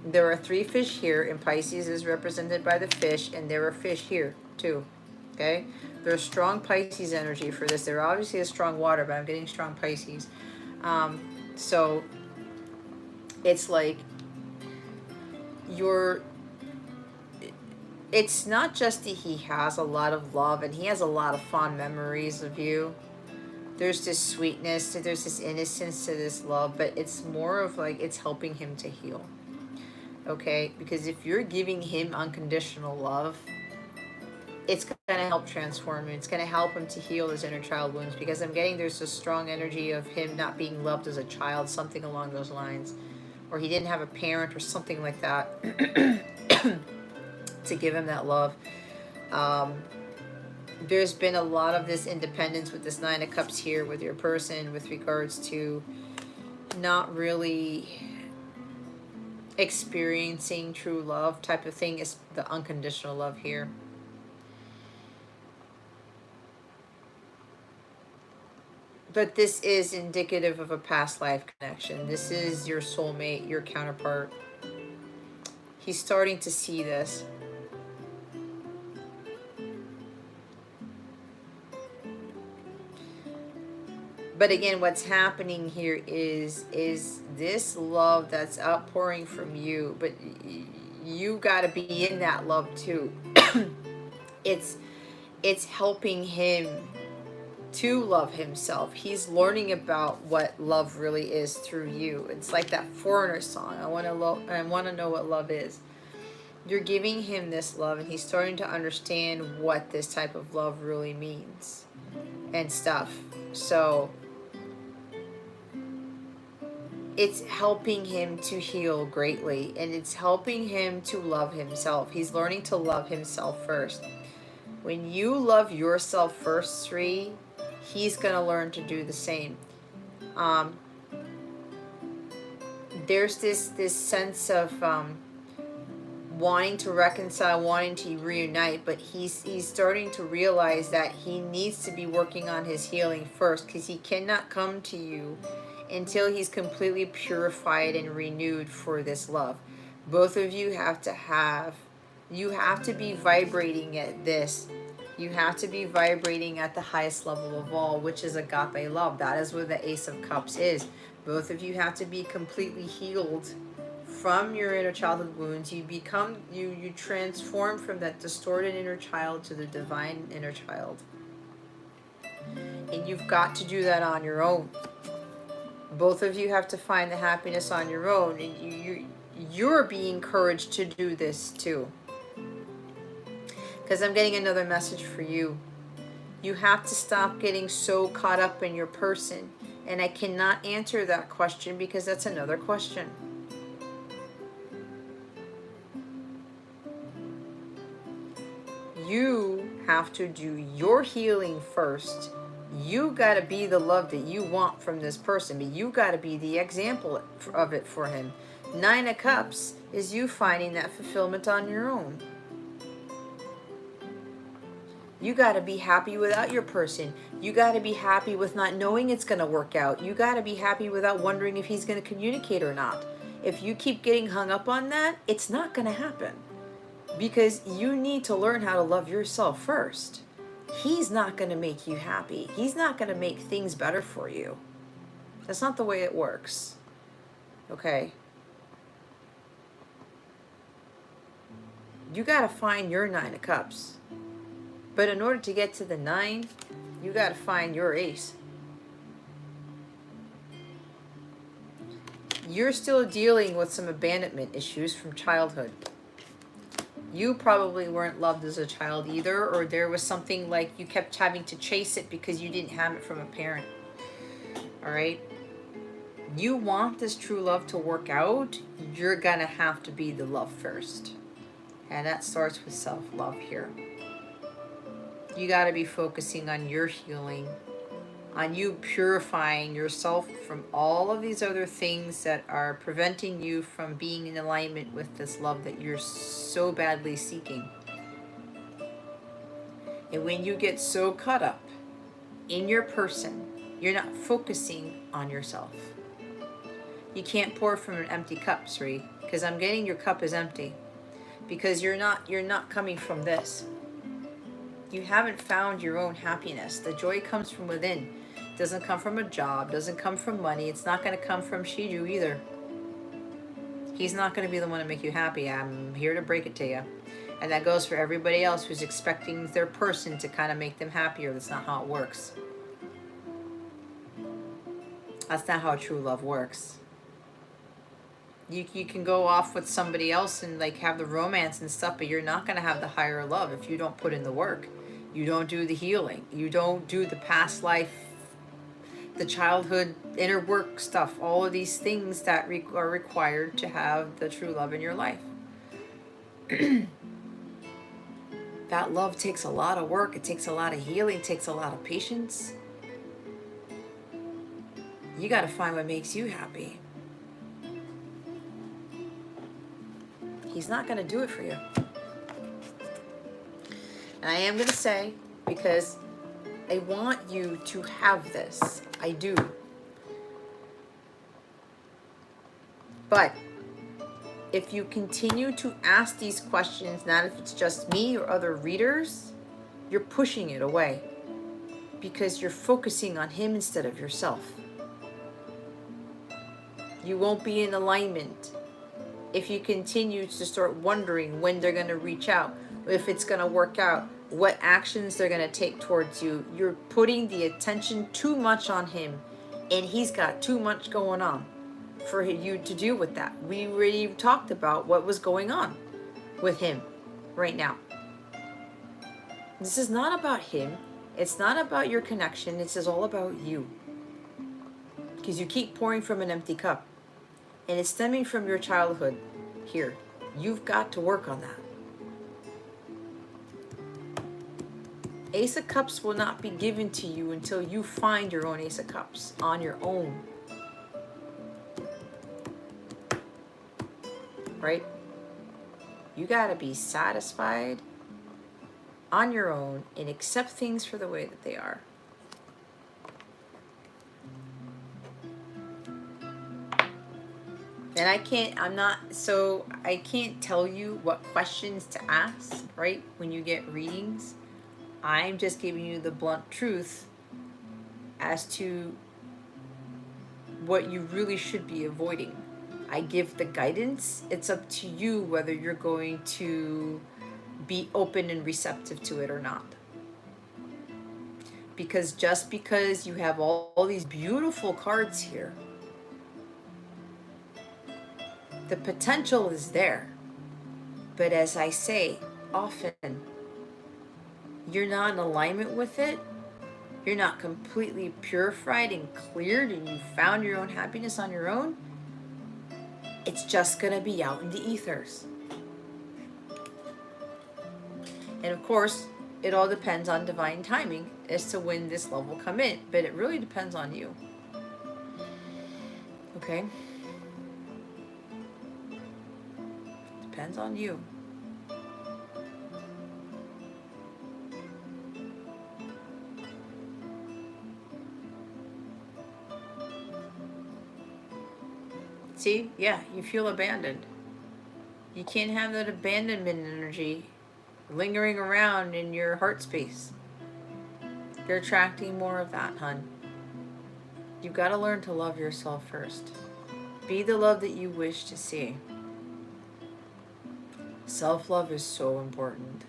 There are 3 fish here, and Pisces is represented by the fish, and there are fish here too. Okay, there's strong Pisces energy for this. There obviously is strong water, but I'm getting strong Pisces. So it's like it's not just that he has a lot of love and he has a lot of fond memories of you. There's this sweetness, there's this innocence to this love, but it's more of like it's helping him to heal. Okay, because if you're giving him unconditional love, it's going to help transform him. It's going to help him to heal his inner child wounds, because I'm getting there's a strong energy of him not being loved as a child, something along those lines, or he didn't have a parent or something like that to give him that love. There's been a lot of this independence with this 9 of Cups here with your person, with regards to not really experiencing true love type of thing. Is the unconditional love here. But this is indicative of a past life connection. This is your soulmate, your counterpart. He's starting to see this. But again, what's happening here is this love that's outpouring from you, but you got to be in that love too. It's helping him to love himself. He's learning about what love really is through you. It's like that Foreigner song. I want to know what love is. You're giving him this love, and he's starting to understand what this type of love really means and stuff. So it's helping him to heal greatly, and it's helping him to love himself. He's learning to love himself first. When you love yourself first, Sri, he's going to learn to do the same. There's this sense of wanting to reconcile, wanting to reunite, but he's starting to realize that he needs to be working on his healing first, because he cannot come to you until he's completely purified and renewed for this love. Both of you have to be vibrating at this. You have to be vibrating at the highest level of all, which is agape love. That is where the Ace of Cups is. Both of you have to be completely healed from your inner childhood wounds. You transform from that distorted inner child to the divine inner child. And you've got to do that on your own. Both of you have to find the happiness on your own, and you're being encouraged to do this too. Because I'm getting another message for you. You have to stop getting so caught up in your person. And I cannot answer that question because that's another question. You have to do your healing first. You got to be the love that you want from this person, but you got to be the example of it for him. 9 of Cups is you finding that fulfillment on your own. You got to be happy without your person. You got to be happy with not knowing it's going to work out. You got to be happy without wondering if he's going to communicate or not. If you keep getting hung up on that, it's not going to happen. Because you need to learn how to love yourself first. He's not going to make you happy. He's not going to make things better for you. That's not the way it works. Okay? You got to find your 9 of Cups. But in order to get to the 9, you got to find your ace. You're still dealing with some abandonment issues from childhood. You probably weren't loved as a child either, or there was something like you kept having to chase it because you didn't have it from a parent. All right? You want this true love to work out, you're gonna have to be the love first. And that starts with self-love here. You gotta be focusing on your healing, on you purifying yourself from all of these other things that are preventing you from being in alignment with this love that you're so badly seeking. And when you get so caught up in your person, you're not focusing on yourself. You can't pour from an empty cup, Sri, because I'm getting your cup is empty. Because you're not coming from this. You haven't found your own happiness. The joy comes from within. It doesn't come from a job, doesn't come from money. It's not going to come from Shiju either. He's not going to be the one to make you happy. I'm here to break it to you. And that goes for everybody else who's expecting their person to kind of make them happier. That's not how it works. That's not how true love works. You can go off with somebody else and like have the romance and stuff, but you're not going to have the higher love if you don't put in the work. You don't do the healing. You don't do the past life, the childhood, inner work stuff, all of these things that are required to have the true love in your life. That love takes a lot of work. It takes a lot of healing. It takes a lot of patience. You got to find what makes you happy. He's not going to do it for you. And I am going to say, because I want you to have this. I do. But if you continue to ask these questions, not if it's just me or other readers, you're pushing it away. Because you're focusing on him instead of yourself. You won't be in alignment if you continue to start wondering when they're going to reach out, if it's going to work out, what actions they're going to take towards you. You're putting the attention too much on him, and he's got too much going on for you to deal with that. We already talked about what was going on with him right now. This is not about him. It's not about your connection. This is all about you. Because you keep pouring from an empty cup. And it's stemming from your childhood here. You've got to work on that. Ace of Cups will not be given to you until you find your own Ace of Cups on your own. Right? You got to be satisfied on your own and accept things for the way that they are. And I can't tell you what questions to ask, right? When you get readings, I'm just giving you the blunt truth as to what you really should be avoiding. I give the guidance. It's up to you whether you're going to be open and receptive to it or not. Because just because you have all these beautiful cards here, the potential is there. But as I say, often, you're not in alignment with it. You're not completely purified and cleared and you found your own happiness on your own. It's just going to be out in the ethers. And of course, it all depends on divine timing as to when this love will come in. But it really depends on you. Okay? Depends on you. See? Yeah, you feel abandoned. You can't have that abandonment energy lingering around in your heart space. You're attracting more of that, hun. You've got to learn to love yourself first. Be the love that you wish to see. Self-love is so important.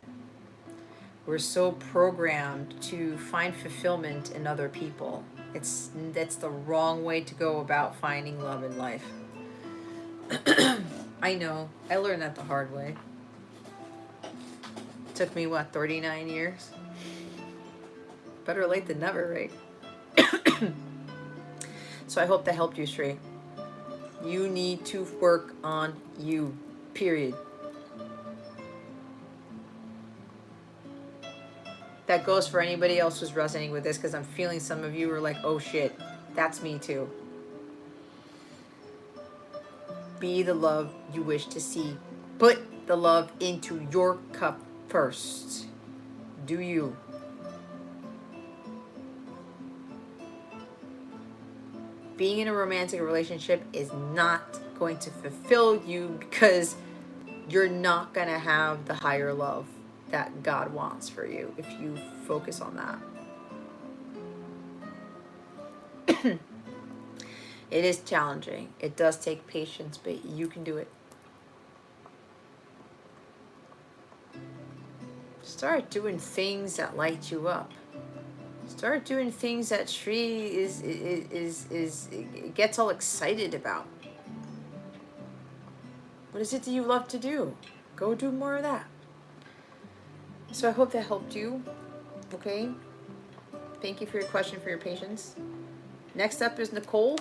We're so programmed to find fulfillment in other people. That's the wrong way to go about finding love in life. I know. I learned that the hard way. It took me, 39 years? Better late than never, right? So I hope that helped you, Sri. You need to work on you. Period. That goes for anybody else who's resonating with this, because I'm feeling some of you are like, oh shit, that's me too. Be the love you wish to see. Put the love into your cup first. Do you? Being in a romantic relationship is not going to fulfill you, because you're not going to have the higher love that God wants for you if you focus on that. It is challenging. It does take patience, but you can do it. Start doing things that light you up. Start doing things that Shri gets all excited about. What is it that you love to do? Go do more of that. So I hope that helped you. Okay. Thank you for your question, for your patience. Next up is Nicole.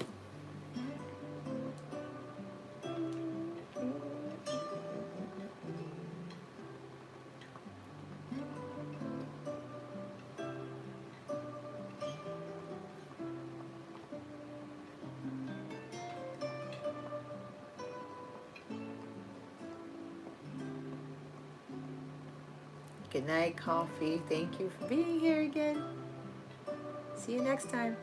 Good night, Coffee. Thank you for being here again. See you next time.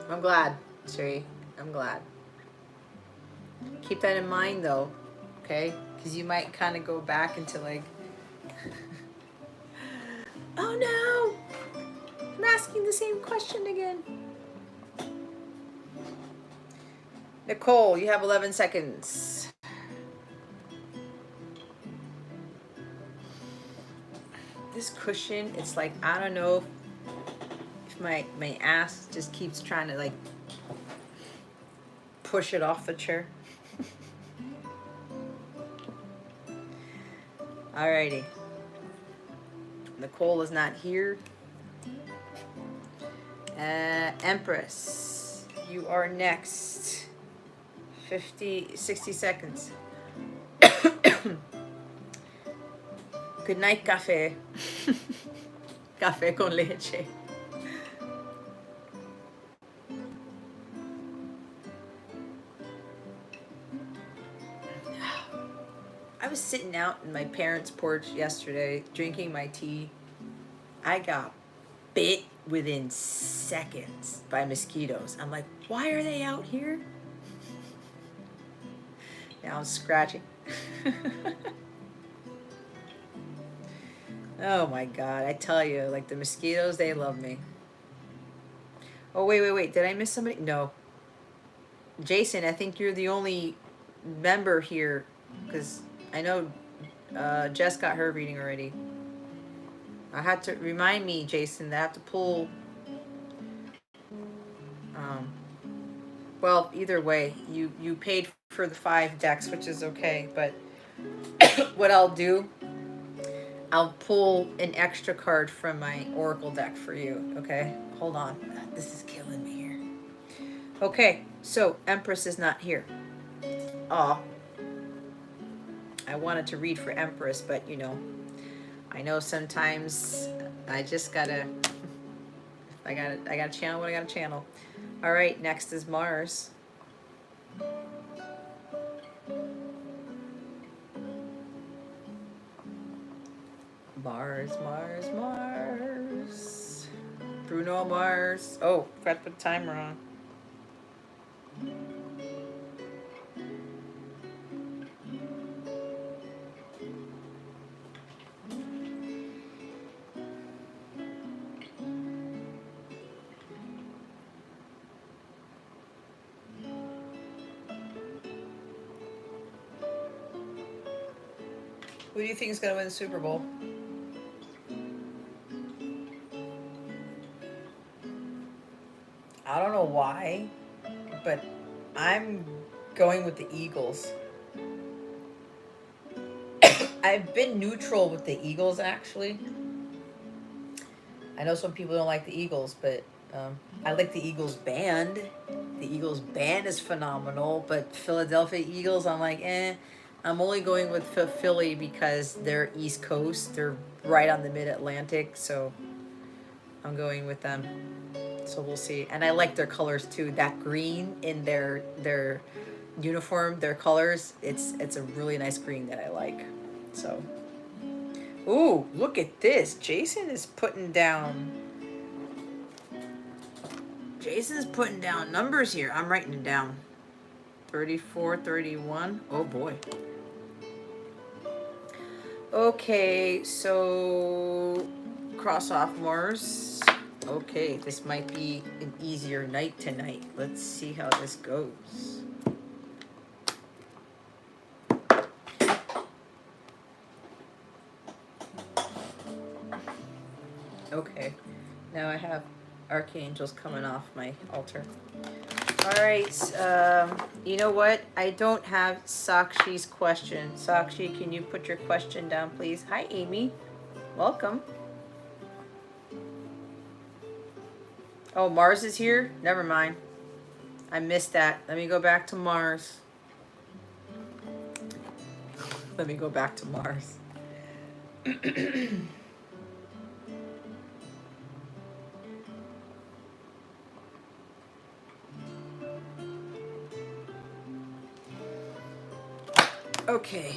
I'm glad, Sherry. I'm glad. Keep that in mind, though, okay? Because you might kind of go back into like, oh no, I'm asking the same question again. Nicole, you have 11 seconds. This cushion, it's like, I don't know if my ass just keeps trying to like push it off the chair. Alrighty. Nicole is not here. Empress, you are next. 60 seconds. Good night, café. Café con leche. I was sitting out in my parents' porch yesterday, drinking my tea. I got bit within seconds by mosquitoes. I'm like, why are they out here? Now I'm scratching. Oh my God, I tell you, like the mosquitoes, they love me. Oh, wait. Did I miss somebody? No. Jason, I think you're the only member here, because I know Jess got her reading already. I had to remind me, Jason, that I have to pull. Well, either way, you paid for the 5 decks, which is okay. But what I'll do, I'll pull an extra card from my Oracle deck for you. Okay, hold on. This is killing me here. Okay, so Empress is not here. Aw. I wanted to read for Empress, but you know, I know sometimes I just gotta. I gotta channel what I gotta channel. All right, next is Mars. Mars. Bruno Mars. Oh, forgot to put the timer on. Who do you think is going to win the Super Bowl? I don't know why, but I'm going with the Eagles. I've been neutral with the Eagles, actually. I know some people don't like the Eagles, but I like the Eagles band. The Eagles band is phenomenal, but Philadelphia Eagles, I'm like, eh. I'm only going with Philly because they're East Coast. They're right on the Mid-Atlantic, so I'm going with them. So we'll see. And I like their colors too. That green in their uniform, their colors. It's a really nice green that I like. So, ooh, look at this. Jason is putting down. Jason's putting down numbers here. I'm writing it down. 34, 31. Oh boy. Okay, so cross off Mars. Okay, this might be an easier night tonight. Let's see how this goes. Okay, now I have archangels coming off my altar. All right, you know what? I don't have Sakshi's question. Sakshi, can you put your question down, please? Hi, Amy. Welcome. Oh, Mars is here? Never mind. I missed that. Let me go back to Mars. Let me go back to Mars. Okay,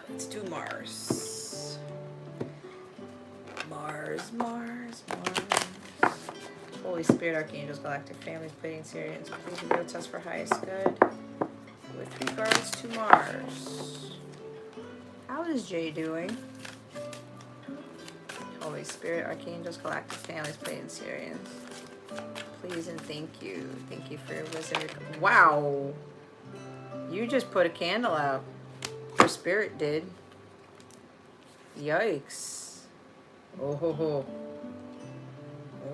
let's do Mars. Mars, Mars, Mars. Holy Spirit, Archangels, Galactic Families, Pleiadian, Sirians, please reveal to us for highest good. With regards to Mars, how is Jay doing? Holy Spirit, Archangels, Galactic Families, Pleiadian, Sirians. Please and thank you. Thank you for your wisdom. Wow. You just put a candle out. Your spirit did. Yikes. Oh ho ho.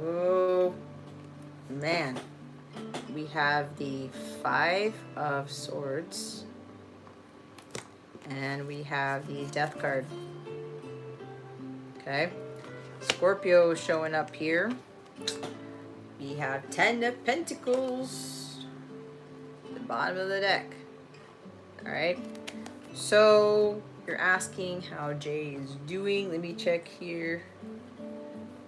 Oh man. We have the 5 of Swords. And we have the Death card. Okay. Scorpio showing up here. We have 10 of Pentacles. The bottom of the deck. Alright. So, you're asking how Jay is doing. Let me check here.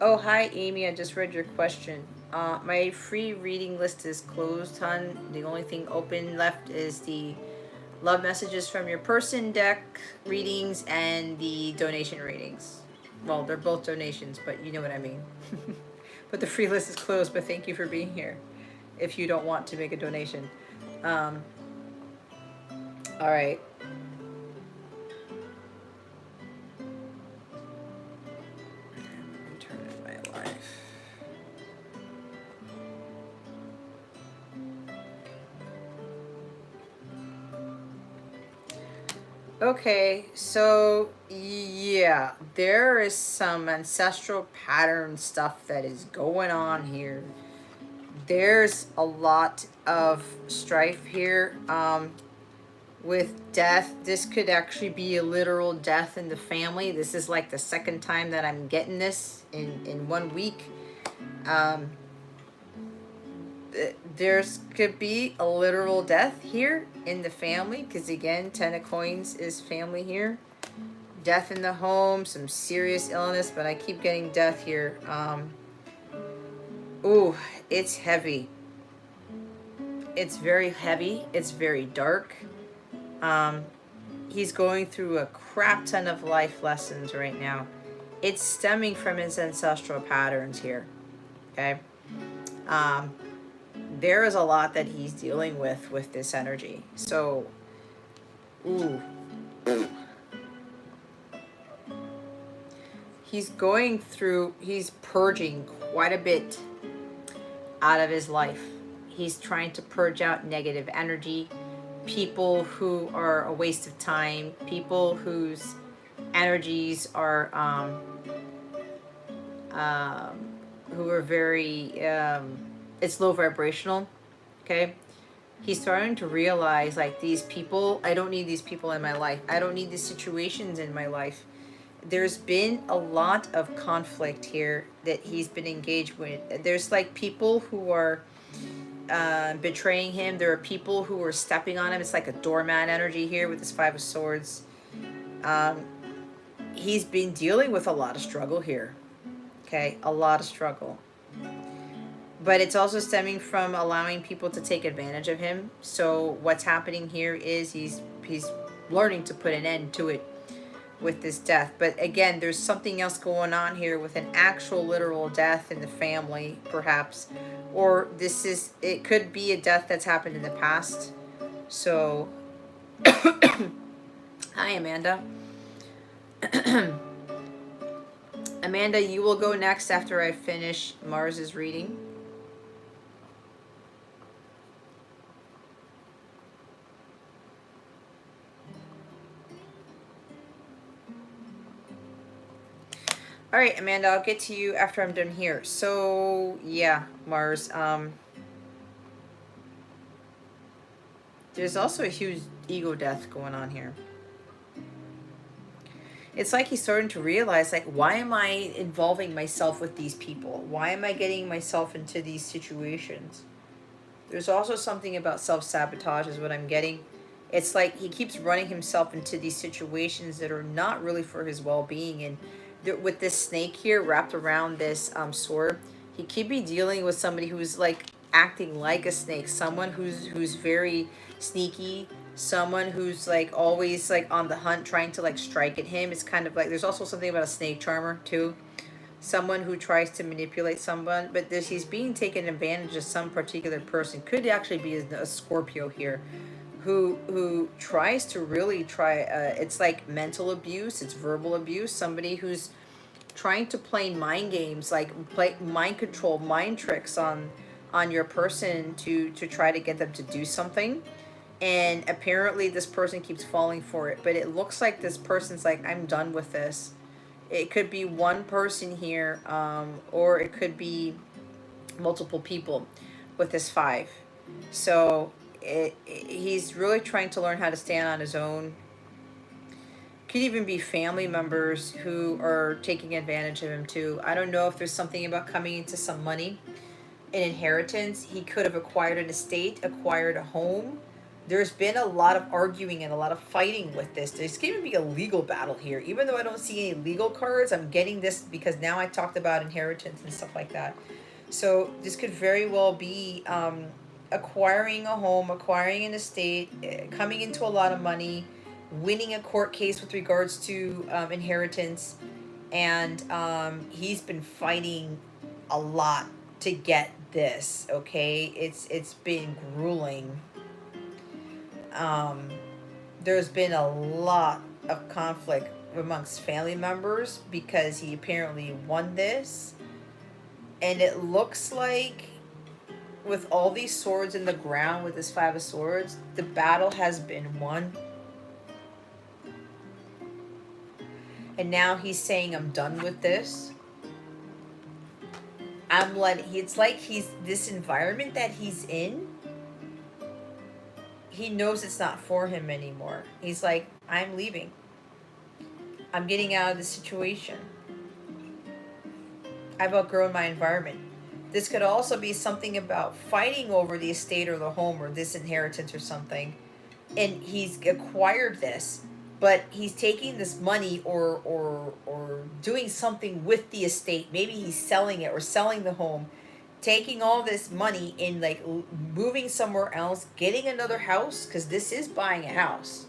Oh, hi, Amy. I just read your question. My free reading list is closed, hon. The only thing open left is the love messages from your person deck readings and the donation readings. Well, they're both donations, but you know what I mean. But the free list is closed, but thank you for being here if you don't want to make a donation. All right. Turn in my life. Okay, so yeah, there is some ancestral pattern stuff that is going on here. There's a lot of strife here. With death, this could actually be a literal death in the family. This is like the second time that I'm getting this in 1 week. There's could be a literal death here in the family, because again, 10 of Coins is family here. Death in the home, some serious illness, but I keep getting death here. Ooh, it's heavy. It's very heavy. It's very dark. He's going through a crap ton of life lessons right now. It's stemming from his ancestral patterns here. Okay. There is a lot that he's dealing with this energy. So, ooh. He's going through, he's purging quite a bit out of his life. He's trying to purge out negative energy, people who are a waste of time, people whose energies are, who are very, it's low vibrational, okay? He's starting to realize, like, these people, I don't need these people in my life. I don't need these situations in my life. there's been a lot of conflict here that he's been engaged with. There's like people who are betraying him. There are people who are stepping on him. It's like a doormat energy here with this Five of Swords. He's been dealing with a lot of struggle here. Okay, a lot of struggle. But it's also stemming from allowing people to take advantage of him. So what's happening here is he's learning to put an end to it with this death. But again, there's something else going on here with an actual literal death in the family, perhaps. Or it could be a death that's happened in the past. So, hi, Amanda. Amanda, you will go next after I finish Mars's reading. All right, Amanda, I'll get to you after I'm done here. So, yeah, Mars. There's also a huge ego death going on here. It's like he's starting to realize, like, why am I involving myself with these people? Why am I getting myself into these situations? There's also something about self-sabotage is what I'm getting. It's like he keeps running himself into these situations that are not really for his well-being. And with this snake here wrapped around this sword, he could be dealing with somebody who's like acting like a snake, someone who's very sneaky, someone who's like always like on the hunt trying to like strike at him. It's kind of like there's also something about a snake charmer too, someone who tries to manipulate someone, but he's being taken advantage of. Some particular person could actually be a Scorpio here who tries to really it's like mental abuse, it's verbal abuse, somebody who's trying to play mind games, like play mind control, mind tricks on your person to try to get them to do something. And apparently this person keeps falling for it, but it looks like this person's like, I'm done with this. It could be one person here, or it could be multiple people with this 5. So he's really trying to learn how to stand on his own. Could even be family members who are taking advantage of him too. I don't know if there's something about coming into some money, an inheritance. He could have acquired an estate, acquired a home. There's been a lot of arguing and a lot of fighting with this. There's going to be a legal battle here. Even though I don't see any legal cards, I'm getting this because now I talked about inheritance and stuff like that. So this could very well be acquiring a home, acquiring an estate, coming into a lot of money, winning a court case with regards to inheritance. And he's been fighting a lot to get this, okay? It's been grueling. There's been a lot of conflict amongst family members because he apparently won this. And it looks like with all these swords in the ground with this 5 of Swords, the battle has been won. And now he's saying, I'm done with this. It's like this environment that he's in, he knows it's not for him anymore. He's like, I'm leaving. I'm getting out of the situation. I've outgrown my environment. This could also be something about fighting over the estate or the home or this inheritance or something. And he's acquired this, but he's taking this money or doing something with the estate. Maybe he's selling it or selling the home, taking all this money and like moving somewhere else, getting another house, because this is buying a house.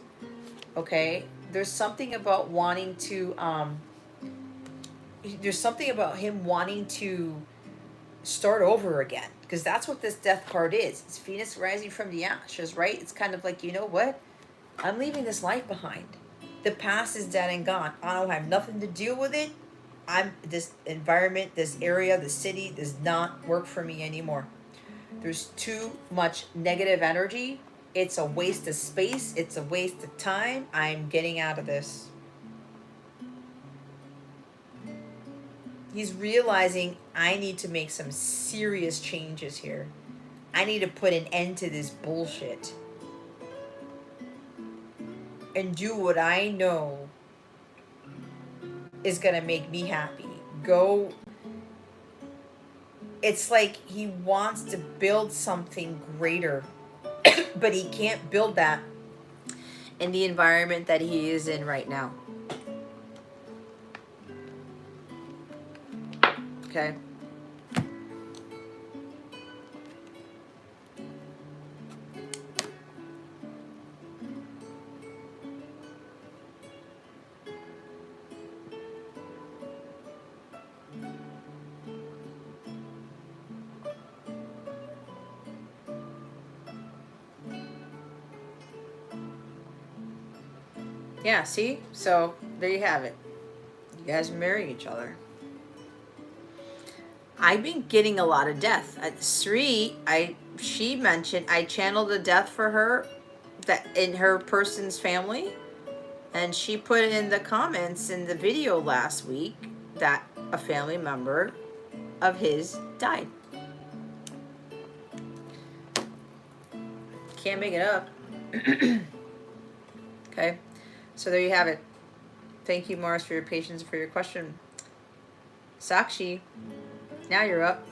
Okay, there's something about wanting to there's something about him wanting to start over again, because that's what this death card is. It's Venus rising from the ashes, right? It's kind of like, you know what, I'm leaving this life behind. The past is dead and gone. I don't have nothing to deal with it. This environment, this area, the city does not work for me anymore. There's too much negative energy. It's a waste of space. It's a waste of time. I'm getting out of this. He's realizing, I need to make some serious changes here. I need to put an end to this bullshit and do what I know is going to make me happy. Go. It's like he wants to build something greater, but he can't build that in the environment that he is in right now. Okay. Yeah, see? So there you have it. You guys marry each other. I've been getting a lot of death. Sri, she mentioned I channeled a death for her that in her person's family, and she put in the comments in the video last week that a family member of his died. Can't make it up. Okay, so there you have it. Thank you, Mars, for your patience and for your question. Sakshi, now you're up.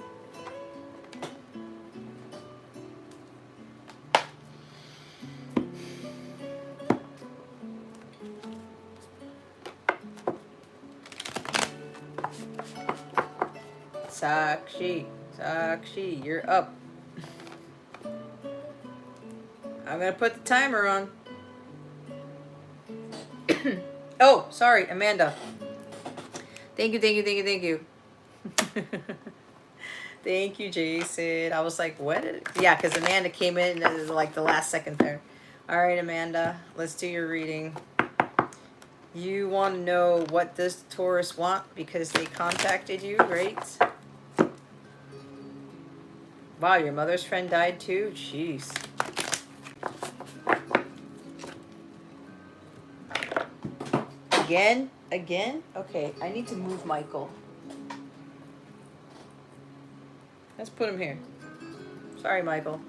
Sakshi, you're up. I'm gonna put the timer on. Oh, sorry, Amanda. Thank you. Thank you, Jason. I was like, what? Yeah, because Amanda came in like the last second there. All right, Amanda, let's do your reading. You want to know what does Taurus want because they contacted you, right? Wow, your mother's friend died too? Jeez. Again? Okay, I need to move Michael. Let's put him here. Sorry, Michael.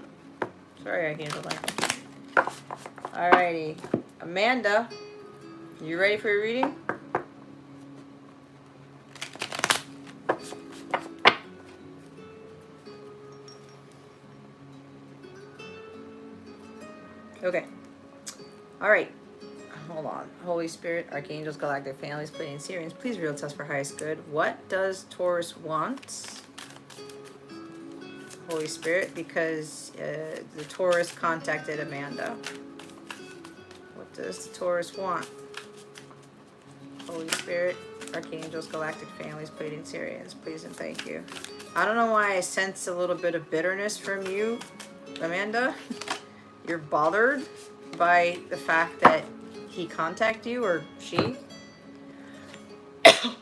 Sorry I handled Michael. Alrighty. Amanda, you ready for your reading? Okay. Alright. Hold on. Holy Spirit, Archangels, Galactic Families, Pleiadian Sirians, please reveal to us for highest good. What does Taurus want? Holy Spirit, because the Taurus contacted Amanda. What does the Taurus want? Holy Spirit, Archangels, Galactic Families, Pleiadian Sirians, please and thank you. I don't know why I sense a little bit of bitterness from you, Amanda. You're bothered by the fact that he contacted you, or she.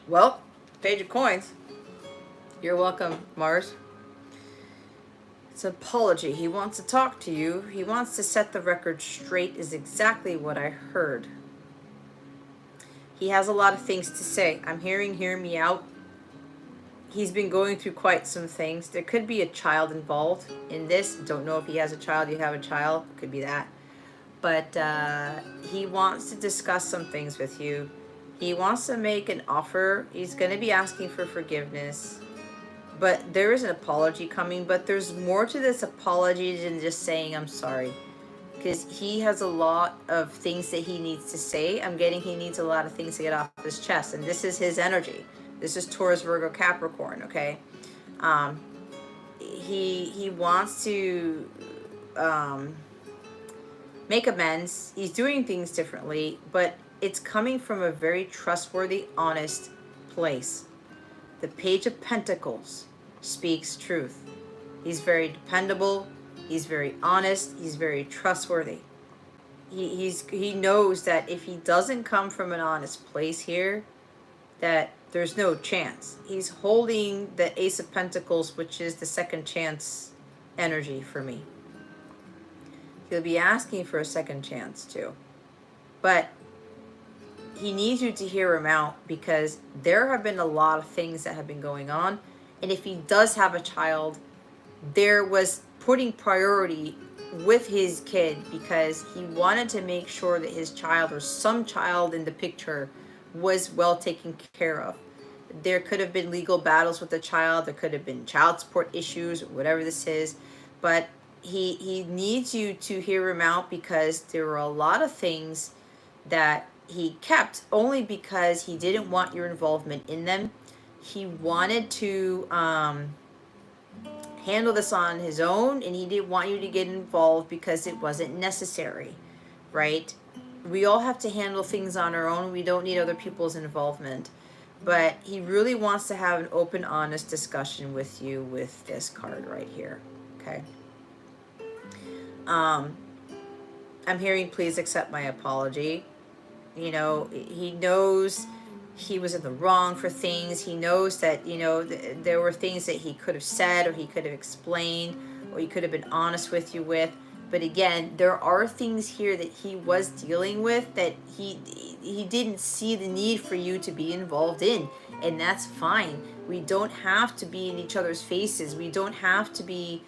Well, Page of Coins. You're welcome, Mars. It's an apology. He wants to talk to you. He wants to set the record straight is exactly what I heard. He has a lot of things to say. I'm hear me out. He's been going through quite some things. There could be a child involved in this. Don't know if he has a child. You have a child. Could be that. But he wants to discuss some things with you. He wants to make an offer. He's going to be asking for forgiveness. But there is an apology coming. But there's more to this apology than just saying I'm sorry. Because he has a lot of things that he needs to say. I'm getting he needs a lot of things to get off his chest. And this is his energy. This is Taurus, Virgo, Capricorn, okay? He wants to make amends. He's doing things differently, but it's coming from a very trustworthy, honest place. The Page of Pentacles speaks truth. He's very dependable. He's very honest. He's very trustworthy. He knows that if he doesn't come from an honest place here, that there's no chance. He's holding the Ace of Pentacles, which is the second chance energy for me. He'll be asking for a second chance too. But he needs you to hear him out because there have been a lot of things that have been going on. And if he does have a child, there was putting priority with his kid because he wanted to make sure that his child or some child in the picture was well taken care of. There could have been legal battles with the child. There could have been child support issues, or whatever this is. But he needs you to hear him out, because there were a lot of things that he kept only because he didn't want your involvement in them. He wanted to handle this on his own, and he didn't want you to get involved because it wasn't necessary, right? We all have to handle things on our own. We don't need other people's involvement. But he really wants to have an open, honest discussion with you with this card right here. Okay. I'm hearing, please accept my apology. You know, he knows he was in the wrong for things. He knows that, you know, there were things that he could have said, or he could have explained, or he could have been honest with you with. But again, there are things here that he was dealing with that he didn't see the need for you to be involved in, and that's fine. We don't have to be in each other's faces. We don't have to be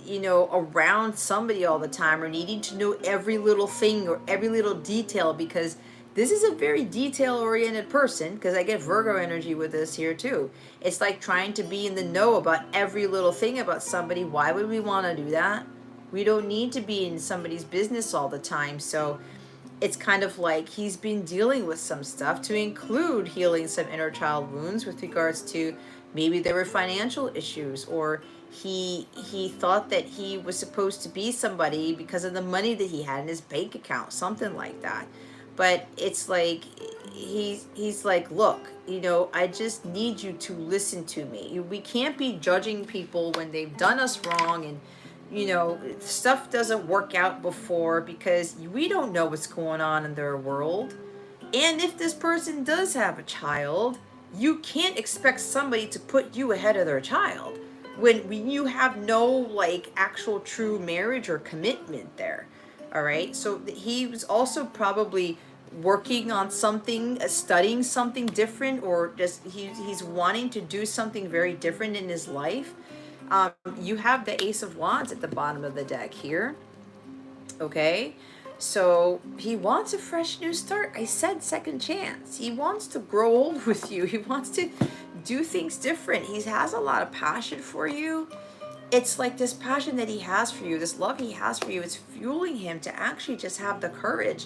you know, around somebody all the time, or needing to know every little thing or every little detail, because this is a very detail oriented person, because I get Virgo energy with this here too. It's like trying to be in the know about every little thing about somebody. Why would we want to do that? We don't need to be in somebody's business all the time. So it's kind of like he's been dealing with some stuff, to include healing some inner child wounds with regards to maybe there were financial issues, or he thought that he was supposed to be somebody because of the money that he had in his bank account, something like that. But it's like he's like, look, you know, I just need you to listen to me. We can't be judging people when they've done us wrong, and you know, stuff doesn't work out before, because we don't know what's going on in their world. And if this person does have a child, you can't expect somebody to put you ahead of their child when you have no like actual true marriage or commitment there. All right. So he was also probably working on something, studying something different, or just he's wanting to do something very different in his life. You have the Ace of Wands at the bottom of the deck here. Okay. So he wants a fresh new start. I said second chance. He wants to grow old with you. He wants to do things different. He has a lot of passion for you. It's like this passion that he has for you, this love he has for you, it's fueling him to actually just have the courage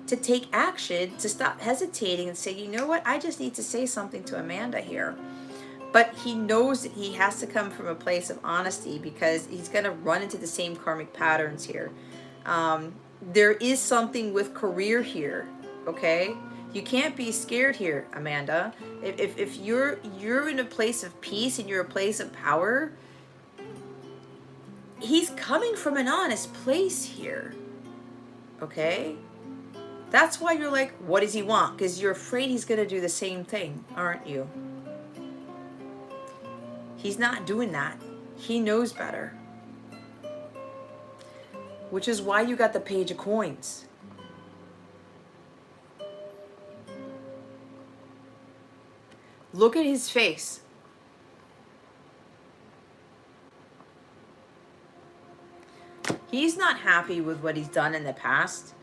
to take action, to stop hesitating and say, you know what, I just need to say something to Amanda here. But he knows that he has to come from a place of honesty, because he's going to run into the same karmic patterns here. There is something with career here, okay? You can't be scared here, Amanda. If you're in a place of peace and you're a place of power, he's coming from an honest place here, okay? That's why you're like, what does he want? Because you're afraid he's going to do the same thing, aren't you? He's not doing that. He knows better. Which is why you got the Page of Coins. Look at his face. He's not happy with what he's done in the past.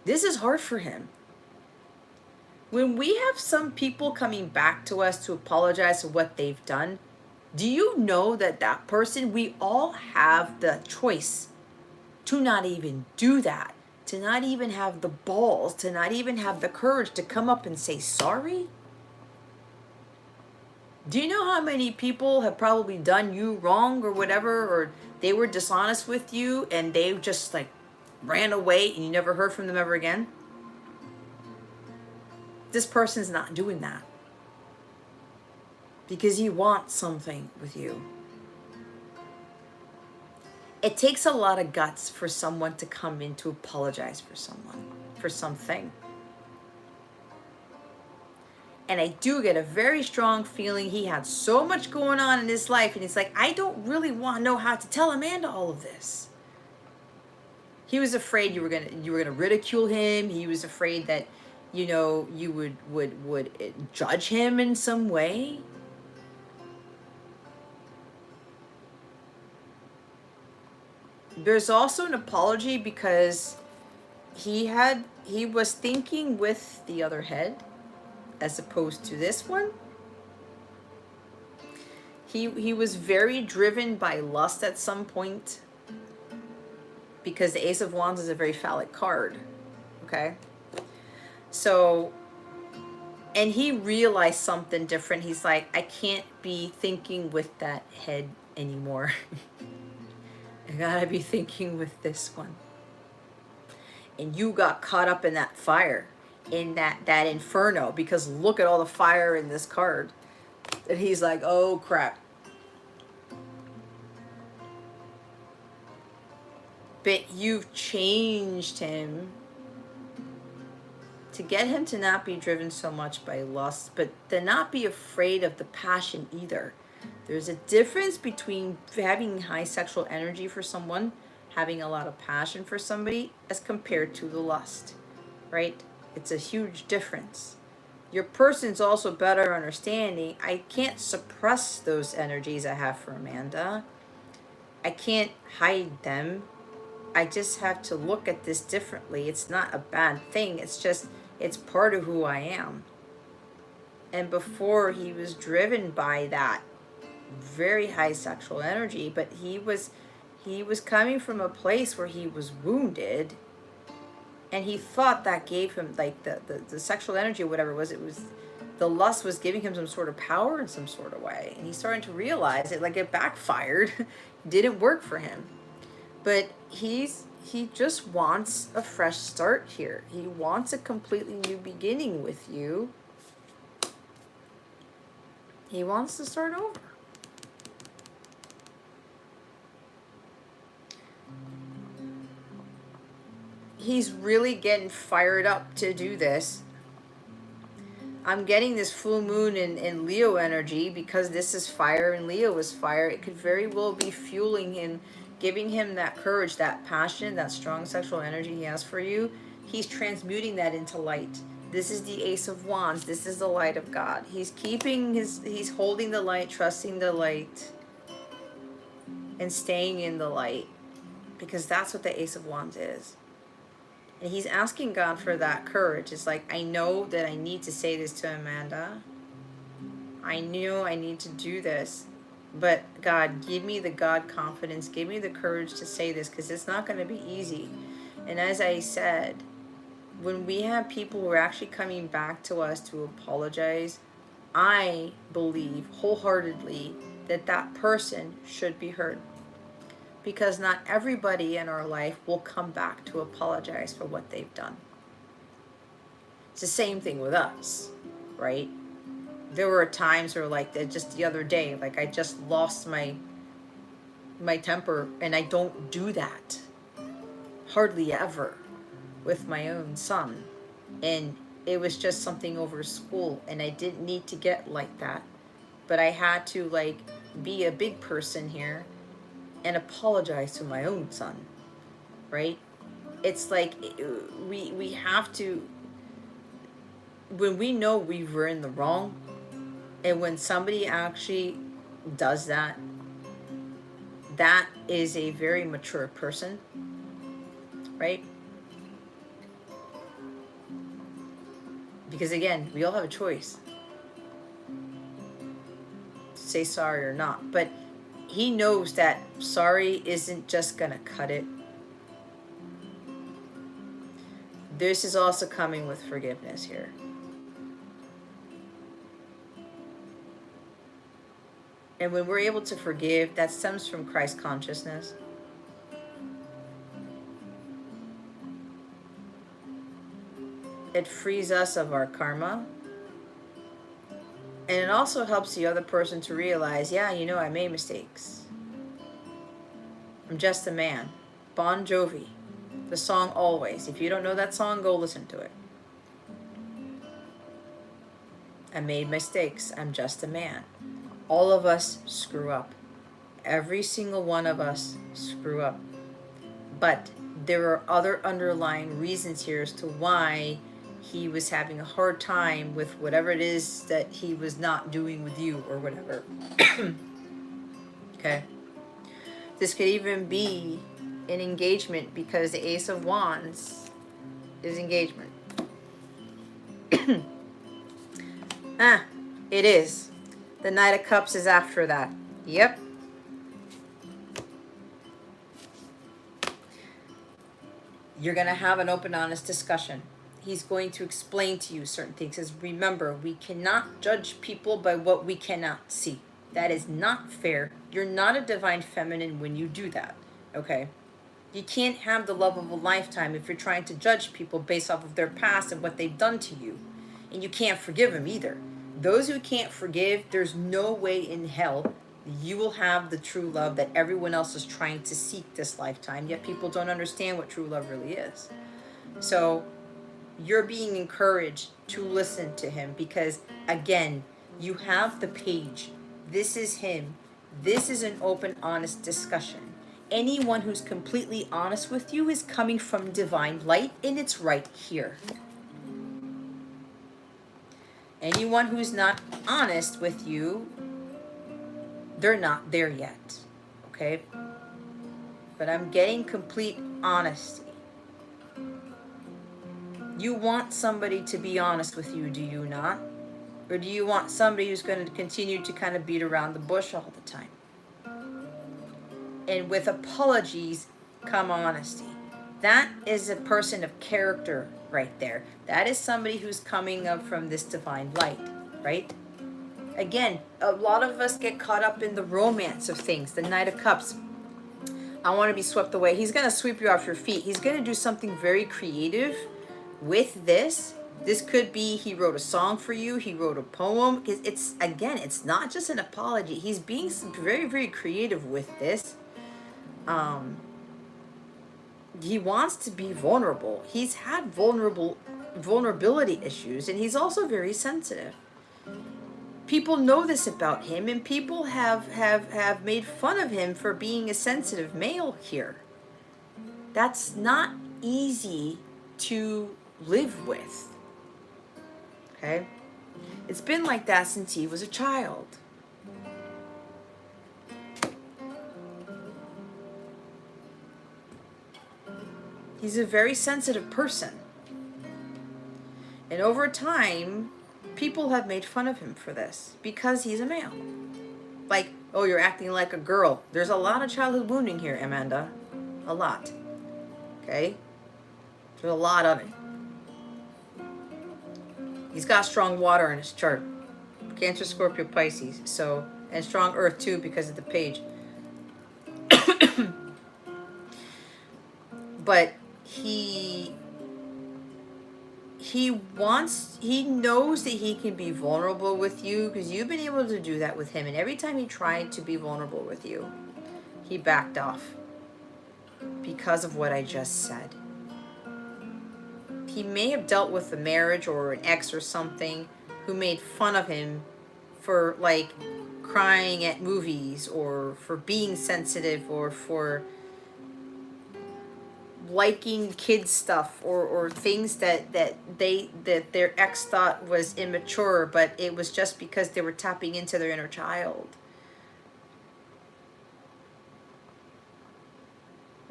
This is hard for him. When we have some people coming back to us to apologize for what they've done, do you know that that person, we all have the choice to not even do that, to not even have the balls, to not even have the courage to come up and say sorry? Do you know how many people have probably done you wrong or whatever, or they were dishonest with you and they just like ran away and you never heard from them ever again? This person's not doing that because he wants something with you. It takes a lot of guts for someone to come in to apologize for someone, for something. And I do get a very strong feeling he had so much going on in his life, and he's like, I don't really want to know how to tell Amanda all of this. He was afraid you were gonna ridicule him. He was afraid that, you know, you would judge him in some way. There's also an apology because he was thinking with the other head as opposed to this one. He was very driven by lust at some point, because the Ace of Wands is a very phallic card. Okay? So, and he realized something different. He's like, I can't be thinking with that head anymore. I gotta be thinking with this one. And you got caught up in that fire, in that inferno, because look at all the fire in this card. And he's like, oh crap. But you've changed him to get him to not be driven so much by lust, but to not be afraid of the passion either. There's a difference between having high sexual energy for someone, having a lot of passion for somebody, as compared to the lust, right? It's a huge difference. Your person's also better understanding, I can't suppress those energies I have for Amanda. I can't hide them. I just have to look at this differently. It's not a bad thing. It's just, it's part of who I am. And before, he was driven by that very high sexual energy, but he was coming from a place where he was wounded, and he thought that gave him, like, the sexual energy or whatever it was the lust was giving him some sort of power in some sort of way, and he's starting to realize it, like, it backfired. Didn't work for him. But he just wants a fresh start here. He wants a completely new beginning with you. He wants to start over. He's really getting fired up to do this. I'm getting this full moon in Leo energy, because this is fire and Leo is fire. It could very well be fueling him, giving him that courage, that passion, that strong sexual energy he has for you. He's transmuting that into light. This is the Ace of Wands. This is the light of God. He's he's holding the light, trusting the light, and staying in the light, because that's what the Ace of Wands is. And he's asking God for that courage. It's like, I know that I need to say this to Amanda. I knew I need to do this. But God, give me the God confidence. Give me the courage to say this, because it's not going to be easy. And as I said, when we have people who are actually coming back to us to apologize, I believe wholeheartedly that that person should be heard. Because not everybody in our life will come back to apologize for what they've done. It's the same thing with us, right? There were times where, like, just the other day, like, I just lost my temper, and I don't do that hardly ever with my own son. And it was just something over school, and I didn't need to get like that. But I had to, like, be a big person here and apologize to my own son, right? It's like, we have to, when we know we were in the wrong, and when somebody actually does that, that is a very mature person, right? Because again, we all have a choice to say sorry or not, but he knows that sorry isn't just gonna cut it. This is also coming with forgiveness here. And when we're able to forgive, that stems from Christ consciousness. It frees us of our karma. And it also helps the other person to realize, yeah, you know, I made mistakes. I'm just a man. Bon Jovi. The song Always. If you don't know that song, go listen to it. I made mistakes. I'm just a man. All of us screw up. Every single one of us screw up. But there are other underlying reasons here as to why he was having a hard time with whatever it is that he was not doing with you or whatever. Okay. This could even be an engagement, because the Ace of Wands is engagement. It is. The Knight of Cups is after that. Yep. You're going to have an open, honest discussion. He's going to explain to you certain things. Because remember, we cannot judge people by what we cannot see. That is not fair. You're not a divine feminine when you do that. Okay? You can't have the love of a lifetime if you're trying to judge people based off of their past and what they've done to you. And you can't forgive them either. Those who can't forgive, there's no way in hell you will have the true love that everyone else is trying to seek this lifetime, yet people don't understand what true love really is. So you're being encouraged to listen to him because, again, you have the page. This is him. This is an open, honest discussion. Anyone who's completely honest with you is coming from divine light, and it's right here. Anyone who's not honest with you, they're not there yet, okay? But I'm getting complete honesty. You want somebody to be honest with you, do you not? Or do you want somebody who's going to continue to kind of beat around the bush all the time? And with apologies come honesty. That is a person of character right there. That is somebody who's coming up from this divine light, right? Again, a lot of us get caught up in the romance of things. The Knight of Cups. I want to be swept away. He's going to sweep you off your feet. He's going to do something very creative with this. This could be he wrote a song for you. He wrote a poem. It's, again, it's not just an apology. He's being very, very creative with this. He wants to be vulnerable. He's had vulnerability issues, and he's also very sensitive. People know this about him, and people have made fun of him for being a sensitive male here. That's not easy to live with. Okay? It's been like that since he was a child. He's a very sensitive person. And over time, people have made fun of him for this because he's a male. Like, oh, you're acting like a girl. There's a lot of childhood wounding here, Amanda. A lot. Okay? There's a lot of it. He's got strong water in his chart. Cancer, Scorpio, Pisces. So, and strong earth too because of the page. But he knows that he can be vulnerable with you because you've been able to do that with him. And every time he tried to be vulnerable with you, he backed off because of what I just said. He may have dealt with a marriage or an ex or something who made fun of him for like crying at movies or for being sensitive or for liking kids stuff or things that their ex thought was immature, but it was just because they were tapping into their inner child.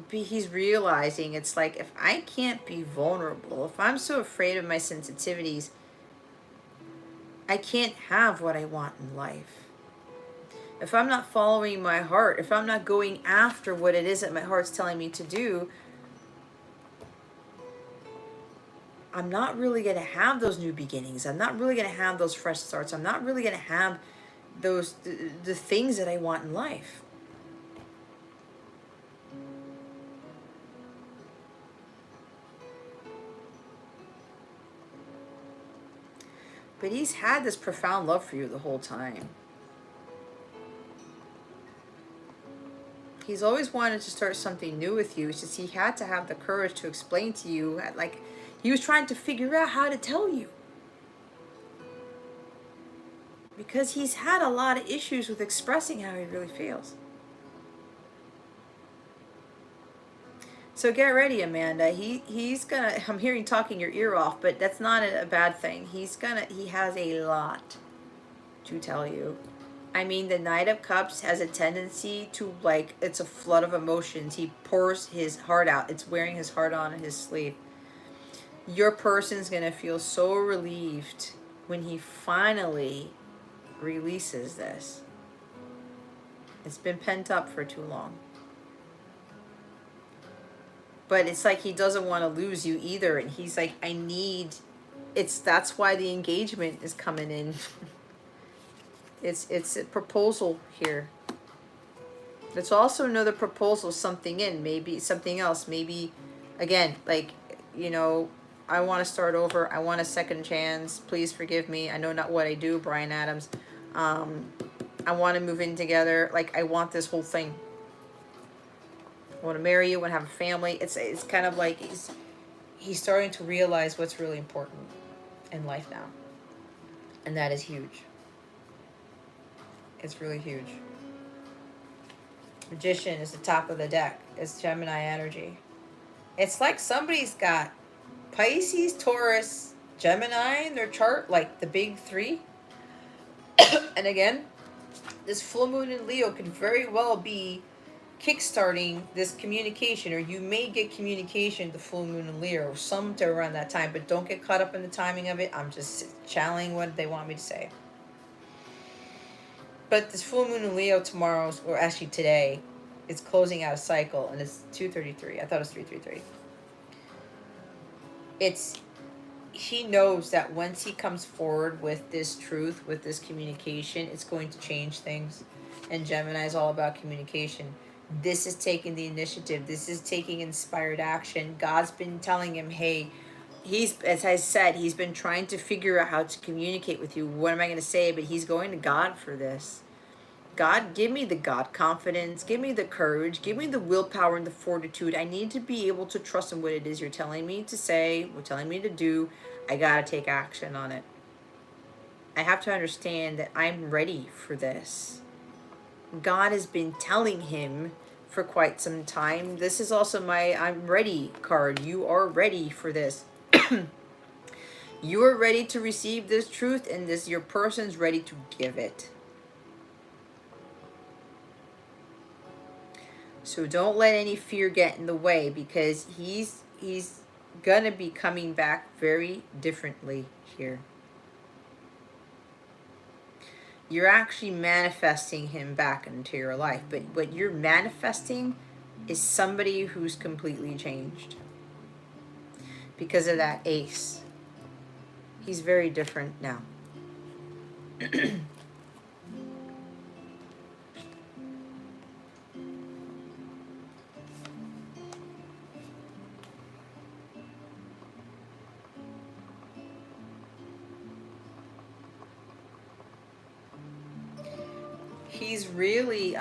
But he's realizing it's like, if I can't be vulnerable, if I'm so afraid of my sensitivities, I can't have what I want in life. If I'm not following my heart, if I'm not going after what it is that my heart's telling me to do, I'm not really going to have those new beginnings. I'm not really going to have those fresh starts. I'm not really going to have those the things that I want in life. But he's had this profound love for you the whole time. He's always wanted to start something new with you. It's just he had to have the courage to explain to you, like, he was trying to figure out how to tell you. Because he's had a lot of issues with expressing how he really feels. So get ready, Amanda. He's gonna, I'm hearing talking your ear off, but that's not a bad thing. He has a lot to tell you. I mean, the Knight of Cups has a tendency to, like, it's a flood of emotions. He pours his heart out. It's wearing his heart on his sleeve. Your person's going to feel so relieved when he finally releases this. It's been pent up for too long. But it's like he doesn't want to lose you either. And he's like, I need... That's why the engagement is coming in. It's a proposal here. There's also another proposal, something in, maybe something else, maybe, again, like, you know, I want to start over. I want a second chance. Please forgive me. I know not what I do, Brian Adams. I want to move in together. Like, I want this whole thing. I want to marry you. I want to have a family. It's kind of like he's starting to realize what's really important in life now. And that is huge. It's really huge. Magician is the top of the deck. It's Gemini energy. It's like somebody's got Pisces, Taurus, Gemini in their chart, like the big three. And again, this full moon in Leo could very well be kickstarting this communication, or you may get communication, the full moon in Leo, sometime around that time, but don't get caught up in the timing of it. I'm just channeling what they want me to say. But this full moon in Leo tomorrow, or actually today, is closing out a cycle, and it's 2:33. I thought it was 3:33. He knows that once he comes forward with this truth, with this communication, it's going to change things. And Gemini is all about communication. This is taking the initiative. This is taking inspired action. God's been telling him, hey, as I said, he's been trying to figure out how to communicate with you. What am I going to say? But he's going to God for this. God, give me the God confidence. Give me the courage. Give me the willpower and the fortitude. I need to be able to trust in what it is you're telling me to say, what telling me to do. I got to take action on it. I have to understand that I'm ready for this. God has been telling him for quite some time. This is also my I'm ready card. You are ready for this. You are ready to receive this truth, and your person's ready to give it. So don't let any fear get in the way, because he's gonna be coming back very differently here. You're actually manifesting him back into your life, but what you're manifesting is somebody who's completely changed because of that ace. He's very different now. He's really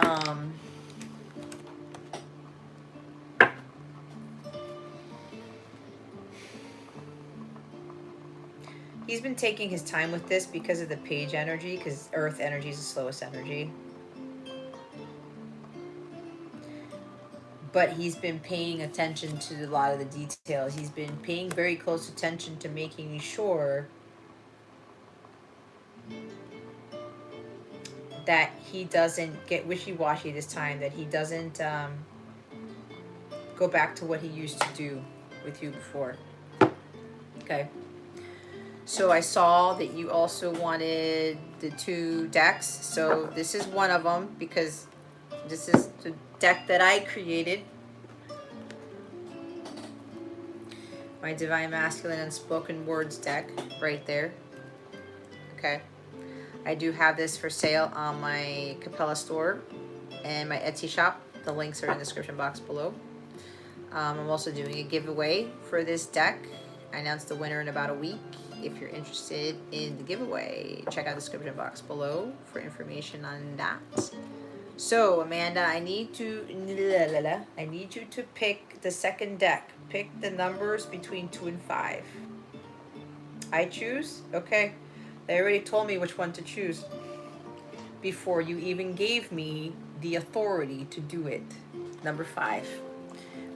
he's been taking his time with this because of the page energy, because earth energy is the slowest energy. But he's been paying attention to a lot of the details. He's been paying very close attention to making sure that he doesn't get wishy-washy this time, that he doesn't go back to what he used to do with you before. Okay. So I saw that you also wanted the 2 decks. So this is one of them, because this is the deck that I created. My Divine Masculine Unspoken Words deck right there. Okay. I do have this for sale on my Capella store and my Etsy shop. The links are in the description box below. I'm also doing a giveaway for this deck. I announced the winner in about a week. If you're interested in the giveaway, check out the description box below for information on that. So, Amanda, I need you to pick the second deck. Pick the numbers between 2 and 5. I choose? Okay. They already told me which one to choose before you even gave me the authority to do it. Number 5.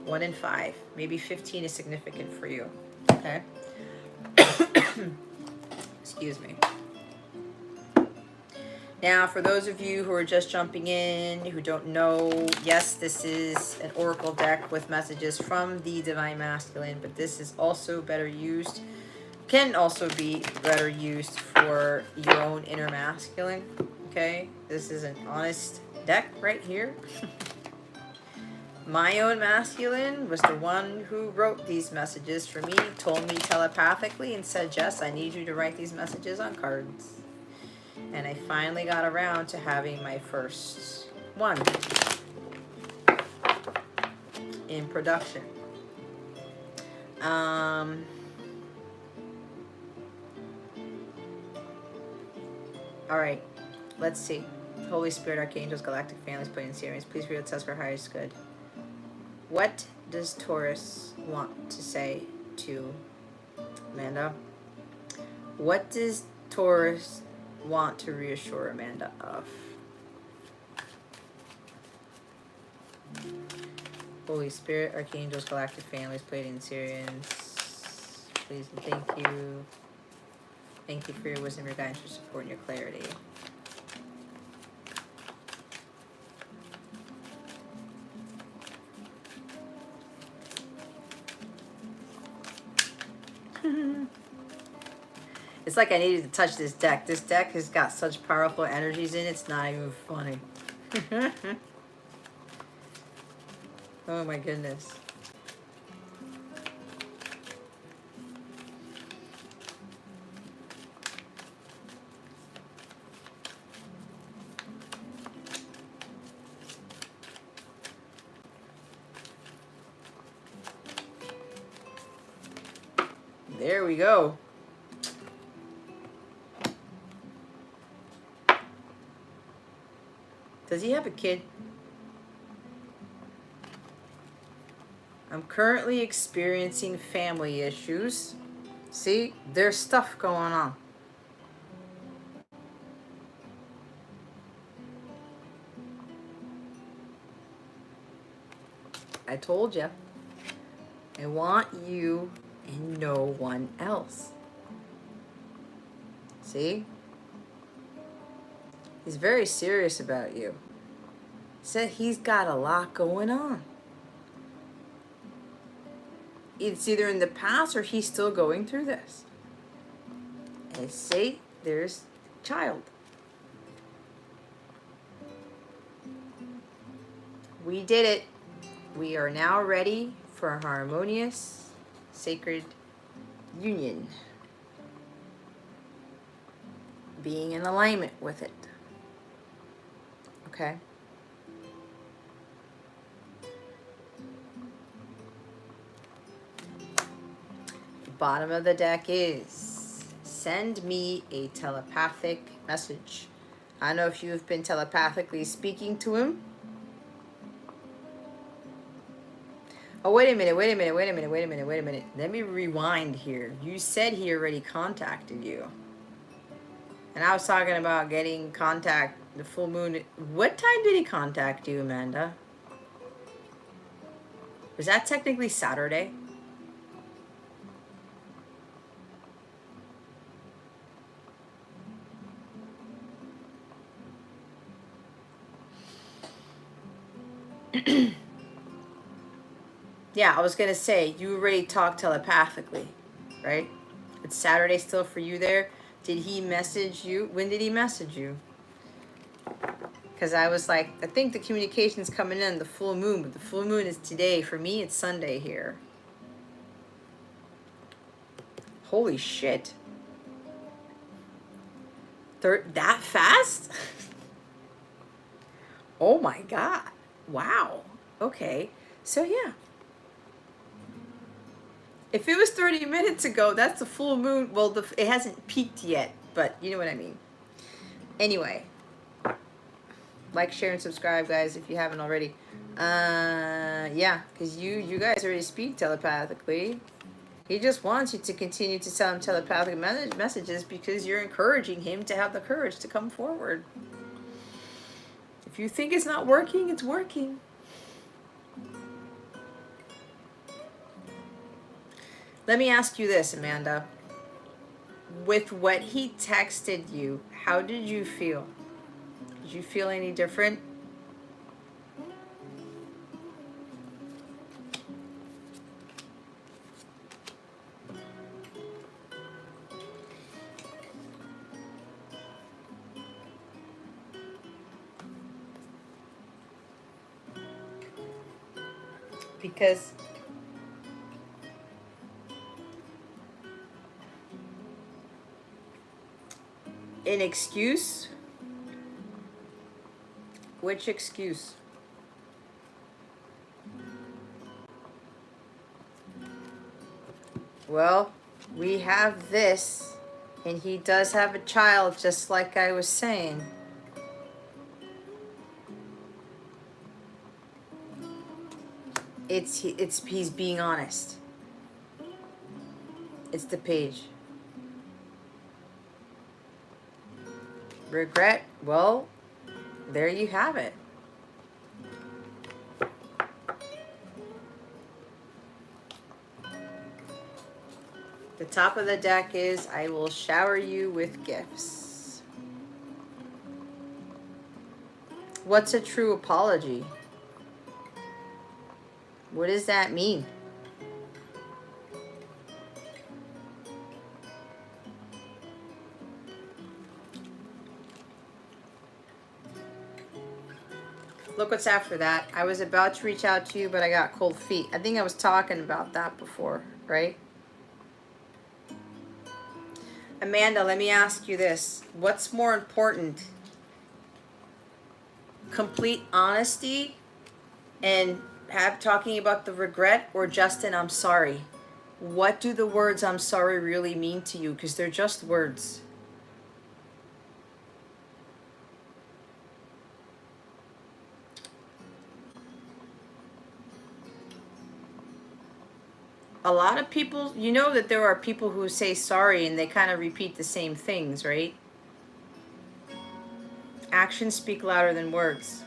1 and 5. Maybe 15 is significant for you. Okay? Excuse me. Now, for those of you who are just jumping in, who don't know, yes, this is an oracle deck with messages from the Divine Masculine, but this is also better used, can also be better used for your own inner masculine, okay? This is an honest deck right here. My own masculine was the one who wrote these messages for me, told me telepathically and said, Jess, I need you to write these messages on cards. And I finally got around to having my first one in production. All right, let's see. Holy Spirit, Archangels, Galactic Families, Playing Series, please read us for highest good. What does Taurus want to say to Amanda? What does Taurus want to reassure Amanda of? Holy Spirit, Archangels, Galactic Families, Pleiadian Syrians, please and thank you. Thank you for your wisdom, your guidance, your support, and your clarity. It's like I needed to touch this deck. This deck has got such powerful energies in it, it's not even funny. Oh my goodness. There we go. Does he have a kid? I'm currently experiencing family issues. See, there's stuff going on. I told you. I want you and no one else. See? He's very serious about you. Said he's got a lot going on. It's either in the past or he's still going through this. And see, there's child. We did it. We are now ready for a harmonious, sacred union. Being in alignment with it. Okay? The bottom of the deck is send me a telepathic message. I don't know if you've been telepathically speaking to him. Oh, wait a minute. Let me rewind here. You said he already contacted you. And I was talking about getting contact, the full moon. What time did he contact you, Amanda? Was that technically Saturday? Yeah, I was going to say, you already talked telepathically, right? It's Saturday still for you there. Did he message you? When did he message you? Because I was like, I think the communication's coming in, the full moon, but the full moon is today. For me, it's Sunday here. Holy shit. That fast? Oh my God. Wow. Okay. So yeah. If it was 30 minutes ago, that's the full moon. Well, it hasn't peaked yet, but you know what I mean. Anyway. Like, share, and subscribe, guys, if you haven't already. Yeah, because you guys already speak telepathically. He just wants you to continue to tell him telepathic messages because you're encouraging him to have the courage to come forward. If you think it's not working, it's working. Let me ask you this, Amanda. With what he texted you, how did you feel? Did you feel any different? Because an excuse? Which excuse? Well, we have this, and he does have a child, just like I was saying. He's being honest. It's the page. Regret? Well, there you have it. The top of the deck is, I will shower you with gifts. What's a true apology? What does that mean? Look what's after that. I was about to reach out to you, but I got cold feet. I think I was talking about that before, right? Amanda, let me ask you this. What's more important? Complete honesty and talking about the regret, or Justin, I'm sorry? What do the words I'm sorry really mean to you? Because they're just words. A lot of people, you know that there are people who say sorry and they kind of repeat the same things, right? Actions speak louder than words.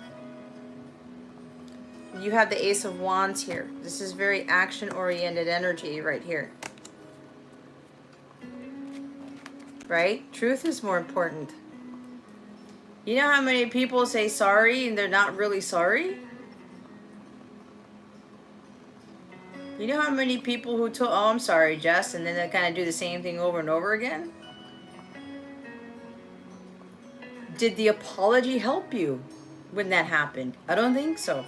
You have the Ace of Wands here. This is very action-oriented energy right here. Right? Truth is more important. You know how many people say sorry and they're not really sorry? You know how many people who told, oh, I'm sorry, Jess, and then they kind of do the same thing over and over again? Did the apology help you when that happened? I don't think so.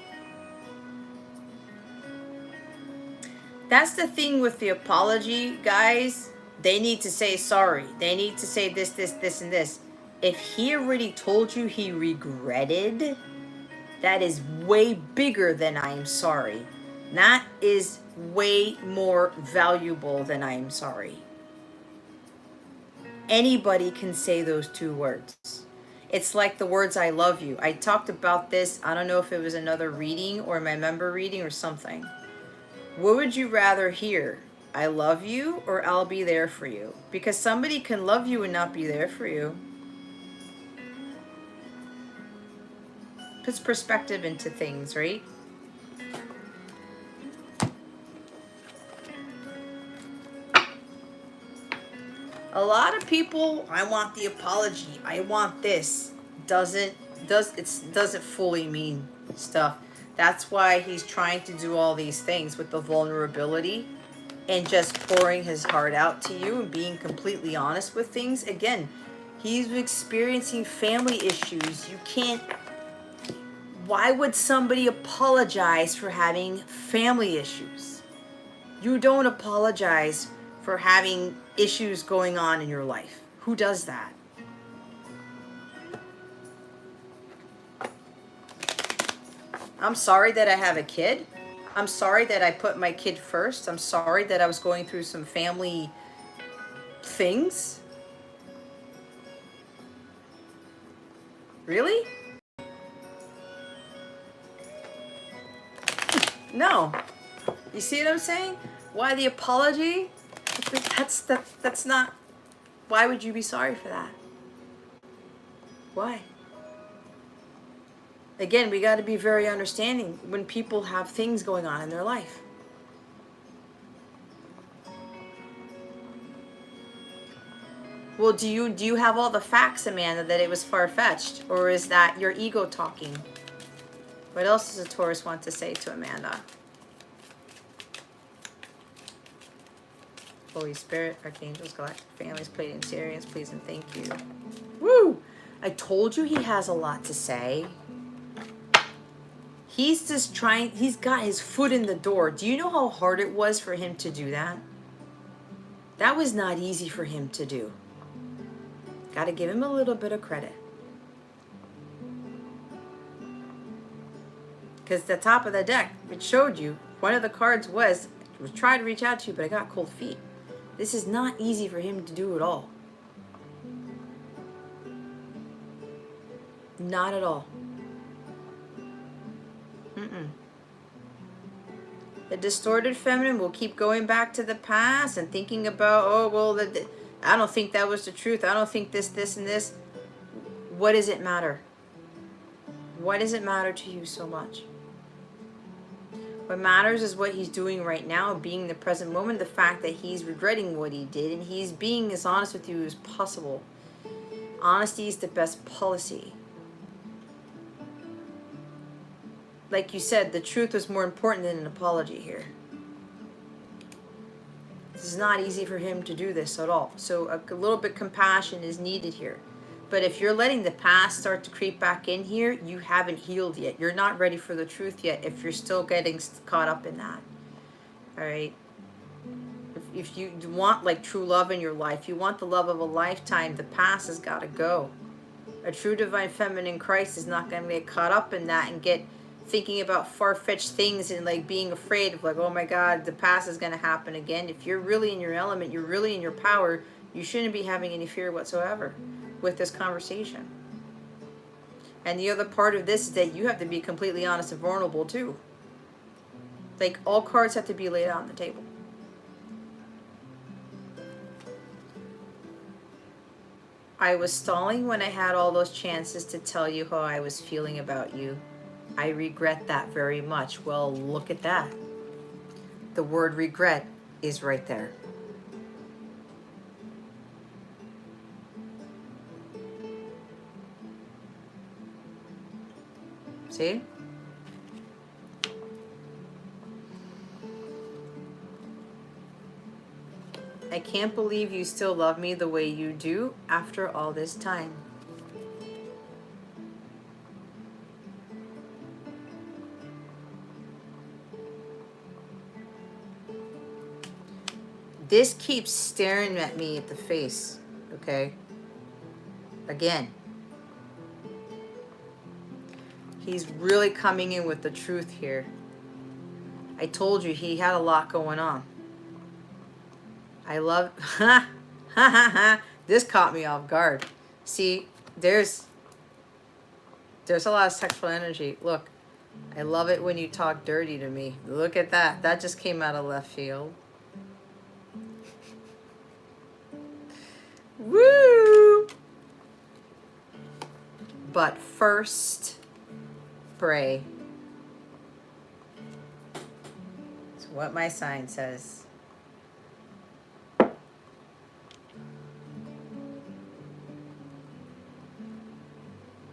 That's the thing with the apology, guys. They need to say sorry. They need to say this, this, this, and this. If he already told you he regretted, that is way bigger than I am sorry. That is way more valuable than I am sorry. Anybody can say those two words. It's like the words I love you. I talked about this, I don't know if it was another reading or my member reading or something. What would you rather hear? I love you or I'll be there for you? Because somebody can love you and not be there for you. Puts perspective into things, right? A lot of people, I want the apology, I want this, doesn't fully mean stuff. That's why he's trying to do all these things with the vulnerability and just pouring his heart out to you and being completely honest with things. Again, he's experiencing family issues. You can't, why would somebody apologize for having family issues? You don't apologize for having issues going on in your life. Who does that? I'm sorry that I have a kid. I'm sorry that I put my kid first. I'm sorry that I was going through some family things. Really? No. You see what I'm saying? Why the apology? That's not. Why would you be sorry for that? Why? Again, we got to be very understanding when people have things going on in their life. Well, do you have all the facts, Amanda, that it was far-fetched? Or is that your ego talking? What else does a Taurus want to say to Amanda? Holy Spirit, Archangels, Galactic Families, Pleiadian Sirians, please and thank you. Woo! I told you he has a lot to say. He's just trying, he's got his foot in the door. Do you know how hard it was for him to do that? That was not easy for him to do. Got to give him a little bit of credit. Because the top of the deck, it showed you, one of the cards was trying to reach out to you, but I got cold feet. This is not easy for him to do at all. Not at all. The distorted feminine will keep going back to the past and thinking about, oh, well, I don't think that was the truth. I don't think this, and this. What does it matter? What does it matter to you so much? What matters is what he's doing right now, being in the present moment, the fact that he's regretting what he did, and he's being as honest with you as possible. Honesty is the best policy. Like you said, the truth was more important than an apology here. This is not easy for him to do this at all. So a little bit compassion is needed here. But if you're letting the past start to creep back in here, you haven't healed yet. You're not ready for the truth yet if you're still getting caught up in that. All right? If you want like true love in your life, you want the love of a lifetime, the past has got to go. A true divine feminine Christ is not going to get caught up in that and get thinking about far-fetched things and like being afraid of like, oh my God, the past is going to happen again. If you're really in your element, you're really in your power, you shouldn't be having any fear whatsoever with this conversation. And the other part of this is that you have to be completely honest and vulnerable too. Like all cards have to be laid out on the table. I was stalling when I had all those chances to tell you how I was feeling about you. I regret that very much. Well, look at that. The word regret is right there. See? I can't believe you still love me the way you do after all this time. This keeps staring at me at the face, okay? Again. He's really coming in with the truth here. I told you he had a lot going on. I love, this caught me off guard. See, there's a lot of sexual energy. Look, I love it when you talk dirty to me. Look at that. That just came out of left field. Woo! But first, pray. It's what my sign says.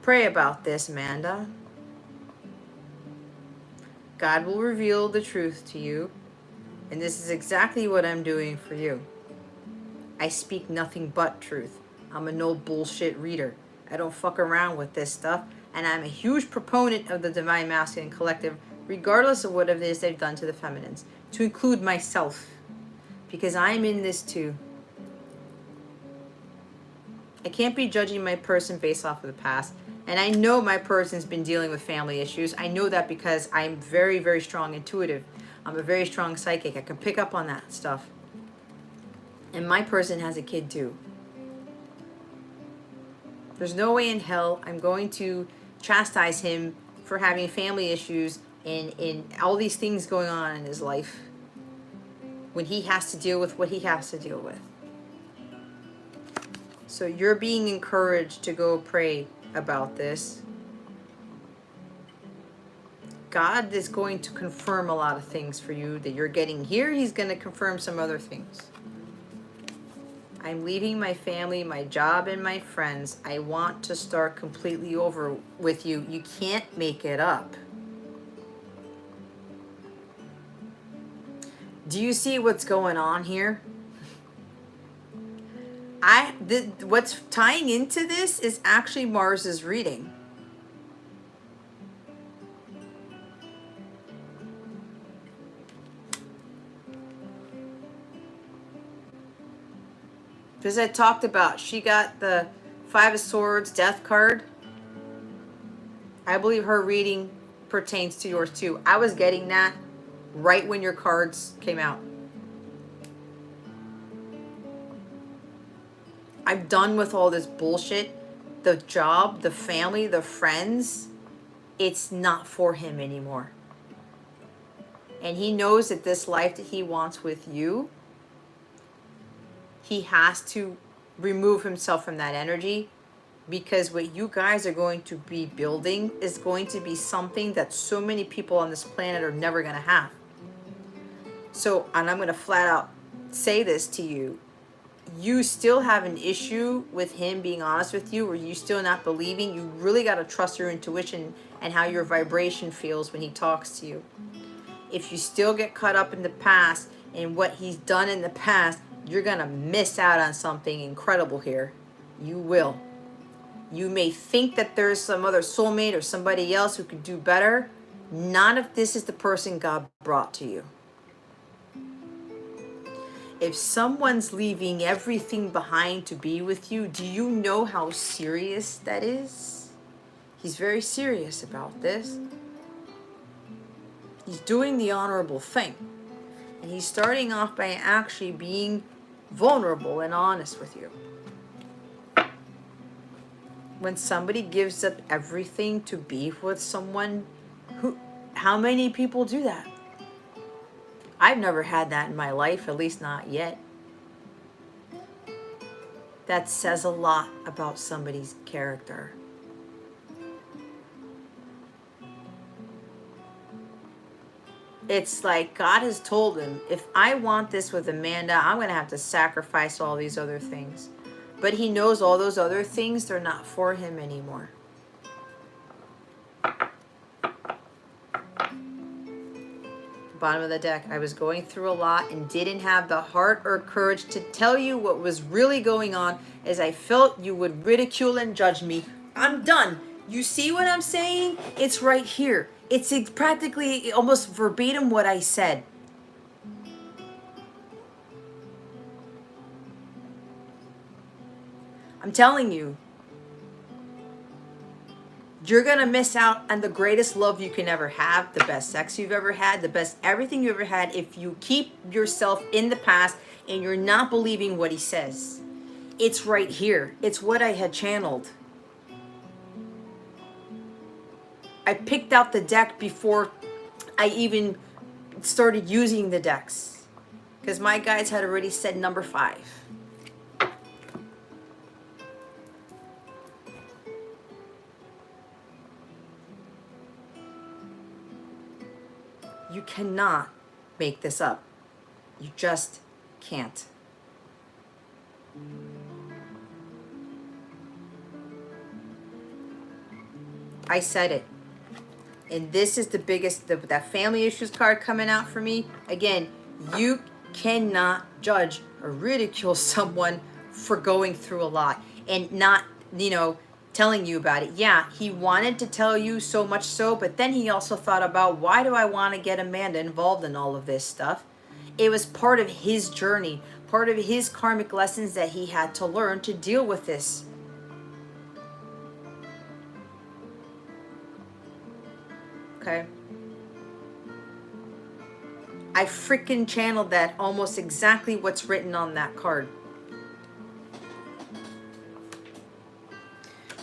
Pray about this, Amanda. God will reveal the truth to you, and this is exactly what I'm doing for you. I speak nothing but truth. I'm a no bullshit reader. I don't fuck around with this stuff, and I'm a huge proponent of the Divine Masculine Collective, regardless of what it is they've done to the feminines, to include myself, because I'm in this too. I can't be judging my person based off of the past. And I know my person's been dealing with family issues. I know that because I'm very, very strong intuitive. I'm a very strong psychic. I can pick up on that stuff. And my person has a kid too. There's no way in hell I'm going to chastise him for having family issues and all these things going on in his life when he has to deal with what he has to deal with. So you're being encouraged to go pray about this. God is going to confirm a lot of things for you that you're getting here. He's going to confirm some other things. I'm leaving my family, my job, and my friends. I want to start completely over with you. You can't make it up. Do you see what's going on here? What's tying into this is actually Mars's reading. Because I talked about, she got the Five of Swords Death card. I believe her reading pertains to yours too. I was getting that right when your cards came out. I'm done with all this bullshit. The job, the family, the friends. It's not for him anymore. And he knows that this life that he wants with you, he has to remove himself from that energy, because what you guys are going to be building is going to be something that so many people on this planet are never going to have. So, and I'm going to flat out say this to you. You still have an issue with him being honest with you, or you still not believing. You really got to trust your intuition and how your vibration feels when he talks to you. If you still get caught up in the past and what he's done in the past, you're going to miss out on something incredible here. You will. You may think that there's some other soulmate or somebody else who could do better. Not if this is the person God brought to you. If someone's leaving everything behind to be with you, do you know how serious that is? He's very serious about this. He's doing the honorable thing. And he's starting off by actually being vulnerable and honest with you. When somebody gives up everything to be with someone, how many people do that? I've never had that in my life, at least not yet. That says a lot about somebody's character. It's like God has told him, if I want this with Amanda, I'm going to have to sacrifice all these other things. But he knows all those other things, they're not for him anymore. Bottom of the deck. I was going through a lot and didn't have the heart or courage to tell you what was really going on, as I felt you would ridicule and judge me. I'm done. You see what I'm saying? It's right here. It's practically almost verbatim what I said. I'm telling you, you're going to miss out on the greatest love you can ever have, the best sex you've ever had, the best everything you ever had, if you keep yourself in the past and you're not believing what he says. It's right here. It's what I had channeled. I picked out the deck before I even started using the decks, because my guides had already said number 5. You cannot make this up. You just can't. I said it. And this is the biggest, that family issues card coming out for me. Again, you cannot judge or ridicule someone for going through a lot and not, telling you about it. Yeah, he wanted to tell you so much so, but then he also thought about, why do I want to get Amanda involved in all of this stuff? It was part of his journey, part of his karmic lessons that he had to learn to deal with this. Okay. I freaking channeled that almost exactly what's written on that card.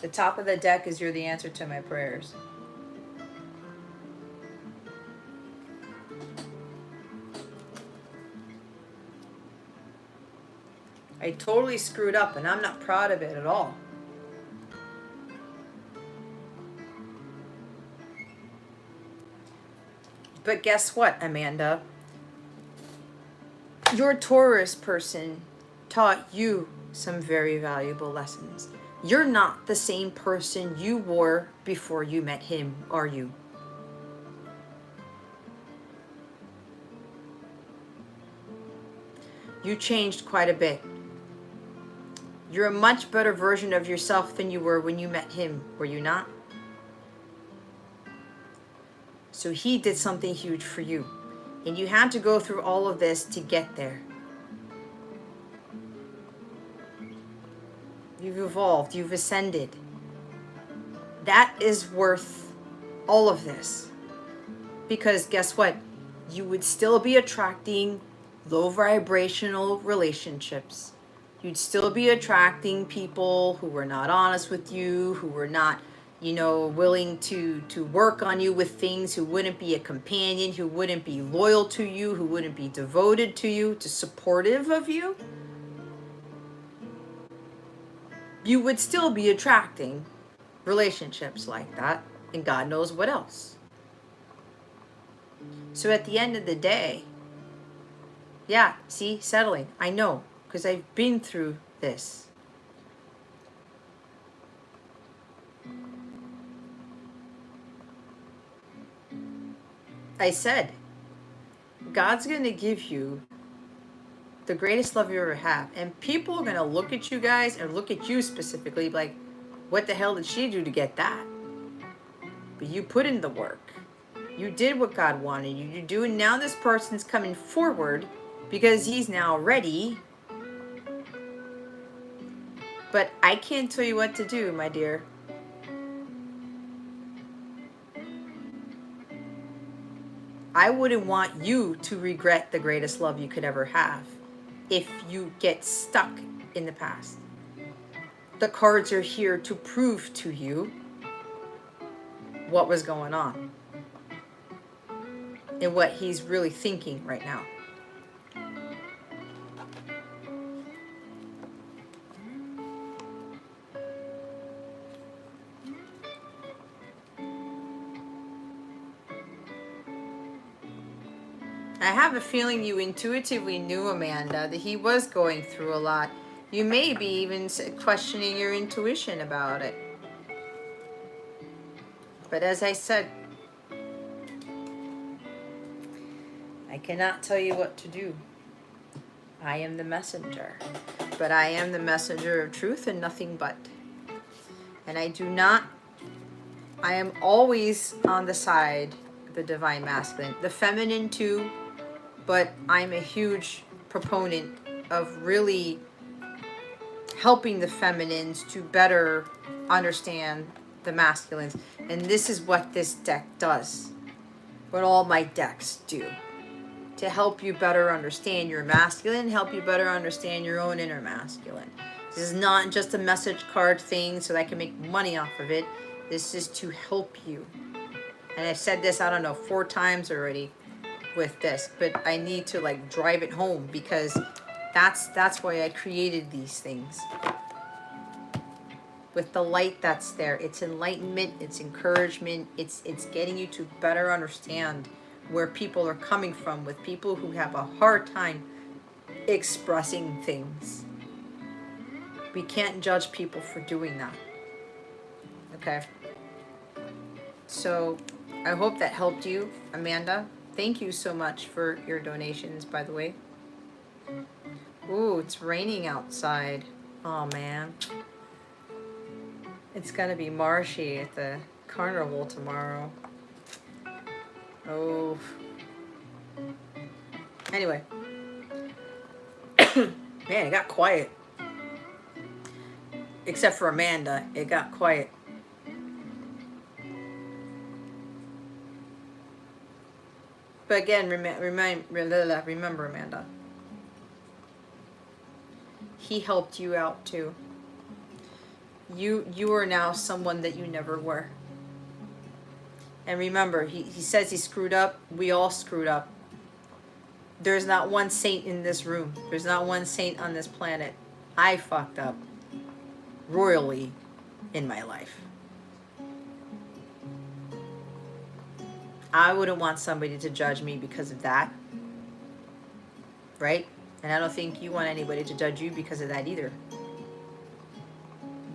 The top of the deck is you're the answer to my prayers. I totally screwed up and I'm not proud of it at all. But guess what, Amanda? Your Taurus person taught you some very valuable lessons. You're not the same person you were before you met him, are you? You changed quite a bit. You're a much better version of yourself than you were when you met him, were you not? So he did something huge for you. And you had to go through all of this to get there. You've evolved, you've ascended. That is worth all of this. Because guess what? You would still be attracting low vibrational relationships. You'd still be attracting people who were not honest with you, who were not, willing to work on you with things, who wouldn't be a companion, who wouldn't be loyal to you, who wouldn't be devoted to you, to supportive of you. You would still be attracting relationships like that, and God knows what else. So at the end of the day, yeah, see, settling. I know, because I've been through this. I said, God's going to give you the greatest love you ever have. And people are going to look at you guys and look at you specifically like, what the hell did she do to get that? But you put in the work. You did what God wanted you to do. And now this person's coming forward because he's now ready. But I can't tell you what to do, my dear. I wouldn't want you to regret the greatest love you could ever have if you get stuck in the past. The cards are here to prove to you what was going on and what he's really thinking right now. I have a feeling you intuitively knew, Amanda, that he was going through a lot. You may be even questioning your intuition about it. But as I said, I cannot tell you what to do. I am the messenger. But I am the messenger of truth and nothing but. And I am always on the side of the divine masculine. The feminine too, but I'm a huge proponent of really helping the feminines to better understand the masculines. And this is what this deck does. What all my decks do. To help you better understand your masculine, help you better understand your own inner masculine. This is not just a message card thing so that I can make money off of it. This is to help you. And I've said this, 4 times already with this, but I need to drive it home because that's why I created these things. With the light that's there, it's enlightenment, it's encouragement, it's getting you to better understand where people are coming from with people who have a hard time expressing things. We can't judge people for doing that. Okay. So I hope that helped you, Amanda. Thank you so much for your donations, by the way. Ooh, it's raining outside. Oh, man. It's gonna be marshy at the carnival tomorrow. Oh. Anyway. Man, it got quiet. Except for Amanda, it got quiet. But again, remember, Amanda. He helped you out too. You are now someone that you never were. And remember, he says he screwed up. We all screwed up. There's not one saint in this room. There's not one saint on this planet. I fucked up royally in my life. I wouldn't want somebody to judge me because of that. Right? And I don't think you want anybody to judge you because of that either.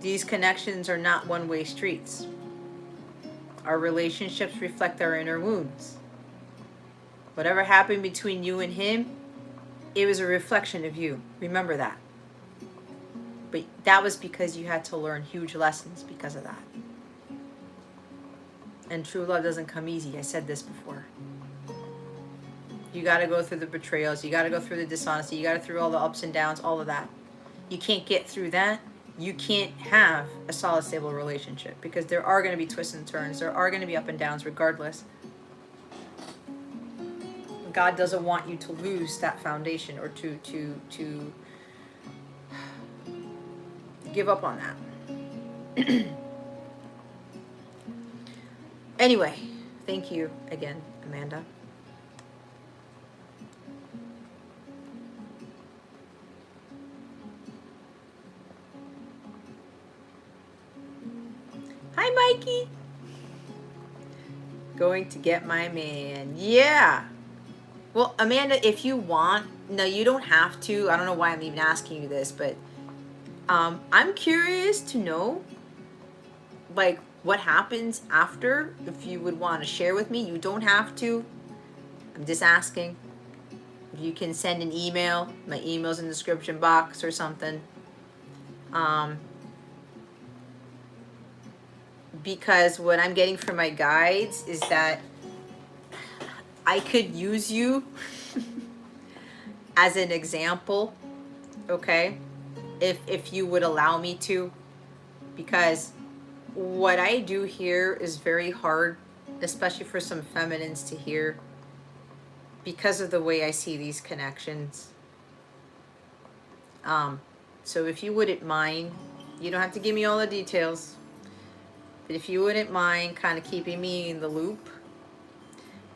These connections are not one-way streets. Our relationships reflect our inner wounds. Whatever happened between you and him, it was a reflection of you. Remember that. But that was because you had to learn huge lessons because of that. And true love doesn't come easy. I said this before. You got to go through the betrayals. You got to go through the dishonesty. You got to through all the ups and downs, all of that. You can't get through that. You can't have a solid, stable relationship because there are going to be twists and turns. There are going to be up and downs regardless. God doesn't want you to lose that foundation or to give up on that. Anyway, thank you again, Amanda. Hi, Mikey. Going to get my man. Yeah. Well, Amanda, if you want, no, you don't have to. I don't know why I'm even asking you this, but I'm curious to know, like, what happens after. If you would want to share with me, you don't have to. I'm just asking. If you can send an email, my email's in the description box or something. Because what I'm getting from my guides is that I could use you as an example, okay? If you would allow me to, because what I do here is very hard, especially for some feminines to hear, because of the way I see these connections. So if you wouldn't mind, you don't have to give me all the details, but if you wouldn't mind kind of keeping me in the loop,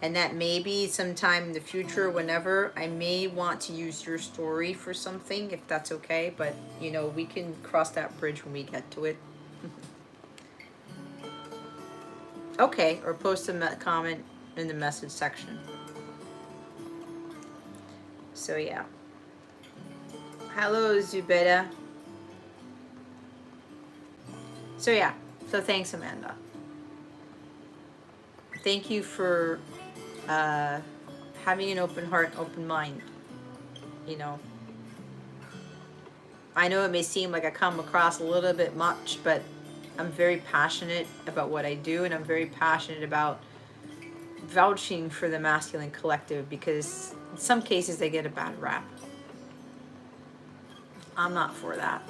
and that maybe sometime in the future, whenever, I may want to use your story for something, if that's okay. But, you know, we can cross that bridge when we get to it. Okay, or post a comment in the message section. So, yeah. Hello, Zubeda. So, yeah. So, thanks, Amanda. Thank you for having an open heart, open mind. You know, I know it may seem like I come across a little bit much, but I'm very passionate about what I do, and I'm very passionate about vouching for the masculine collective, because in some cases they get a bad rap. I'm not for that.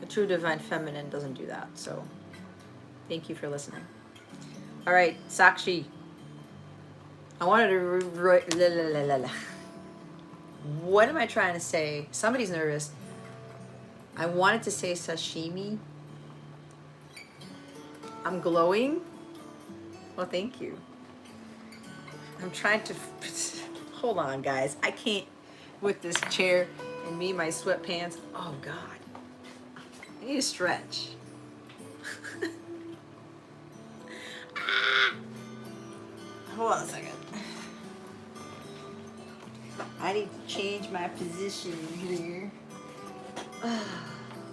A true divine feminine doesn't do that. So thank you for listening. All right, Sakshi. I wanted to... What am I trying to say? Somebody's nervous. I wanted to say sashimi. I'm glowing. Well, thank you. I'm trying to... Hold on, guys. I can't with this chair and me, my sweatpants. Oh, God. I need to stretch. Hold on a second. I need to change my position here.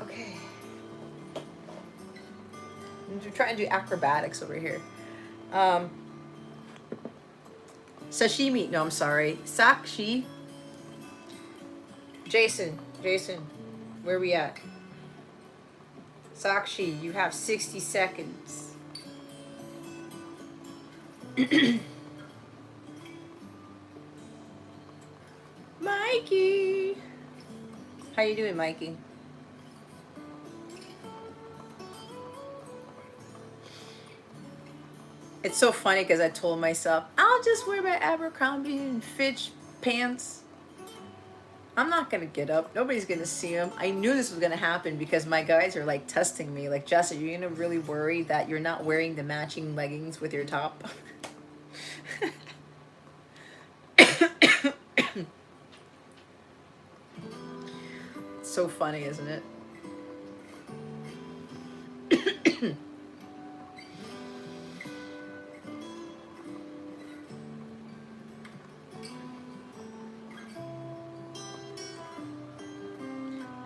Okay. I'm trying to do acrobatics over here. Sashimi. No, I'm sorry. Sakshi. Jason, where we at? Sakshi, you have 60 seconds. Mikey. How you doing, Mikey? It's so funny because I told myself, I'll just wear my Abercrombie and Fitch pants. I'm not going to get up. Nobody's going to see them. I knew this was going to happen because my guys are like testing me. Like, Jess, are you going to really worry that you're not wearing the matching leggings with your top? So funny, isn't it?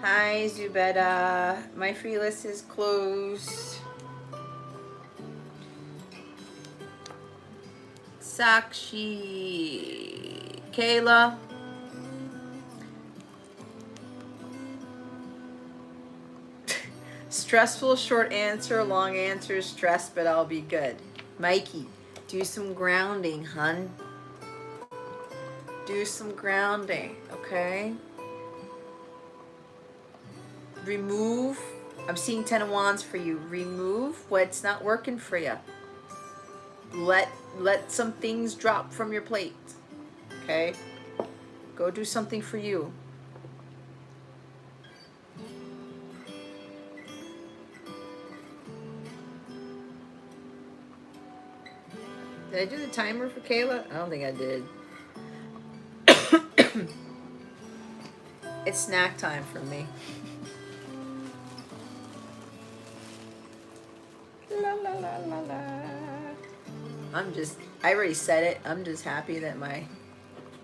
Hi, Zubeda. My free list is closed. Sakshi. Kayla. Stressful, short answer, long answer, stressed, but I'll be good. Mikey, do some grounding, hun. Do some grounding, okay? Remove, I'm seeing 10 of Wands for you. Remove what's not working for you. Let some things drop from your plate, okay? Go do something for you. Did I do the timer for Kayla? I don't think I did. It's snack time for me. La la la la la. I already said it. I'm just happy that my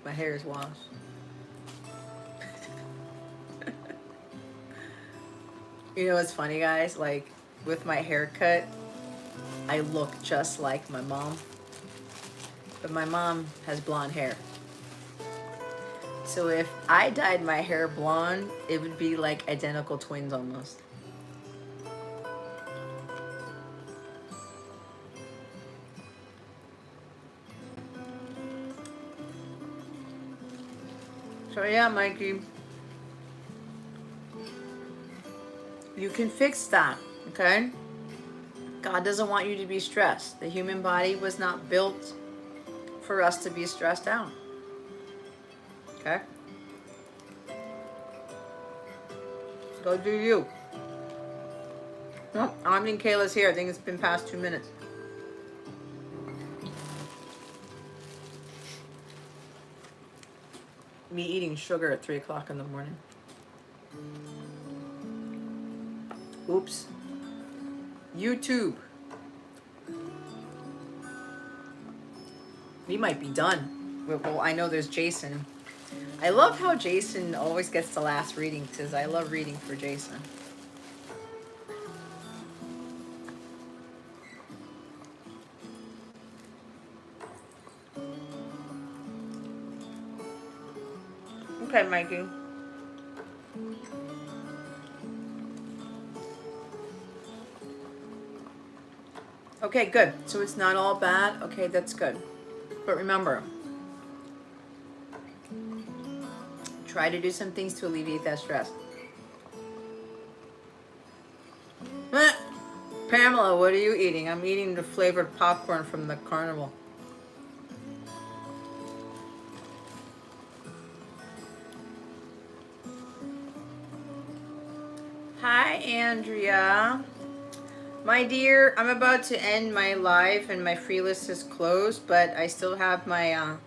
hair is washed. You know what's funny, guys? Like, with my haircut, I look just like my mom. But my mom has blonde hair. So if I dyed my hair blonde, it would be like identical twins almost. So yeah, Mikey, you can fix that, okay? God doesn't want you to be stressed. The human body was not built for us to be stressed out, okay? Go do you. No, I mean Kayla's here. I think it's been past 2 minutes. Me eating sugar at 3 o'clock in the morning. Oops. YouTube. We might be done. Well, I know there's Jason. I love how Jason always gets the last reading because I love reading for Jason. Okay, Mikey. Okay, good. So it's not all bad. Okay, that's good. But remember, try to do some things to alleviate that stress. Pamela, what are you eating? I'm eating the flavored popcorn from the carnival. Hi, Andrea. My dear, I'm about to end my live and my free list is closed, but I still have my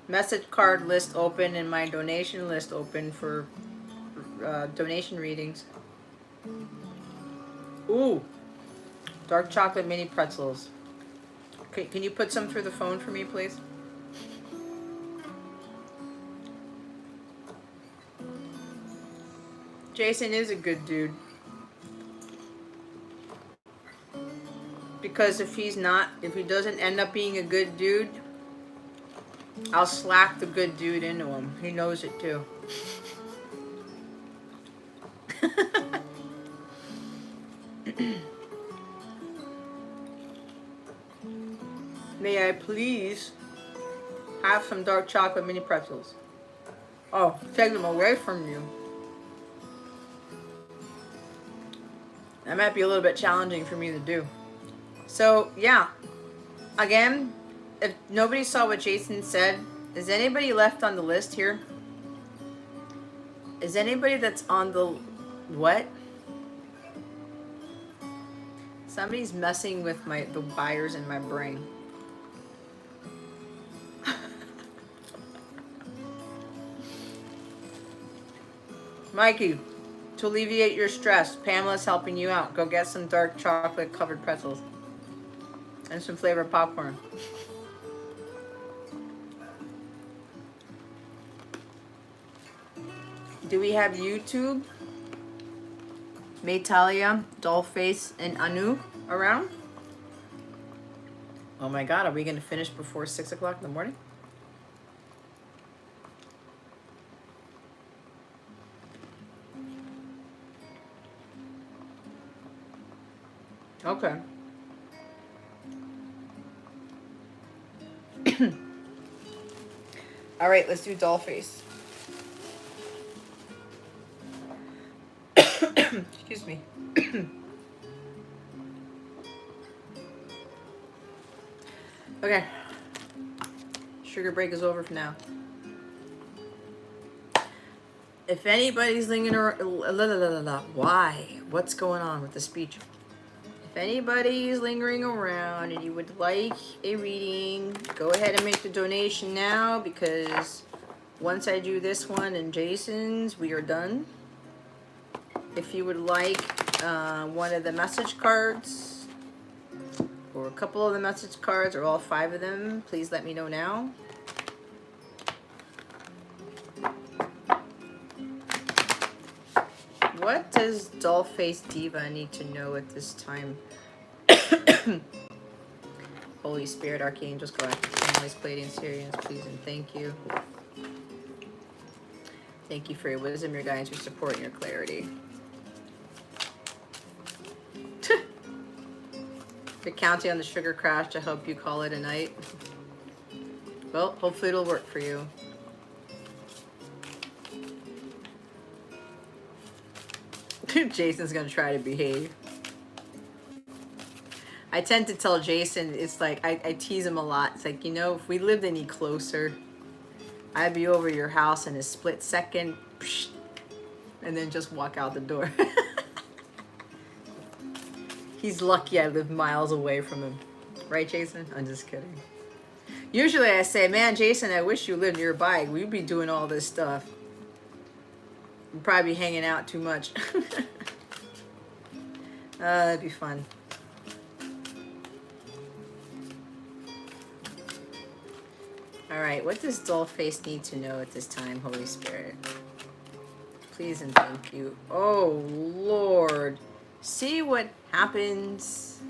message card list open and my donation list open for donation readings. Ooh, dark chocolate mini pretzels. Can you put some through the phone for me, please? Jason is a good dude. Because if he doesn't end up being a good dude, I'll slack the good dude into him. He knows it too. May I please have some dark chocolate mini pretzels? Oh, take them away from you. That might be a little bit challenging for me to do. So, yeah. Again, if nobody saw what Jason said, is anybody left on the list here? Is anybody that's on the... What? Somebody's messing with the wires in my brain. Mikey, to alleviate your stress, Pamela's helping you out. Go get some dark chocolate covered pretzels. And some flavored popcorn. Do we have YouTube? Maytalia, Dollface, and Anu around? Oh my god, are we gonna finish before 6 o'clock in the morning? Okay. All right, let's do Dollface. Excuse me. Okay. Sugar break is over for now. If anybody's lingering around, why? What's going on with the speech? If anybody's lingering around and you would like a reading, go ahead and make the donation now, because once I do this one and Jason's, we are done. If you would like one of the message cards, or a couple of the message cards, or all 5 of them, please let me know now. What does Dollface Diva need to know at this time? Holy Spirit, Archangels, Galactic Families, Pleiadians, Sirians, please and thank you. Thank you for your wisdom, your guidance, your support, and your clarity. They're counting on the sugar crash to help you call it a night. Well, hopefully it'll work for you. Jason's gonna try to behave. I tend to tell Jason, it's like, I tease him a lot. It's like, you know, if we lived any closer, I'd be over your house in a split second, and then just walk out the door. He's lucky I live miles away from him. Right, Jason? I'm just kidding. Usually I say, man, Jason, I wish you lived nearby. We'd be doing all this stuff. We'd probably be hanging out too much. That'd be fun. All right, what does Dollface need to know at this time, Holy Spirit? Please and thank you. Oh, Lord. See what happens.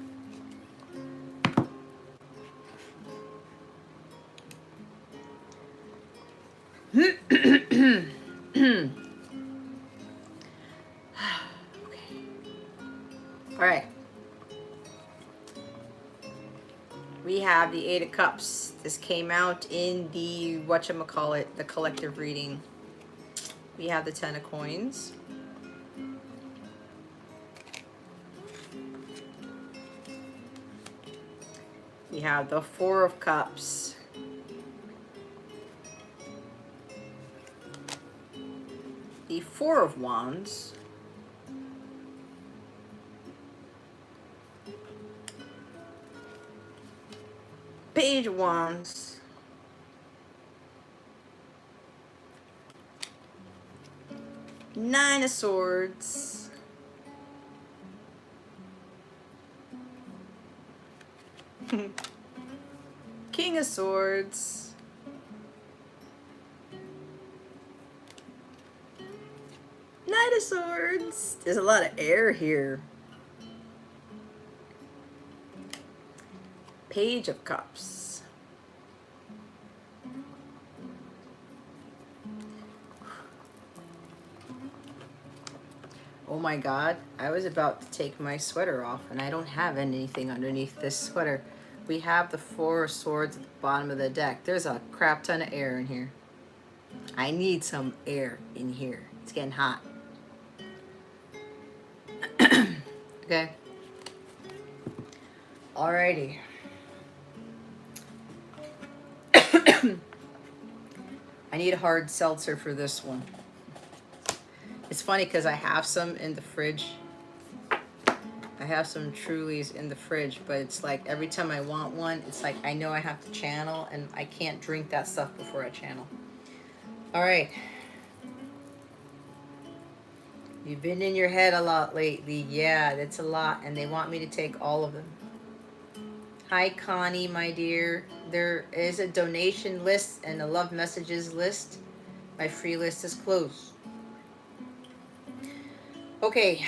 Okay. All right. We have the 8 of Cups. This came out in the, whatchamacallit, the collective reading. We have the 10 of Coins. We have the 4 of Cups. The 4 of Wands. Page of Wands. Nine of Swords. King of Swords. Knight of Swords. There's a lot of air here. Page of Cups. Oh my God, I was about to take my sweater off and I don't have anything underneath this sweater. We have the 4 of Swords at the bottom of the deck. There's a crap ton of air in here. I need some air in here. It's getting hot. Okay. Alrighty. I need a hard seltzer for this one. It's funny because I have some in the fridge. I have some Trulies in the fridge, but it's like every time I want one, it's like I know I have to channel, and I can't drink that stuff before I channel. All right. You've been in your head a lot lately. Yeah, that's a lot, and they want me to take all of them. Hi, Connie, my dear. There is a donation list and a love messages list. My free list is closed. Okay.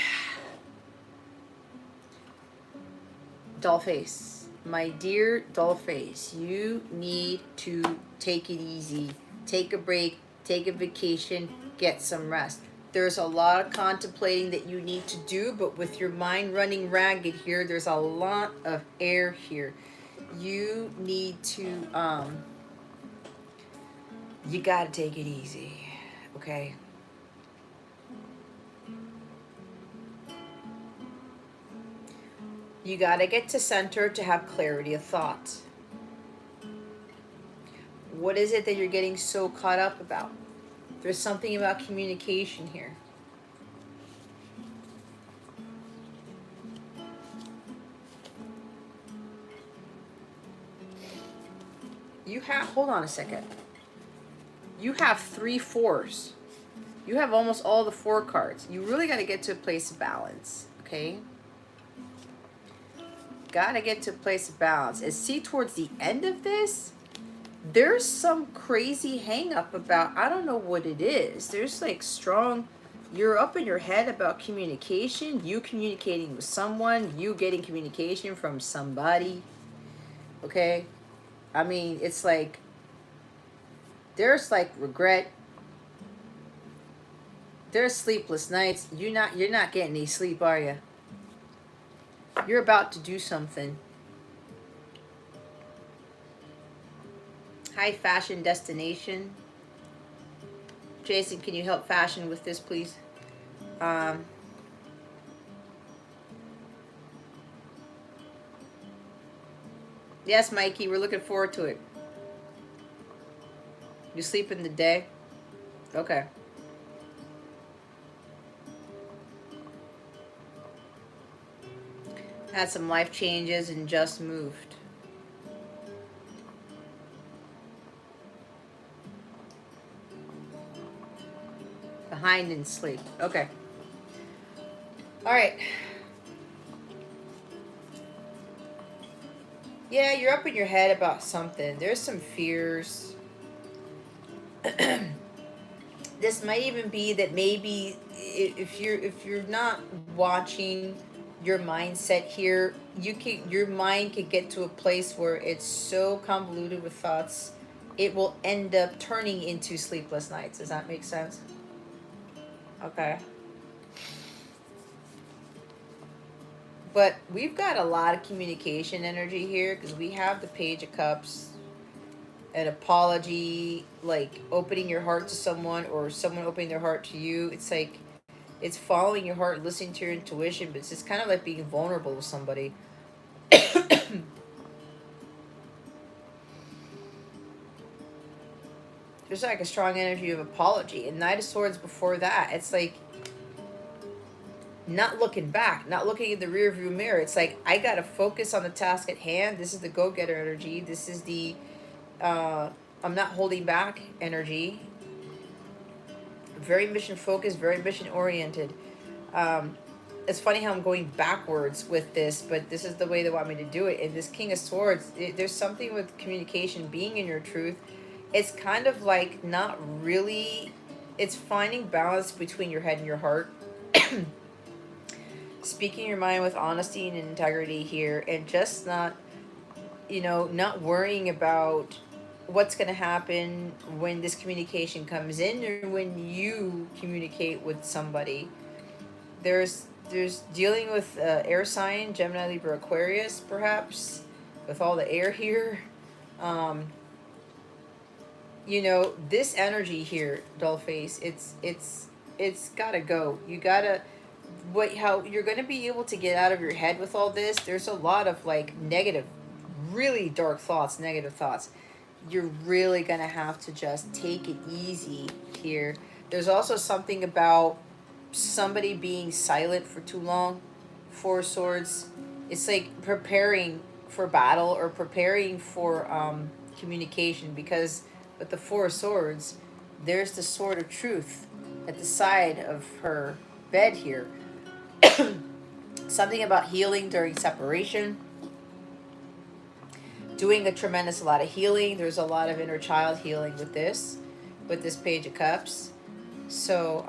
Dollface. My dear Dollface, you need to take it easy. Take a break, take a vacation, get some rest. There's a lot of contemplating that you need to do, but with your mind running ragged here, there's a lot of air here. You need to, you gotta take it easy, okay? You gotta get to center to have clarity of thought. What is it that you're getting so caught up about? There's something about communication here. You have, hold on a second. You have 3 4s. You have almost all the 4 cards. You really got to get to a place of balance, okay? Got to get to a place of balance. And see, towards the end of this, there's some crazy hang up about, I don't know what it is. There's like strong, you're up in your head about communication, you communicating with someone, you getting communication from somebody, okay? I mean, it's like, there's like regret. There's sleepless nights. You're not getting any sleep, are you? You're about to do something. High fashion destination. Jason, can you help fashion with this, please? Yes, Mikey, we're looking forward to it. You sleep in the day? Okay. Had some life changes and just moved. Behind in sleep. Okay. All right. Yeah, you're up in your head about something. There's some fears. This might even be that maybe if you're not watching your mindset here, your mind could get to a place where it's so convoluted with thoughts, it will end up turning into sleepless nights. Does that make sense? Okay. But we've got a lot of communication energy here because we have the Page of Cups, an apology, like opening your heart to someone or someone opening their heart to you. It's like, it's following your heart, listening to your intuition, but it's just kind of like being vulnerable with somebody. There's like a strong energy of apology. And Knight of Swords before that, it's like not looking back, not looking in the rear view mirror. It's like, I got to focus on the task at hand. This is the go-getter energy. This is the I'm not holding back energy. Very mission focused, very mission oriented. It's funny how I'm going backwards with this, but this is the way they want me to do it. And this King of Swords, there's something with communication, being in your truth. It's kind of like not really, it's finding balance between your head and your heart. Speaking your mind with honesty and integrity here, and just not, not worrying about what's going to happen when this communication comes in or when you communicate with somebody. There's dealing with air sign, Gemini, Libra, Aquarius, perhaps, with all the air here. This energy here, Dollface, it's gotta go. You gotta, how you're gonna be able to get out of your head with all this. There's a lot of like negative, really dark thoughts, negative thoughts. You're really gonna have to just take it easy here. There's also something about somebody being silent for too long. 4 of Swords. It's like preparing for battle or preparing for communication, because with the 4 of Swords, there's the Sword of Truth at the side of her bed here. Something about healing during separation. Doing a tremendous lot of healing. There's a lot of inner child healing with this Page of Cups. So,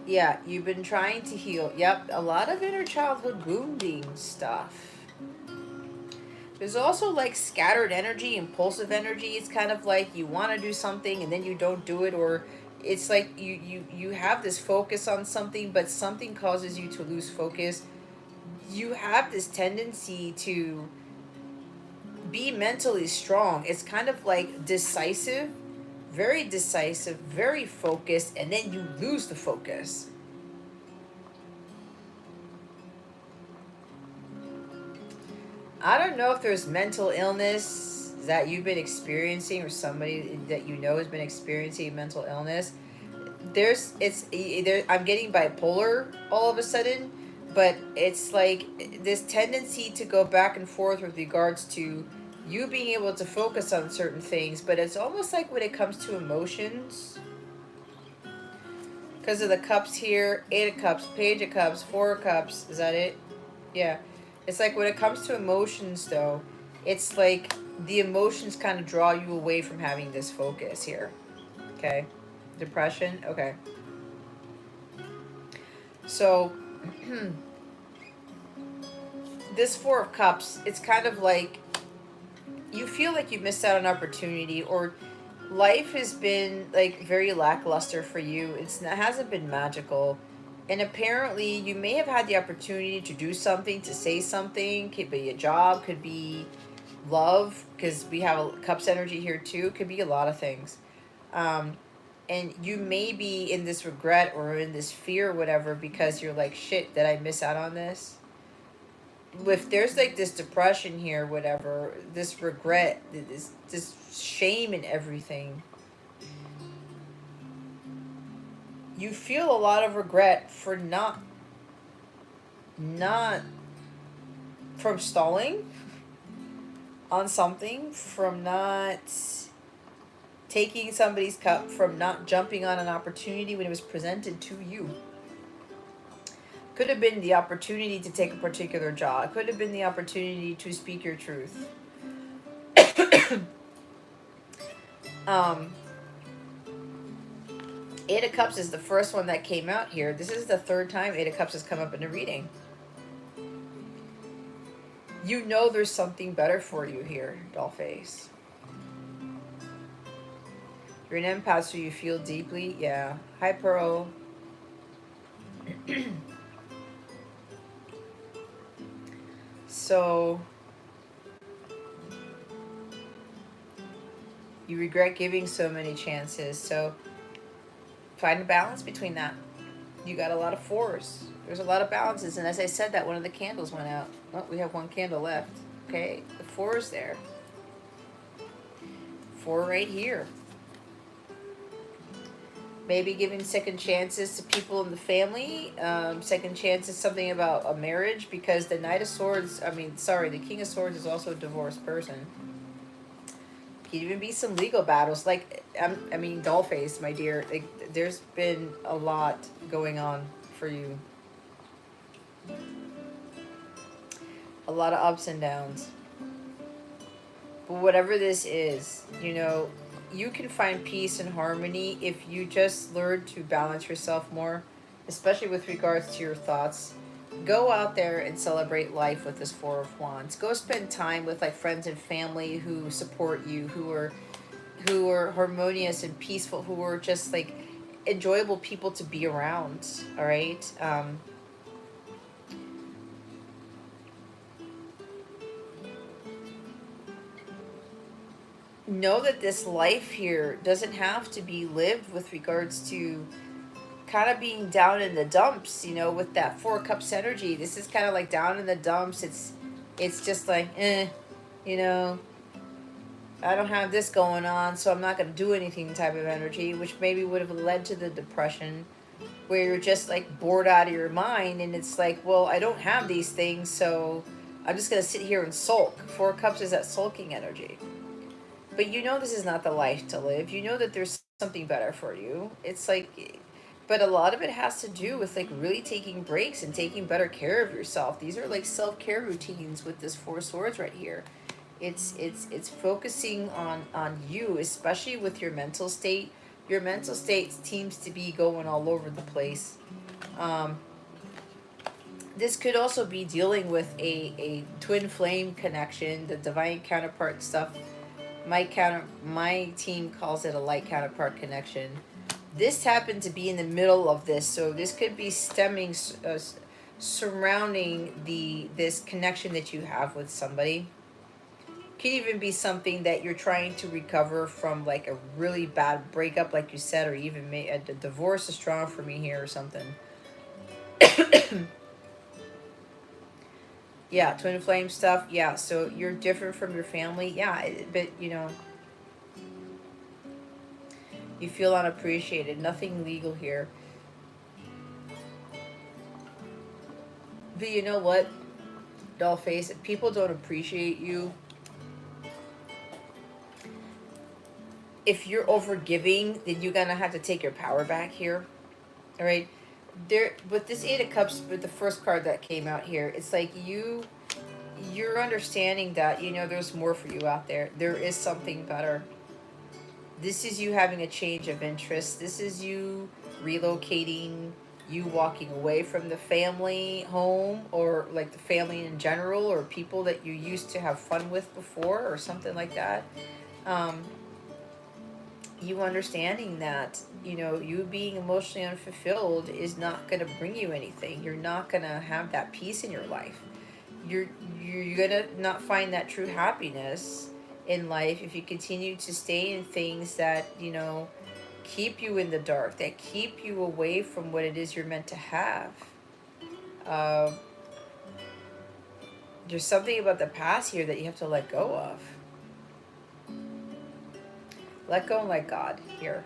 Yeah, you've been trying to heal. Yep, a lot of inner childhood wounding stuff. There's also like scattered energy, impulsive energy. It's kind of like you want to do something and then you don't do it, or it's like you have this focus on something, but something causes you to lose focus. You have this tendency to be mentally strong. It's kind of like decisive, very focused, and then you lose the focus. I don't know if there's mental illness that you've been experiencing or somebody that you know has been experiencing mental illness. There's it's either I'm getting bipolar all of a sudden, but it's like this tendency to go back and forth with regards to you being able to focus on certain things, but it's almost like when it comes to emotions, because of the cups here, 8 of cups, page of cups, 4 of cups, is that it? Yeah. It's like when it comes to emotions, though, it's like the emotions kind of draw you away from having this focus here. Okay. Depression. Okay. So, this 4 of cups, it's kind of like you feel like you missed out on an opportunity, or life has been like very lackluster for you. It hasn't been magical. And apparently, you may have had the opportunity to do something, to say something. Could be a job, could be love, because we have a cups energy here too. Could be a lot of things. Um, and you may be in this regret or in this fear or whatever because you're like, shit, did I miss out on this? If there's like this depression here, whatever, this regret, this shame and everything, you feel a lot of regret for not from stalling on something, from not taking somebody's cup, from not jumping on an opportunity when it was presented to you. Could have been the opportunity to take a particular job. Could have been the opportunity to speak your truth. um 8 of cups is the first one that came out here. This is the third time 8 of cups has come up in a reading. You know there's something better for you here, dollface. You're an empath, so you feel deeply. Yeah. Hi, Pearl. So you regret giving so many chances. So find a balance between that. You got a lot of 4s. There's a lot of balances. And as I said, that one of the candles went out. Oh, we have one candle left. Okay, the 4's there. 4 right here. Maybe giving second chances to people in the family. Second chances, something about a marriage, because the Knight of Swords, the King of Swords is also a divorced person. Could even be some legal battles. Like, dollface, my dear. Like, there's been a lot going on for you. A lot of ups and downs. But whatever this is, you can find peace and harmony if you just learn to balance yourself more, especially with regards to your thoughts. Go out there and celebrate life with this 4 of Wands. Go spend time with like friends and family who support you, who are harmonious and peaceful, who are just like enjoyable people to be around. All right. Know that this life here doesn't have to be lived with regards to kind of being down in the dumps, with that 4 cups energy. This is kind of like down in the dumps. It's just like, I don't have this going on, so I'm not going to do anything type of energy, which maybe would have led to the depression, where you're just like bored out of your mind, and it's like, well, I don't have these things, so I'm just going to sit here and sulk. 4 cups is that sulking energy. But this is not the life to live. You know that there's something better for you. It's like, but a lot of it has to do with like really taking breaks and taking better care of yourself. These are like self-care routines with this 4 swords right here. It's focusing on you, especially with your mental state, Your mental state seems to be going all over the place. Um, this could also be dealing with a twin flame connection, the divine counterpart stuff. My team calls it a light counterpart connection. This happened to be in the middle of this, so this could be stemming, surrounding this connection that you have with somebody. Could even be something that you're trying to recover from, like a really bad breakup, like you said, or even a divorce is strong for me here or something. Yeah, twin flame stuff. Yeah, so you're different from your family. Yeah, but you feel unappreciated. Nothing legal here. But you know what, Dollface? If people don't appreciate you, if you're overgiving, then you're gonna have to take your power back here. All right. There, with this Eight of Cups, with the first card that came out here, it's like you're understanding that there's more for you out there. There is something better. This is you having a change of interest. This is you relocating, you walking away from the family home, or like the family in general, or people that you used to have fun with before, or something like that. Um, you understanding that you being emotionally unfulfilled is not going to bring you anything. You're not going to have that peace in your life. You're going to not find that true happiness in life if you continue to stay in things that keep you in the dark, that keep you away from what it is you're meant to have. uh, there's something about the past here that you have to let go of. Let go and let God here.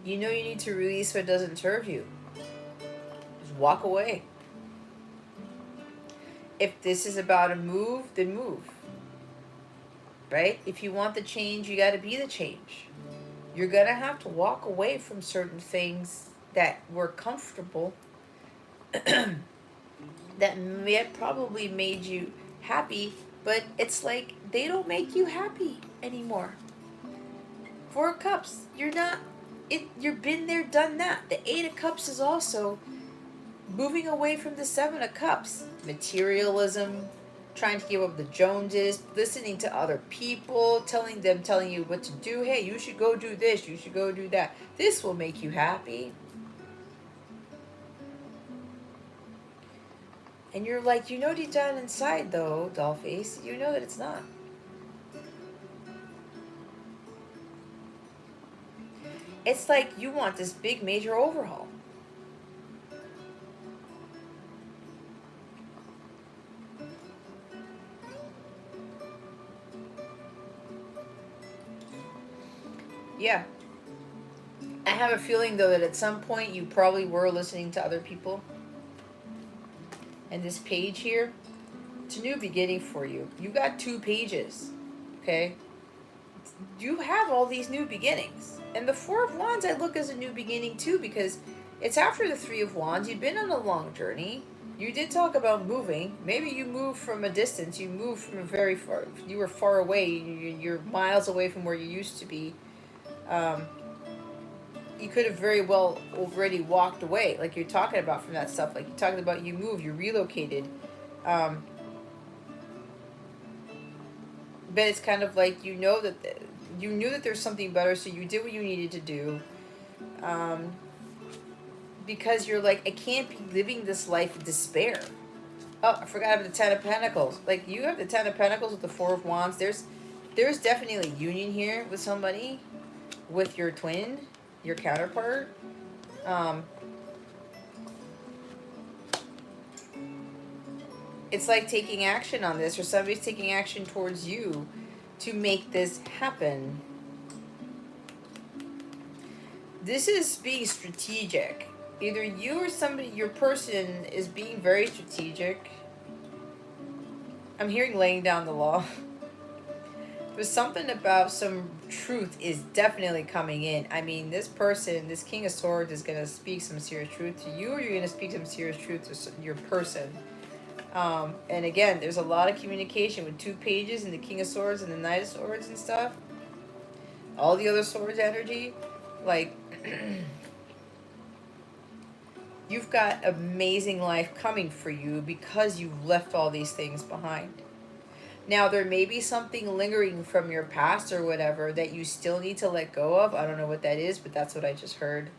You need to release what doesn't serve you. Just walk away. If this is about a move, then move. Right? If you want the change, you got to be the change. You're going to have to walk away from certain things that were comfortable that probably made you happy, but it's like they don't make you happy anymore. Four of Cups, you've been there, done that. The Eight of Cups is also moving away from the Seven of Cups. Materialism, trying to give up the Joneses, listening to other people, telling you what to do. Hey, you should go do this, you should go do that. This will make you happy. And you're like, deep down inside though, Dollface, you know that it's not. It's like you want this big major overhaul. Yeah. I have a feeling though that at some point you probably were listening to other people. And this page here, it's a new beginning for you. You got 2 pages. Okay? You have all these new beginnings. And the Four of Wands I look as a new beginning too, because it's after the Three of Wands. You've been on a long journey. You did talk about moving. Maybe you moved from a distance. You moved from a very far. You were far away. You're miles away from where you used to be. You could have very well already walked away, like you're talking about, from that stuff. Like you're talking about, you moved, you relocated. But it's kind of like you knew that there's something better, so you did what you needed to do. Because you're like, I can't be living this life of despair. Oh, I forgot about the Ten of Pentacles. Like, you have the Ten of Pentacles with the Four of Wands. There's definitely a union here with somebody, with your twin, your counterpart. It's like taking action on this, or somebody's taking action towards you to make this happen. This is being strategic. Either you or somebody, your person, is being very strategic. I'm hearing laying down the law. There's something about some truth is definitely coming in. I mean, this person, this King of Swords, is going to speak some serious truth to you, or you're going to speak some serious truth to your person. And again, there's a lot of communication with 2 pages and the King of Swords and the Knight of Swords and stuff. All the other swords energy. Like, you've got amazing life coming for you because you've left all these things behind. Now, there may be something lingering from your past or whatever that you still need to let go of. I don't know what that is, but that's what I just heard.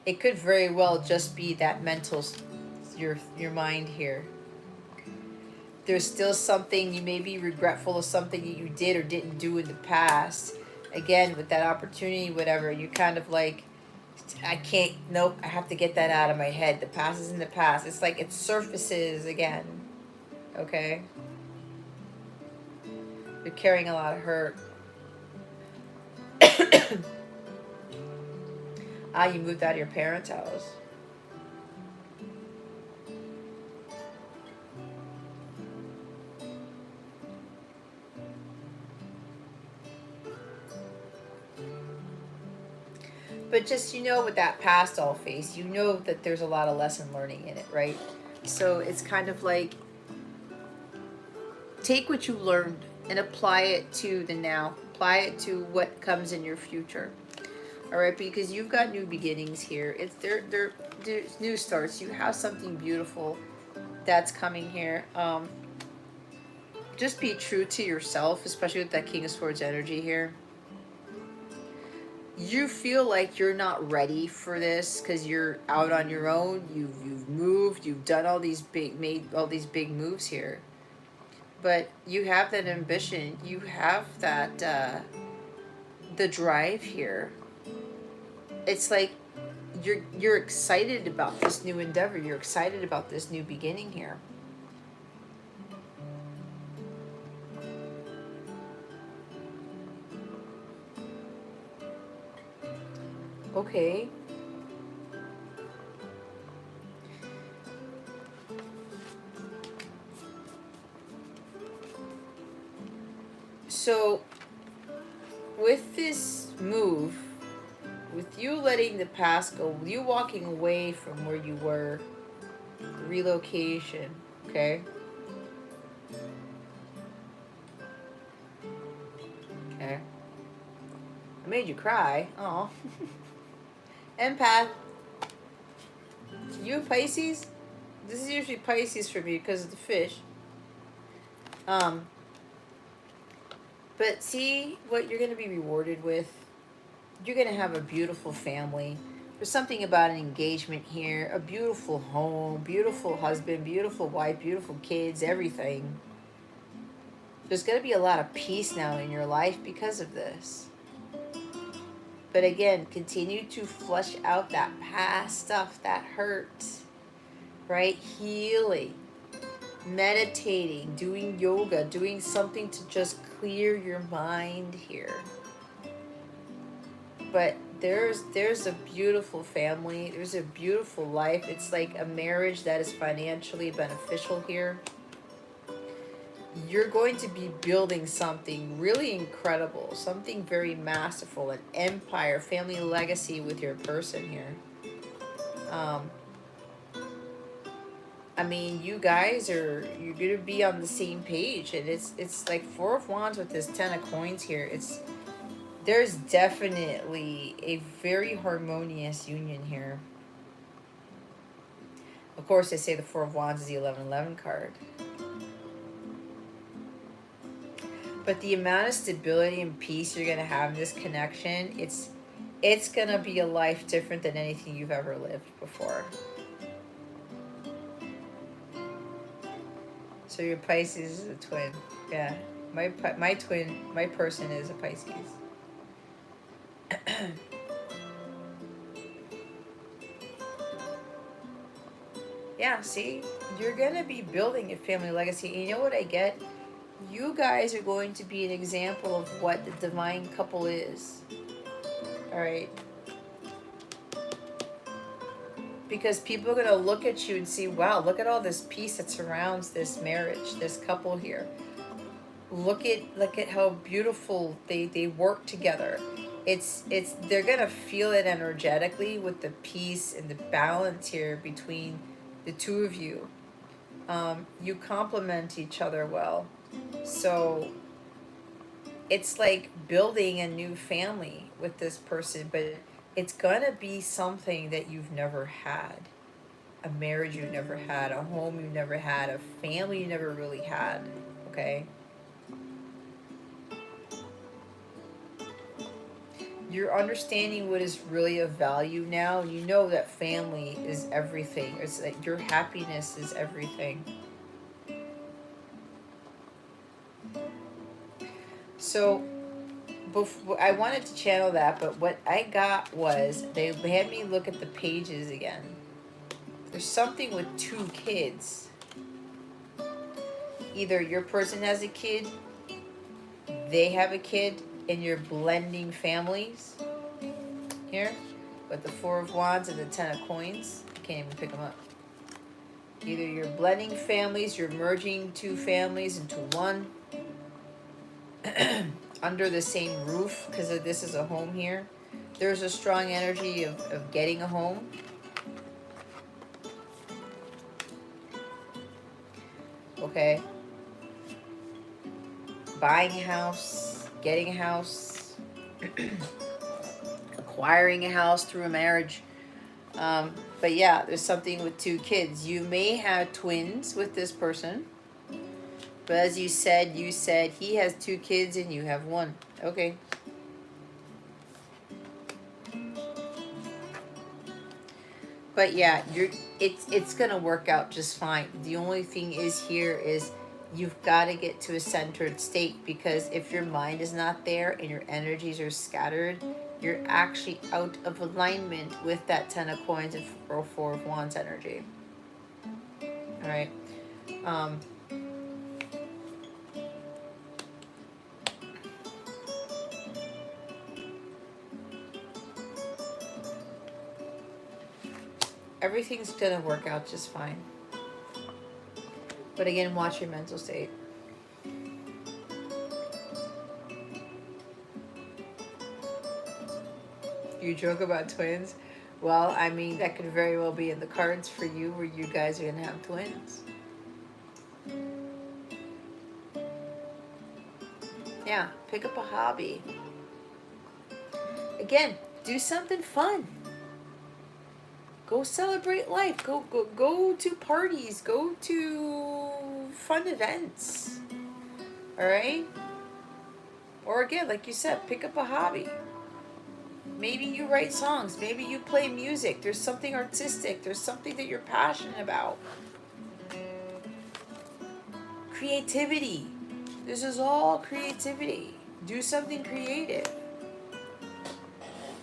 It could very well just be that mental, your mind here. There's still something, you may be regretful of something that you did or didn't do in the past. Again, with that opportunity, whatever, you kind of like, I can't, nope, I have to get that out of my head. The past is in the past. It's like it surfaces again. Okay? You're carrying a lot of hurt. You moved out of your parents' house. But just, with that past all face, that there's a lot of lesson learning in it, right? So it's kind of like, take what you learned and apply it to the now. Apply it to what comes in your future. All right, because you've got new beginnings here. It's there's new starts. You have something beautiful that's coming here. Just be true to yourself, especially with that King of Swords energy here. You feel like you're not ready for this because you're out on your own. You've moved. You've done made all these big moves here. But you have that ambition. You have that the drive here. It's like you're excited about this new endeavor. You're excited about this new beginning here. Okay. So, with this move, with you letting the past go, you walking away from where you were, relocation, okay? Okay. I made you cry. Oh. Empath. You Pisces? This is usually Pisces for me because of the fish. But see what you're going to be rewarded with. You're going to have a beautiful family. There's something about an engagement here. A beautiful home, beautiful husband, beautiful wife, beautiful kids, everything. There's going to be a lot of peace now in your life because of this. But again, continue to flush out that past stuff that hurts. Right? Healing. Meditating, doing yoga, doing something to just clear your mind here. But there's a beautiful family. There's a beautiful life. It's like a marriage that is financially beneficial here. You're going to be building something really incredible, something very masterful, an empire, family legacy with your person here. I mean, you guys you're gonna be on the same page, and it's like 4 of Wands with this 10 of Coins here. There's definitely a very harmonious union here. Of course, they say the 4 of Wands is the 1111 card. But the amount of stability and peace you're gonna have in this connection, it's gonna be a life different than anything you've ever lived before. So your Pisces is a twin. Yeah. My person is a Pisces. Yeah, see? You're going to be building a family legacy. And you know what I get? You guys are going to be an example of what the divine couple is. All right. Because people are going to look at you and see, wow, look at all this peace that surrounds this marriage, this couple here. Look at how beautiful they work together. It's they're gonna feel it energetically with the peace and the balance here between the two of you. You complement each other well, so it's like building a new family with this person, but it's gonna be something that you've never had. A marriage you've never had, a home you've never had, a family you never really had. Okay? You're understanding what is really of value now. You know that family is everything. It's like your happiness is everything. So, before, I wanted to channel that, but what I got was they had me look at the pages again. There's something with 2 kids. Either your person has a kid, they have a kid, and you're blending families. Here, with the 4 of Wands and the 10 of Coins. I can't even pick them up. Either you're blending families, you're merging 2 families into one under the same roof, because this is a home here. There's a strong energy of getting a home. Okay. Buying a house, getting a house, acquiring a house through a marriage. But yeah, there's something with 2 kids. You may have twins with this person. But as you said he has 2 kids and you have 1. Okay. But yeah, it's gonna work out just fine. The only thing is here is you've got to get to a centered state, because if your mind is not there and your energies are scattered, you're actually out of alignment with that 10 of Coins and 4 of Wands energy. All right. Everything's gonna work out just fine. But again, watch your mental state. You joke about twins. Well, I mean, that could very well be in the cards for you, where you guys are gonna have twins. Yeah, pick up a hobby. Again, do something fun. Go celebrate life. Go to parties. Go to fun events. All right? Or again, like you said, pick up a hobby. Maybe you write songs. Maybe you play music. There's something artistic. There's something that you're passionate about. Creativity. This is all creativity. Do something creative.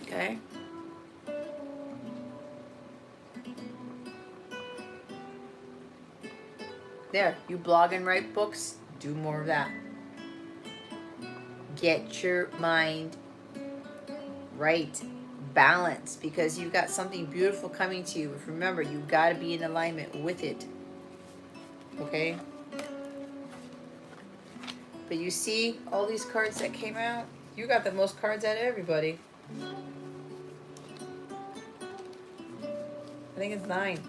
Okay? There, you blog and write books, do more of that. Get your mind right, balance, because you've got something beautiful coming to you. Remember, you've got to be in alignment with it. Okay? But you see all these cards that came out? You got the most cards out of everybody. I think it's 9.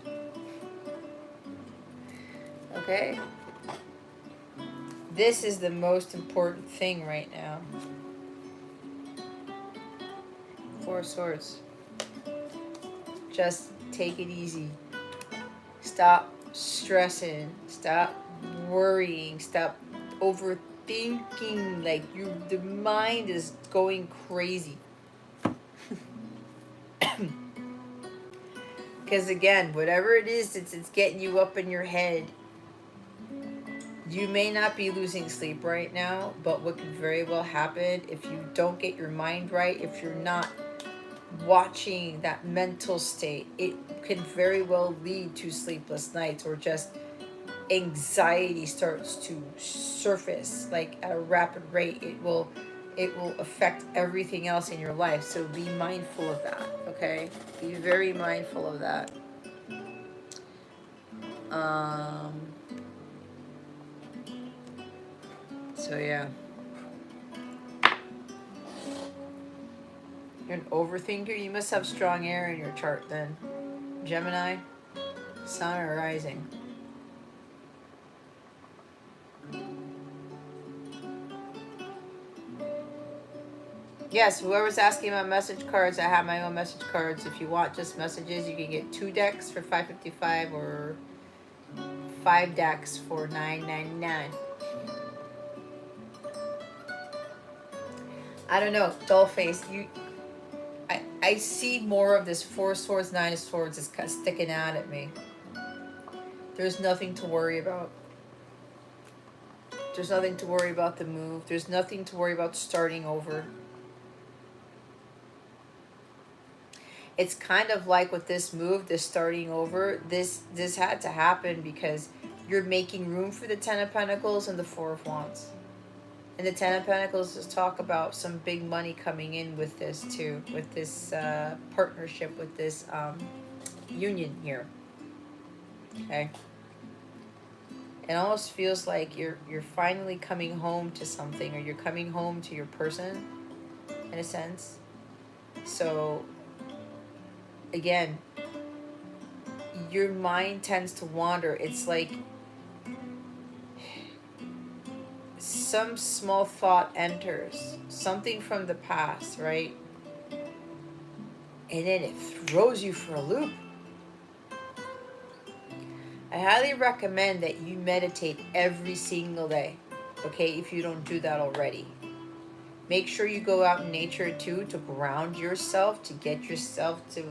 Okay? This is the most important thing right now. 4 of Swords. Just take it easy. Stop stressing. Stop worrying. Stop overthinking. Like the mind is going crazy. Because again, whatever it is, it's getting you up in your head. You may not be losing sleep right now, but what could very well happen if you don't get your mind right, if you're not watching that mental state, it can very well lead to sleepless nights, or just anxiety starts to surface like at a rapid rate. It will affect everything else in your life. So be mindful of that, okay? Be very mindful of that. So yeah. You're an overthinker? You must have strong air in your chart then. Gemini, Sun or Rising. Yes, whoever's asking about message cards, I have my own message cards. If you want just messages, you can get 2 decks for $5.55 or 5 decks for $9.99. I don't know, Dollface. I see more of this 4 of Swords, 9 of Swords is kind of sticking out at me. There's nothing to worry about. There's nothing to worry about the move. There's nothing to worry about starting over. It's kind of like with this move, this starting over, this had to happen because you're making room for the Ten of Pentacles and the Four of Wands. And the Ten of Pentacles is talk about some big money coming in with this too, with this partnership, with this union here. Okay. It almost feels like you're finally coming home to something, or you're coming home to your person, in a sense. So, again, your mind tends to wander. It's like some small thought enters, something from the past, right? And then it throws you for a loop. I highly recommend that you meditate every single day, okay, if you don't do that already. Make sure you go out in nature too, to ground yourself, to get yourself to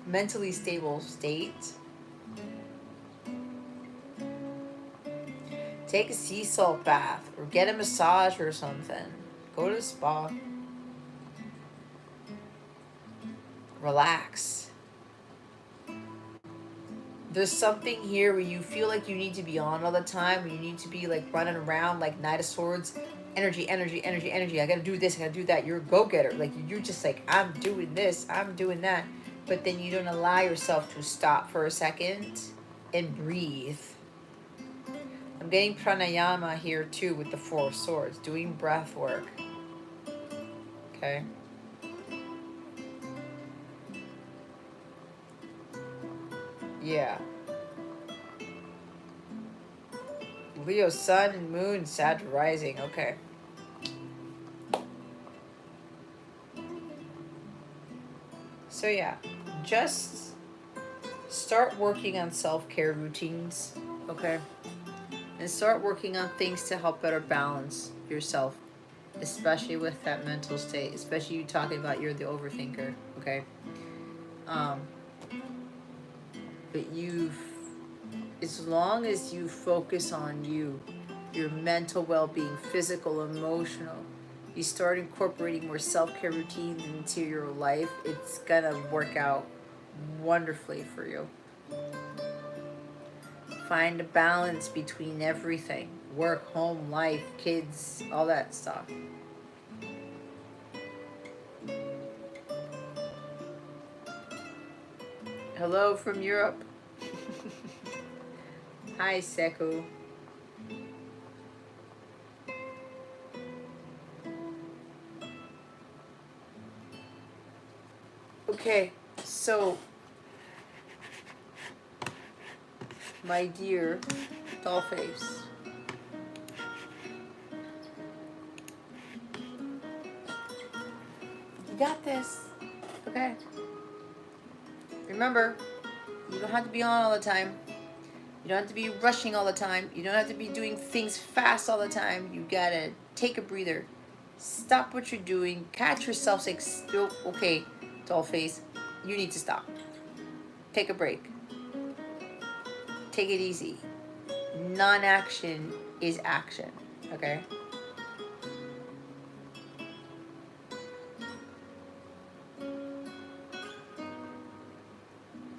mentally stable state. Take a sea salt bath or get a massage or something. Go to the spa. Relax. There's something here where you feel like you need to be on all the time, where you need to be like running around like Knight of Swords. Energy, energy, energy, energy. I gotta do this, I gotta do that. You're a go-getter. Like, you're just like, I'm doing this, I'm doing that. But then you don't allow yourself to stop for a second and breathe. I'm getting pranayama here too with the Four of Swords, doing breath work. Okay. Yeah. Leo sun and moon, Sag rising. Okay. So yeah, just start working on self-care routines, okay? And start working on things to help better balance yourself, especially with that mental state, especially you talking about you're the overthinker, okay? But as long as you focus on you, your mental well-being, physical, emotional, you start incorporating more self-care routines into your life, it's gonna work out wonderfully for you. Find a balance between everything: work, home, life, kids, all that stuff. Hello from Europe. Hi, Seku. Okay, so my dear Dollface, you got this, okay? Remember, you don't have to be on all the time. You don't have to be rushing all the time. You don't have to be doing things fast all the time. You gotta take a breather. Stop what you're doing. Catch yourself. Say, okay, Dollface, you need to stop. Take a break. Take it easy. Non-action is action, okay?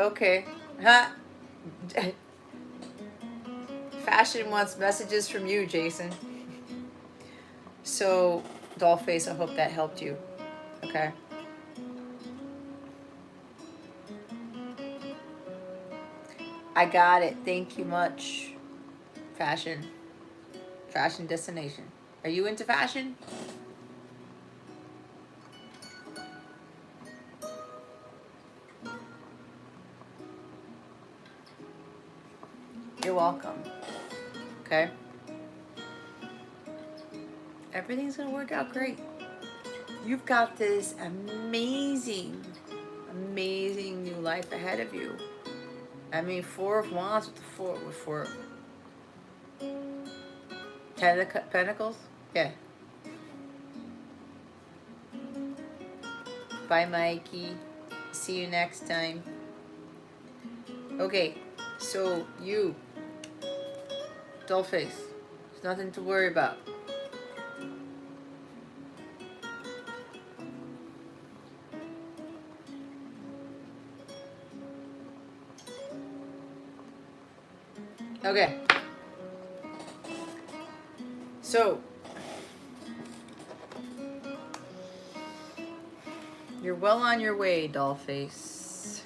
Okay. Huh? Fashion wants messages from you, Jason. So, Dollface, I hope that helped you. Okay? I got it. Thank you much. Fashion. Fashion destination. Are you into fashion? You're welcome. Okay? Everything's gonna work out great. You've got this amazing, amazing new life ahead of you. I mean, Four of Wands with the four Ten of Pentacles. Yeah. Bye, Mikey. See you next time. Okay, so you, dollface, there's nothing to worry about. Okay. So, you're well on your way, dollface.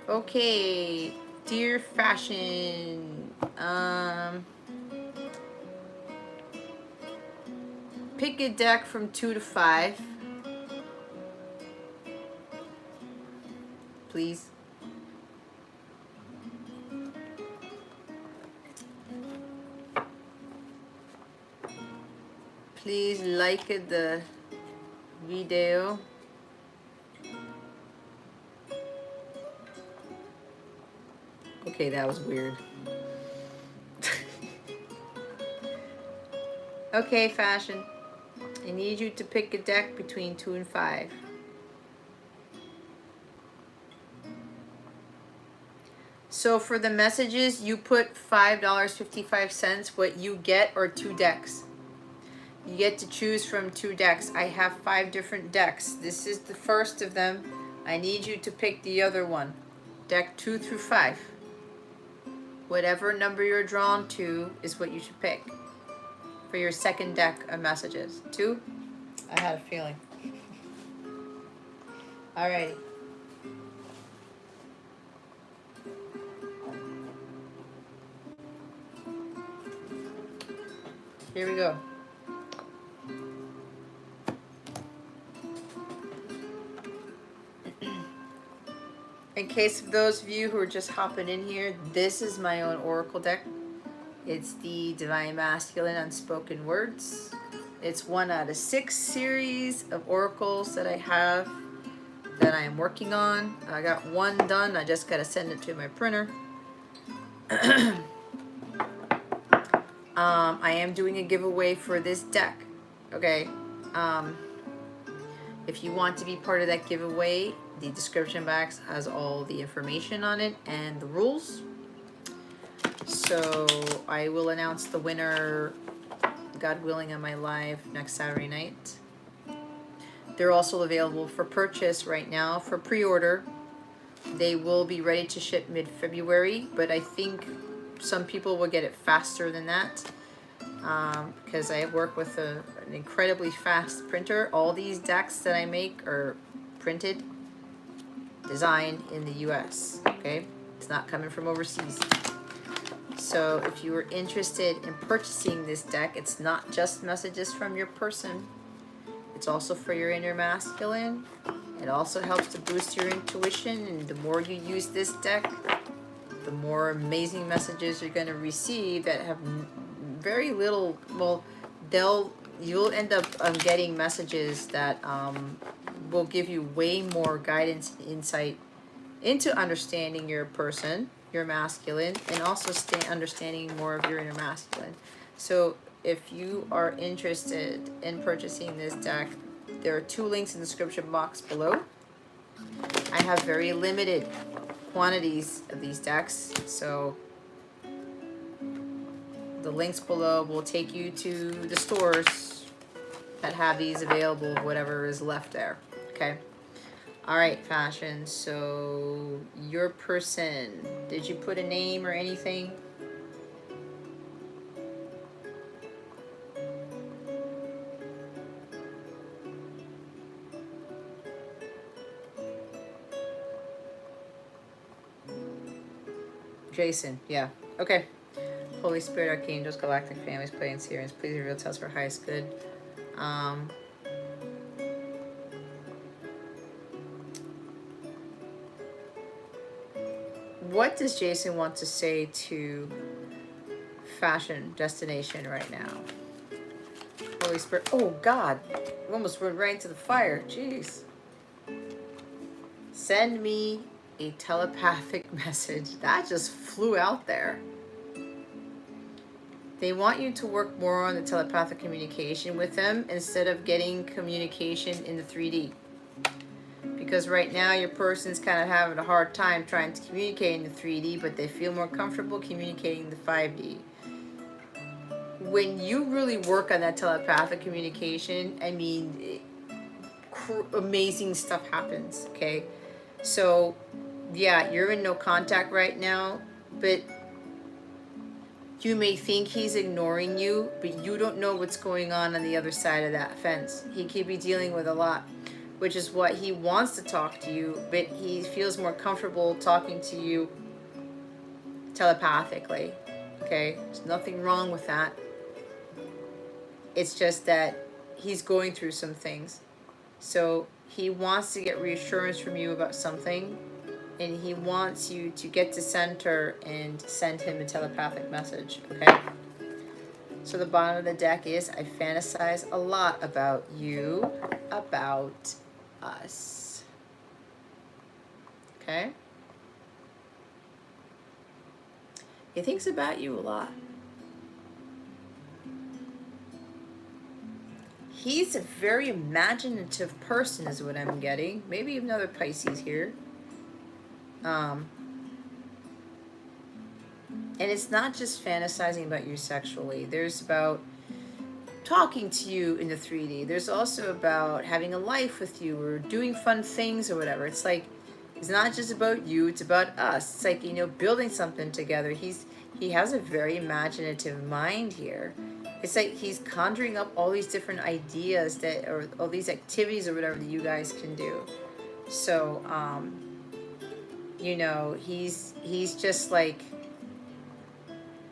Okay, dear fashion. Pick a deck from 2 to 5. Please. Please like the video. Okay, that was weird. Okay, fashion. I need you to pick a deck between 2 and 5. So for the messages, you put $5.55. What you get are 2 decks. You get to choose from 2 decks. I have 5 different decks. This is the first of them. I need you to pick the other one. Deck 2 through 5. Whatever number you're drawn to is what you should pick for your second deck of messages. 2? I had a feeling. Alrighty. Here we go. In case of those of you who are just hopping in here, this is my own oracle deck. It's the Divine Masculine Unspoken Words. It's 1 out of 6 series of oracles that I have that I am working on. I got 1 done. I just got to send it to my printer. I am doing a giveaway for this deck. Okay. If you want to be part of that giveaway, the description box has all the information on it and the rules. So I will announce the winner, God willing, on my live next Saturday night. They're also available for purchase right now for pre-order. They will be ready to ship mid-February, but I think some people will get it faster than that because I work with an incredibly fast printer. All these decks that I make are printed, designed in the US, okay? It's not coming from overseas. So if you are interested in purchasing this deck, it's not just messages from your person. It's also for your inner masculine. It also helps to boost your intuition, and the more you use this deck, the more amazing messages you're going to receive that have very little, well, you'll end up getting messages that will give you way more guidance and insight into understanding your person, your masculine, and also understanding more of your inner masculine. So if you are interested in purchasing this deck, there are 2 links in the description box below. I have very limited quantities of these decks, so the links below will take you to the stores that have these available, whatever is left there. Okay. All right, fashion. So your person, did you put a name or anything? Jason, yeah. Okay. Holy Spirit, Archangels, Galactic Families, Playing Sirens, please reveal to us for highest good. What does Jason want to say to Fashion Destination right now? Holy Spirit. Oh, God. We almost went right into the fire. Jeez. Send me a telepathic message. That just flew out there. They want you to work more on the telepathic communication with them instead of getting communication in the 3D. Because right now your person's kind of having a hard time trying to communicate in the 3D, but they feel more comfortable communicating in the 5D. When you really work on that telepathic communication, I mean, amazing stuff happens, okay? So, yeah, you're in no contact right now, but you may think he's ignoring you, but you don't know what's going on the other side of that fence. He could be dealing with a lot, which is what he wants to talk to you, but he feels more comfortable talking to you telepathically, okay? There's nothing wrong with that. It's just that he's going through some things. So he wants to get reassurance from you about something, and he wants you to get to center and send him a telepathic message, okay? So the bottom of the deck is, I fantasize a lot about you, about us. Okay? He thinks about you a lot. He's a very imaginative person is what I'm getting. Maybe another Pisces here. And it's not just fantasizing about you sexually. There's about talking to you in the 3D. There's also about having a life with you or doing fun things or whatever. It's like, it's not just about you, it's about us. It's like, you know, building something together. He has a very imaginative mind here. It's like he's conjuring up all these different ideas that, or all these activities or whatever that you guys can do. So, you know, he's just like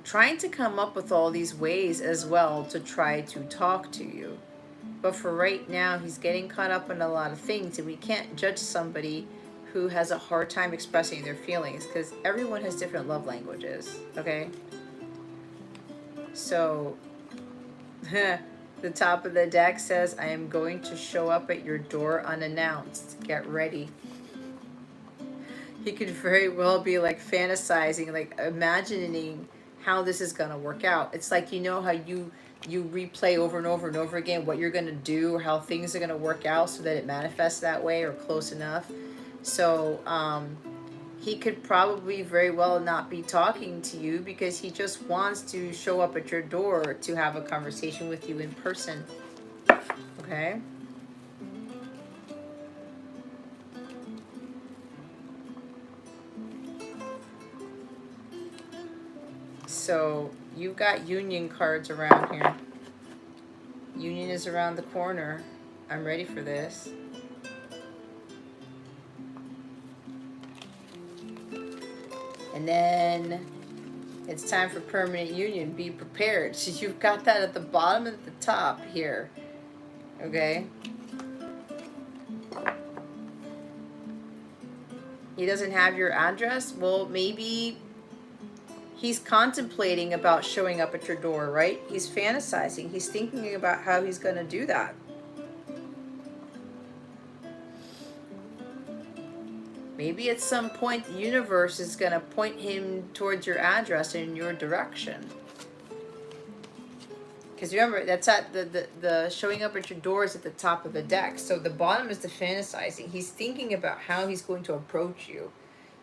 trying to come up with all these ways as well to try to talk to you. But for right now, he's getting caught up in a lot of things, and we can't judge somebody who has a hard time expressing their feelings because everyone has different love languages, okay? So, the top of the deck says, I am going to show up at your door unannounced. Get ready. He could very well be like fantasizing, like imagining how this is going to work out. It's like, you know how you replay over and over and over again what you're going to do or how things are going to work out so that it manifests that way or close enough. So he could probably very well not be talking to you because he just wants to show up at your door to have a conversation with you in person. Okay? So you've got union cards around here. Union is around the corner. I'm ready for this. And then it's time for permanent union. Be prepared. So you've got that at the bottom and at the top here. Okay? He doesn't have your address? Well, maybe he's contemplating about showing up at your door, right? He's fantasizing. He's thinking about how he's going to do that. Maybe at some point the universe is going to point him towards your address in your direction. Because remember, that's at the showing up at your door is at the top of the deck. So the bottom is the fantasizing. He's thinking about how he's going to approach you.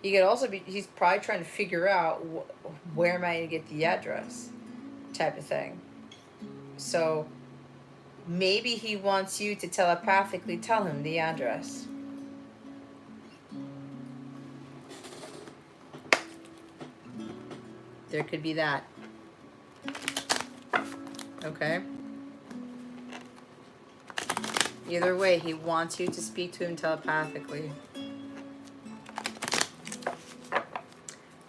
He could also be, he's probably trying to figure out where am I going to get the address type of thing. So maybe he wants you to telepathically tell him the address. There could be that. Okay? Either way, he wants you to speak to him telepathically.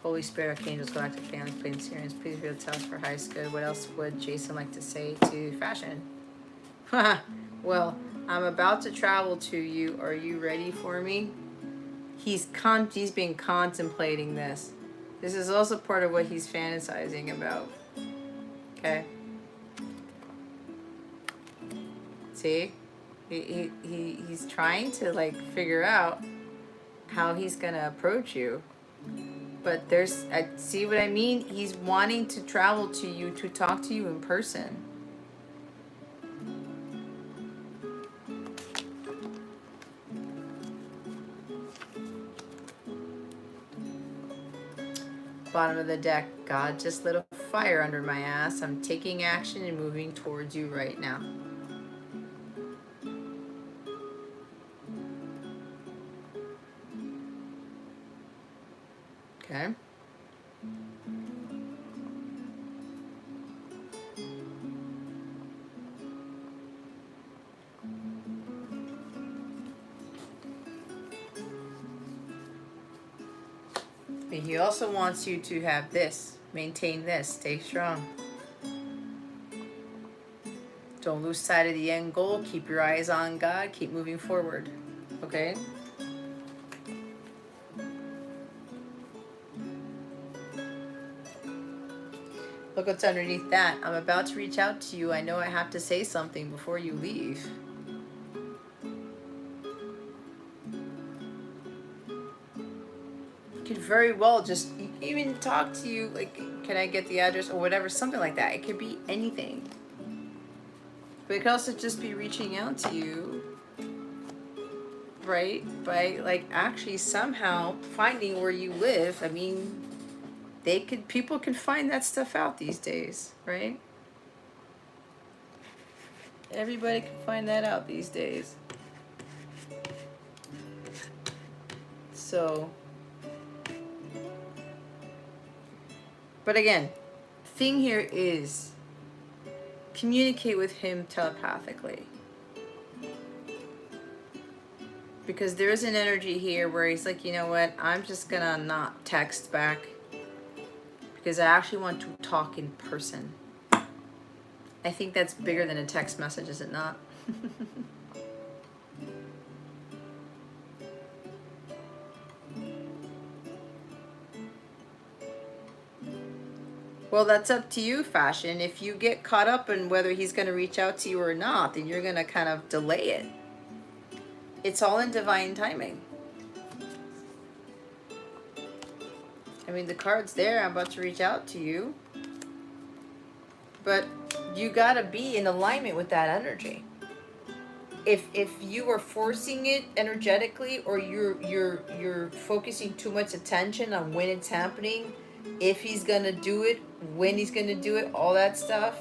Holy Spirit, Archangels, Galactic Families, Planes, Sirians, please reveal to us for highest good. What else would Jason like to say to Fashion? Well, I'm about to travel to you. Are you ready for me? He's been contemplating this. This is also part of what he's fantasizing about. Okay. See? He's trying to like figure out how he's gonna approach you. But I see what I mean? He's wanting to travel to you, to talk to you in person. Bottom of the deck, God just lit a fire under my ass. I'm taking action and moving towards you right now. Okay. But he also wants you to have this, maintain this, stay strong. Don't lose sight of the end goal. Keep your eyes on God. Keep moving forward. Okay? Look what's underneath that. I'm about to reach out to you. I know I have to say something before you leave. Could very well just even talk to you, like, can I get the address or whatever, something like that. It could be anything. But it could also just be reaching out to you, right? By like actually somehow finding where you live. I mean, people can find that stuff out these days, right? Everybody can find that out these days. So, but again, thing here is communicate with him telepathically. Because there is an energy here where he's like, you know what, I'm just gonna not text back because I actually want to talk in person. I think that's bigger than a text message, is it not? Well, that's up to you, Fashion. If you get caught up in whether he's going to reach out to you or not, then you're going to kind of delay it. It's all in divine timing. I mean, the card's there. I'm about to reach out to you. But you got to be in alignment with that energy. If you are forcing it energetically, or you're focusing too much attention on when it's happening, if he's gonna do it, when he's gonna do it, all that stuff,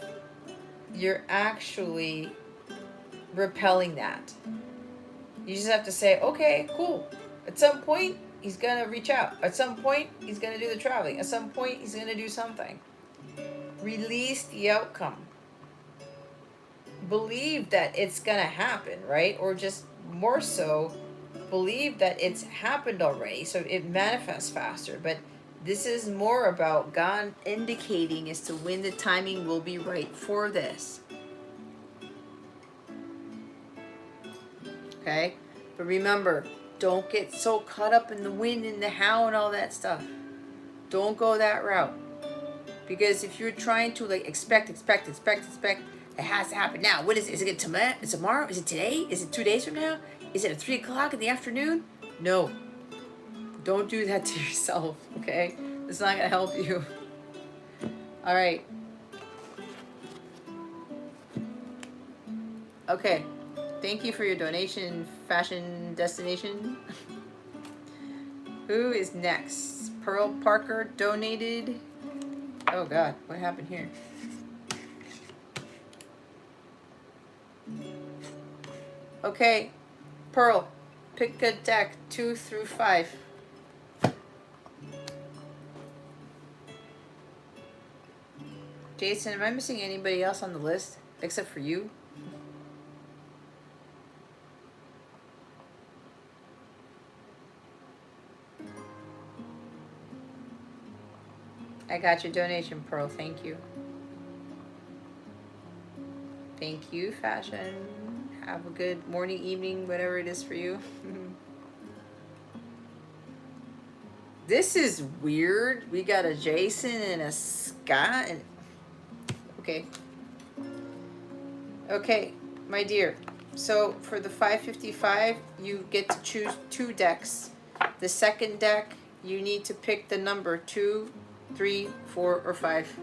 you're actually repelling that. You just have to say, okay, cool. At some point, he's gonna reach out. At some point, he's gonna do the traveling. At some point, he's gonna do something. Release the outcome. Believe that it's gonna happen, right? Or just more so, believe that it's happened already, so it manifests faster. But this is more about God indicating as to when the timing will be right for this. Okay? But remember, don't get so caught up in the when and the how and all that stuff. Don't go that route. Because if you're trying to like expect, it has to happen now. What is it? Is it tomorrow? Is it today? Is it 2 days from now? Is it at 3 o'clock in the afternoon? No. Don't do that to yourself, okay? It's not gonna help you. All right. Okay. Thank you for your donation, Fashion Destination. Who is next? Pearl Parker donated. Oh God, what happened here? Okay, Pearl, pick a deck 2 through 5. Jason, am I missing anybody else on the list except for you? I got your donation, Pearl. Thank you. Thank you, Fashion. Have a good morning, evening, whatever it is for you. This is weird. We got a Jason and a Scott. And okay. Okay, my dear. So for the 555, you get to choose 2 decks. The second deck, you need to pick the number 2, 3, 4, or 5.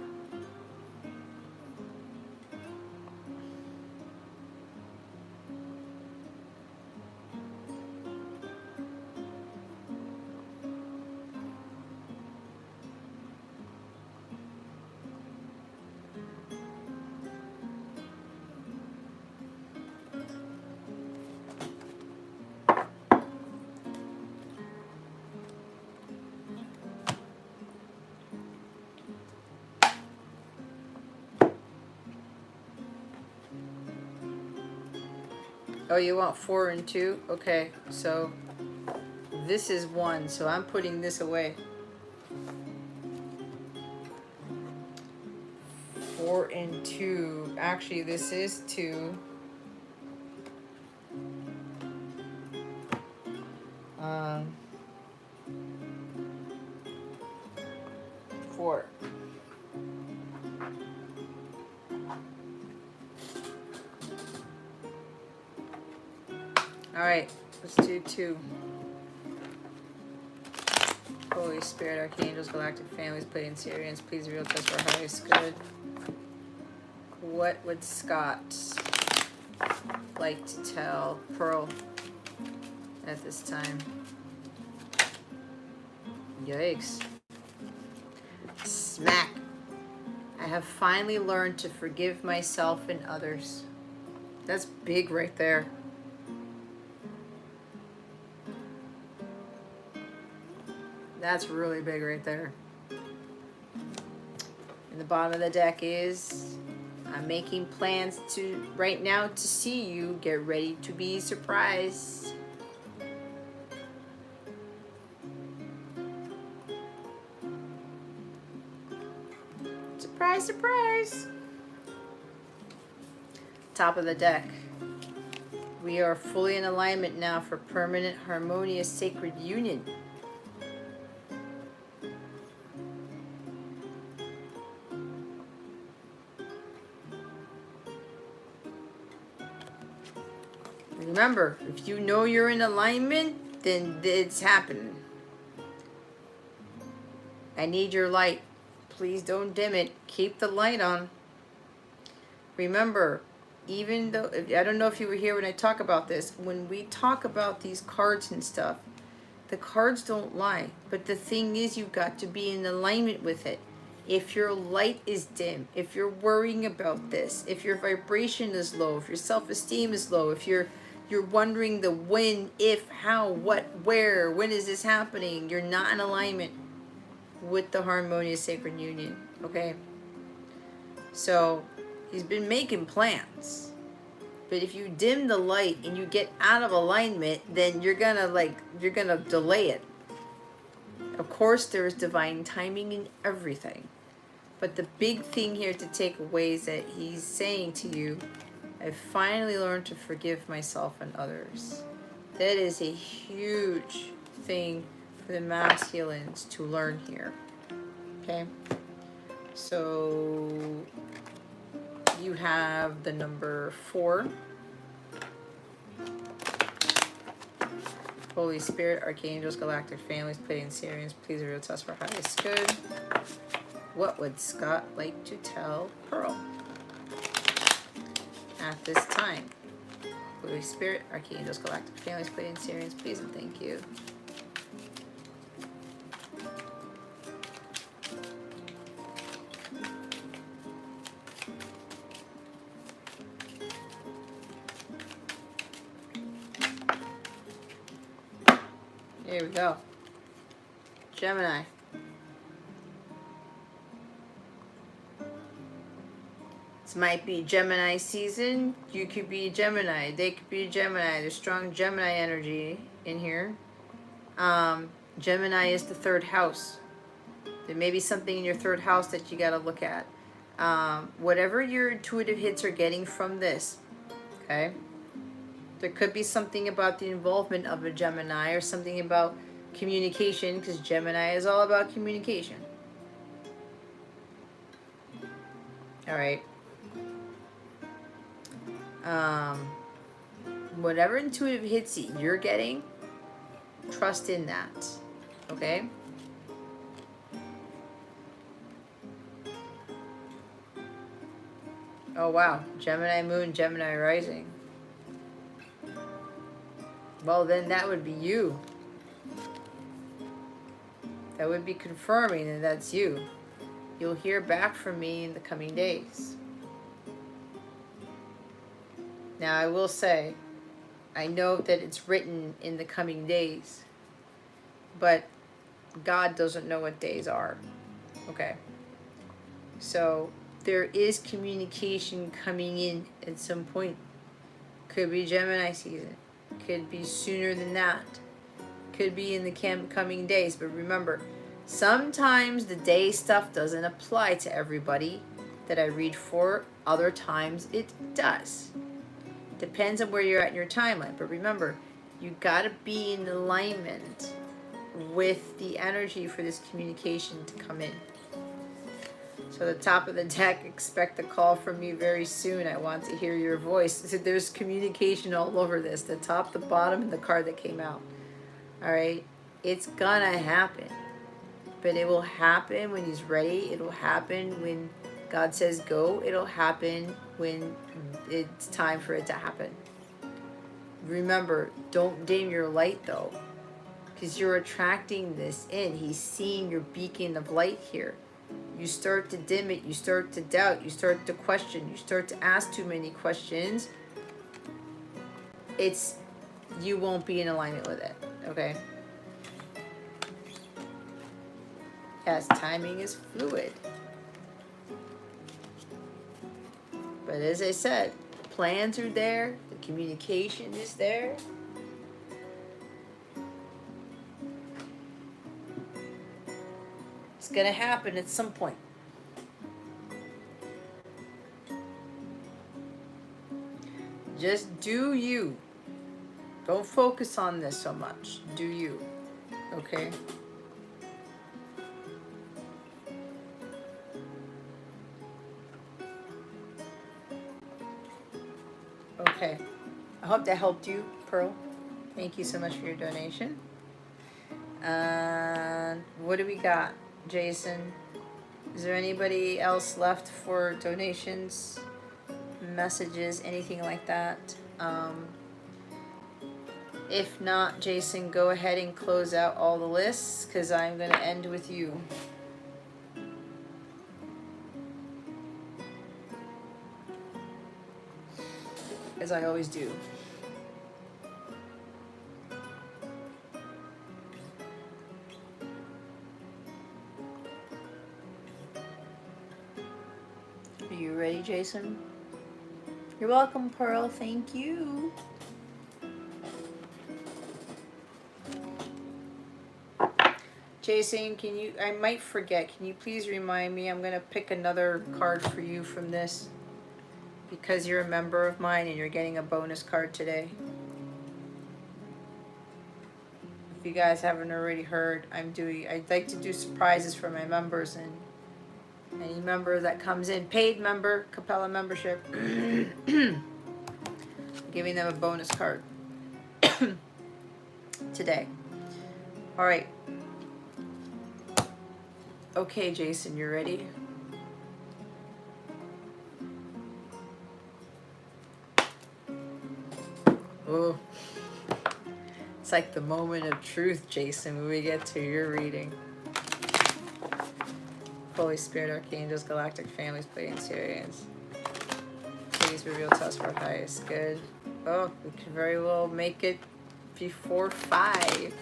Oh, you want 4 and 2? Okay, so this is 1, so I'm putting this away. 4 and 2. Actually, this is 2. 4. All right, let's do 2. Holy Spirit, Archangels, Galactic Families, Pleiadian Syrians, please reveal to us our highest good. What would Scott like to tell Pearl at this time? Yikes. Smack. I have finally learned to forgive myself and others. That's big right there. That's really big right there. And the bottom of the deck is, I'm making plans to right now to see you. Get ready to be surprised. Surprise, surprise. Top of the deck. We are fully in alignment now for permanent, harmonious, sacred union. Remember, if you know you're in alignment, then it's happening. I need your light. Please don't dim it. Keep the light on. Remember, even though, I don't know if you were here when I talk about this, when we talk about these cards and stuff, the cards don't lie. But the thing is, you've got to be in alignment with it. If your light is dim, if you're worrying about this, if your vibration is low, if your self-esteem is low, if you're wondering the when, if, how, what, where, when is this happening, you're not in alignment with the harmonious sacred union. Okay, so he's been making plans, but if you dim the light and you get out of alignment, then you're gonna delay it. Of course, there is divine timing in everything, but the big thing here to take away is that he's saying to you, I've finally learned to forgive myself and others. That is a huge thing for the masculines to learn here. Okay? So you have the number 4. Holy Spirit, Archangels, Galactic Families, Pleiadian Syrians, please reveal to us for highest good. What would Scott like to tell Pearl at this time? Holy Spirit, Archangels, Galactic Families, Pleiadian Syrians, please and thank you. Here we go. Gemini. This might be Gemini season. You could be a Gemini. They could be a Gemini. There's strong Gemini energy in here. Gemini is the 3rd house. There may be something in your third house that you got to look at. Whatever your intuitive hits are getting from this, okay? There could be something about the involvement of a Gemini or something about communication, because Gemini is all about communication. All right. Whatever intuitive hits you're getting, trust in that. Okay? Oh wow, Gemini moon, Gemini rising. Well, then that would be you. That would be confirming that that's you. You'll hear back from me in the coming days. Now, I will say, I know that it's written in the coming days, but God doesn't know what days are. Okay. So, there is communication coming in at some point. Could be Gemini season. Could be sooner than that. Could be in the coming days. But remember, sometimes the day stuff doesn't apply to everybody that I read for. Other times it does. Depends on where you're at in your timeline. But remember, you got to be in alignment with the energy for this communication to come in. So the top of the deck, expect a call from me very soon. I want to hear your voice. There's communication all over this. The top, the bottom, and the card that came out. All right? It's gonna happen. But it will happen when he's ready. It'll happen when God says go. It'll happen when it's time for it to happen. Remember, don't dim your light though, because you're attracting this in. He's seeing your beacon of light here. You start to dim it, you start to doubt, you start to question, you start to ask too many questions. You won't be in alignment with it, okay? Yes, timing is fluid. But as I said, the plans are there, the communication is there. It's gonna happen at some point. Just do you. Don't focus on this so much. Do you. Okay? Okay. I hope that helped you, Pearl. Thank you so much for your donation. And what do we got, Jason? Is there anybody else left for donations, messages, anything like that? If not, Jason, go ahead and close out all the lists, because I'm going to end with you. As I always do. Are you ready, Jason? You're welcome, Pearl. Thank you. Jason, I might forget. Can you please remind me? I'm going to pick another card for you from this, because you're a member of mine and you're getting a bonus card today. If you guys haven't already heard, I'd like to do surprises for my members, and any member that comes in, paid member, Capella membership, giving them a bonus card today. All right. Okay, Jason, you ready? Oh, it's like the moment of truth, Jason, when we get to your reading. Holy Spirit, Archangels, Galactic Families, Pleiadians. Please reveal to us our highest good. Oh, we could very well make it before 5.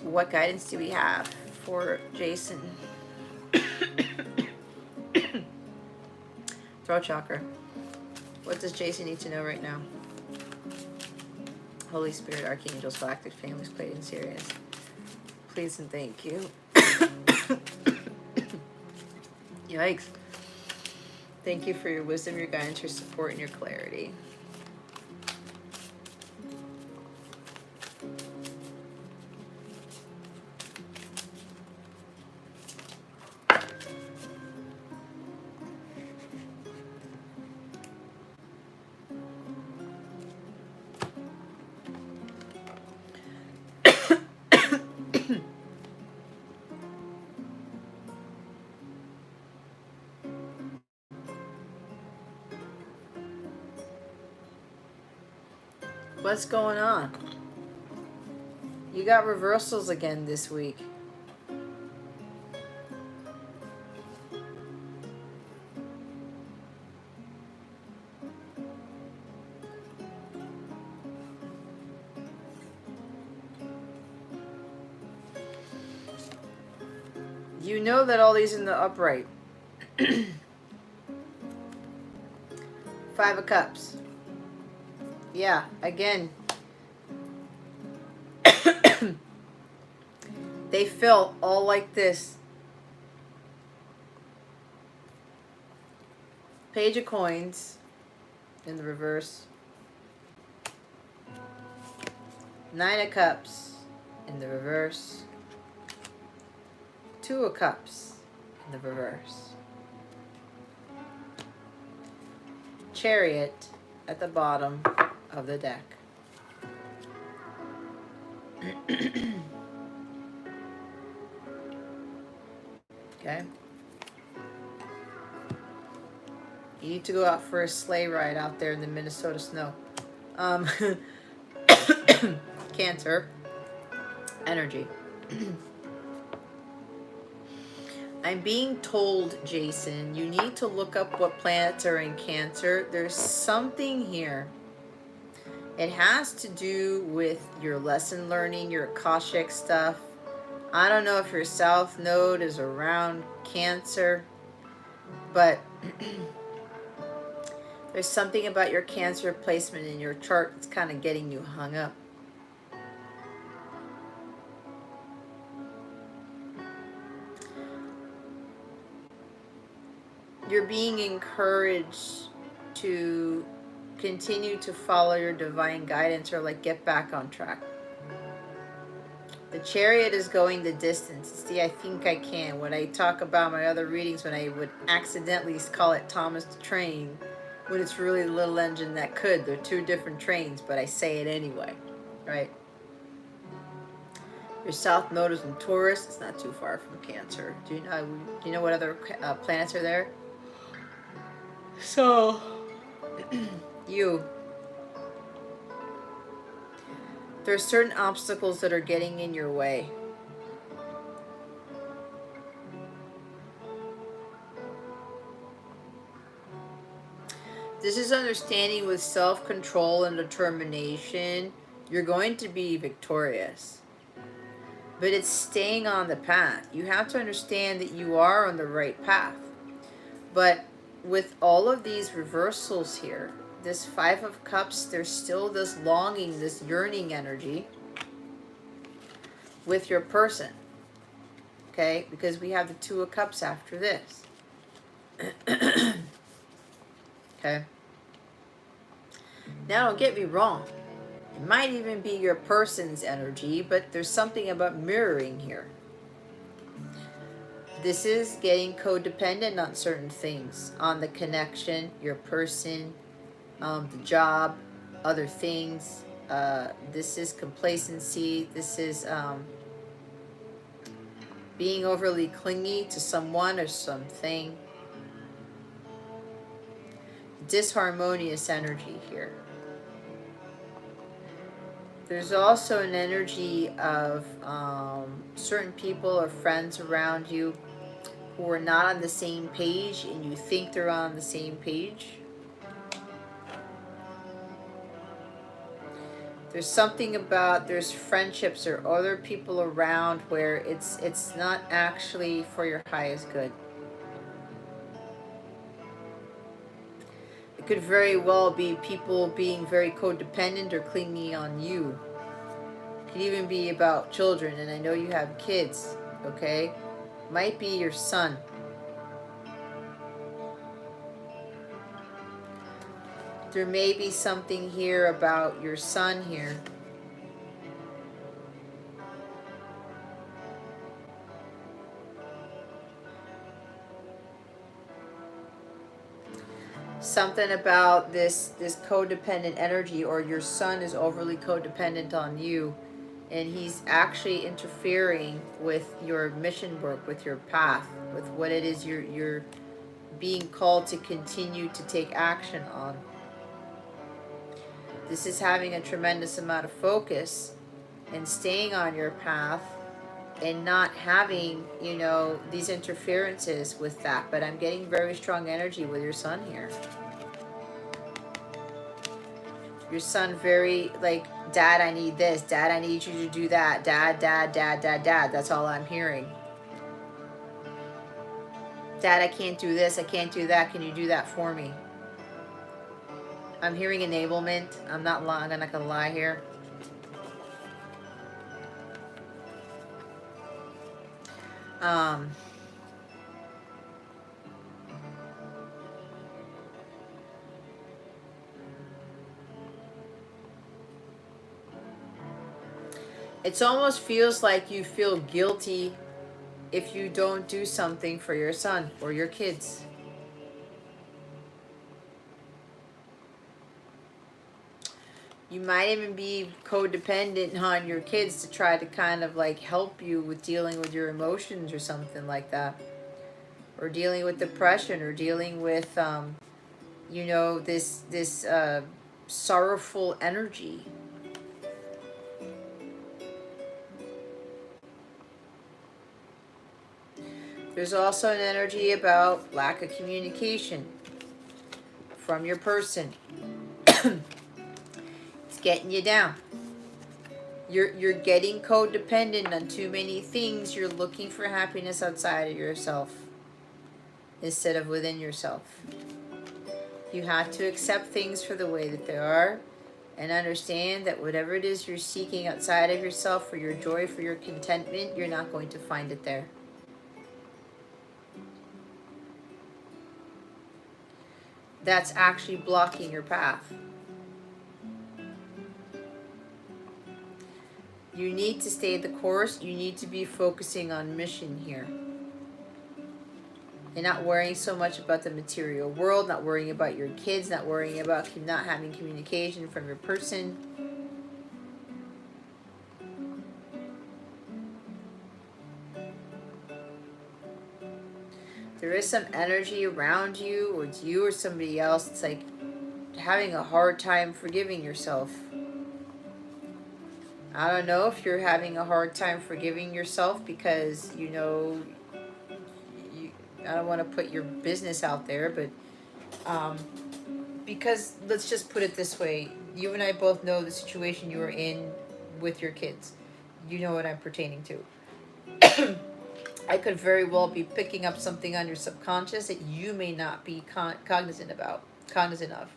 What guidance do we have for Jason? Throat chakra. What does Jason need to know right now? Holy Spirit, Archangels, Galactic Families, Pleiadians. Please and thank you. Yikes. Thank you for your wisdom, your guidance, your support, and your clarity. What's going on? You got reversals again this week. You know that all these in the upright. 5 of Cups. Yeah, again. They feel all like this. Page of Coins in the reverse. 9 of Cups in the reverse. 2 of Cups in the reverse. Chariot at the bottom of the deck. Okay. You need to go out for a sleigh ride out there in the Minnesota snow. Cancer energy. I'm being told, Jason, you need to look up what planets are in Cancer. There's something here. It has to do with your lesson learning, your Akashic stuff. I don't know if your South Node is around Cancer, but there's something about your Cancer placement in your chart that's kind of getting you hung up. You're being encouraged to continue to follow your divine guidance, or like get back on track. The Chariot is going the distance. It's the I think I can. When I talk about my other readings, when I would accidentally call it Thomas the Train, when it's really the little engine that could. They're 2 different trains, but I say it anyway, right? Your South Node is in Taurus. It's not too far from Cancer. Do you know what other planets are there? So, there's certain obstacles that are getting in your way. This is understanding with self-control and determination. You're going to be victorious. But it's staying on the path. You have to understand that you are on the right path. But with all of these reversals here, this 5 of Cups, there's still this longing, this yearning energy with your person. Okay? Because we have the 2 of Cups after this. Okay? Now, don't get me wrong. It might even be your person's energy, but there's something about mirroring here. This is getting codependent on certain things, on the connection, your person, the job, other things. This is complacency. This is being overly clingy to someone or something. Disharmonious energy here. There's also an energy of certain people or friends around you who are not on the same page, and you think they're on the same page. There's something about, there's friendships or other people around where it's not actually for your highest good. It could very well be people being very codependent or clingy on you. Could even be about children, and I know you have kids, okay? Might be your son. There may be something here about your son here. Something about this codependent energy, or your son is overly codependent on you, and he's actually interfering with your mission work, with your path, with what it is you're being called to continue to take action on. This is having a tremendous amount of focus and staying on your path and not having, you know, these interferences with that. But I'm getting very strong energy with your son here. Your son very like, Dad, I need this. Dad, I need you to do that. Dad, dad, dad, dad, dad. That's all I'm hearing. Dad, I can't do this. I can't do that. Can you do that for me? I'm hearing enablement. I'm not gonna lie here. It almost feels like you feel guilty if you don't do something for your son or your kids. You might even be codependent on your kids to try to kind of like help you with dealing with your emotions or something like that. Or dealing with depression, or dealing with, you know, this sorrowful energy. There's also an energy about lack of communication from your person. It's getting you down. You're getting codependent on too many things. You're looking for happiness outside of yourself instead of within yourself. You have to accept things for the way that they are, and understand that whatever it is you're seeking outside of yourself for your joy, for your contentment, you're not going to find it there. That's actually blocking your path. You need to stay the course. You need to be focusing on mission here. And not worrying so much about the material world, not worrying about your kids, not worrying about not having communication from your person. There is some energy around you, or it's you or somebody else. It's like having a hard time forgiving yourself. I don't know if you're having a hard time forgiving yourself because, you know, I don't want to put your business out there, but because let's just put it this way. You and I both know the situation you are in with your kids. You know what I'm pertaining to. I could very well be picking up something on your subconscious that you may not be cognizant of.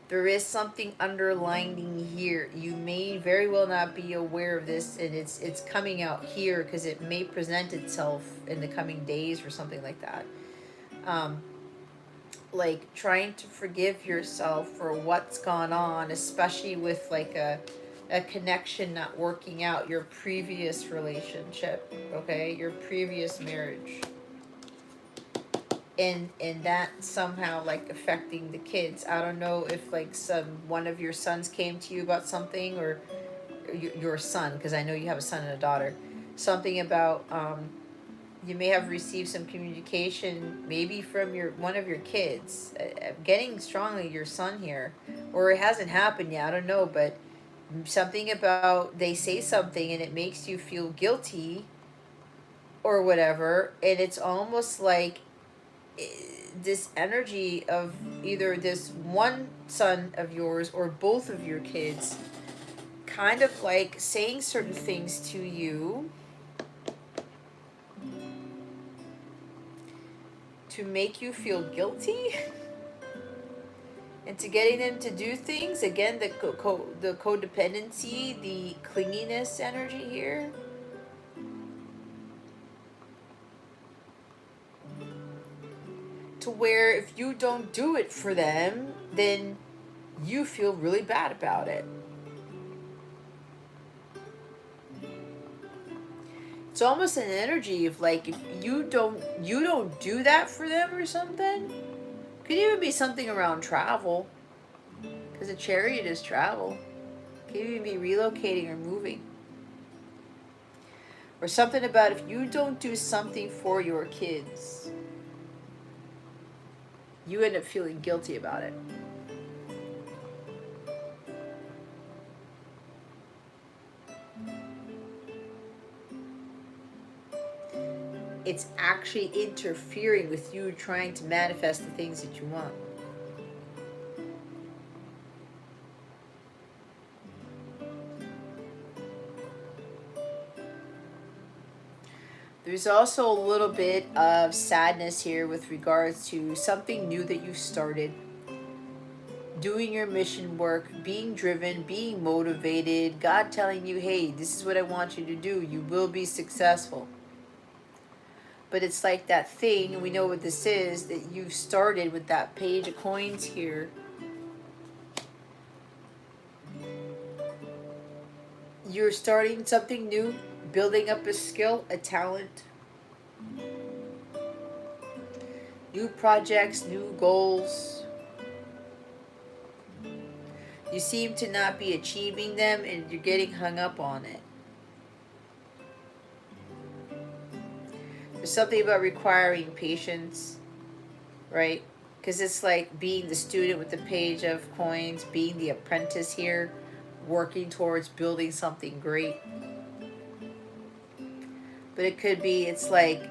There is something underlining here. You may very well not be aware of this, and it's coming out here because it may present itself in the coming days or something like that. Like trying to forgive yourself for what's gone on, especially with like a connection not working out, your previous relationship, okay, your previous marriage. And that somehow like affecting the kids. I don't know if like one of your sons came to you about something, or your son, because I know you have a son and a daughter. Something about you may have received some communication maybe from one of your kids. Getting strongly your son here, or it hasn't happened yet. I don't know, but something about they say something and it makes you feel guilty or whatever, and it's almost like this energy of either this one son of yours or both of your kids kind of like saying certain things to you to make you feel guilty. into getting them to do things. Again, the the codependency, the clinginess energy here. To where if you don't do it for them, then you feel really bad about it. It's almost an energy of like if you don't do that for them or something. Could even be something around travel, because a chariot is travel. Could even be relocating or moving, or something about if you don't do something for your kids, you end up feeling guilty about it. It's actually interfering with you trying to manifest the things that you want. There's also a little bit of sadness here with regards to something new that you started. Doing your mission work, being driven, being motivated, God telling you, hey, this is what I want you to do. You will be successful. But it's like that thing, and we know what this is, that you started with that page of coins here. You're starting something new, building up a skill, a talent, new projects, new goals. You seem to not be achieving them and you're getting hung up on it. There's something about requiring patience, right? Because it's like being the student with the page of coins, being the apprentice here, working towards building something great. But it could be, it's like,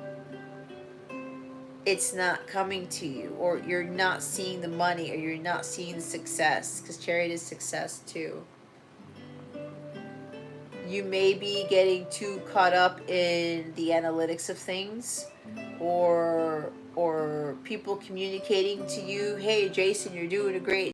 it's not coming to you, or you're not seeing the money, or you're not seeing the success, because chariot is success too. You may be getting too caught up in the analytics of things, or people communicating to you, hey Jason, you're doing a great